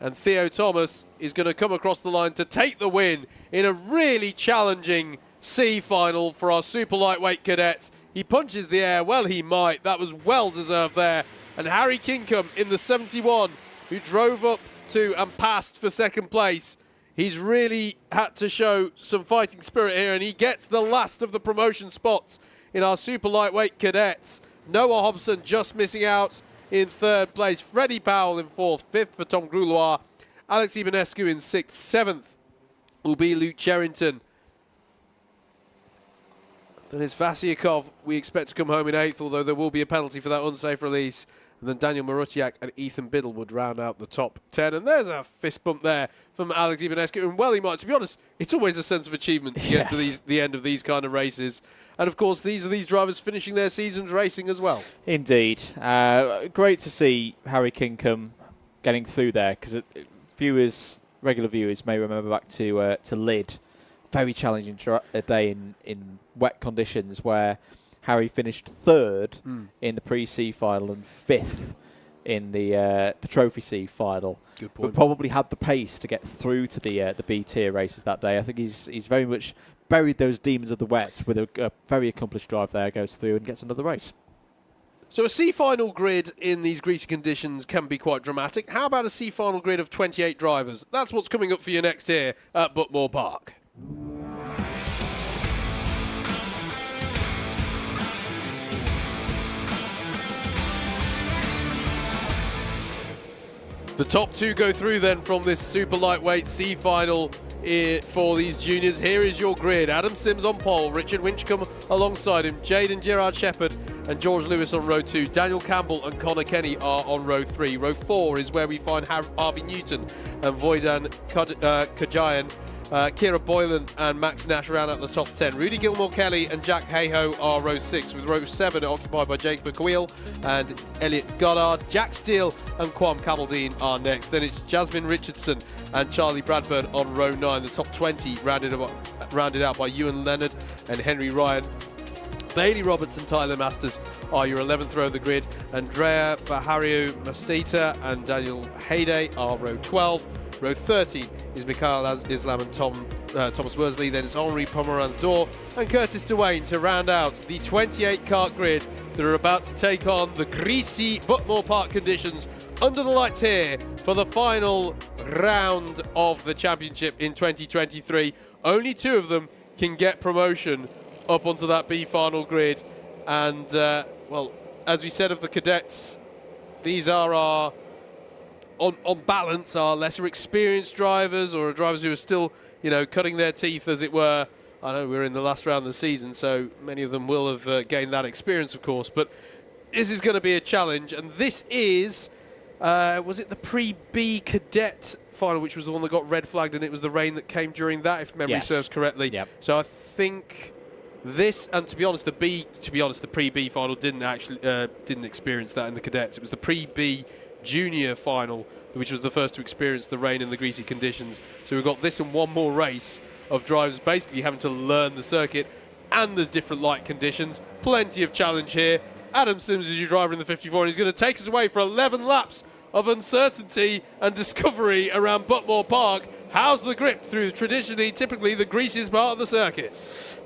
And Theo Thomas is going to come across the line to take the win in a really challenging C final for our super lightweight cadets. He punches the air. Well, he might. That was well-deserved there. And Harry Kinkham in the 71, who drove up to and passed for 2nd place. He's really had to show some fighting spirit here, and he gets the last of the promotion spots in our super lightweight cadets. Noah Hobson just missing out in 3rd place. Freddie Powell in 4th. 5th for Tom Gruloir. Alex Ibanescu in 6th. 7th will be Luke Cherrington. Then it's Vasiakov we expect to come home in 8th, although there will be a penalty for that unsafe release. And then Daniel Marutiak and Ethan Biddle would round out the top 10. And there's a fist bump there from Alex Ibanescu. And well, he might. To be honest, it's always a sense of achievement to get to the end of these kind of races. And of course, these are these drivers finishing their seasons racing as well. Indeed. Great to see Harry Kinkham getting through there, because regular viewers may remember back to Lyd. Very challenging day in wet conditions, where Harry finished 3rd in the pre-C final and 5th in the Trophy C final. Good point. But probably had the pace to get through to the B tier races that day. I think he's very much buried those demons of the wet with a very accomplished drive there, goes through and gets another race. So a C final grid in these greasy conditions can be quite dramatic. How about a C final grid of 28 drivers? That's what's coming up for you next here at Buckmore Park. The top 2 go through then from this super lightweight C final for these juniors. Here is your grid. Adam Sims on pole, Richard Winchcombe alongside him, Jade and Gerard Shepherd and George Lewis on row 2. Daniel Campbell and Connor Kenny are on row 3. Row 4 is where we find Harvey Newton and Voidan Kajayan. Kira Boylan and Max Nash round out the top 10. Rudy Gilmore-Kelly and Jack Hayhoe are row 6, with row 7 occupied by Jake McWheel and Elliot Goddard. Jack Steele and Quam Camaldine are next. Then it's Jasmine Richardson and Charlie Bradburn on row 9. The top 20 rounded out by Ewan Leonard and Henry Ryan. Bailey Roberts and Tyler Masters are your 11th row of the grid. Andrea Bahario Mastita and Daniel Hayday are row 12. Row 30 is Mikhail Islam and Thomas Worsley. Then it's Henri Pomeranz-Dor and Curtis Dewayne to round out the 28 kart grid that are about to take on the greasy Buckmore Park conditions under the lights here for the final round of the championship in 2023. Only 2 of them can get promotion up onto that B-final grid. And, well, as we said of the cadets, these are our... On balance, are lesser experienced drivers, or drivers who are still, you know, cutting their teeth, as it were. I know we're in the last round of the season, so many of them will have gained that experience, of course. But this is going to be a challenge, and this is, was it the pre-B cadet final, which was the one that got red flagged, and it was the rain that came during that, if memory serves correctly. Yep. So I think this, and to be honest, the pre-B final didn't actually didn't experience that in the cadets. It was the pre-B junior final which was the first to experience the rain and the greasy conditions. So we've got this and one more race of drivers basically having to learn the circuit, and there's different light conditions. Plenty of challenge here. Adam Sims is your driver in the 54, and he's going to take us away for 11 laps of uncertainty and discovery around Buckmore Park. How's the grip through typically the greasiest part of the circuit?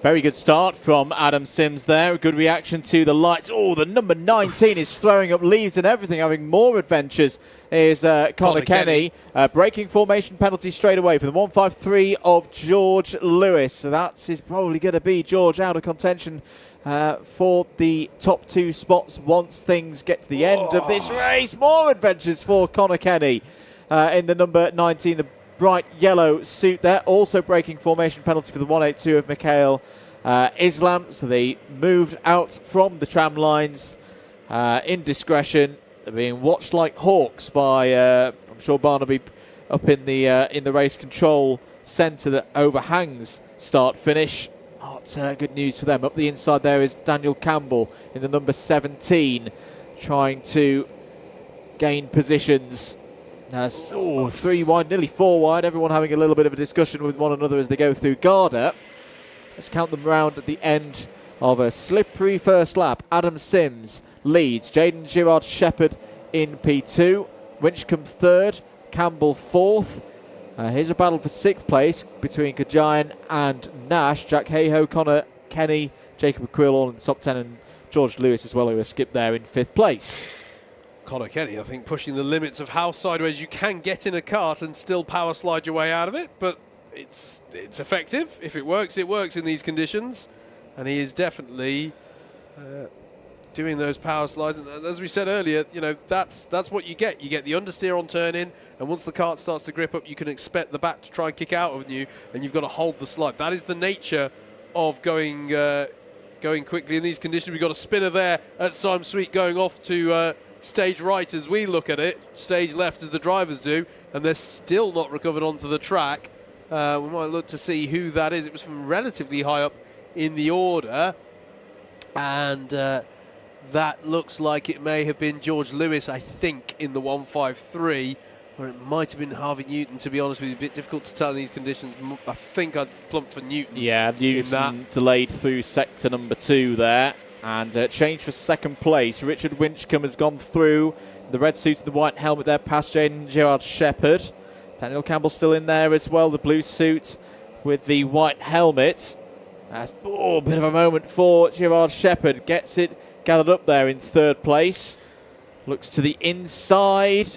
Very good start from Adam Sims there. A good reaction to the lights. Oh, the number 19 is throwing up leaves and everything, having more adventures is Connor Kenny. Braking formation penalty straight away for the 153 of George Lewis. So that is probably going to be George out of contention for the top 2 spots once things get to the end of this race. More adventures for Connor Kenny in the number 19, the bright yellow suit there. Also braking formation penalty for the 182 of Mikhail Islam. So they moved out from the tram lines in discretion. They're being watched like hawks by, I'm sure, Barnaby up in the race control centre that overhangs start-finish. Not good news for them. Up the inside there is Daniel Campbell in the number 17, trying to gain positions. 3 wide, nearly 4 wide. Everyone having a little bit of a discussion with one another as they go through Garda. Let's count them round at the end of a slippery first lap. Adam Sims leads. Jaden Girard-Shepherd in P2. Winchcombe 3rd. Campbell 4th. Here's a battle for 6th place between Kajayan and Nash. Jack Hayhoe, Connor Kenny, Jacob McQuill all in the top 10, and George Lewis as well, who has skipped there in 5th place. Connor Kenny, I think, pushing the limits of how sideways you can get in a kart and still power slide your way out of it, but it's effective. If it works in these conditions, and he is definitely doing those power slides. And as we said earlier, you know, that's what you get. You get the understeer on turn in, and once the kart starts to grip up, you can expect the back to try and kick out of you, and you've got to hold the slide. That is the nature of going quickly in these conditions. We've got a spinner there at Sime Sweet going off to stage right as we look at it, stage left as the drivers do, and they're still not recovered onto the track. We might look to see who that is. It was from relatively high up in the order, and that looks like it may have been George Lewis, I think, in the 153, or it might have been Harvey Newton, to be honest with you. A bit difficult to tell in these conditions. I think I'd plump for Newton. Yeah, Newton delayed through sector number 2 there. And change for 2nd place. Richard Winchcombe has gone through the red suit and the white helmet there past Jaden Girard-Shepherd. Daniel Campbell still in there as well, the blue suit with the white helmet. A bit of a moment for Girard-Shepherd. Gets it gathered up there in 3rd place. Looks to the inside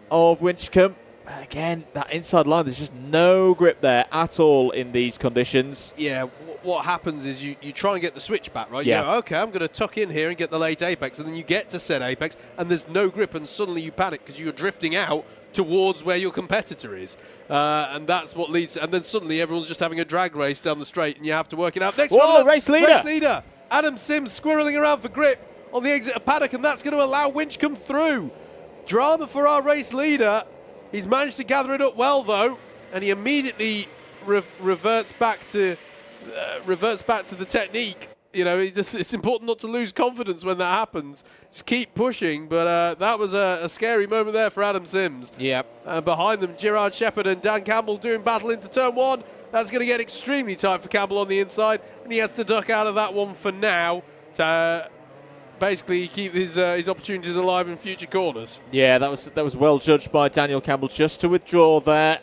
of Winchcombe. Again, that inside line, there's just no grip there at all in these conditions. Yeah, what happens is you try and get the switch back, right? Yeah. You go, okay, I'm going to tuck in here and get the late apex, and then you get to said apex, and there's no grip, and suddenly you panic because you're drifting out towards where your competitor is. And that's what leads, and then suddenly everyone's just having a drag race down the straight, and you have to work it out. Next one, race leader! Adam Sims squirreling around for grip on the exit of Paddock, and that's going to allow Winchcombe through. Drama for our race leader. He's managed to gather it up well, though, and he immediately reverts back to the technique. You know, it's important not to lose confidence when that happens. Just keep pushing, but that was a scary moment there for Adam Sims. Yep. Behind them, Gerard Shepherd and Dan Campbell doing battle into turn 1. That's going to get extremely tight for Campbell on the inside, and he has to duck out of that one for now to basically keep his opportunities alive in future corners. Yeah, that was well judged by Daniel Campbell just to withdraw there.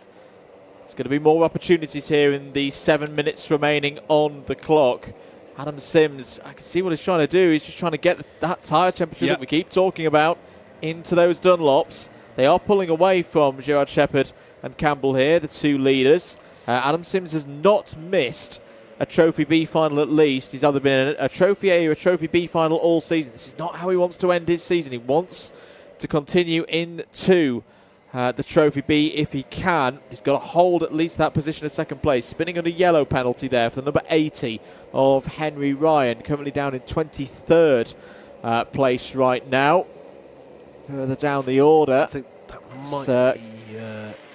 There's going to be more opportunities here in the 7 minutes remaining on the clock. Adam Sims, I can see what he's trying to do. He's just trying to get that tyre temperature that we keep talking about into those Dunlops. They are pulling away from Gerard Shepherd and Campbell here, the two leaders. Adam Sims has not missed a Trophy B final at least. He's either been a Trophy A or a Trophy B final all season. This is not how he wants to end his season. He wants to continue into the Trophy B if he can. He's got to hold at least that position of second place. Spinning under yellow penalty there for the number 80 of Henry Ryan, currently down in 23rd place right now. Further down the order, I think that might be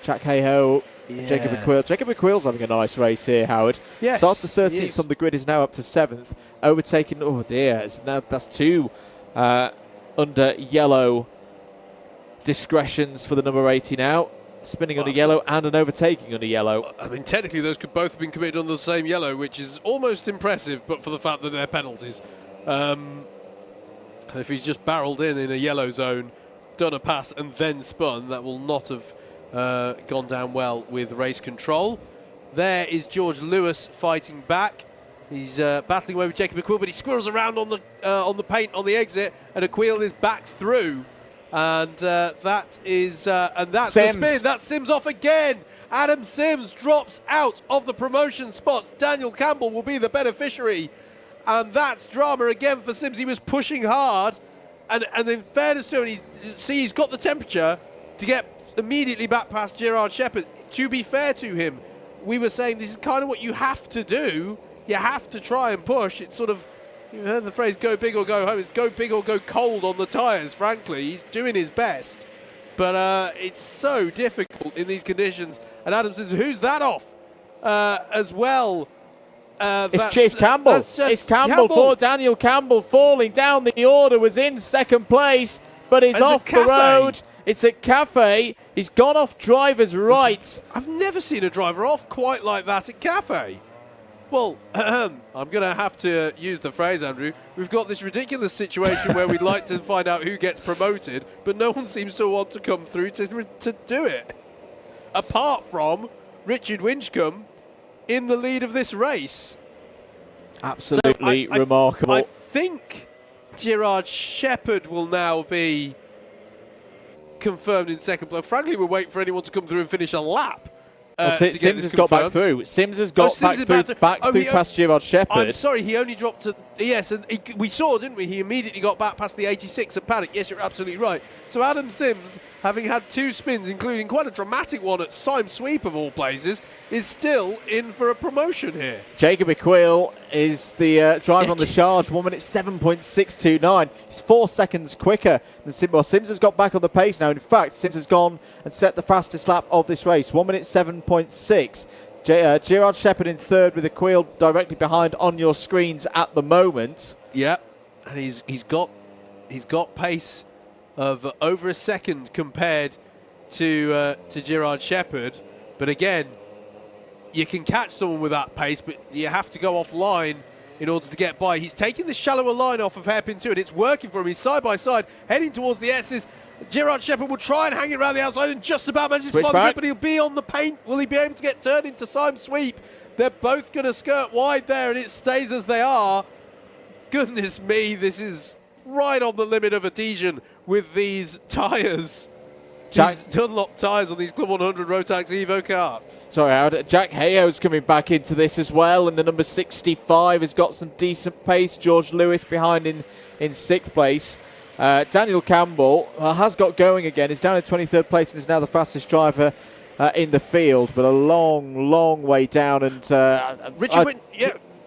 Jack Hayhoe, Jacob McQuill. Jacob McQuill's having a nice race here, Howard. Yes, starts the 13th on the grid, is now up to 7th, overtaking. Oh dear, that's two under yellow discretions for the number 80 now. Spinning under yellow and an overtaking under yellow. I mean, technically those could both have been committed on the same yellow, which is almost impressive, but for the fact that they're penalties. If he's just barreled in a yellow zone, done a pass and then spun, that will not have gone down well with race control. There is George Lewis fighting back. He's battling away with Jacob McQuill, but he squirrels around on the paint on the exit, and McQuill is back through. And that's Sims. the spin. That's Sims off again. Adam Sims drops out of the promotion spots. Daniel Campbell will be the beneficiary. And that's drama again for Sims. He was pushing hard. And in fairness to him, he's got the temperature to get immediately back past Gerard Shepherd. To be fair to him, we were saying this is kind of what you have to do. You have to try and push. It's sort of, you heard the phrase go big or go home. It's go big or go cold on the tyres, frankly. He's doing his best. But it's so difficult in these conditions. And Adam says, who's that off as well? It's Chase Campbell. It's Campbell for Daniel Campbell, falling down the order, was in second place, but is off the road. It's at Cafe. He's gone off driver's right. I've never seen a driver off quite like that at Cafe. Well, I'm going to have to use the phrase, Andrew. We've got this ridiculous situation where we'd like to find out who gets promoted, but no one seems to want to come through to do it. Apart from Richard Winchcombe in the lead of this race. Absolutely remarkable. I think Gerard Shepherd will now be confirmed in second place. Frankly, we're waiting for anyone to come through and finish a lap. Sims has got back through. Sims has got back through past Gerard Shepherd. I'm sorry, he only dropped to... Yes, and we saw, didn't we? He immediately got back past the 86 at Paddock. Yes, you're absolutely right. So Adam Sims, having had two spins, including quite a dramatic one at Sime Sweep of all places, is still in for a promotion here. Jacob McQuill is the driver on the charge, 1 minute 7.629. He's 4 seconds quicker than Sims. Well, Sims has got back on the pace now. In fact, Sims has gone and set the fastest lap of this race, 1 minute 7.6. Gerard Shepherd in third with McQuill directly behind on your screens at the moment. Yeah, and he's got pace of over a second compared to Gerard Shepherd. But again, you can catch someone with that pace, but you have to go offline in order to get by. He's taking the shallower line off of hairpin 2, and it's working for him. He's side by side, heading towards the S's. Gerard Shepherd will try and hang it around the outside and just about manages to follow it, but he'll be on the paint. Will he be able to get turned into Sime Sweep? They're both going to skirt wide there, and it stays as they are. Goodness me, this is right on the limit of adhesion with these tyres. These Dunlop tyres on these Club 100 Rotax Evo karts. Sorry, Howard. Jack Hayo's coming back into this as well, and the number 65 has got some decent pace. George Lewis behind in sixth place. Daniel Campbell has got going again. He's down in 23rd place and is now the fastest driver in the field, but a long way down. And Richard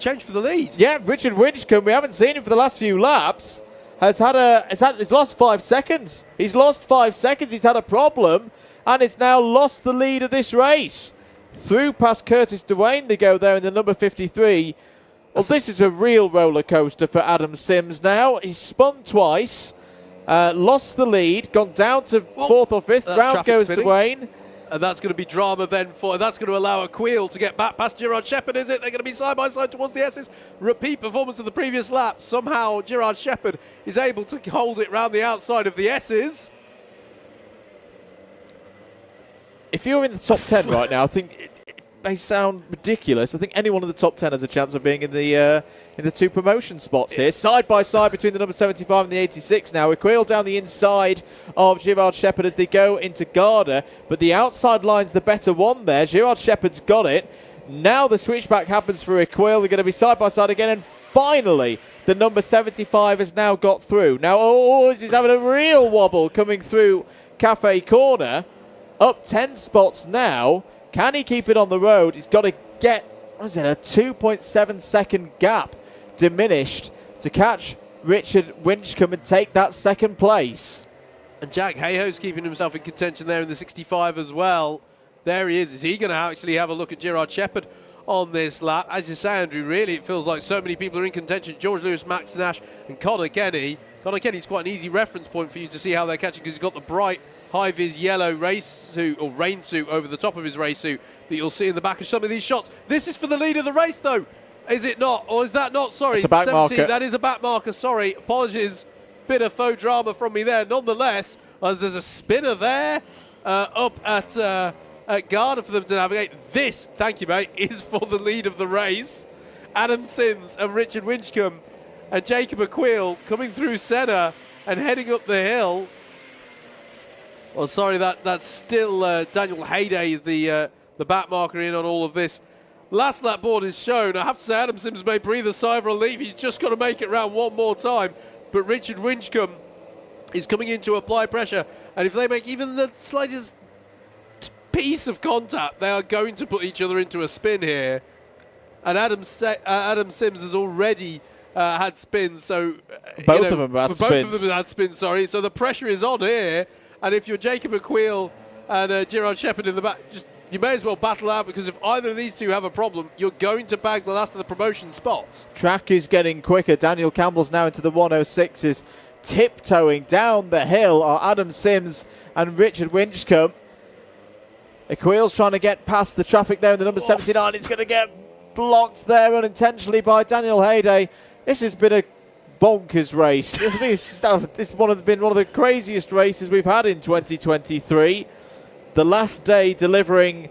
change for the lead. Yeah, Richard Winchcombe. We haven't seen him for the last few laps. he's lost 5 seconds. He's lost 5 seconds. He's had a problem, and it's now lost the lead of this race. Through past Curtis Dwayne, they go there in the number 53. Well, this is a real roller coaster for Adam Sims now. He's spun twice, lost the lead, gone down to 4th or 5th. Round goes Dwayne. And that's going to be drama then that's going to allow Aquil to get back past Gerard Shepherd, is it? They're going to be side by side towards the S's. Repeat performance of the previous lap. Somehow Gerard Shepherd is able to hold it round the outside of the S's. If you're in the top 10 right now, I think it may sound ridiculous. I think anyone in the top 10 has a chance of being in the 2 promotion spots here. Side by side between the number 75 and the 86 now. Aquil down the inside of Gerard Shepherd as they go into Garda, but the outside line's the better one there. Gerard Shepherd's got it. Now the switchback happens for Aquil. They're going to be side by side again, and finally the number 75 has now got through. Now, he's having a real wobble coming through Cafe Corner. Up 10 spots now. Can he keep it on the road? He's got to get, what is it, a 2.7 second gap diminished to catch Richard Winchcombe and take that second place. And Jack Hayhoe's keeping himself in contention there in the 65 as well. There he is. Is he going to actually have a look at Gerard Shepherd on this lap? As you say, Andrew, really it feels like so many people are in contention. George Lewis, Max Nash and Connor Kenny. Connor Kenny's quite an easy reference point for you to see how they're catching, because he's got the bright high-vis yellow race suit or rain suit over the top of his race suit that you'll see in the back of some of these shots. This is for the lead of the race, though. Is it not? Or is that not? Sorry, it's a back 17. marker. That is a back marker. Sorry. Apologies. Bit of faux drama from me there. Nonetheless, as there's a spinner there up at Garda for them to navigate. This, thank you, mate, is for the lead of the race. Adam Sims and Richard Winchcombe and Jacob Aquil coming through Senna and heading up the hill. Well, sorry, that's still Daniel Hayday is the back marker in on all of this. Last lap board is shown. I have to say, Adam Sims may breathe a sigh of relief. He's just got to make it round one more time. But Richard Winchcombe is coming in to apply pressure. And if they make even the slightest piece of contact, they are going to put each other into a spin here. And Adam Sims has already had spins. So both of them had spins. Both of them had spins, sorry. So the pressure is on here. And if you're Jacob Aquil and Gerard Shepherd in the back, you may as well battle out, because if either of these two have a problem, you're going to bag the last of the promotion spots. Track is getting quicker. Daniel Campbell's now into the 106s. Tiptoeing down the hill are Adam Sims and Richard Winchcombe. Aquil's trying to get past the traffic there in the number 79. He's going to get blocked there unintentionally by Daniel Hayday. This has been a bonkers race. This has been one of the craziest races we've had in 2023. The last day delivering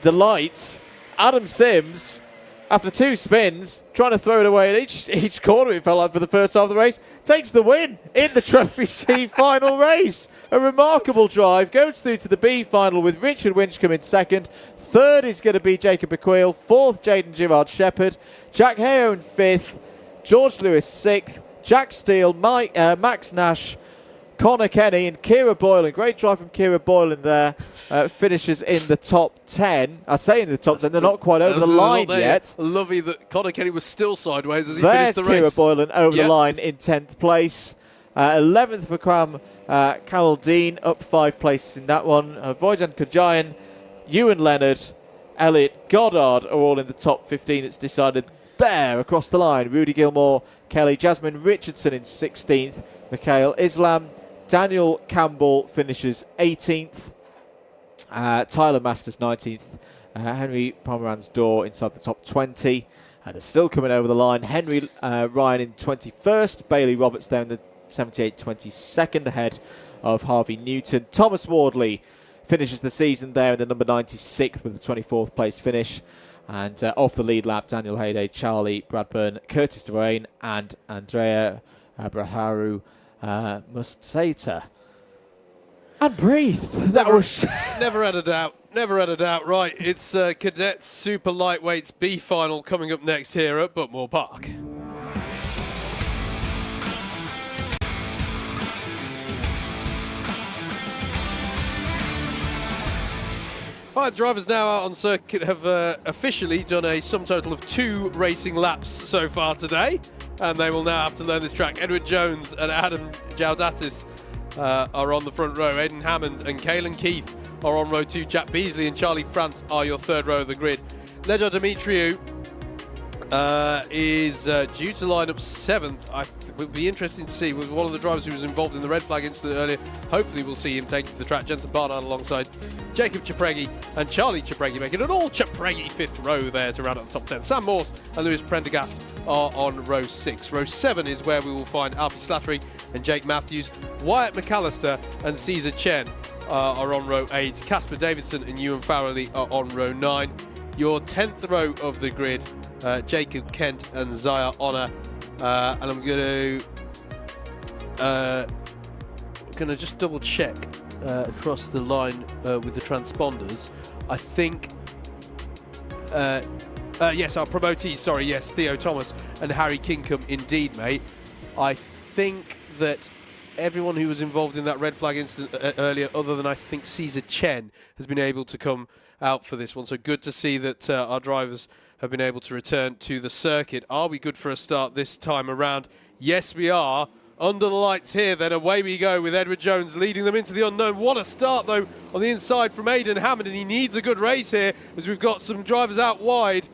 delights. Adam Sims, after 2 spins, trying to throw it away at each corner, it felt like, for the first half of the race, takes the win in the Trophy C final race. A remarkable drive, goes through to the B-Final with Richard Winchcombe in second. Third is going to be Jacob Aquil. Fourth, Jaden Gerard Shepherd. Jack Hayhoe in fifth. George Lewis sixth. Jack Steele, Max Nash, Connor Kenny and Kira Boylan. Great drive from Kira Boylan there. Finishes in the top 10. I say in the top 10, they're not quite over the line yet. Lovely that Connor Kenny was still sideways as he finished the race. There's Kira Boylan over the line in 10th place. 11th for Carol Dean, up 5 places in that one. Voidan Kajayan, Ewan Leonard, Elliot Goddard are all in the top 15. It's decided there across the line. Rudy Gilmore, Kelly, Jasmine Richardson in 16th. Mikhail Islam, Daniel Campbell finishes 18th. Tyler Masters 19th. Henry Pomeranz Door inside the top 20. They're still coming over the line. Henry Ryan in 21st. Bailey Roberts there in the 78 22nd, ahead of Harvey Newton. Thomas Wardley finishes the season there in the number 96th with a 24th place finish. And off the lead lap, Daniel Hayday, Charlie Bradburn, Curtis Dwayne and Andrea Braharu Mustata. And breathe. That was never had a doubt. Never had a doubt. Right, it's Cadet Super Lightweights B-Final coming up next here at Buckmore Park. Right, the drivers now out on circuit have officially done a sum total of 2 racing laps so far today. and they will now have to learn this track. Edward Jones and Adam Jaudatis are on the front row. Aidan Hammond and Caelan Keith are on row 2. Jack Beasley and Charlie France are your third row of the grid. Ledger Dimitriou is due to line up 7th. It would be interesting to see with one of the drivers who was involved in the red flag incident earlier. Hopefully we'll see him take to the track. Jensen Barnard alongside Jacob Cipregi and Charlie Cipregi making an all Cipregi 5th row there to round up the top 10. Sam Morse and Lewis Prendergast are on row 6. Row 7 is where we will find Alfie Slattery and Jake Matthews. Wyatt McAllister and Caesar Chen are on row 8. Casper Davidson and Ewan Farrelly are on row 9. Your 10th row of the grid, Jacob Kent and Zaya Honor. And I'm going to just double check across the line with the transponders. I think, yes, our promotees, sorry, yes, Theo Thomas and Harry Kinkham, indeed, mate. I think that everyone who was involved in that red flag incident earlier, other than I think Caesar Chen, has been able to come out for this one. So good to see that our drivers have been able to return to the circuit. Are we good for a start this time around? Yes, we are. Under the lights here, then away we go with Edward Jones leading them into the unknown. What a start, though, on the inside from Aidan Hammond, and he needs a good race here as we've got some drivers out wide,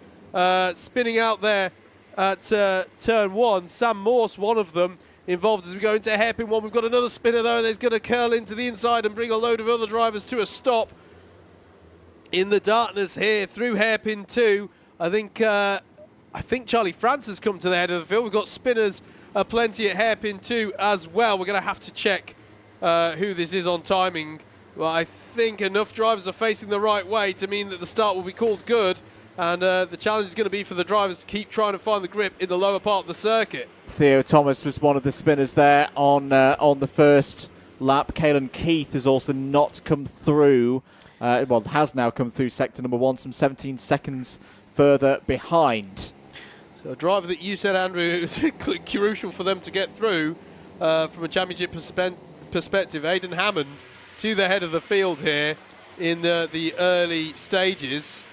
spinning out there at turn 1. Sam Morse, one of them, involved as we go into hairpin 1. We've got another spinner, though, that's going to curl into the inside and bring a load of other drivers to a stop in the darkness here through hairpin 2. I think Charlie France has come to the head of the field. We've got spinners plenty at hairpin 2 as well. We're going to have to check who this is on timing. Well, I think enough drivers are facing the right way to mean that the start will be called good. And the challenge is going to be for the drivers to keep trying to find the grip in the lower part of the circuit. Theo Thomas was one of the spinners there on the first lap. Caelan Keith has also not come through. Well, has now come through sector number 1, some 17 seconds further behind. So a driver that you said, Andrew, is crucial for them to get through from a championship perspective. Aidan Hammond to the head of the field here in the early stages.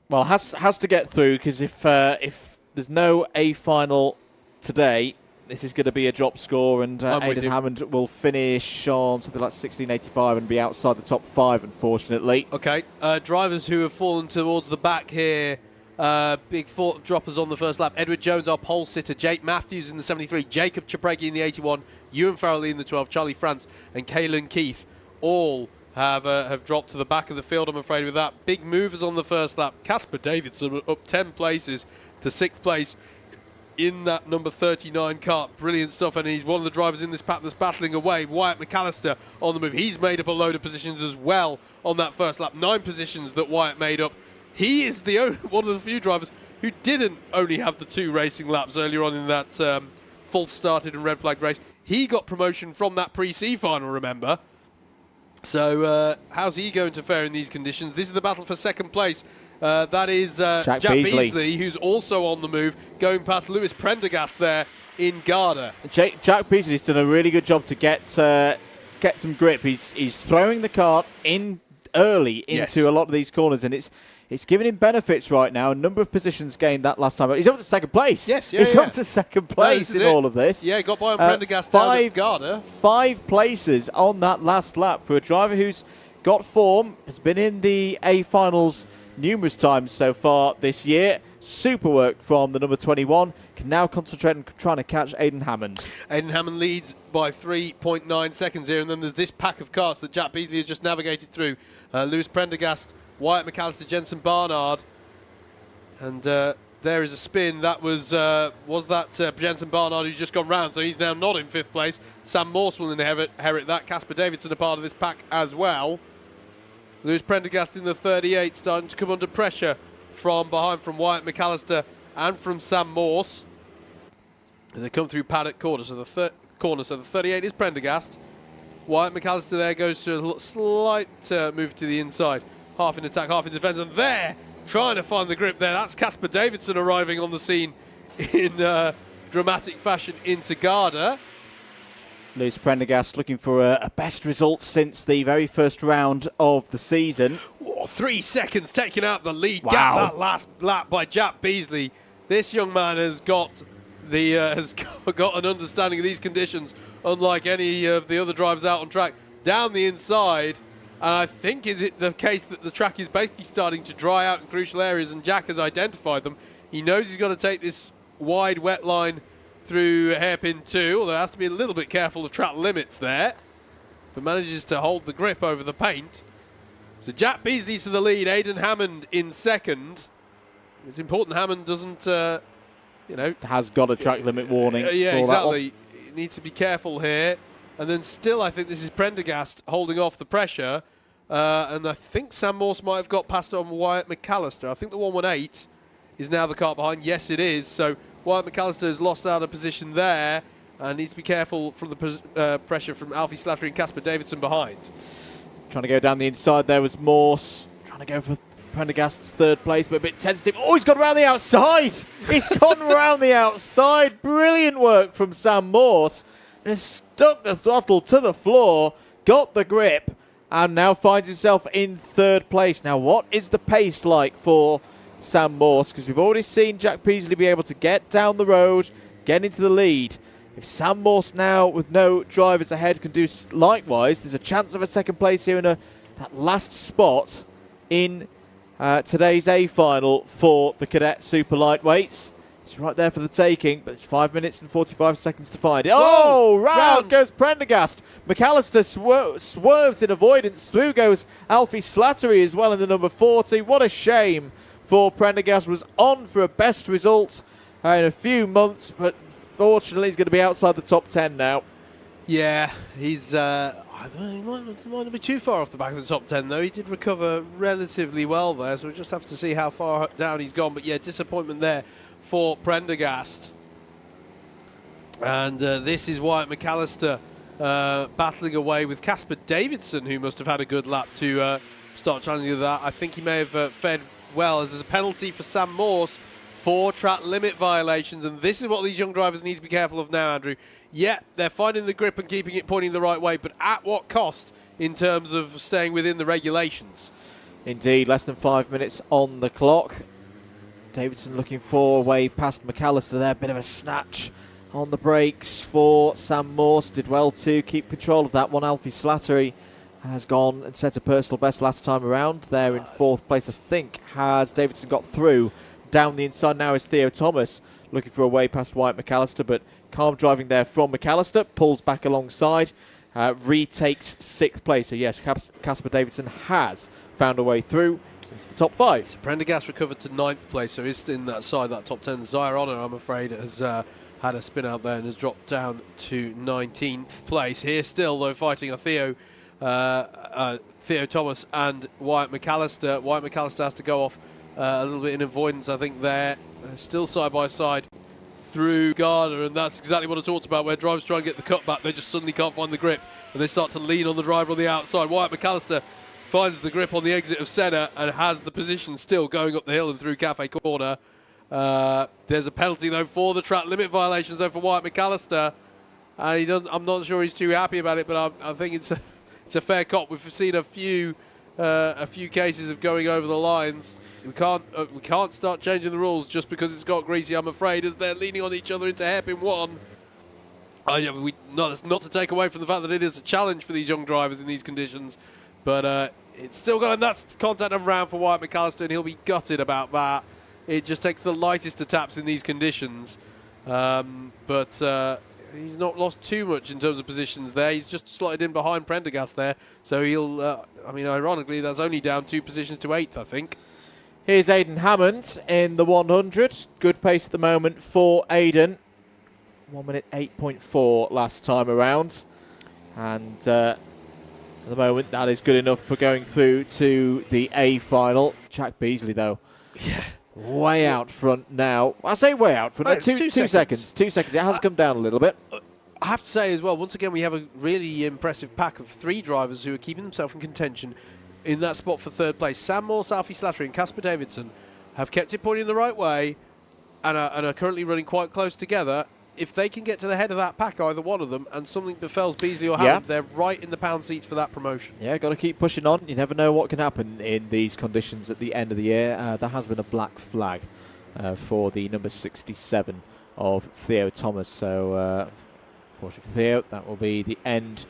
Well, has to get through, because if there's no A-Final today, this is going to be a drop score, and Aidan Hammond will finish on something like 16.85 and be outside the top 5, unfortunately. Okay, drivers who have fallen towards the back here, big droppers on the first lap. Edward Jones, our pole sitter. Jake Matthews in the 73. Jacob Cipregi in the 81. Ewan Farrelly in the 12. Charlie France and Caelan Keith all have dropped to the back of the field, I'm afraid, with that. Big movers on the first lap. Casper Davidson up 10 places to 6th place in that number 39 kart. Brilliant stuff, and he's one of the drivers in this pack that's battling away. Wyatt McAllister on the move. He's made up a load of positions as well on that first lap. 9 positions that Wyatt made up. He is the only one of the few drivers who didn't only have the 2 racing laps earlier on in that false started and red flagged race. He got promotion from that pre-C final, remember? So how's he going to fare in these conditions? This is the battle for second place. That is Jack Beasley, who's also on the move, going past Lewis Prendergast there in Garda. Jack Beasley's done a really good job to get some grip. He's throwing the kart in early into a lot of these corners, and it's giving him benefits right now. A number of positions gained that last time. He's up to second place. He's up to second place in all of this. Yeah, got by on Prendergast down at Garda. 5 places on that last lap for a driver who's got form, has been in the A-Finals numerous times so far this year. Super work from the number 21. Can now concentrate on trying to catch Aidan Hammond. Aidan Hammond leads by 3.9 seconds here, and then there's this pack of karts that Jack Beasley has just navigated through. Lewis Prendergast, Wyatt McAllister, Jensen Barnard, and there is a spin. That was that Jensen Barnard who's just gone round, so he's now not in 5th place. Sam Morse will inherit that. Casper Davidson a part of this pack as well. Lewis Prendergast in the 38, starting to come under pressure from behind from Wyatt McAllister and from Sam Morse as they come through Paddock corner. So the 38 is Prendergast. Wyatt McAllister there goes to a slight move to the inside. Half in attack, half in defence, and there, trying to find the grip there. That's Casper Davidson arriving on the scene in dramatic fashion into Garda. Lewis Prendergast looking for a best result since the very first round of the season. 3 seconds taking out the lead. Wow. Gap that last lap by Jack Beasley. This young man has got has got an understanding of these conditions, unlike any of the other drivers out on track. Down the inside, and I think is it the case that the track is basically starting to dry out in crucial areas, and Jack has identified them. He knows he's got to take this wide wet line through hairpin 2, although has to be a little bit careful of track limits there, but manages to hold the grip over the paint. So Jack Beasley to the lead, Aidan Hammond in second. It's important Hammond doesn't, has got a track limit warning. Yeah, for exactly. He needs to be careful here. And then still, I think this is Prendergast holding off the pressure. And I think Sam Morse might have got past on Wyatt McAllister. I think the 118 is now the car behind. Yes, it is. So Wyatt McAllister has lost out of position there and needs to be careful from the pressure from Alfie Slattery and Casper Davidson behind. Trying to go down the inside there was Morse. Trying to go for Prendergast's third place, but a bit tentative. Oh, he's gone around the outside. He's gone around the outside. Brilliant work from Sam Morse. And has stuck the throttle to the floor, got the grip, and now finds himself in third place. Now, what is the pace like for Sam Morse? Because we've already seen Jack Peasley be able to get down the road, get into the lead. If Sam Morse now, with no drivers ahead, can do likewise, there's a chance of a second place here in that last spot in today's A-Final for the Cadet Super Lightweights. It's right there for the taking, but it's 5 minutes and 45 seconds to find it. Oh, round goes Prendergast. McAllister swerves in avoidance. Through goes Alfie Slattery as well in the number 40. What a shame for Prendergast. Was on for a best result in a few months, but fortunately he's going to be outside the top 10 now. Yeah, he's... I don't want to be too far off the back of the top 10, though. He did recover relatively well there, so we'll just have to see how far down he's gone. But yeah, disappointment there for Prendergast. And this is Wyatt McAllister battling away with Casper Davidson, who must have had a good lap to start challenging that. I think he may have fared well, as there's a penalty for Sam Morse for track limit violations, and this is what these young drivers need to be careful of now, Andrew. Yeah, they're finding the grip and keeping it pointing the right way, but at what cost in terms of staying within the regulations? Indeed, less than 5 minutes on the clock. Davidson looking for a way past McAllister there. Bit of a snatch on the brakes for Sam Morse. Did well to keep control of that one. Alfie Slattery has gone and set a personal best last time around. There in fourth place, I think, has Davidson got through. Down the inside now is Theo Thomas looking for a way past Wyatt McAllister, but calm driving there from McAllister. Pulls back alongside, retakes sixth place. So yes, Casper Davidson has found a way through into the top 5. So Prendergast recovered to 9th place, so he's in that side, that top 10. Zaire Honor, I'm afraid, has had a spin out there and has dropped down to 19th place. Here still, though, fighting a Theo Thomas and Wyatt McAllister. Wyatt McAllister has to go off a little bit in avoidance, I think, there. Still side by side through Garner, and that's exactly what I talked about, where drivers try and get the cut back, they just suddenly can't find the grip, and they start to lean on the driver on the outside. Wyatt McAllister finds the grip on the exit of Senna and has the position still going up the hill and through Cafe Corner. There's a penalty, though, for the track limit violations, though, for Wyatt McAllister. I'm not sure he's too happy about it, but I think it's a fair cop. We've seen a few cases of going over the lines. We can't start changing the rules just because it's got greasy, I'm afraid, as they're leaning on each other into hairpin 1. That's not to take away from the fact that it is a challenge for these young drivers in these conditions, but it's still got, and that's contact of round for Wyatt McAllister, and he'll be gutted about that. It just takes the lightest of taps in these conditions, but he's not lost too much in terms of positions there. He's just slotted in behind Prendergast there, so he'll, ironically, that's only down 2 positions to 8th, I think. Here's Aidan Hammond in the 100. Good pace at the moment for Aidan. 1 minute 8.4 last time around. And at the moment, that is good enough for going through to the A-Final. Jack Beasley, though. Yeah. Way out front now. I say way out front. Two seconds. 2 seconds. It has come down a little bit. I have to say as well, once again, we have a really impressive pack of 3 drivers who are keeping themselves in contention in that spot for 3rd place. Sam Morse, Alfie Slattery and Casper Davidson have kept it pointing the right way and are currently running quite close together. If they can get to the head of that pack, either one of them, and something befalls Beasley or Hammond, they're right in the pound seats for that promotion. Yeah, got to keep pushing on. You never know what can happen in these conditions at the end of the year. There has been a black flag for the number 67 of Theo Thomas. So, unfortunately for Theo, that will be the end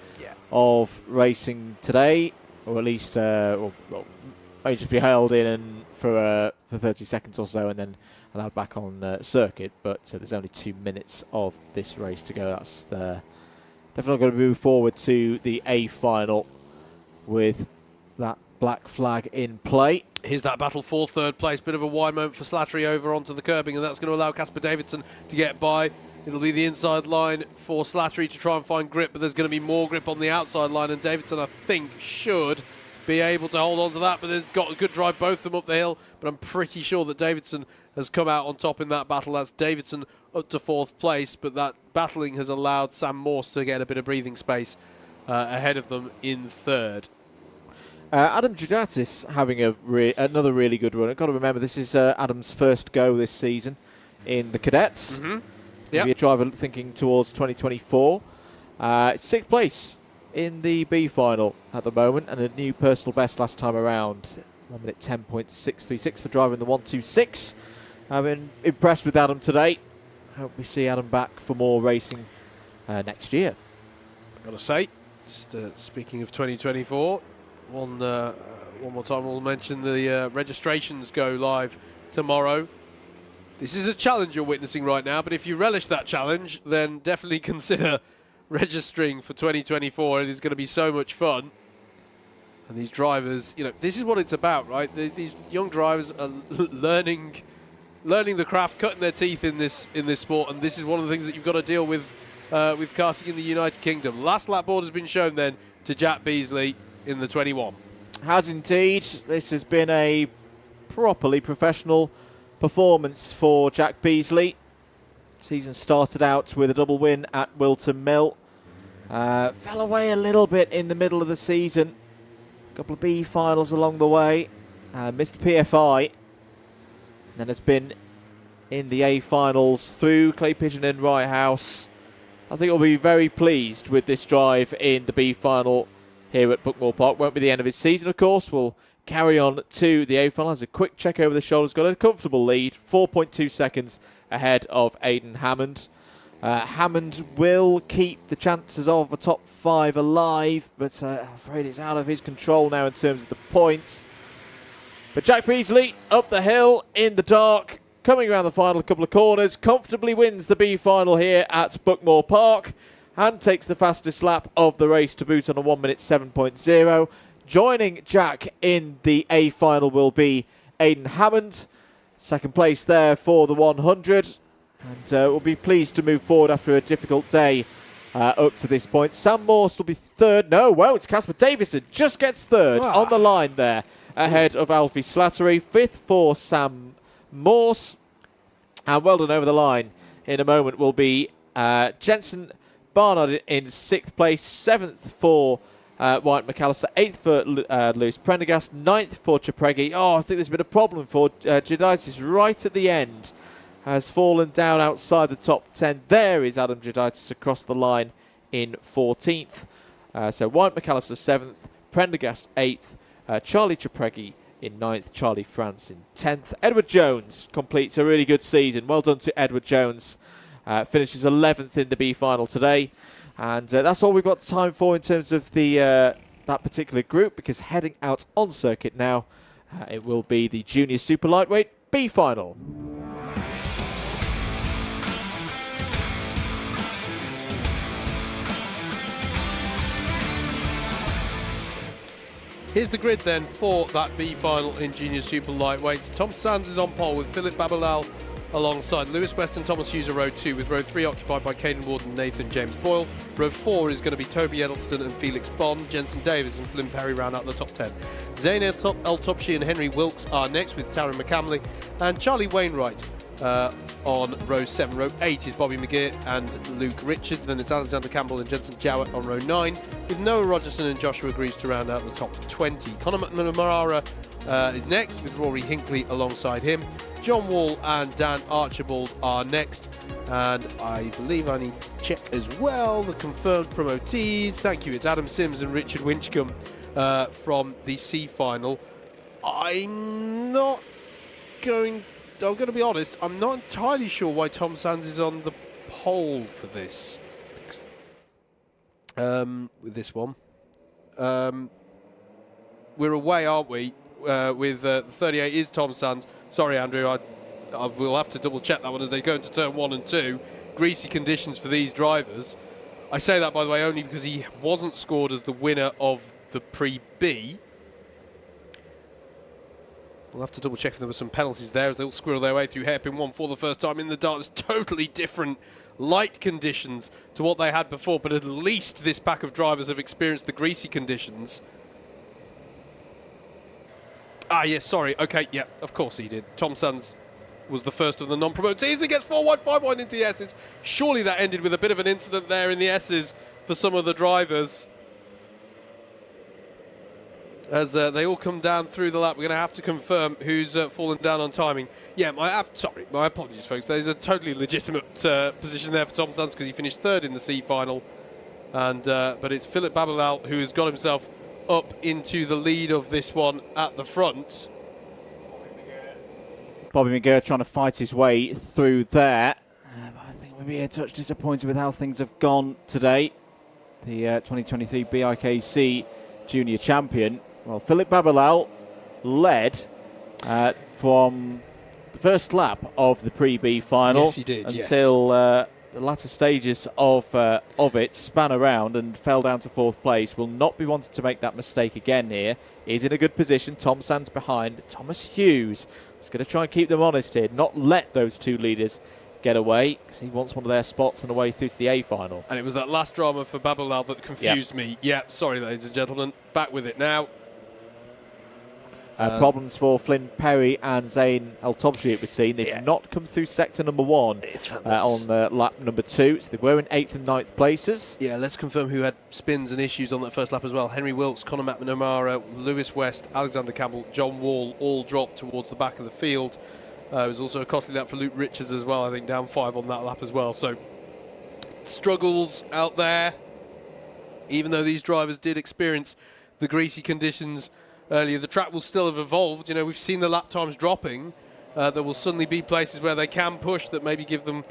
of racing today, or at least may just be held in and for 30 seconds or so and then allowed back on circuit. But there's only 2 minutes of this race to go. That's definitely going to move forward to the A-Final with that black flag in play. Here's that battle for third place. Bit of a wide moment for Slattery over onto the curbing, and that's going to allow Casper Davidson to get by. It'll be the inside line for Slattery to try and find grip, but there's going to be more grip on the outside line, and Davidson, I think, should be able to hold on to that, but there's got a good drive, both of them up the hill, but I'm pretty sure that Davidson has come out on top in that battle. That's Davidson up to fourth place, but that battling has allowed Sam Morse to get a bit of breathing space ahead of them in third. Adam Judatis having another really good run. I've got to remember, this is Adam's first go this season in the Cadets. Maybe a driver thinking towards 2024. Sixth place in the B-Final at the moment, and a new personal best last time around. 1 minute 10.636 for driving the 126. I've been impressed with Adam today. Hope we see Adam back for more racing next year. I've got to say, just speaking of 2024, one more time we'll mention the registrations go live tomorrow. This is a challenge you're witnessing right now, but if you relish that challenge, then definitely consider registering for 2024. It is going to be so much fun. And these drivers, you know, this is what it's about, right? These young drivers are learning the craft, cutting their teeth in this sport, and this is one of the things that you've got to deal with karting in the United Kingdom. Last lap board has been shown then to Jack Beasley in the 21. Has indeed. This has been a properly professional performance for Jack Beasley. Season started out with a double win at Wilton Mill. Fell away a little bit in the middle of the season. A couple of B-finals along the way. Missed PFI. And then has been in the A-finals through Clay Pigeon and Rye House. I think we'll be very pleased with this drive in the B-final here at Buckmore Park. Won't be the end of his season, of course. We'll carry on to the A-final. Has a quick check over the shoulders. Got a comfortable lead. 4.2 seconds ahead of Aidan Hammond. Hammond will keep the chances of a top 5 alive, but I'm afraid it's out of his control now in terms of the points. But Jack Beasley up the hill in the dark, coming around the final couple of corners, comfortably wins the B-final here at Buckmore Park and takes the fastest lap of the race to boot on a 1 minute 7.0. Joining Jack in the A-final will be Aidan Hammond. Second place there for the 100. And we'll be pleased to move forward after a difficult day up to this point. Sam Morse will be third. No, well, it's Casper Davison. Just gets third on the line there ahead of Alfie Slattery. Fifth for Sam Morse. And well done over the line in a moment will be Jensen Barnard in sixth place. Seventh for Wyatt McAllister. Eighth for Lewis Prendergast. Ninth for Chapregi. Oh, I think there's been a problem for Juditis right at the end. Has fallen down outside the top 10. There is Adam Juditis across the line in 14th. So Wyatt McAllister 7th, Prendergast 8th, Charlie Chapregi in 9th, Charlie France in 10th. Edward Jones completes a really good season. Well done to Edward Jones. Finishes 11th in the B-final today. And that's all we've got time for in terms of the that particular group, because heading out on circuit now, it will be the Junior Super Lightweight B-final. Here's the grid then for that B-final in Junior Super Lightweights. Tom Sands is on pole with Philip Babalal alongside Lewis West and Thomas Hughes are row 2, with row 3 occupied by Caden Ward and Nathan James Boyle. Row 4 is going to be Toby Edelston and Felix Bond. Jensen Davis and Flynn Perry round out the top 10. Zayn El Topshi and Henry Wilkes are next, with Taryn McCamley and Charlie Wainwright on row 7. Row 8 is Bobby McGeer and Luke Richards. Then it's Alexander Campbell and Jensen Jowett on row 9, with Noah Rogerson and Joshua Greaves to round out the top 20. Conor McNamara is next, with Rory Hinkley alongside him. John Wall and Dan Archibald are next. And I believe I need to check as well the confirmed promotees. Thank you. It's Adam Sims and Richard Winchcombe from the C final. I'm not going I'm going to be honest, I'm not entirely sure why Tom Sands is on the pole for this. With this one. We're away, aren't we? With 38 is Tom Sands. Sorry, Andrew, I will have to double check that one as they go into turn 1 and 2. Greasy conditions for these drivers. I say that, by the way, only because he wasn't scored as the winner of the Pre-B. We'll have to double check if there were some penalties there as they all squirrel their way through hairpin 1 for the first time in the dark. It's totally different light conditions to what they had before, but at least this pack of drivers have experienced the greasy conditions. Ah, yes, sorry. Okay, yeah, of course he did. Tom Sands was the first of the non-promotees. He gets 4 wide, 5 wide into the S's. Surely that ended with a bit of an incident there in the S's for some of the drivers. As they all come down through the lap, we're going to have to confirm who's fallen down on timing. Yeah, my apologies, folks. There's a totally legitimate position there for Tom Sands because he finished 3rd in the C-Final. And but it's Philip Babalal who has got himself up into the lead of this one at the front. Bobby McGurr trying to fight his way through there. I think we'll be a touch disappointed with how things have gone today. The 2023 BIKC Junior Champion. Well, Philip Babalal led from the first lap of the Pre-B final. Yes, he did, until the latter stages of it, span around and fell down to 4th place. Will not be wanting to make that mistake again here. He's in a good position. Tom Sands behind. Thomas Hughes is going to try and keep them honest here, not let those two leaders get away, because he wants one of their spots on the way through to the A-Final. And it was that last drama for Babalal that confused me. Yeah, sorry, ladies and gentlemen. Back with it now. Problems for Flynn Perry and Zayn El Tobshi, it was seen. They've not come through sector number 1 on lap number 2, so they were in 8th and 9th places. Yeah, let's confirm who had spins and issues on that first lap as well. Henry Wilkes, Conor McNamara, Lewis West, Alexander Campbell, John Wall all dropped towards the back of the field. It was also a costly lap for Luke Richards as well, I think down 5 on that lap as well. So struggles out there, even though these drivers did experience the greasy conditions earlier. The track will still have evolved. You know, we've seen the lap times dropping. There will suddenly be places where they can push that maybe give them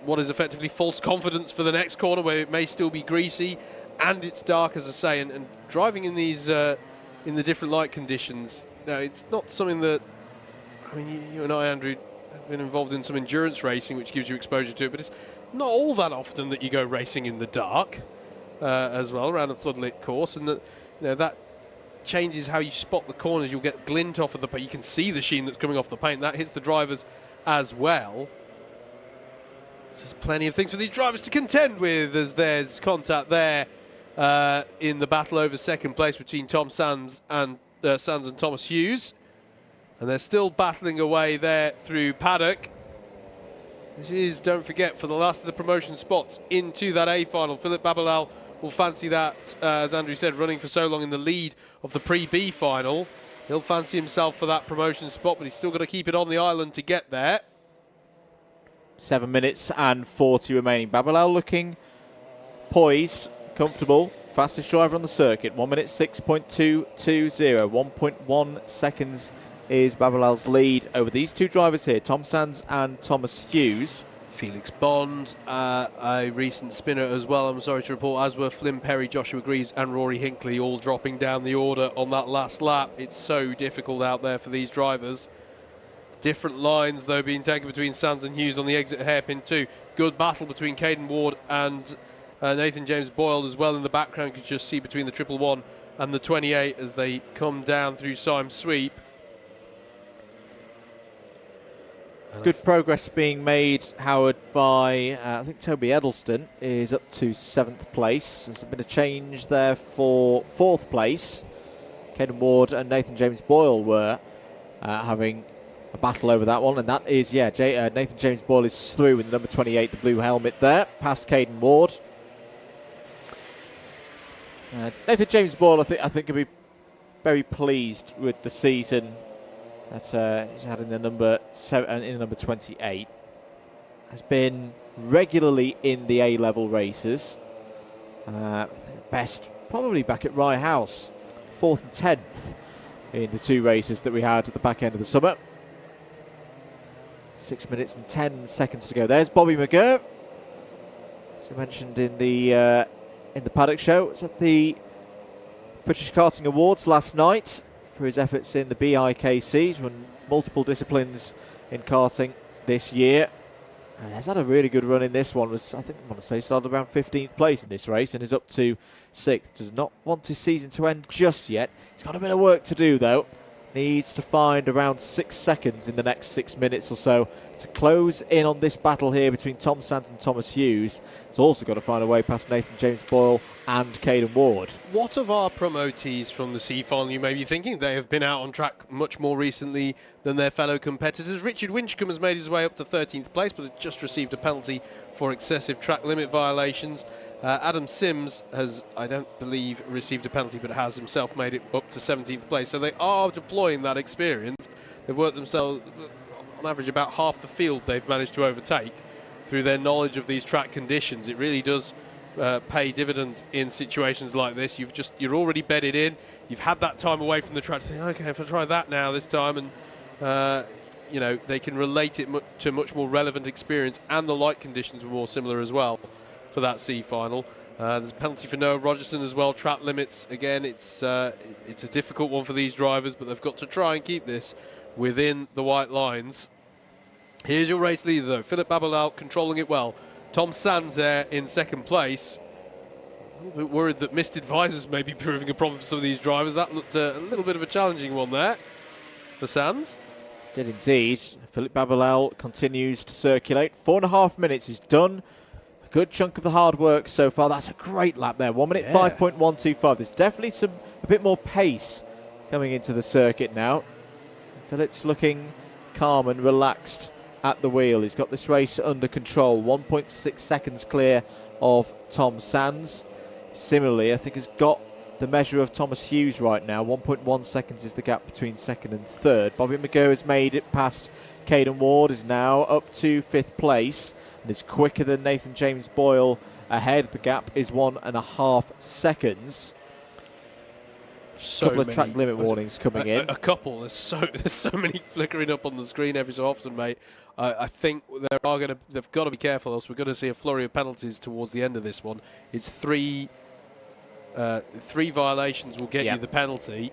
what is effectively false confidence for the next corner, where it may still be greasy and it's dark, as I say. And driving in these in the different light conditions, no, it's not something that, I mean, you and I, Andrew, have been involved in some endurance racing, which gives you exposure to it, but it's not all that often that you go racing in the dark as well around a floodlit course, and that, you know, that changes how you spot the corners. You'll get glint off of the paint. You can see the sheen that's coming off the paint. That hits the drivers as well. There's plenty of things for these drivers to contend with, as there's contact there in the battle over second place between Tom Sands and Thomas Hughes. And they're still battling away there through Paddock. This is, don't forget, for the last of the promotion spots into that A-Final. Philip Babalal will fancy that, as Andrew said, running for so long in the lead of the Pre-B final. He'll fancy himself for that promotion spot, but he's still got to keep it on the island to get there. 7 minutes and 40 remaining. Babalal looking poised, comfortable. Fastest driver on the circuit. 1 minute 6.220. 1.1 seconds is Babalal's lead over these two drivers here, Tom Sands and Thomas Hughes. Felix Bond, a recent spinner as well, I'm sorry to report, as were Flynn Perry, Joshua Greaves and Rory Hinckley, all dropping down the order on that last lap. It's so difficult out there for these drivers. Different lines, though, being taken between Sands and Hughes on the exit hairpin 2. Good battle between Caden Ward and Nathan James Boyle as well in the background. You can just see between the 111 and the 28 as they come down through Symes Sweep. Good progress being made, Howard, by, I think Toby Edelston is up to 7th place. There's been a change there for 4th place. Caden Ward and Nathan James Boyle were having a battle over that one. And that is, yeah, Nathan James Boyle is through in the number 28, the blue helmet there, past Caden Ward. Nathan James Boyle, I think can be very pleased with the season that he's had in the number 7, in the number 28. Has been regularly in the A-level races. Best probably back at Rye House, 4th and 10th in the 2 races that we had at the back end of the summer. 6 minutes and 10 seconds to go. There's Bobby McGurr, as you mentioned in the Paddock show. It's at the British Karting Awards last night for his efforts in the BIKC. He's won multiple disciplines in karting this year. And has had a really good run in this one. I think I want to say started around 15th place in this race and is up to 6th. Does not want his season to end just yet. He's got a bit of work to do though. Needs to find around 6 seconds in the next 6 minutes or so to close in on this battle here between Tom Sands and Thomas Hughes. He's also got to find a way past Nathan James Boyle and Caden Ward. What of our promotees from the C-Final, you may be thinking? They have been out on track much more recently than their fellow competitors. Richard Winchcombe has made his way up to 13th place, but has just received a penalty for excessive track limit violations. Adam Sims has, I don't believe, received a penalty, but has himself made it up to 17th place. So they are deploying that experience. They've worked themselves, on average, about half the field they've managed to overtake through their knowledge of these track conditions. It really does pay dividends in situations like this. You're already bedded in. You've had that time away from the track to think, okay, if I try that now this time, and you know, they can relate it to much more relevant experience, and the light conditions were more similar as well for that C-Final. There's a penalty for Noah Rogerson as well. Track limits, again, it's a difficult one for these drivers, but they've got to try and keep this within the white lines. Here's your race leader though, Philip Babalal controlling it well. Tom Sands there in second place. A little bit worried that missed advisors may be proving a problem for some of these drivers. That looked a little bit of a challenging one there for Sands. Did indeed. Philip Babalal continues to circulate. 4.5 minutes is done. A good chunk of the hard work so far. That's a great lap there. 1 minute 5.125. There's definitely a bit more pace coming into the circuit now. Philip's looking calm and relaxed at the wheel. He's got this race under control. 1.6 seconds clear of Tom Sands. Similarly, I think has got the measure of Thomas Hughes right now. 1.1 seconds is the gap between second and third. Bobby McGurr has made it past Caden Ward, is now up to 5th place and is quicker than Nathan James Boyle ahead. The gap is 1.5 seconds. So couple of many track limit warnings coming in. A couple. There's so many flickering up on the screen every so often, mate. I think they've got to be careful, else we're going to see a flurry of penalties towards the end of this one. It's three violations will get you the penalty.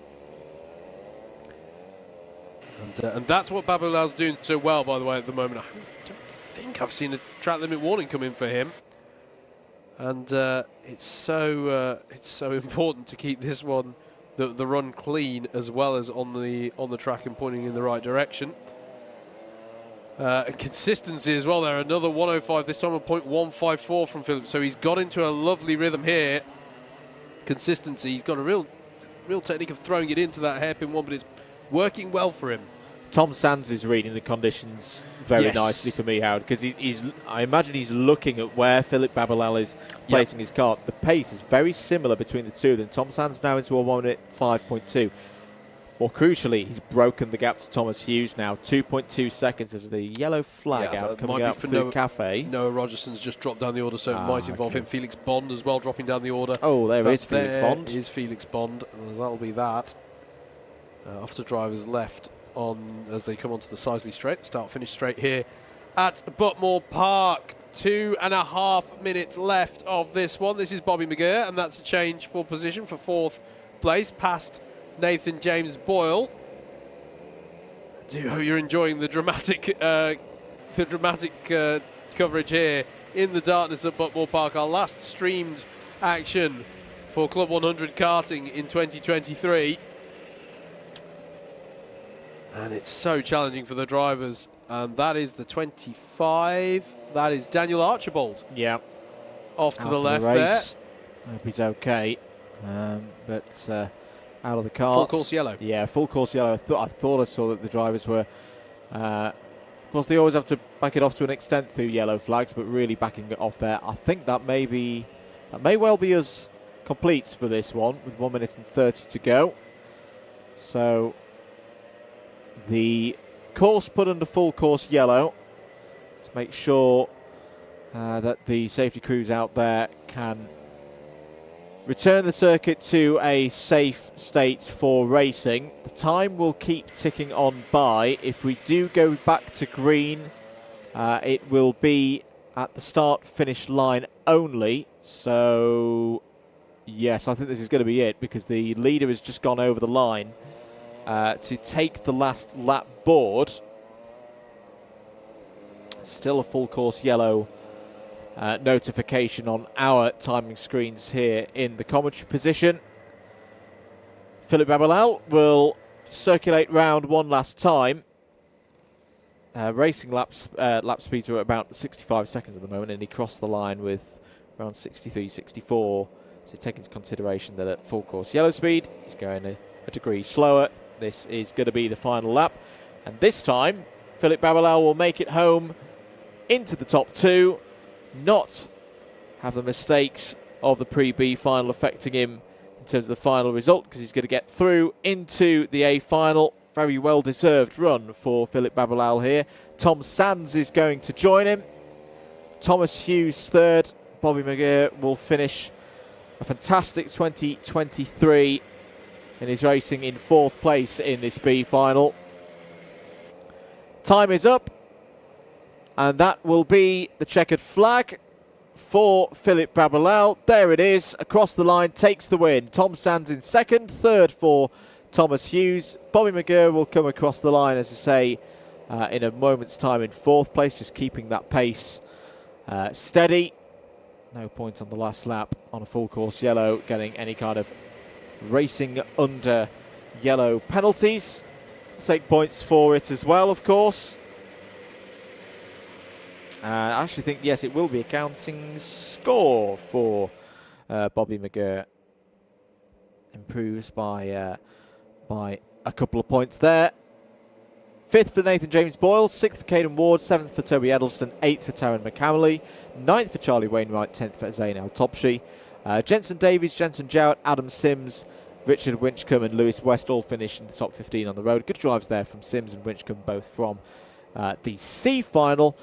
And that's what Babalal's doing so well, by the way, at the moment. I don't think I've seen a track limit warning come in for him. And it's so important to keep this one, the run clean, as well as on the track and pointing in the right direction. Consistency as well there. Another 105, this time a 0.154 from Philip. So he's got into a lovely rhythm here. Consistency. He's got a real technique of throwing it into that hairpin one, but it's working well for him. Tom Sands is reading the conditions very nicely for me, Howard, because I imagine he's looking at where Philip Babalal is placing his car. The pace is very similar between the two of them. Tom Sands now into a 1 minute 5.2. More crucially, he's broken the gap to Thomas Hughes now. 2.2 seconds as the yellow flag out coming out through Cafe. Noah Rogerson's just dropped down the order, so it might involve him. Felix Bond as well dropping down the order. Oh, there is Felix Bond. Is Felix Bond, and that'll be that. After drivers left on as they come onto the Sisley straight, start-finish straight here at Buckmore Park. 2.5 minutes left of this one. This is Bobby McGurr, and that's a change for position for 4th place past Nathan James Boyle. I do hope you're enjoying the dramatic coverage here in the darkness at Buckmore Park. Our last streamed action for Club 100 Karting in 2023. And it's so challenging for the drivers. And that is the 25. That is Daniel Archibald. Yeah. Off to out the of left the race. there. Hope he's okay. But out of the car. Full course yellow. Yeah, full course yellow. I thought I saw that the drivers were. Of course, they always have to back it off to an extent through yellow flags, but really backing it off there. I think that may well be us complete for this one with 1 minute and 30 to go. So the course put under full course yellow to make sure that the safety crews out there can return the circuit to a safe state for racing. The time will keep ticking on by. If we do go back to green, it will be at the start-finish line only. So, yes, I think this is going to be it, because the leader has just gone over the line to take the last lap board. Still a full course yellow notification on our timing screens here in the commentary position. Philippe Babalal will circulate round one last time. Racing lap speeds are about 65 seconds at the moment, and he crossed the line with around 63, 64. So take into consideration that at full course yellow speed, he's going a degree slower. This is going to be the final lap. And this time, Philippe Babalal will make it home into the top two, not have the mistakes of the pre-B final affecting him in terms of the final result, because he's going to get through into the A-final. Very well-deserved run for Philippe Babalal here. Tom Sands is going to join him. Thomas Hughes third. Bobby McGeer will finish a fantastic 2023 and is racing in fourth place in this B final. Time is up, and that will be the checkered flag for Philippe Babalal. There it is, across the line, takes the win. Tom Sands in second, third for Thomas Hughes. Bobby McGeer will come across the line, as I say, in a moment's time in fourth place, just keeping that pace steady. No point on the last lap on a full course yellow, getting any kind of racing under yellow penalties. Take points for it as well, of course. I actually think, yes, it will be a counting score for Bobby McGeer. Improves by a couple of points there. Fifth for Nathan James Boyle, sixth for Caden Ward, seventh for Toby Edelston, eighth for Taryn McCamerley, ninth for Charlie Wainwright, 10th for Zayn El Topshi. Jensen Davies, Jensen Jowett, Adam Sims, Richard Winchcombe and Lewis West all finished in the top 15 on the road. Good drives there from Sims and Winchcombe, both from the C final.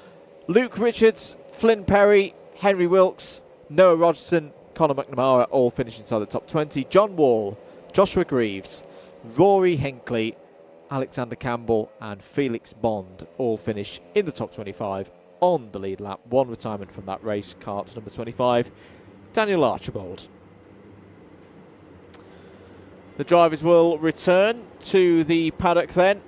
Luke Richards, Flynn Perry, Henry Wilkes, Noah Rogerson, Conor McNamara all finished inside the top 20. John Wall, Joshua Greaves, Rory Hinckley, Alexander Campbell and Felix Bond all finish in the top 25 on the lead lap. One retirement from that race, kart number 25, Daniel Archibald. The drivers will return to the paddock then.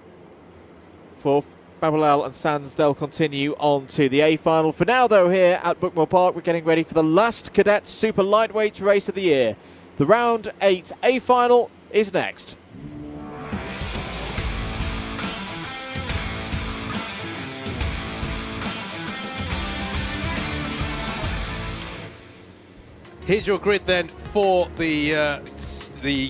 For Babalal and Sands, they'll continue on to the A-Final. For now, though, here at Buckmore Park, we're getting ready for the last Cadet Super Lightweight race of the year. The Round 8 A-Final is next. Here's your grid then for the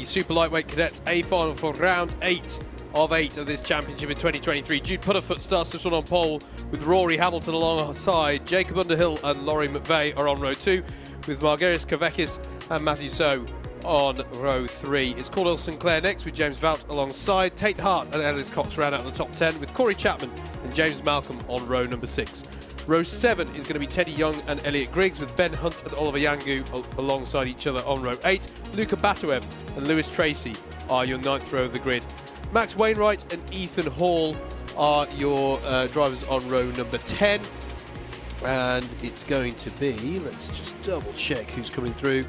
Super Lightweight Cadets A-Final for round 8 of 8 of this championship in 2023. Jude Putterfoot starts this one on pole with Rory Hamilton alongside. Jacob Underhill and Laurie McVeigh are on row 2 with Margarius Kavekis and Matthew So on row 3. It's Cordell Sinclair next with James Vout alongside. Tate Hart and Ellis Cox round out the top 10 with Corey Chapman and James Malcolm on row number 6. Row 7 is going to be Teddy Young and Elliot Griggs with Ben Hunt and Oliver Yangu alongside each other on row 8. Luca Batuev and Lewis Tracy are your 9th row of the grid. Max Wainwright and Ethan Hall are your drivers on row number 10. And it's going to be, let's just double check who's coming through.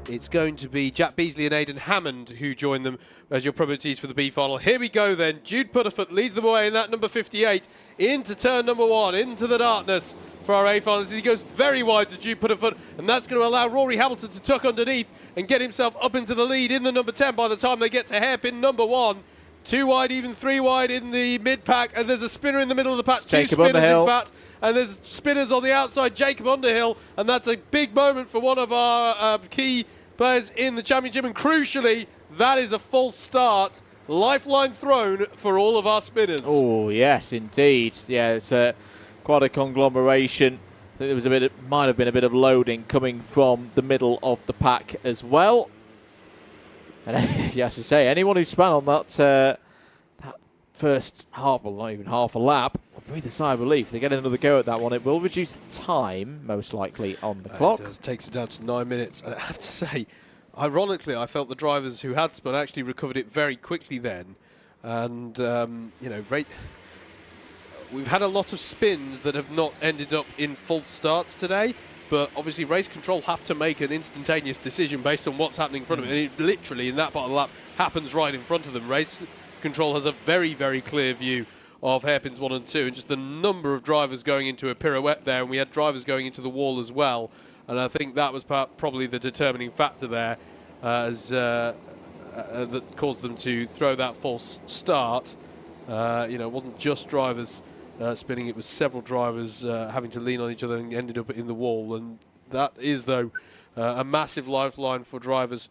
It's going to be Jack Beasley and Aidan Hammond who join them as your probabilities for the B-Final. Here we go then. Jude Putterfoot leads them away in that number 58 into turn number 1, into the darkness for our A-Finals. He goes very wide to Jude Putterfoot, and that's going to allow Rory Hamilton to tuck underneath and get himself up into the lead in the number 10 by the time they get to hairpin number 1. 2 wide, even 3 wide in the mid-pack, and there's a spinner in the middle of the pack. 2 Jacob spinners Underhill. in fact. And there's spinners on the outside, Jacob Underhill, and that's a big moment for one of our key players in the championship. And crucially, that is a false start. Lifeline thrown for all of our spinners. Oh, yes, indeed. Yeah, it's quite a conglomeration. I think there was might have been a bit of loading coming from the middle of the pack as well. And yes, I say, anyone who span on that first half, well, not even half a lap, breathe a sigh of relief. They get another go at that one. It will reduce the time, most likely, on the clock. It does. Takes it down to 9 minutes. And I have to say, ironically, I felt the drivers who had spun actually recovered it very quickly then. And, you know, we've had a lot of spins that have not ended up in false starts today. But obviously, race control have to make an instantaneous decision based on what's happening in front of them. And it literally, in that part of the lap, happens right in front of them. Race control has a very, very clear view of hairpins 1 and 2, and just the number of drivers going into a pirouette there, and we had drivers going into the wall as well, and I think that was probably the determining factor there that caused them to throw that false start. You know, it wasn't just drivers spinning, it was several drivers having to lean on each other and ended up in the wall, and that is, though, a massive lifeline for drivers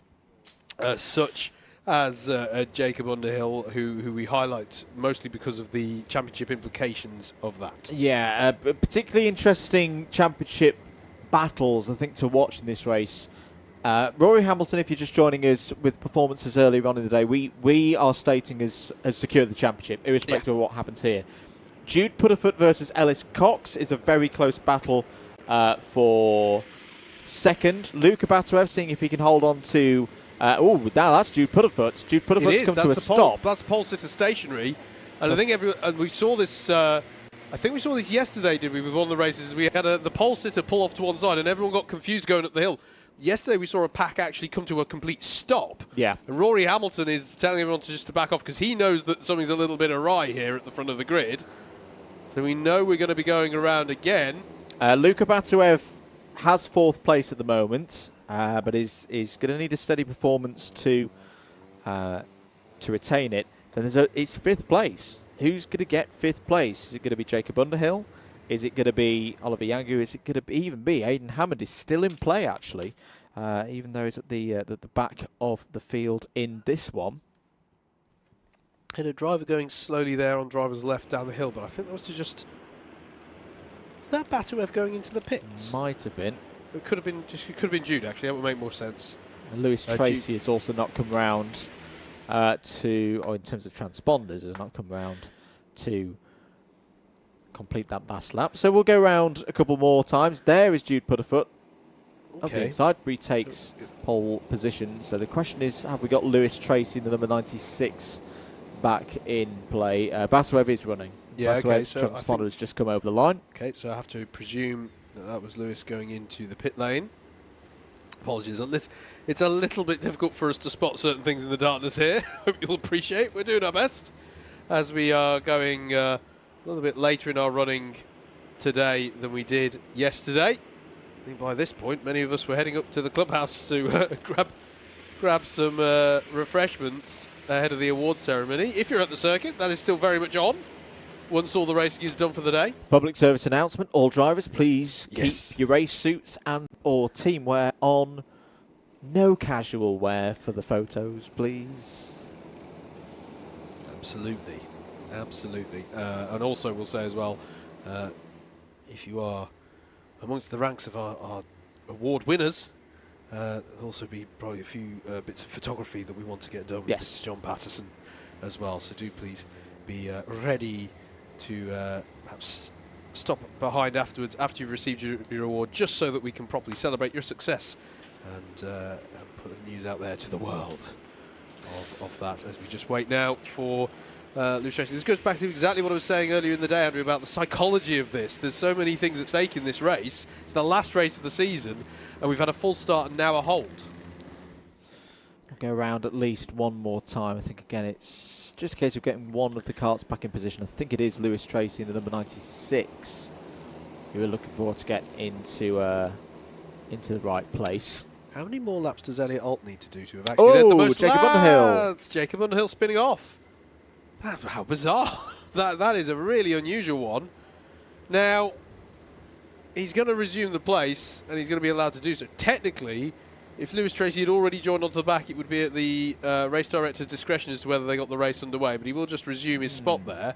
such as Jacob Underhill, who we highlight mostly because of the championship implications of that. Yeah, particularly interesting championship battles, I think, to watch in this race. Rory Hamilton, if you're just joining us with performances earlier on in the day, we are stating has secured the championship, irrespective of what happens here. Jude Putterfoot versus Ellis Cox is a very close battle for second. Luca Batuev seeing if he can hold on to... now that's Jude Putterfoot. Jude Putterfoot's come to a stop. That's pole sitter stationary. And I think we saw this... I think we saw this yesterday, did we, with one of the races? We had the pole sitter pull off to one side and everyone got confused going up the hill. Yesterday we saw a pack actually come to a complete stop. Yeah. And Rory Hamilton is telling everyone to back off because he knows that something's a little bit awry here at the front of the grid. So we know we're going to be going around again. Luca Batuev has 4th place at the moment, but is going to need a steady performance to retain it. Then it's 5th place. Who's going to get 5th place? Is it going to be Jacob Underhill? Is it going to be Oliver Yangu? Is it going to even be Aidan Hammond? Is still in play, actually, even though he's at the back of the field in this one. Had a driver going slowly there on driver's left down the hill, but I think that was to just... Is that Batuev going into the pits? Might have been. It could have been Jude, actually. That would make more sense. And Lewis Tracy has also not come round in terms of transponders, has not come round to complete that last lap. So we'll go round a couple more times. There is Jude Putterfoot. On the inside, retakes pole position. So the question is, have we got Lewis Tracy, the number 96, back in play? Batuev is running. Yeah, okay. So transponder has just come over the line. Okay, so I have to presume that was Lewis going into the pit lane. Apologies on this. It's a little bit difficult for us to spot certain things in the darkness here. Hope you'll appreciate. We're doing our best as we are going a little bit later in our running today than we did yesterday. I think by this point, many of us were heading up to the clubhouse to grab some refreshments ahead of the awards ceremony. If you're at the circuit, that is still very much on once all the racing is done for the day. Public service announcement, all drivers, please keep your race suits and or team wear on. No casual wear for the photos, please. Absolutely. Absolutely. And also we'll say as well, if you are amongst the ranks of our award winners, there'll also be probably a few bits of photography that we want to get done with Mr. John Patterson as well. So do please be ready to perhaps stop behind afterwards after you've received your award, just so that we can properly celebrate your success and put the news out there to the world of that, as we just wait now for Lewis Tracy. This goes back to exactly what I was saying earlier in the day, Andrew, about the psychology of this. There's so many things at stake in this race. It's the last race of the season, and we've had a full start and now a hold. I'll go around at least one more time. I think, again, it's just a case of getting one of the carts back in position. I think it is Lewis Tracy in the number 96 who are looking forward to get into the right place. How many more laps does Elliot Alt need to do to have actually led the most Jacob laps? Underhill. It's Jacob Underhill spinning off. How bizarre. that is a really unusual one. Now, he's going to resume the place, and he's going to be allowed to do so. Technically, if Lewis Tracy had already joined onto the back, it would be at the race director's discretion as to whether they got the race underway, but he will just resume his spot there.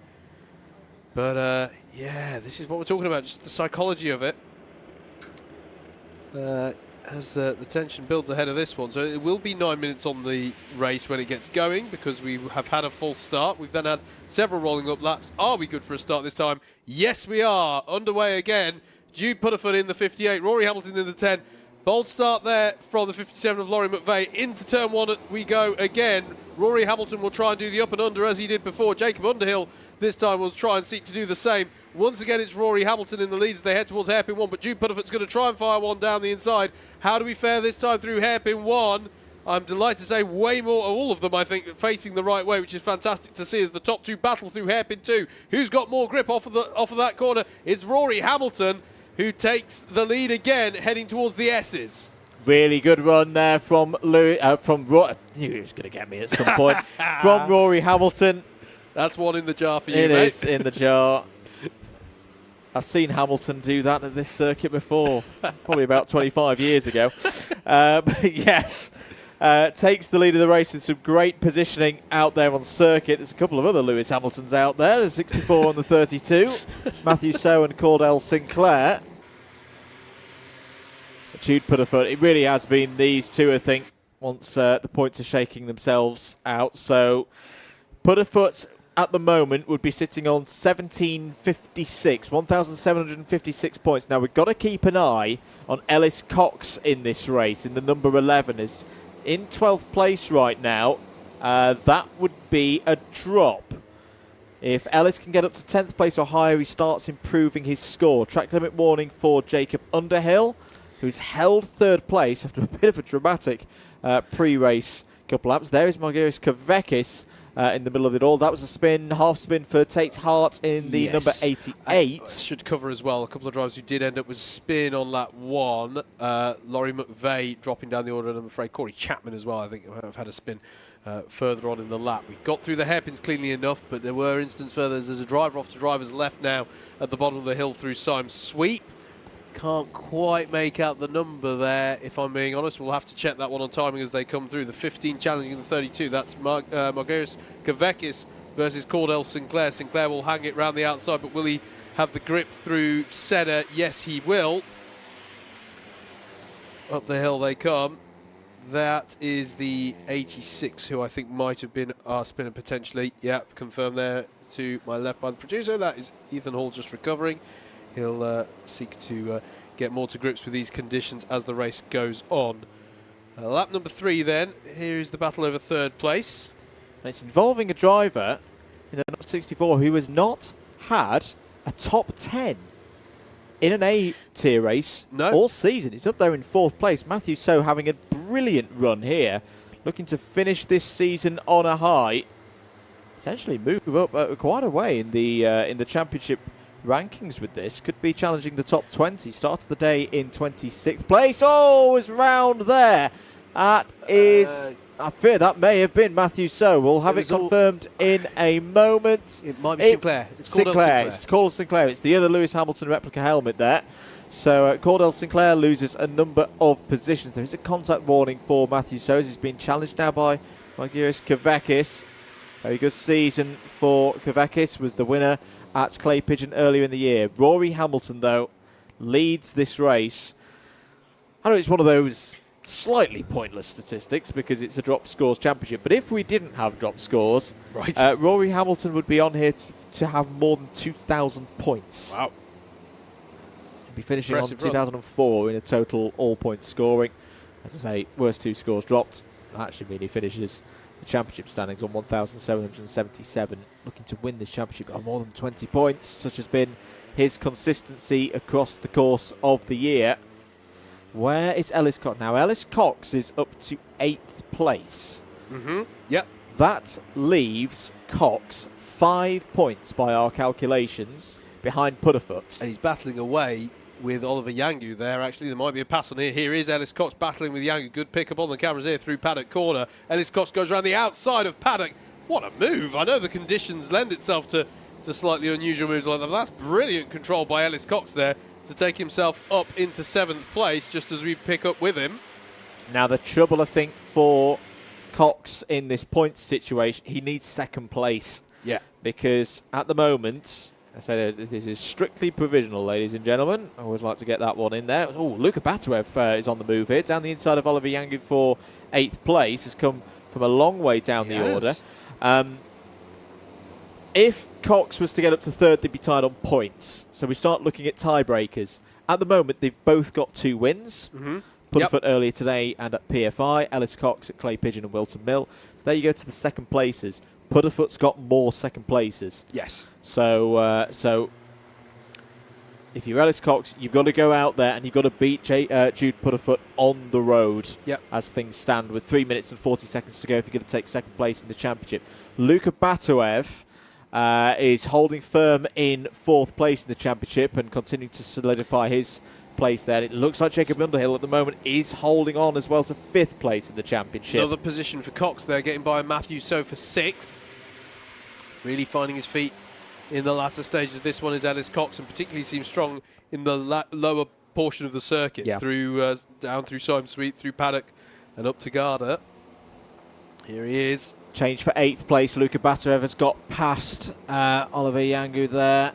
But, yeah, this is what we're talking about, just the psychology of it. as the tension builds ahead of this one. So it will be 9 minutes on the race when it gets going, because we have had a full start. We've then had several rolling up laps. Are we good for a start this time? Yes, we are. Underway again. Jude Putterfoot in the 58, Rory Hamilton in the 10. Bold start there from the 57 of Laurie McVeigh. Into turn 1 we go again. Rory Hamilton will try and do the up and under as he did before. Jacob Underhill this time will try and seek to do the same. Once again, it's Rory Hamilton in the lead as they head towards hairpin 1, but Jude Putterfoot's going to try and fire one down the inside. How do we fare this time through hairpin 1? I'm delighted to say way more, all of them, I think, facing the right way, which is fantastic to see as the top 2 battle through hairpin 2. Who's got more grip off of that corner? It's Rory Hamilton, who takes the lead again, heading towards the S's. Really good run there from Rory. I knew he was going to get me at some point. From Rory Hamilton. That's one in the jar for you, mate. It is in the jar. I've seen Hamilton do that at this circuit before, probably about 25 years ago. But yes, takes the lead of the race with some great positioning out there on circuit. There's a couple of other Lewis Hamiltons out there. There's 64 on the 32, Matthew So and Cordell Sinclair. Jude Putterfoot, it really has been these two, I think, once the points are shaking themselves out. So Putterfoot at the moment would be sitting on 1,756 points. Now, we've got to keep an eye on Ellis Cox in this race, in the number 11, is in 12th place right now. That would be a drop. If Ellis can get up to 10th place or higher, he starts improving his score. Track limit warning for Jacob Underhill, who's held 3rd place after a bit of a dramatic pre-race couple laps. There is Margiris Kavekis in the middle of it all. That was a spin, half spin for Tate Hart in the number 88. I should cover as well a couple of drivers who did end up with spin on lap 1. Laurie McVeigh dropping down the order, and I'm afraid Corey Chapman as well, I think, have had a spin further on in the lap. We got through the hairpins cleanly enough, but there were instances further. There's a driver off to driver's left now at the bottom of the hill through Symes Sweep. Can't quite make out the number there, if I'm being honest. We'll have to check that one on timing as they come through. The 15 challenging the 32. That's Margiris Kavekis versus Cordell Sinclair. Sinclair will hang it round the outside, but will he have the grip through Senna? Yes, he will. Up the hill they come. That is the 86, who I think might have been our spinner potentially. Yep, confirmed there to my left by the producer. That is Ethan Hall just recovering. He'll seek to get more to grips with these conditions as the race goes on. Lap number 3 then. Here is the battle over 3rd place. And it's involving a driver in the 64 who has not had a top 10 in an A-tier race all season. He's up there in 4th place. Matthew So having a brilliant run here, looking to finish this season on a high. Essentially move up quite a way in the championship rankings with this. Could be challenging the top 20. Starts the day in 26th place. Oh, was round there. That is... I fear that may have been Matthew So. We'll have it confirmed in a moment. It might be Sinclair. It's Sinclair. It's Cordell Sinclair. It's the other Lewis Hamilton replica helmet there. So Cordell Sinclair loses a number of positions. There is a contact warning for Matthew So. He's been challenged now by Margiris Kavekis. Very good season for Kavekis. Was the winner at Clay Pigeon earlier in the year. Rory Hamilton, though, leads this race. I know it's one of those slightly pointless statistics because it's a drop scores championship, but if we didn't have drop scores, Rory Hamilton would be on here to have more than 2,000 points. Wow. He'd be finishing on 2004 in a total all-point scoring. As I say, worst 2 scores dropped. That actually means he finishes the championship standings on 1,777, looking to win this championship by more than 20 points, such has been his consistency across the course of the year. Where is Ellis Cox now? Ellis Cox is up to 8th place. Yep. That leaves Cox 5 points by our calculations behind Putterfoot. And he's battling away with Oliver Yangu there. Actually, there might be a pass on here. Here is Ellis Cox battling with Yangu. Good pick up on the cameras here through Paddock corner. Ellis Cox goes around the outside of Paddock. What a move. I know the conditions lend itself to slightly unusual moves like that, but that's brilliant control by Ellis Cox there to take himself up into 7th place just as we pick up with him. Now, the trouble, I think, for Cox in this points situation, he needs 2nd place. Yeah. Because at the moment, I said this is strictly provisional, ladies and gentlemen. I always like to get that one in there. Oh, Luka Batuev is on the move here. Down the inside of Oliver Yangu for 8th place. Has come from a long way down the order. If Cox was to get up to 3rd, they'd be tied on points. So we start looking at tiebreakers. At the moment, they've both got 2 wins. Putterfoot earlier today and at PFI. Ellis Cox at Clay Pigeon and Wilton Mill. So there you go to the second places. Putterfoot's got more second places. Yes. So if you're Ellis Cox, you've got to go out there and you've got to beat Jude Putterfoot on the road as things stand with 3 minutes and 40 seconds to go if you're going to take second place in the championship. Luka Batuev is holding firm in 4th place in the championship and continuing to solidify his place there. It looks like Jacob Underhill at the moment is holding on as well to 5th place in the championship. Another position for Cox there, getting by Matthew So for 6th. Really finding his feet in the latter stages. This one is Ellis Cox, and particularly seems strong in the lower portion of the circuit, through down through Simon Sweet, through Paddock, and up to Garda. Here he is. Change for 8th place. Luka Batuev has got past Oliver Yangu there.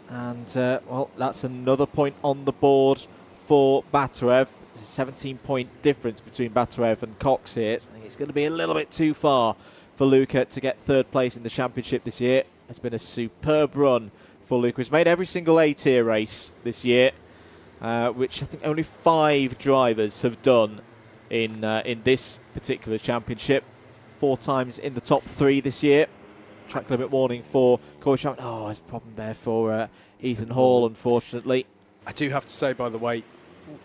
And, well, that's another point on the board for Batuev. There's a 17-point difference between Batuev and Cox here. So I think it's going to be a little bit too far for Luka to get 3rd place in the championship this year. It's been a superb run for Luka. He's made every single A-tier race this year, which I think only 5 drivers have done in this particular championship. 4 times in the top 3 this year. Track limit warning for Corey Chapman. Oh, there's a problem there for Ethan Hall, unfortunately. I do have to say, by the way,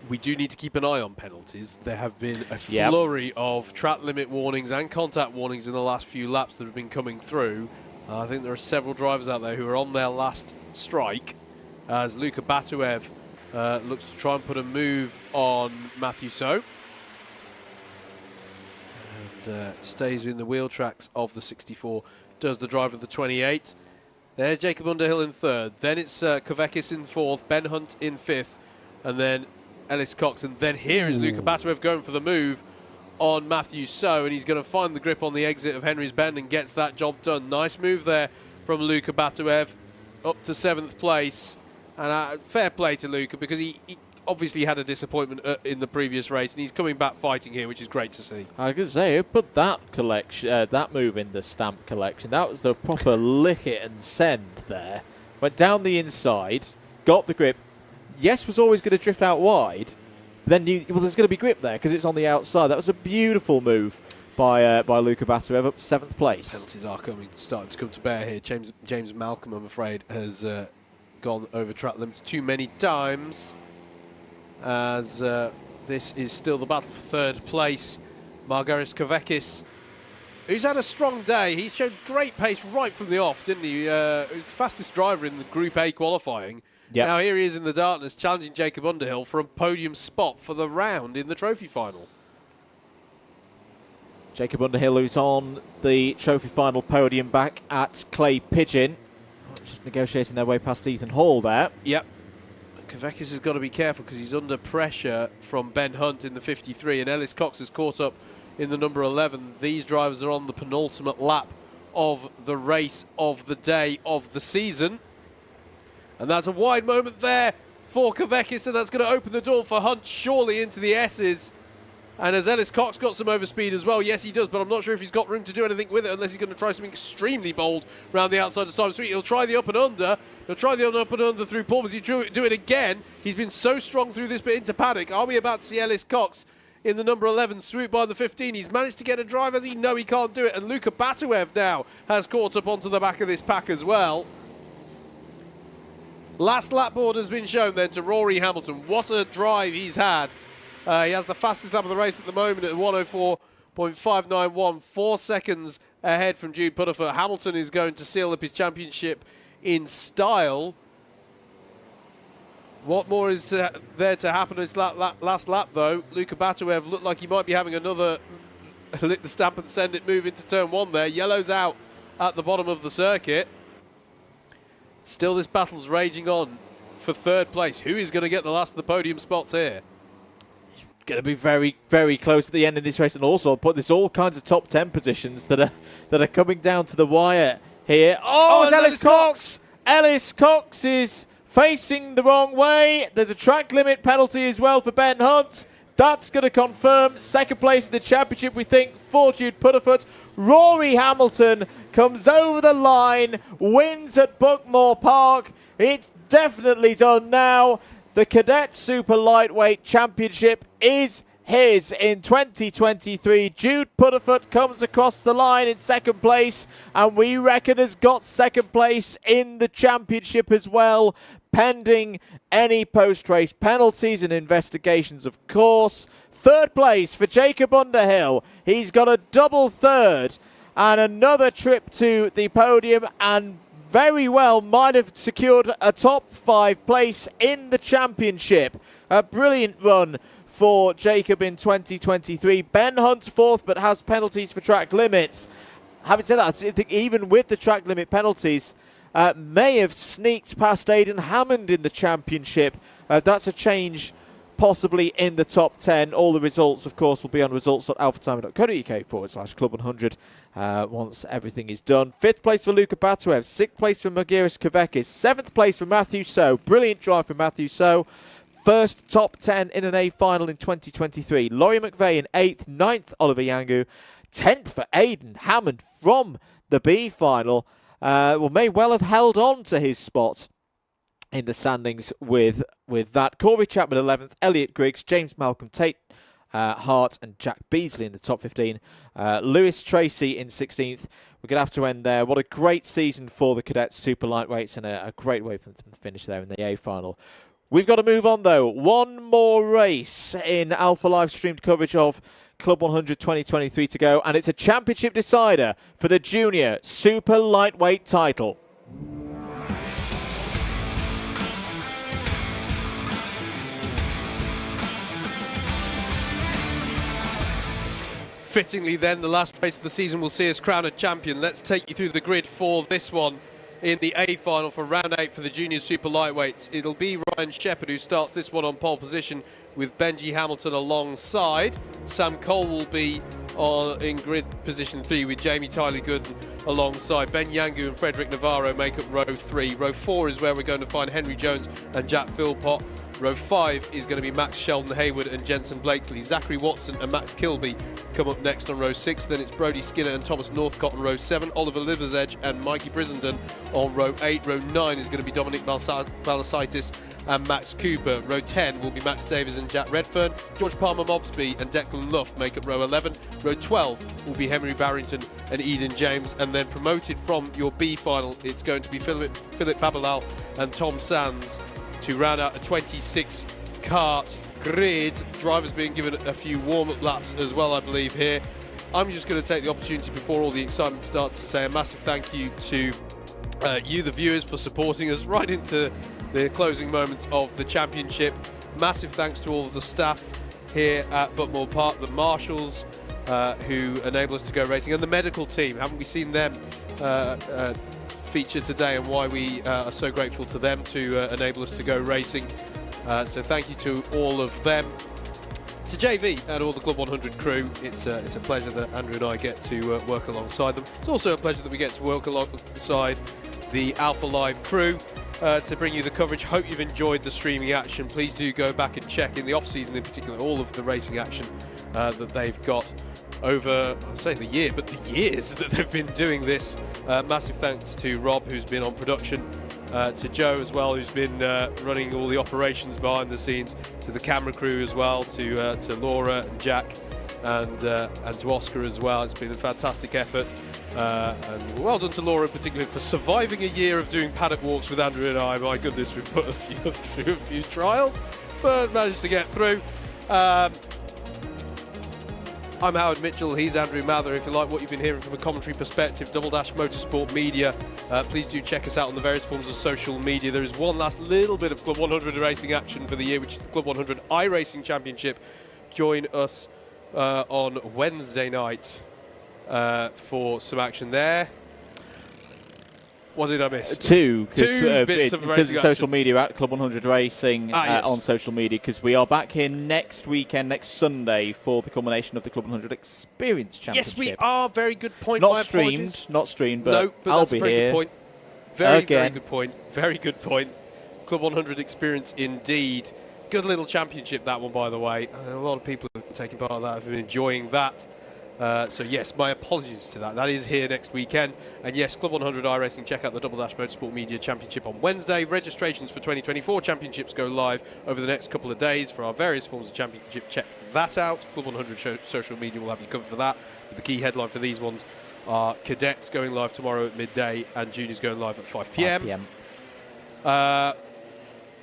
we do need to keep an eye on penalties. There have been a flurry of track limit warnings and contact warnings in the last few laps that have been coming through. I think there are several drivers out there who are on their last strike, as Luka Batuev looks to try and put a move on Matthew So. And stays in the wheel tracks of the 64. Does the drive of the 28. There's Jacob Underhill in 3rd. Then it's Kovekis in 4th, Ben Hunt in 5th, and then Ellis Cox. And then here is Luka Batuev going for the move on Matthew So, and he's going to find the grip on the exit of Henry's Bend and gets that job done. Nice move there from Luka Batuev, up to 7th place. And fair play to Luka, because he obviously had a disappointment in the previous race, and he's coming back fighting here, which is great to see. I was going to say, who put that collection, that move in the stamp collection? That was the proper lick it and send there. Went down the inside, got the grip. Yes, was always going to drift out wide. Then there's going to be grip there because it's on the outside. That was a beautiful move by Luka Batuev, up to 7th place. Penalties are starting to come to bear here. James Malcolm, I'm afraid, has gone over track limits too many times, as this is still the battle for 3rd place. Margaris Kovekis, who's had a strong day. He's showed great pace right from the off, didn't he? He was the fastest driver in the Group A qualifying. Yep. Now here he is in the darkness, challenging Jacob Underhill for a podium spot for the round in the trophy final. Jacob Underhill, who's on the trophy final podium back at Clay Pigeon. Just negotiating their way past Ethan Hall there. Yep. Kovekis has got to be careful because he's under pressure from Ben Hunt in the 53, and Ellis Cox has caught up in the number 11. These drivers are on the penultimate lap of the race of the day of the season. And that's a wide moment there for Kovekis, and that's going to open the door for Hunt surely into the S's. And has Ellis Cox got some overspeed as well? Yes, he does, but I'm not sure if he's got room to do anything with it unless he's going to try something extremely bold around the outside of Simon Sweet. He'll try the up and under. He'll try the up and under through Paul, but he'll do it again. He's been so strong through this bit into Paddock. Are we about to see Ellis Cox in the number 11 swoop by the 15? He's managed to get a drive, as he know he can't do it. And Luka Batuev now has caught up onto the back of this pack as well. Last lap board has been shown then to Rory Hamilton. What a drive he's had. He has the fastest lap of the race at the moment at 104.591, 4 seconds ahead from Jude Putterfoot. Hamilton is going to seal up his championship in style. What more is there to happen in this last lap, though? Luka Batuev looked like he might be having another lick the stamp and send it move into turn 1 there. Yellow's out at the bottom of the circuit. Still, this battle's raging on for 3rd place. Who is going to get the last of the podium spots here? Going to be very, very close at the end of this race, and also there's all kinds of top 10 positions that are coming down to the wire here. Oh, it's Ellis Cox Ellis Cox is facing the wrong way. There's a track limit penalty as well for Ben Hunt. That's going to confirm second place in the championship, we think, for Jude Pudderfoot. Rory Hamilton comes over the line, wins at Buckmore Park. It's definitely done now. The Cadet Super Lightweight Championship is his in 2023. Jude Pudderfoot comes across the line in second place, and we reckon has got second place in the championship as well, pending any post-race penalties and investigations, of course. Third place for Jacob Underhill. He's got a double third and another trip to the podium, and very well might have secured a top 5 place in the championship. A brilliant run for Jacob in 2023. Ben Hunt fourth, but has penalties for track limits. Having said that, I think even with the track limit penalties, may have sneaked past Aidan Hammond in the championship. That's a change possibly in the top 10. All the results, of course, will be on results.alphatimer.co.uk/club100 once everything is done. 5th place for Luka Batuev, 6th place for Margiris Kavekis, 7th place for Matthew So. Brilliant drive for Matthew So. First top 10 in an A-final in 2023. Laurie McVeigh in 8th, 9th Oliver Yangu, 10th for Aidan Hammond from the B-final. May well have held on to his spot in the standings with that. Corey Chapman 11th, Elliot Griggs, James Malcolm Tate, Hart and Jack Beasley in the top 15. Lewis Tracy in 16th. We're going to have to end there. What a great season for the Cadets Super Lightweights, and a great way for them to finish there in the A-final. We've got to move on, though. One more race in Alpha Live streamed coverage of Club 100 2023 to go, and it's a championship decider for the Junior Super Lightweight title. Fittingly then, the last race of the season will see us crown a champion. Let's take you through the grid for this one in the A-final for round 8 for the Junior Super Lightweights. It'll be Ryan Shepherd who starts this one on pole position with Benji Hamilton alongside. Sam Cole will be in grid position 3 with Jamie Tyler Gooden alongside. Ben Yangu and Frederick Navarro make up row 3. Row 4 is where we're going to find Henry Jones and Jack Philpott. Row 5 is going to be Max Sheldon Hayward and Jensen Blakesley. Zachary Watson and Max Kilby come up next on row 6. Then it's Brody Skinner and Thomas Northcott on row 7. Oliver Liversedge and Mikey Brissenden on row 8. Row 9 is going to be Dominic Valasitis and Max Cooper. Row 10 will be Max Davies and Jack Redfern. George Palmer Mobsby and Declan Luff make up row 11. Row 12 will be Henry Barrington and Eden James. And then promoted from your B final, it's going to be Philip Babalal and Tom Sands to round out a 26 kart grid. Drivers being given a few warm-up laps as well, I believe, here. I'm just going to take the opportunity before all the excitement starts to say a massive thank you to you, the viewers, for supporting us right into the closing moments of the championship. Massive thanks to all of the staff here at Buckmore Park, the marshals who enable us to go racing, and the medical team. Haven't we seen them feature today, and why we are so grateful to them to enable us to go racing. So thank you to all of them. To JV and all the Club 100 crew, it's a pleasure that Andrew and I get to work alongside them. It's also a pleasure that we get to work alongside the Alpha Live crew to bring you the coverage. Hope you've enjoyed the streaming action. Please do go back and check, in the off-season in particular, all of the racing action that they've got over, I'll say the year, but the years that they've been doing this. Massive thanks to Rob, who's been on production, to Joe as well, who's been running all the operations behind the scenes, to the camera crew as well, to Laura and Jack, and to Oscar as well. It's been a fantastic effort, and well done to Laura in particular for surviving a year of doing paddock walks with Andrew and I. My goodness, we've put through a few trials, but managed to get through. I'm Howard Mitchell, he's Andrew Mather. If you like what you've been hearing from a commentary perspective, Double Dash Motorsport Media, please do check us out on the various forms of social media. There is one last little bit of Club 100 racing action for the year, which is the Club 100 iRacing Championship. Join us on Wednesday night for some action there. What did I miss? Two bits of racing social media at Club 100 Racing yes. On social media, because we are back here next weekend, next Sunday, for the culmination of the Club 100 Experience Championship. Yes, we are. Very good point. Not streamed, but no, but I'll that's be a very here. good point. Very again. good point. Very good point. Club 100 experience indeed. Good little championship, that one, by the way. A lot of people have taken part in that, have been enjoying that. So yes, my apologies to that. That is here next weekend. And yes, Club 100 iRacing, check out the Double Dash Motorsport Media Championship on Wednesday. Registrations for 2024 championships go live over the next couple of days for our various forms of championship. Check that out. Club 100 social media will have you covered for that. But the key headline for these ones are Cadets going live tomorrow at midday and Juniors going live at 5 p.m.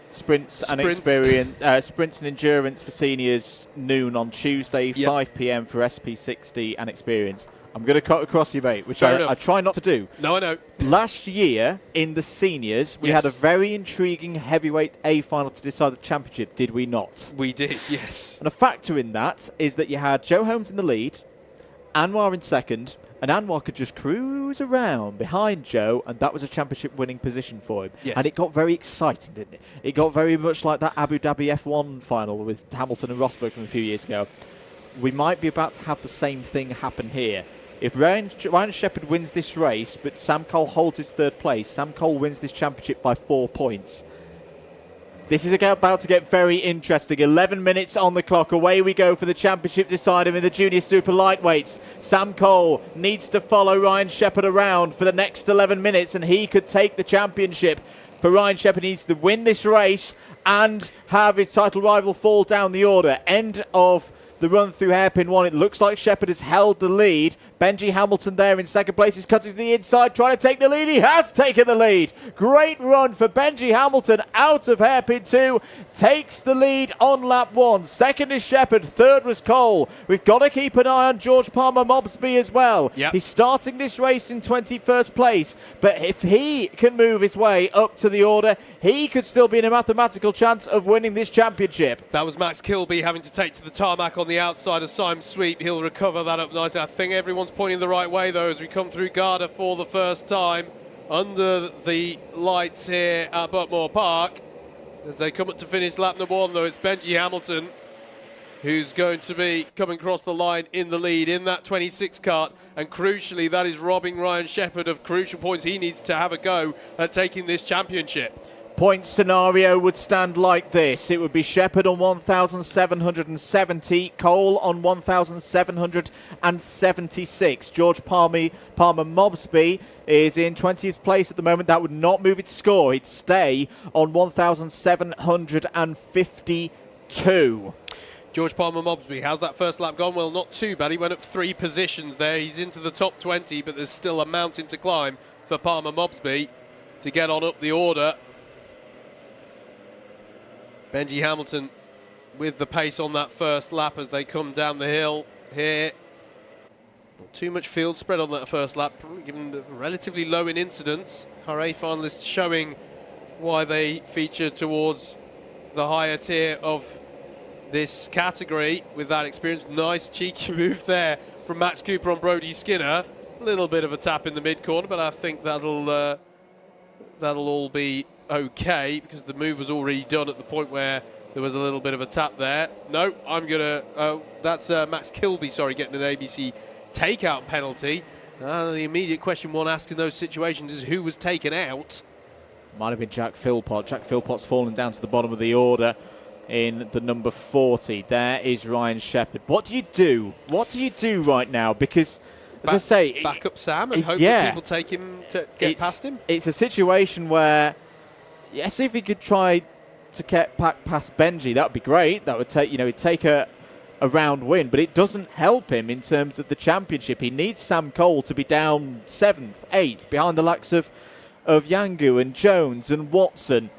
Sprints and experience, sprints and endurance for seniors noon on Tuesday, 5 p.m. for SP60 and experience. I'm going to cut across you, mate, which I try not to do. No, I know. Last year in the seniors, we had a very intriguing heavyweight A-final to decide the championship, did we not? We did, yes. And a factor in that is that you had Joe Holmes in the lead, Anwar in second, and Anwar could just cruise around behind Joe, and that was a championship-winning position for him. Yes. And it got very exciting, didn't it? It got very much like that Abu Dhabi F1 final with Hamilton and Rosberg from a few years ago. We might be about to have the same thing happen here. If Ryan Shepherd wins this race, but Sam Cole holds his third place, Sam Cole wins this championship by 4 points. This is about to get very interesting. 11 minutes on the clock. Away we go for the championship decider in the junior super lightweights. Sam Cole needs to follow Ryan Shepherd around for the next 11 minutes, and he could take the championship. For Ryan Shepherd, needs to win this race and have his title rival fall down the order. End of the run through hairpin one. It looks like Shepherd has held the lead. Benji Hamilton there in second place. He's cutting to the inside, trying to take the lead. He has taken the lead. Great run for Benji Hamilton out of hairpin 2. Takes the lead on lap 1. Second is Shepherd. Third was Cole. We've got to keep an eye on George Palmer Mobsby as well. Yep. He's starting this race in 21st place. But if he can move his way up to the order, he could still be in a mathematical chance of winning this championship. That was Max Kilby having to take to the tarmac on the outside of Simon Sweep. He'll recover that up nicely. I think everyone's pointing the right way, though, as we come through Garda for the first time under the lights here at Buckmore Park. As they come up to finish lap number 1, though, it's Benji Hamilton who's going to be coming across the line in the lead in that 26 kart. And crucially, that is robbing Ryan Shepherd of crucial points. He needs to have a go at taking this championship. Point scenario would stand like this. It would be Shepherd on 1,770, Cole on 1,776. George Palmer Mobsby is in 20th place at the moment. That would not move its score. It'd stay on 1,752. George Palmer Mobsby, how's that first lap gone? Well, not too bad. He went up 3 positions there. He's into the top 20, but there's still a mountain to climb for Palmer Mobsby to get on up the order. Benji Hamilton with the pace on that first lap as they come down the hill here. Not too much field spread on that first lap, given the relatively low in incidents. Our A finalists showing why they feature towards the higher tier of this category with that experience. Nice cheeky move there from Max Cooper on Brody Skinner. A little bit of a tap in the mid-corner, but I think that'll all be okay, because the move was already done at the point where there was a little bit of a tap there. No, I'm going to... that's Max Kilby, sorry, getting an ABC takeout penalty. The immediate question one asks in those situations is who was taken out? Might have been Jack Philpott. Jack Philpott's fallen down to the bottom of the order in the number 40. There is Ryan Shepherd. What do you do? What do you do right now? Because, as I say... Back up Sam and hope that people take him to get past him? It's a situation where... Yes, if he could try to get back past Benji, that would be great. That would take, he'd take a round win, but it doesn't help him in terms of the championship. He needs Sam Cole to be down 7th, 8th, behind the likes of Yangu and Jones and Watson.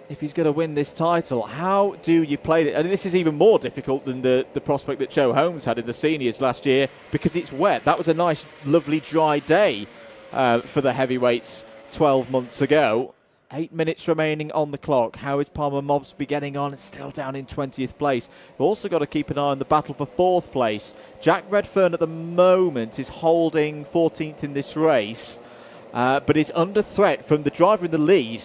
If he's going to win this title, how do you play it? And this is even more difficult than the prospect that Joe Holmes had in the seniors last year, because it's wet. That was a nice, lovely, dry day for the heavyweights 12 months ago. 8 minutes remaining on the clock. How is Palmer Mobsby getting on? It's still down in 20th place. We've also got to keep an eye on the battle for 4th place. Jack Redfern at the moment is holding 14th in this race, but is under threat from the driver in the lead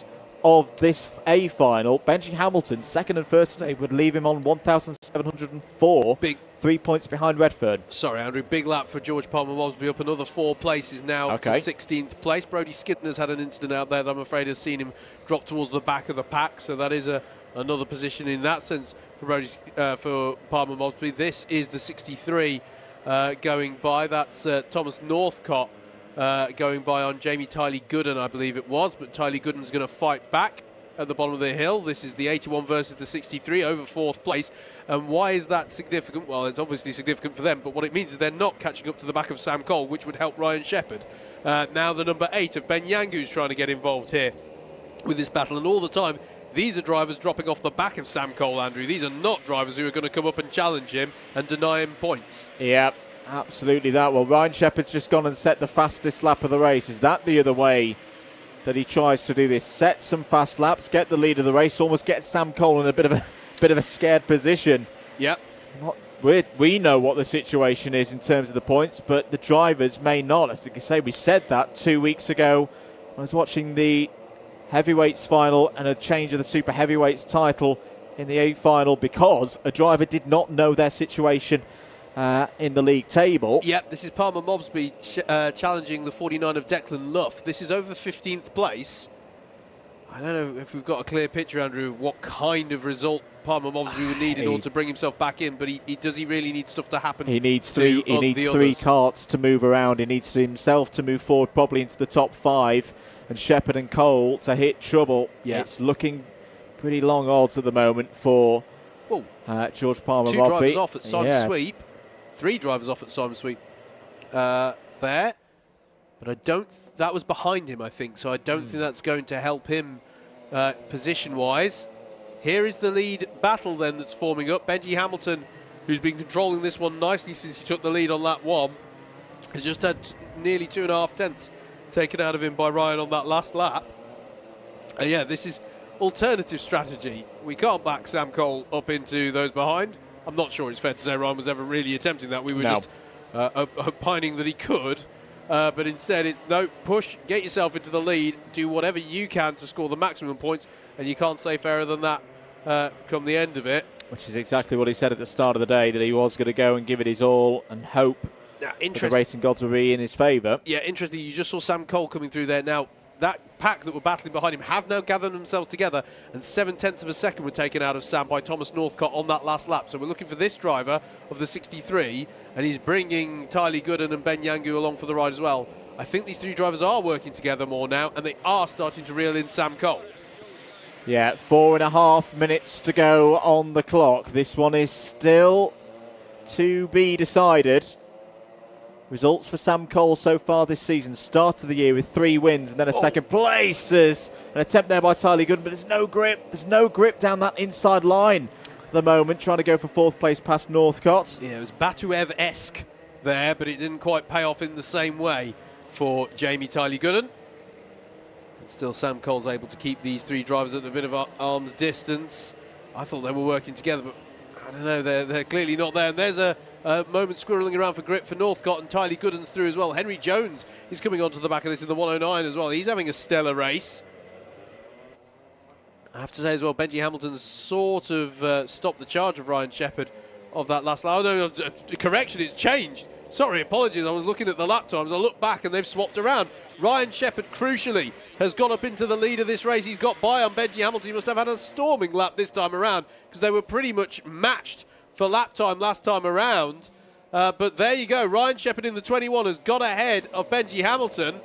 of this A-Final. Benji Hamilton, second and first today, would leave him on 1,704. 3 points behind Redfern. Sorry, Andrew. Big lap for George Palmer-Mosby, up another 4 places now to 16th place. Brody Skidner's had an incident out there that I'm afraid has seen him drop towards the back of the pack, so that is another position in that sense for Palmer-Mosby. This is the 63 going by. That's Thomas Northcott going by on Jamie Tylee Gooden, I believe it was, but Tylee Gooden's going to fight back at the bottom of the hill. This is the 81 versus the 63 over 4th place. And why is that significant? Well, it's obviously significant for them, but what it means is they're not catching up to the back of Sam Cole, which would help Ryan Shepherd. Now the number 8 of Ben Yangu's trying to get involved here with this battle, and all the time these are drivers dropping off the back of Sam Cole, Andrew. These are not drivers who are going to come up and challenge him and deny him points. Yeah, absolutely that. Well, Ryan Shepherd's just gone and set the fastest lap of the race. Is that the other way that he tries to do this? Set some fast laps, get the lead of the race, almost get Sam Cole in a bit of a scared position. Yep. We know what the situation is in terms of the points, but the drivers may not. As I say, we said that 2 weeks ago. I was watching the heavyweights final and a change of the super heavyweights title in the A-Final because a driver did not know their situation in the league table. Yep, this is Palmer-Mosby challenging the 49 of Declan Luff. This is over 15th place. I don't know if we've got a clear picture, Andrew, what kind of result Palmer-Mosby would need in order to bring himself back in, but does he really need stuff to happen? He needs three karts to move around. He needs himself to move forward probably into the top 5, and Shepherd and Cole to hit trouble. Yeah. It's looking pretty long odds at the moment for George Palmer-Mosby. 2 drivers off at Simon Sweep. 3 drivers off at Simon Sweep there. But that was behind him, I think, so I don't think that's going to help him position-wise. Here is the lead battle then that's forming up. Benji Hamilton, who's been controlling this one nicely since he took the lead on lap 1, has just had nearly 2.5 tenths taken out of him by Ryan on that last lap. Yeah, this is alternative strategy. We can't back Sam Cole up into those behind. I'm not sure it's fair to say Ryan was ever really attempting that. We were just opining that he could. But instead it's no, push, get yourself into the lead, do whatever you can to score the maximum points, and you can't say fairer than that come the end of it. Which is exactly what he said at the start of the day, that he was going to go and give it his all and hope that the racing gods will be in his favour. Yeah, interesting. You just saw Sam Cole coming through there. Now, that pack that were battling behind him have now gathered themselves together, and 7/10 of a second were taken out of Sam by Thomas Northcott on that last lap. So we're looking for this driver of the 63, and he's bringing Tylee Gooden and Ben Yangu along for the ride as well. I think these 3 drivers are working together more now, and they are starting to reel in Sam Cole. Yeah, 4.5 minutes to go on the clock. This one is still to be decided. Results for Sam Cole so far this season. Start of the year with 3 wins and then a second place. There's an attempt there by Tylee Gooden, but there's no grip. There's no grip down that inside line at the moment, trying to go for 4th place past Northcott. Yeah, it was Batuev-esque there, but it didn't quite pay off in the same way for Jamie Tylee Gooden. And still Sam Cole's able to keep these 3 drivers at a bit of arm's distance. I thought they were working together, but I don't know, they're clearly not there. And there's a moment squirreling around for grip for Northcott, and Tylee Gooden's through as well. Henry Jones is coming onto the back of this in the 109 as well. He's having a stellar race. I have to say as well, Benji Hamilton's sort of stopped the charge of Ryan Shepherd of that last lap. Oh, no, correction, it's changed. Sorry, apologies. I was looking at the lap times. I looked back and they've swapped around. Ryan Shepherd, crucially, has got up into the lead of this race. He's got by on Benji Hamilton. He must have had a storming lap this time around because they were pretty much matched for lap time last time around. But there you go. Ryan Shepherd in the 21 has got ahead of Benji Hamilton.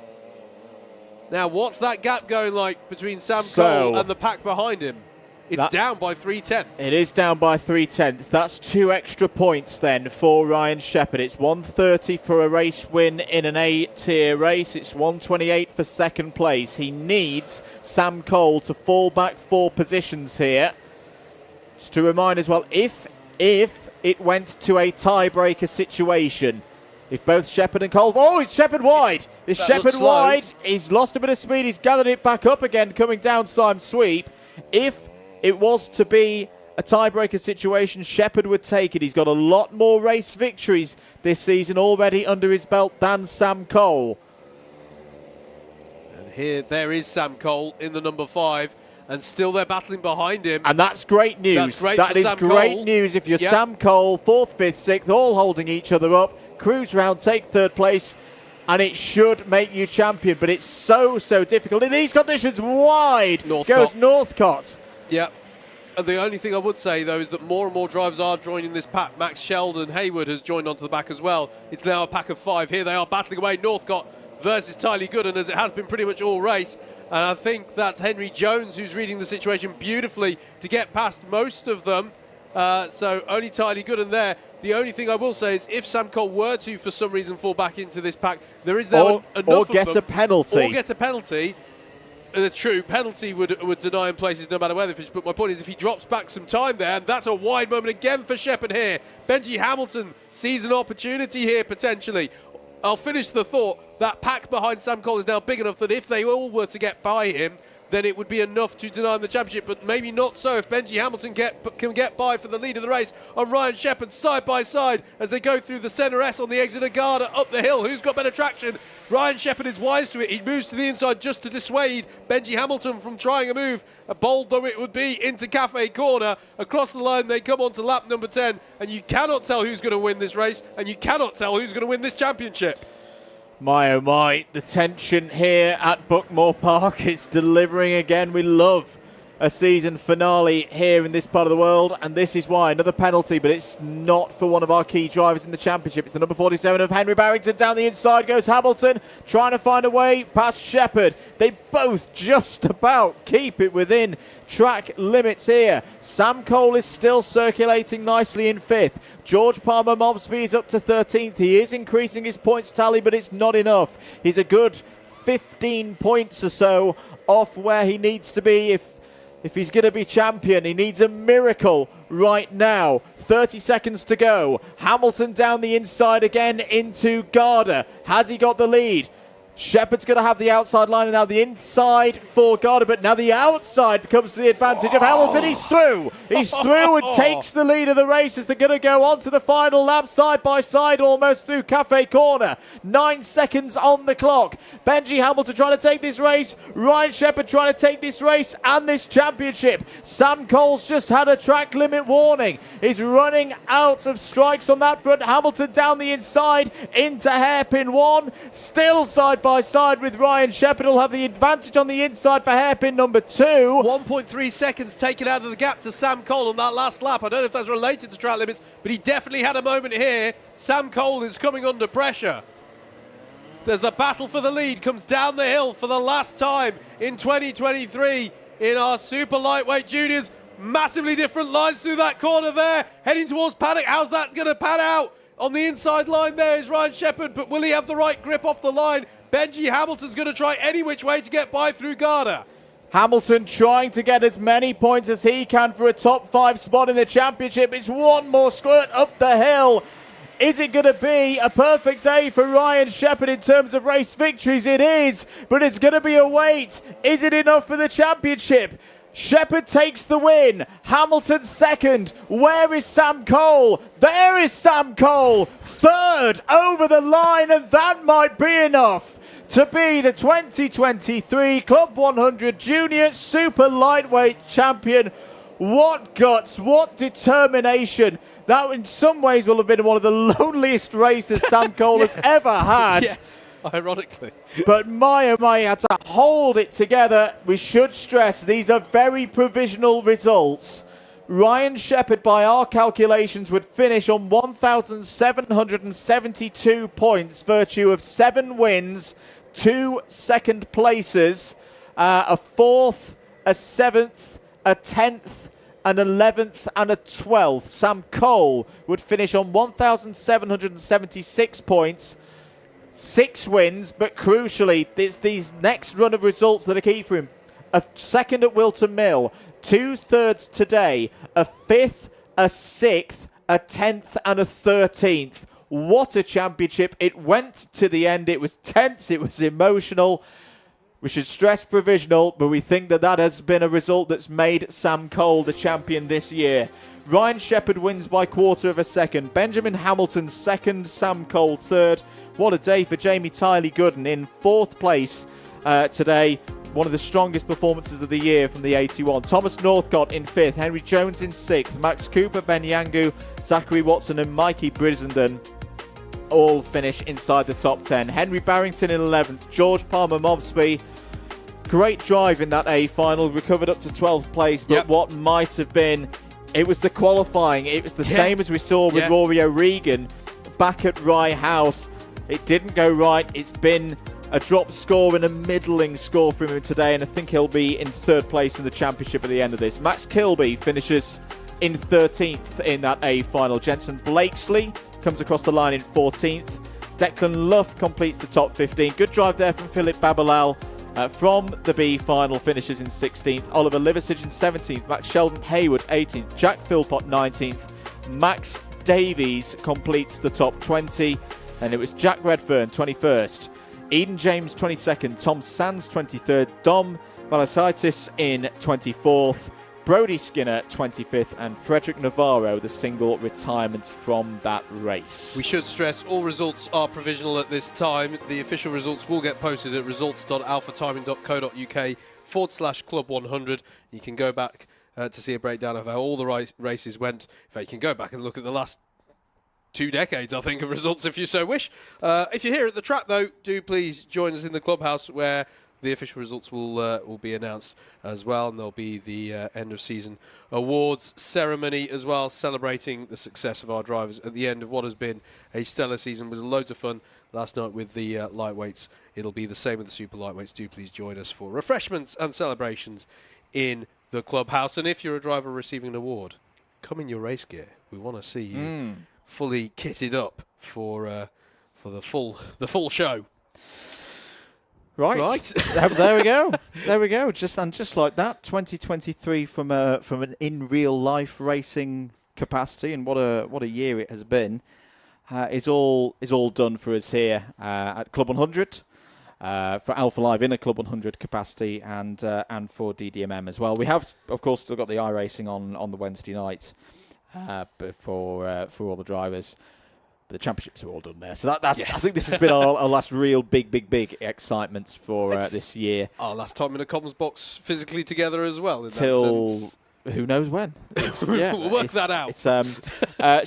Now, what's that gap going like between Sam Cole and the pack behind him? It's down by 3/10. It is down by 3/10. That's 2 extra points then for Ryan Shepherd. It's 130 for a race win in an A-tier race. It's 128 for second place. He needs Sam Cole to fall back 4 positions here. Just to remind as well, if it went to a tiebreaker situation, if both Shepherd and Cole... Oh, it's Shepherd wide. It's Shepherd wide. He's lost a bit of speed. He's gathered it back up again, coming down Simon Sweep. If it was to be a tiebreaker situation, Shepherd would take it. He's got a lot more race victories this season already under his belt than Sam Cole. And there is Sam Cole in the number 5. and still they're battling behind him. And that's great news. That's great That for is Sam great Cole. news if you're Yep. Sam Cole, 4th, 5th, 6th, all holding each other up, cruise round, take 3rd place, and it should make you champion. But it's so difficult. In these conditions, wide goes Northcott. Yep. And the only thing I would say, though, is that more and more drivers are joining this pack. Max Sheldon Hayward has joined onto the back as well. It's now a pack of 5. Here they are battling away. Northcott versus Tylee Gooden, as it has been pretty much all race. And I think that's Henry Jones who's reading the situation beautifully to get past most of them. So only Tylee Gooden there. The only thing I will say is if Sam Cole were to, for some reason, fall back into this pack, there is now enough or of get them, a penalty. Or get a penalty. The true penalty would deny him places no matter where they finish. But my point is, if he drops back some time there, and that's a wide moment again for Shepherd here. Benji Hamilton sees an opportunity here potentially. I'll finish the thought. That pack behind Sam Cole is now big enough that if they all were to get by him, then it would be enough to deny him the championship, but maybe not so if Benji Hamilton can get by for the lead of the race on Ryan Shepherd side by side as they go through the centre S on the exit of Garda up the hill. Who's got better traction? Ryan Shepherd is wise to it. He moves to the inside just to dissuade Benji Hamilton from trying a move, bold though it would be, into Cafe Corner. Across the line they come on to lap number 10, and you cannot tell who's going to win this race, and you cannot tell who's going to win this championship. My oh my, the tension here at Buckmore Park is delivering again. We love a season finale here in this part of the world, and this is why. Another penalty, but it's not for one of our key drivers in the championship. It's the number 47 of Henry Barrington. Down the inside goes Hamilton, trying to find a way past Shepherd. They both just about keep it within track limits here. Sam Cole is still circulating nicely in 5th. George Palmer Mobsby is up to 13th. He is increasing his points tally, but it's not enough. He's a good 15 points or so off where he needs to be if he's going to be champion. He needs a miracle right now. 30 seconds to go. Hamilton down the inside again into Garda. Has he got the lead? Shepherd's going to have the outside line, and now the inside for Garda, but now the outside comes to the advantage of Hamilton. He's through. He's through and takes the lead of the race as they're going to go on to the final lap side by side, almost through Cafe Corner. 9 seconds on the clock. Benji Hamilton trying to take this race. Ryan Shepherd trying to take this race and this championship. Sam Cole's just had a track limit warning. He's running out of strikes on that front. Hamilton down the inside into hairpin 1. Still side by side with Ryan Shepherd. Will have the advantage on the inside for hairpin number 2. 1.3 seconds taken out of the gap to Sam Cole on that last lap. I don't know if that's related to track limits, but he definitely had a moment here. Sam Cole is coming under pressure. There's the battle for the lead, comes down the hill for the last time in 2023 in our super lightweight juniors. Massively different lines through that corner there, heading towards Paddock. How's that going to pan out? On the inside line there is Ryan Shepherd, but will he have the right grip off the line? Benji Hamilton's going to try any which way to get by through Garda. Hamilton trying to get as many points as he can for a top 5 spot in the championship. It's one more squirt up the hill. Is it going to be a perfect day for Ryan Shepherd in terms of race victories? It is, but it's going to be a wait. Is it enough for the championship? Shepherd takes the win. Hamilton second. Where is Sam Cole? There is Sam Cole. Third over the line, and that might be enough to be the 2023 Club 100 Junior Super Lightweight Champion. What guts, what determination. That in some ways will have been one of the loneliest races Sam Cole has ever had. Yes, ironically. But my oh my, had to hold it together. We should stress these are very provisional results. Ryan Shepherd, by our calculations, would finish on 1,772 points, virtue of 7 wins, 2 second places, a 4th, a 7th, a 10th, an 11th and a 12th. Sam Cole would finish on 1,776 points, 6 wins, but crucially, it's these next run of results that are key for him. A second at Wilton Mill, 2 thirds today, a 5th, a 6th, a 10th and a 13th. What a championship. It went to the end. It was tense. It was emotional. We should stress provisional, but we think that that has been a result that's made Sam Cole the champion this year. Ryan Shepherd wins by 1/4 of a second. Benjamin Hamilton second, Sam Cole third. What a day for Jamie Tylee Gooden in 4th place today. one of the strongest performances of the year from the 81. Thomas Northcott in 5th, Henry Jones in 6th, Max Cooper, Ben Yangu, Zachary Watson and Mikey Brissenden all finish inside the top 10. Henry Barrington in 11th, George Palmer Mobsby. Great drive in that A-final, recovered up to 12th place, but what might have been, it was the qualifying. It was the same as we saw with Rory O'Regan back at Rye House. It didn't go right. It's been a drop score and a middling score from him today, and I think he'll be in 3rd place in the championship at the end of this. Max Kilby finishes in 13th in that A-final. Jensen Blakesley comes across the line in 14th. Declan Luff completes the top 15. Good drive there from Philip Babalal. From the B-final, finishes in 16th. Oliver Liversidge in 17th. Max Sheldon Hayward 18th. Jack Philpott 19th. Max Davies completes the top 20. And it was Jack Redfern 21st. Eden James 22nd. Tom Sands 23rd. Dom Malasaitis in 24th. Brody Skinner 25th, and Frederick Navarro the single retirement from that race. We should stress all results are provisional at this time. The official results will get posted at results.alphatiming.co.uk/club100. You can go back to see a breakdown of how all the races went. In fact, you can go back and look at the last 2 decades, I think, of results if you so wish. If you're here at the track, though, do please join us in the clubhouse where the official results will be announced as well, and there'll be the end of season awards ceremony as well, celebrating the success of our drivers at the end of what has been a stellar season. It was loads of fun last night with the lightweights. It'll be the same with the super lightweights. Do please join us for refreshments and celebrations in the clubhouse. And if you're a driver receiving an award, come in your race gear. We want to see you fully kitted up for the full show. Right. There we go. There we go. Just like that, 2023 from an in real life racing capacity, and what a year it has been. Is all done for us here at Club 100. For Alpha Live in a Club 100 capacity, and for DDMM as well. We have, of course, still got the iRacing on the Wednesday nights for all the drivers. The championships are all done there. So that's I think this has been our last real big excitement for this year. Our last time in a comms box physically together as well. Till who knows when. We'll work that out.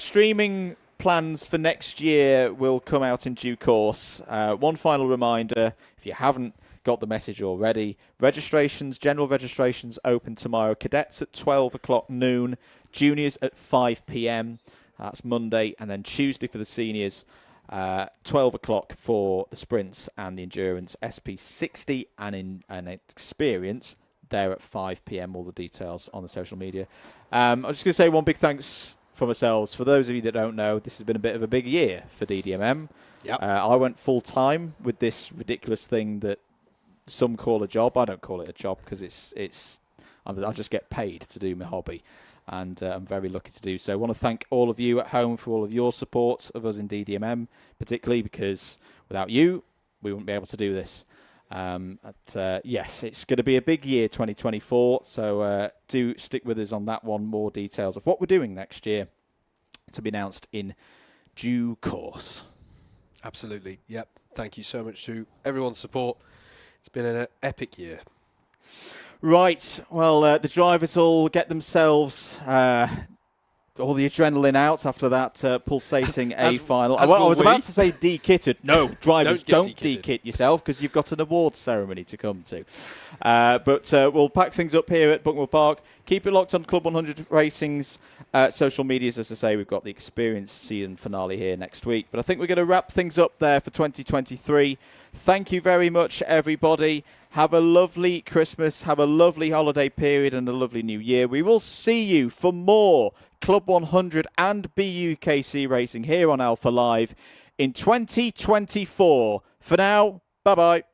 Streaming plans for next year will come out in due course. One final reminder, if you haven't got the message already, general registrations open tomorrow. Cadets at 12 o'clock noon, juniors at 5 p.m. That's Monday, and then Tuesday for the seniors, 12 o'clock for the sprints and the endurance, SP60 and experience. They're at 5 p.m. All the details on the social media. I'm just going to say one big thanks from ourselves. For those of you that don't know, this has been a bit of a big year for DDMM. Yep. I went full time with this ridiculous thing that some call a job. I don't call it a job because I just get paid to do my hobby. And I'm very lucky to do so. I want to thank all of you at home for all of your support of us in DDMM, particularly because without you, we wouldn't be able to do this. Yes, it's going to be a big year, 2024, so do stick with us on that one. More details of what we're doing next year to be announced in due course. Absolutely, yep. Thank you so much to everyone's support. It's been an epic year. Right, well, the drivers all get themselves all the adrenaline out after that pulsating A-final. I was about to say de-kitted. No, drivers, don't de-kit yourself because you've got an awards ceremony to come to. But we'll pack things up here at Buckmore Park. Keep it locked on Club 100 Racing's social medias. As I say, we've got the Experience season finale here next week. But I think we're going to wrap things up there for 2023. Thank you very much, everybody. Have a lovely Christmas, have a lovely holiday period, and a lovely new year. We will see you for more Club 100 and BUKC racing here on Alpha Live in 2024. For now, bye-bye.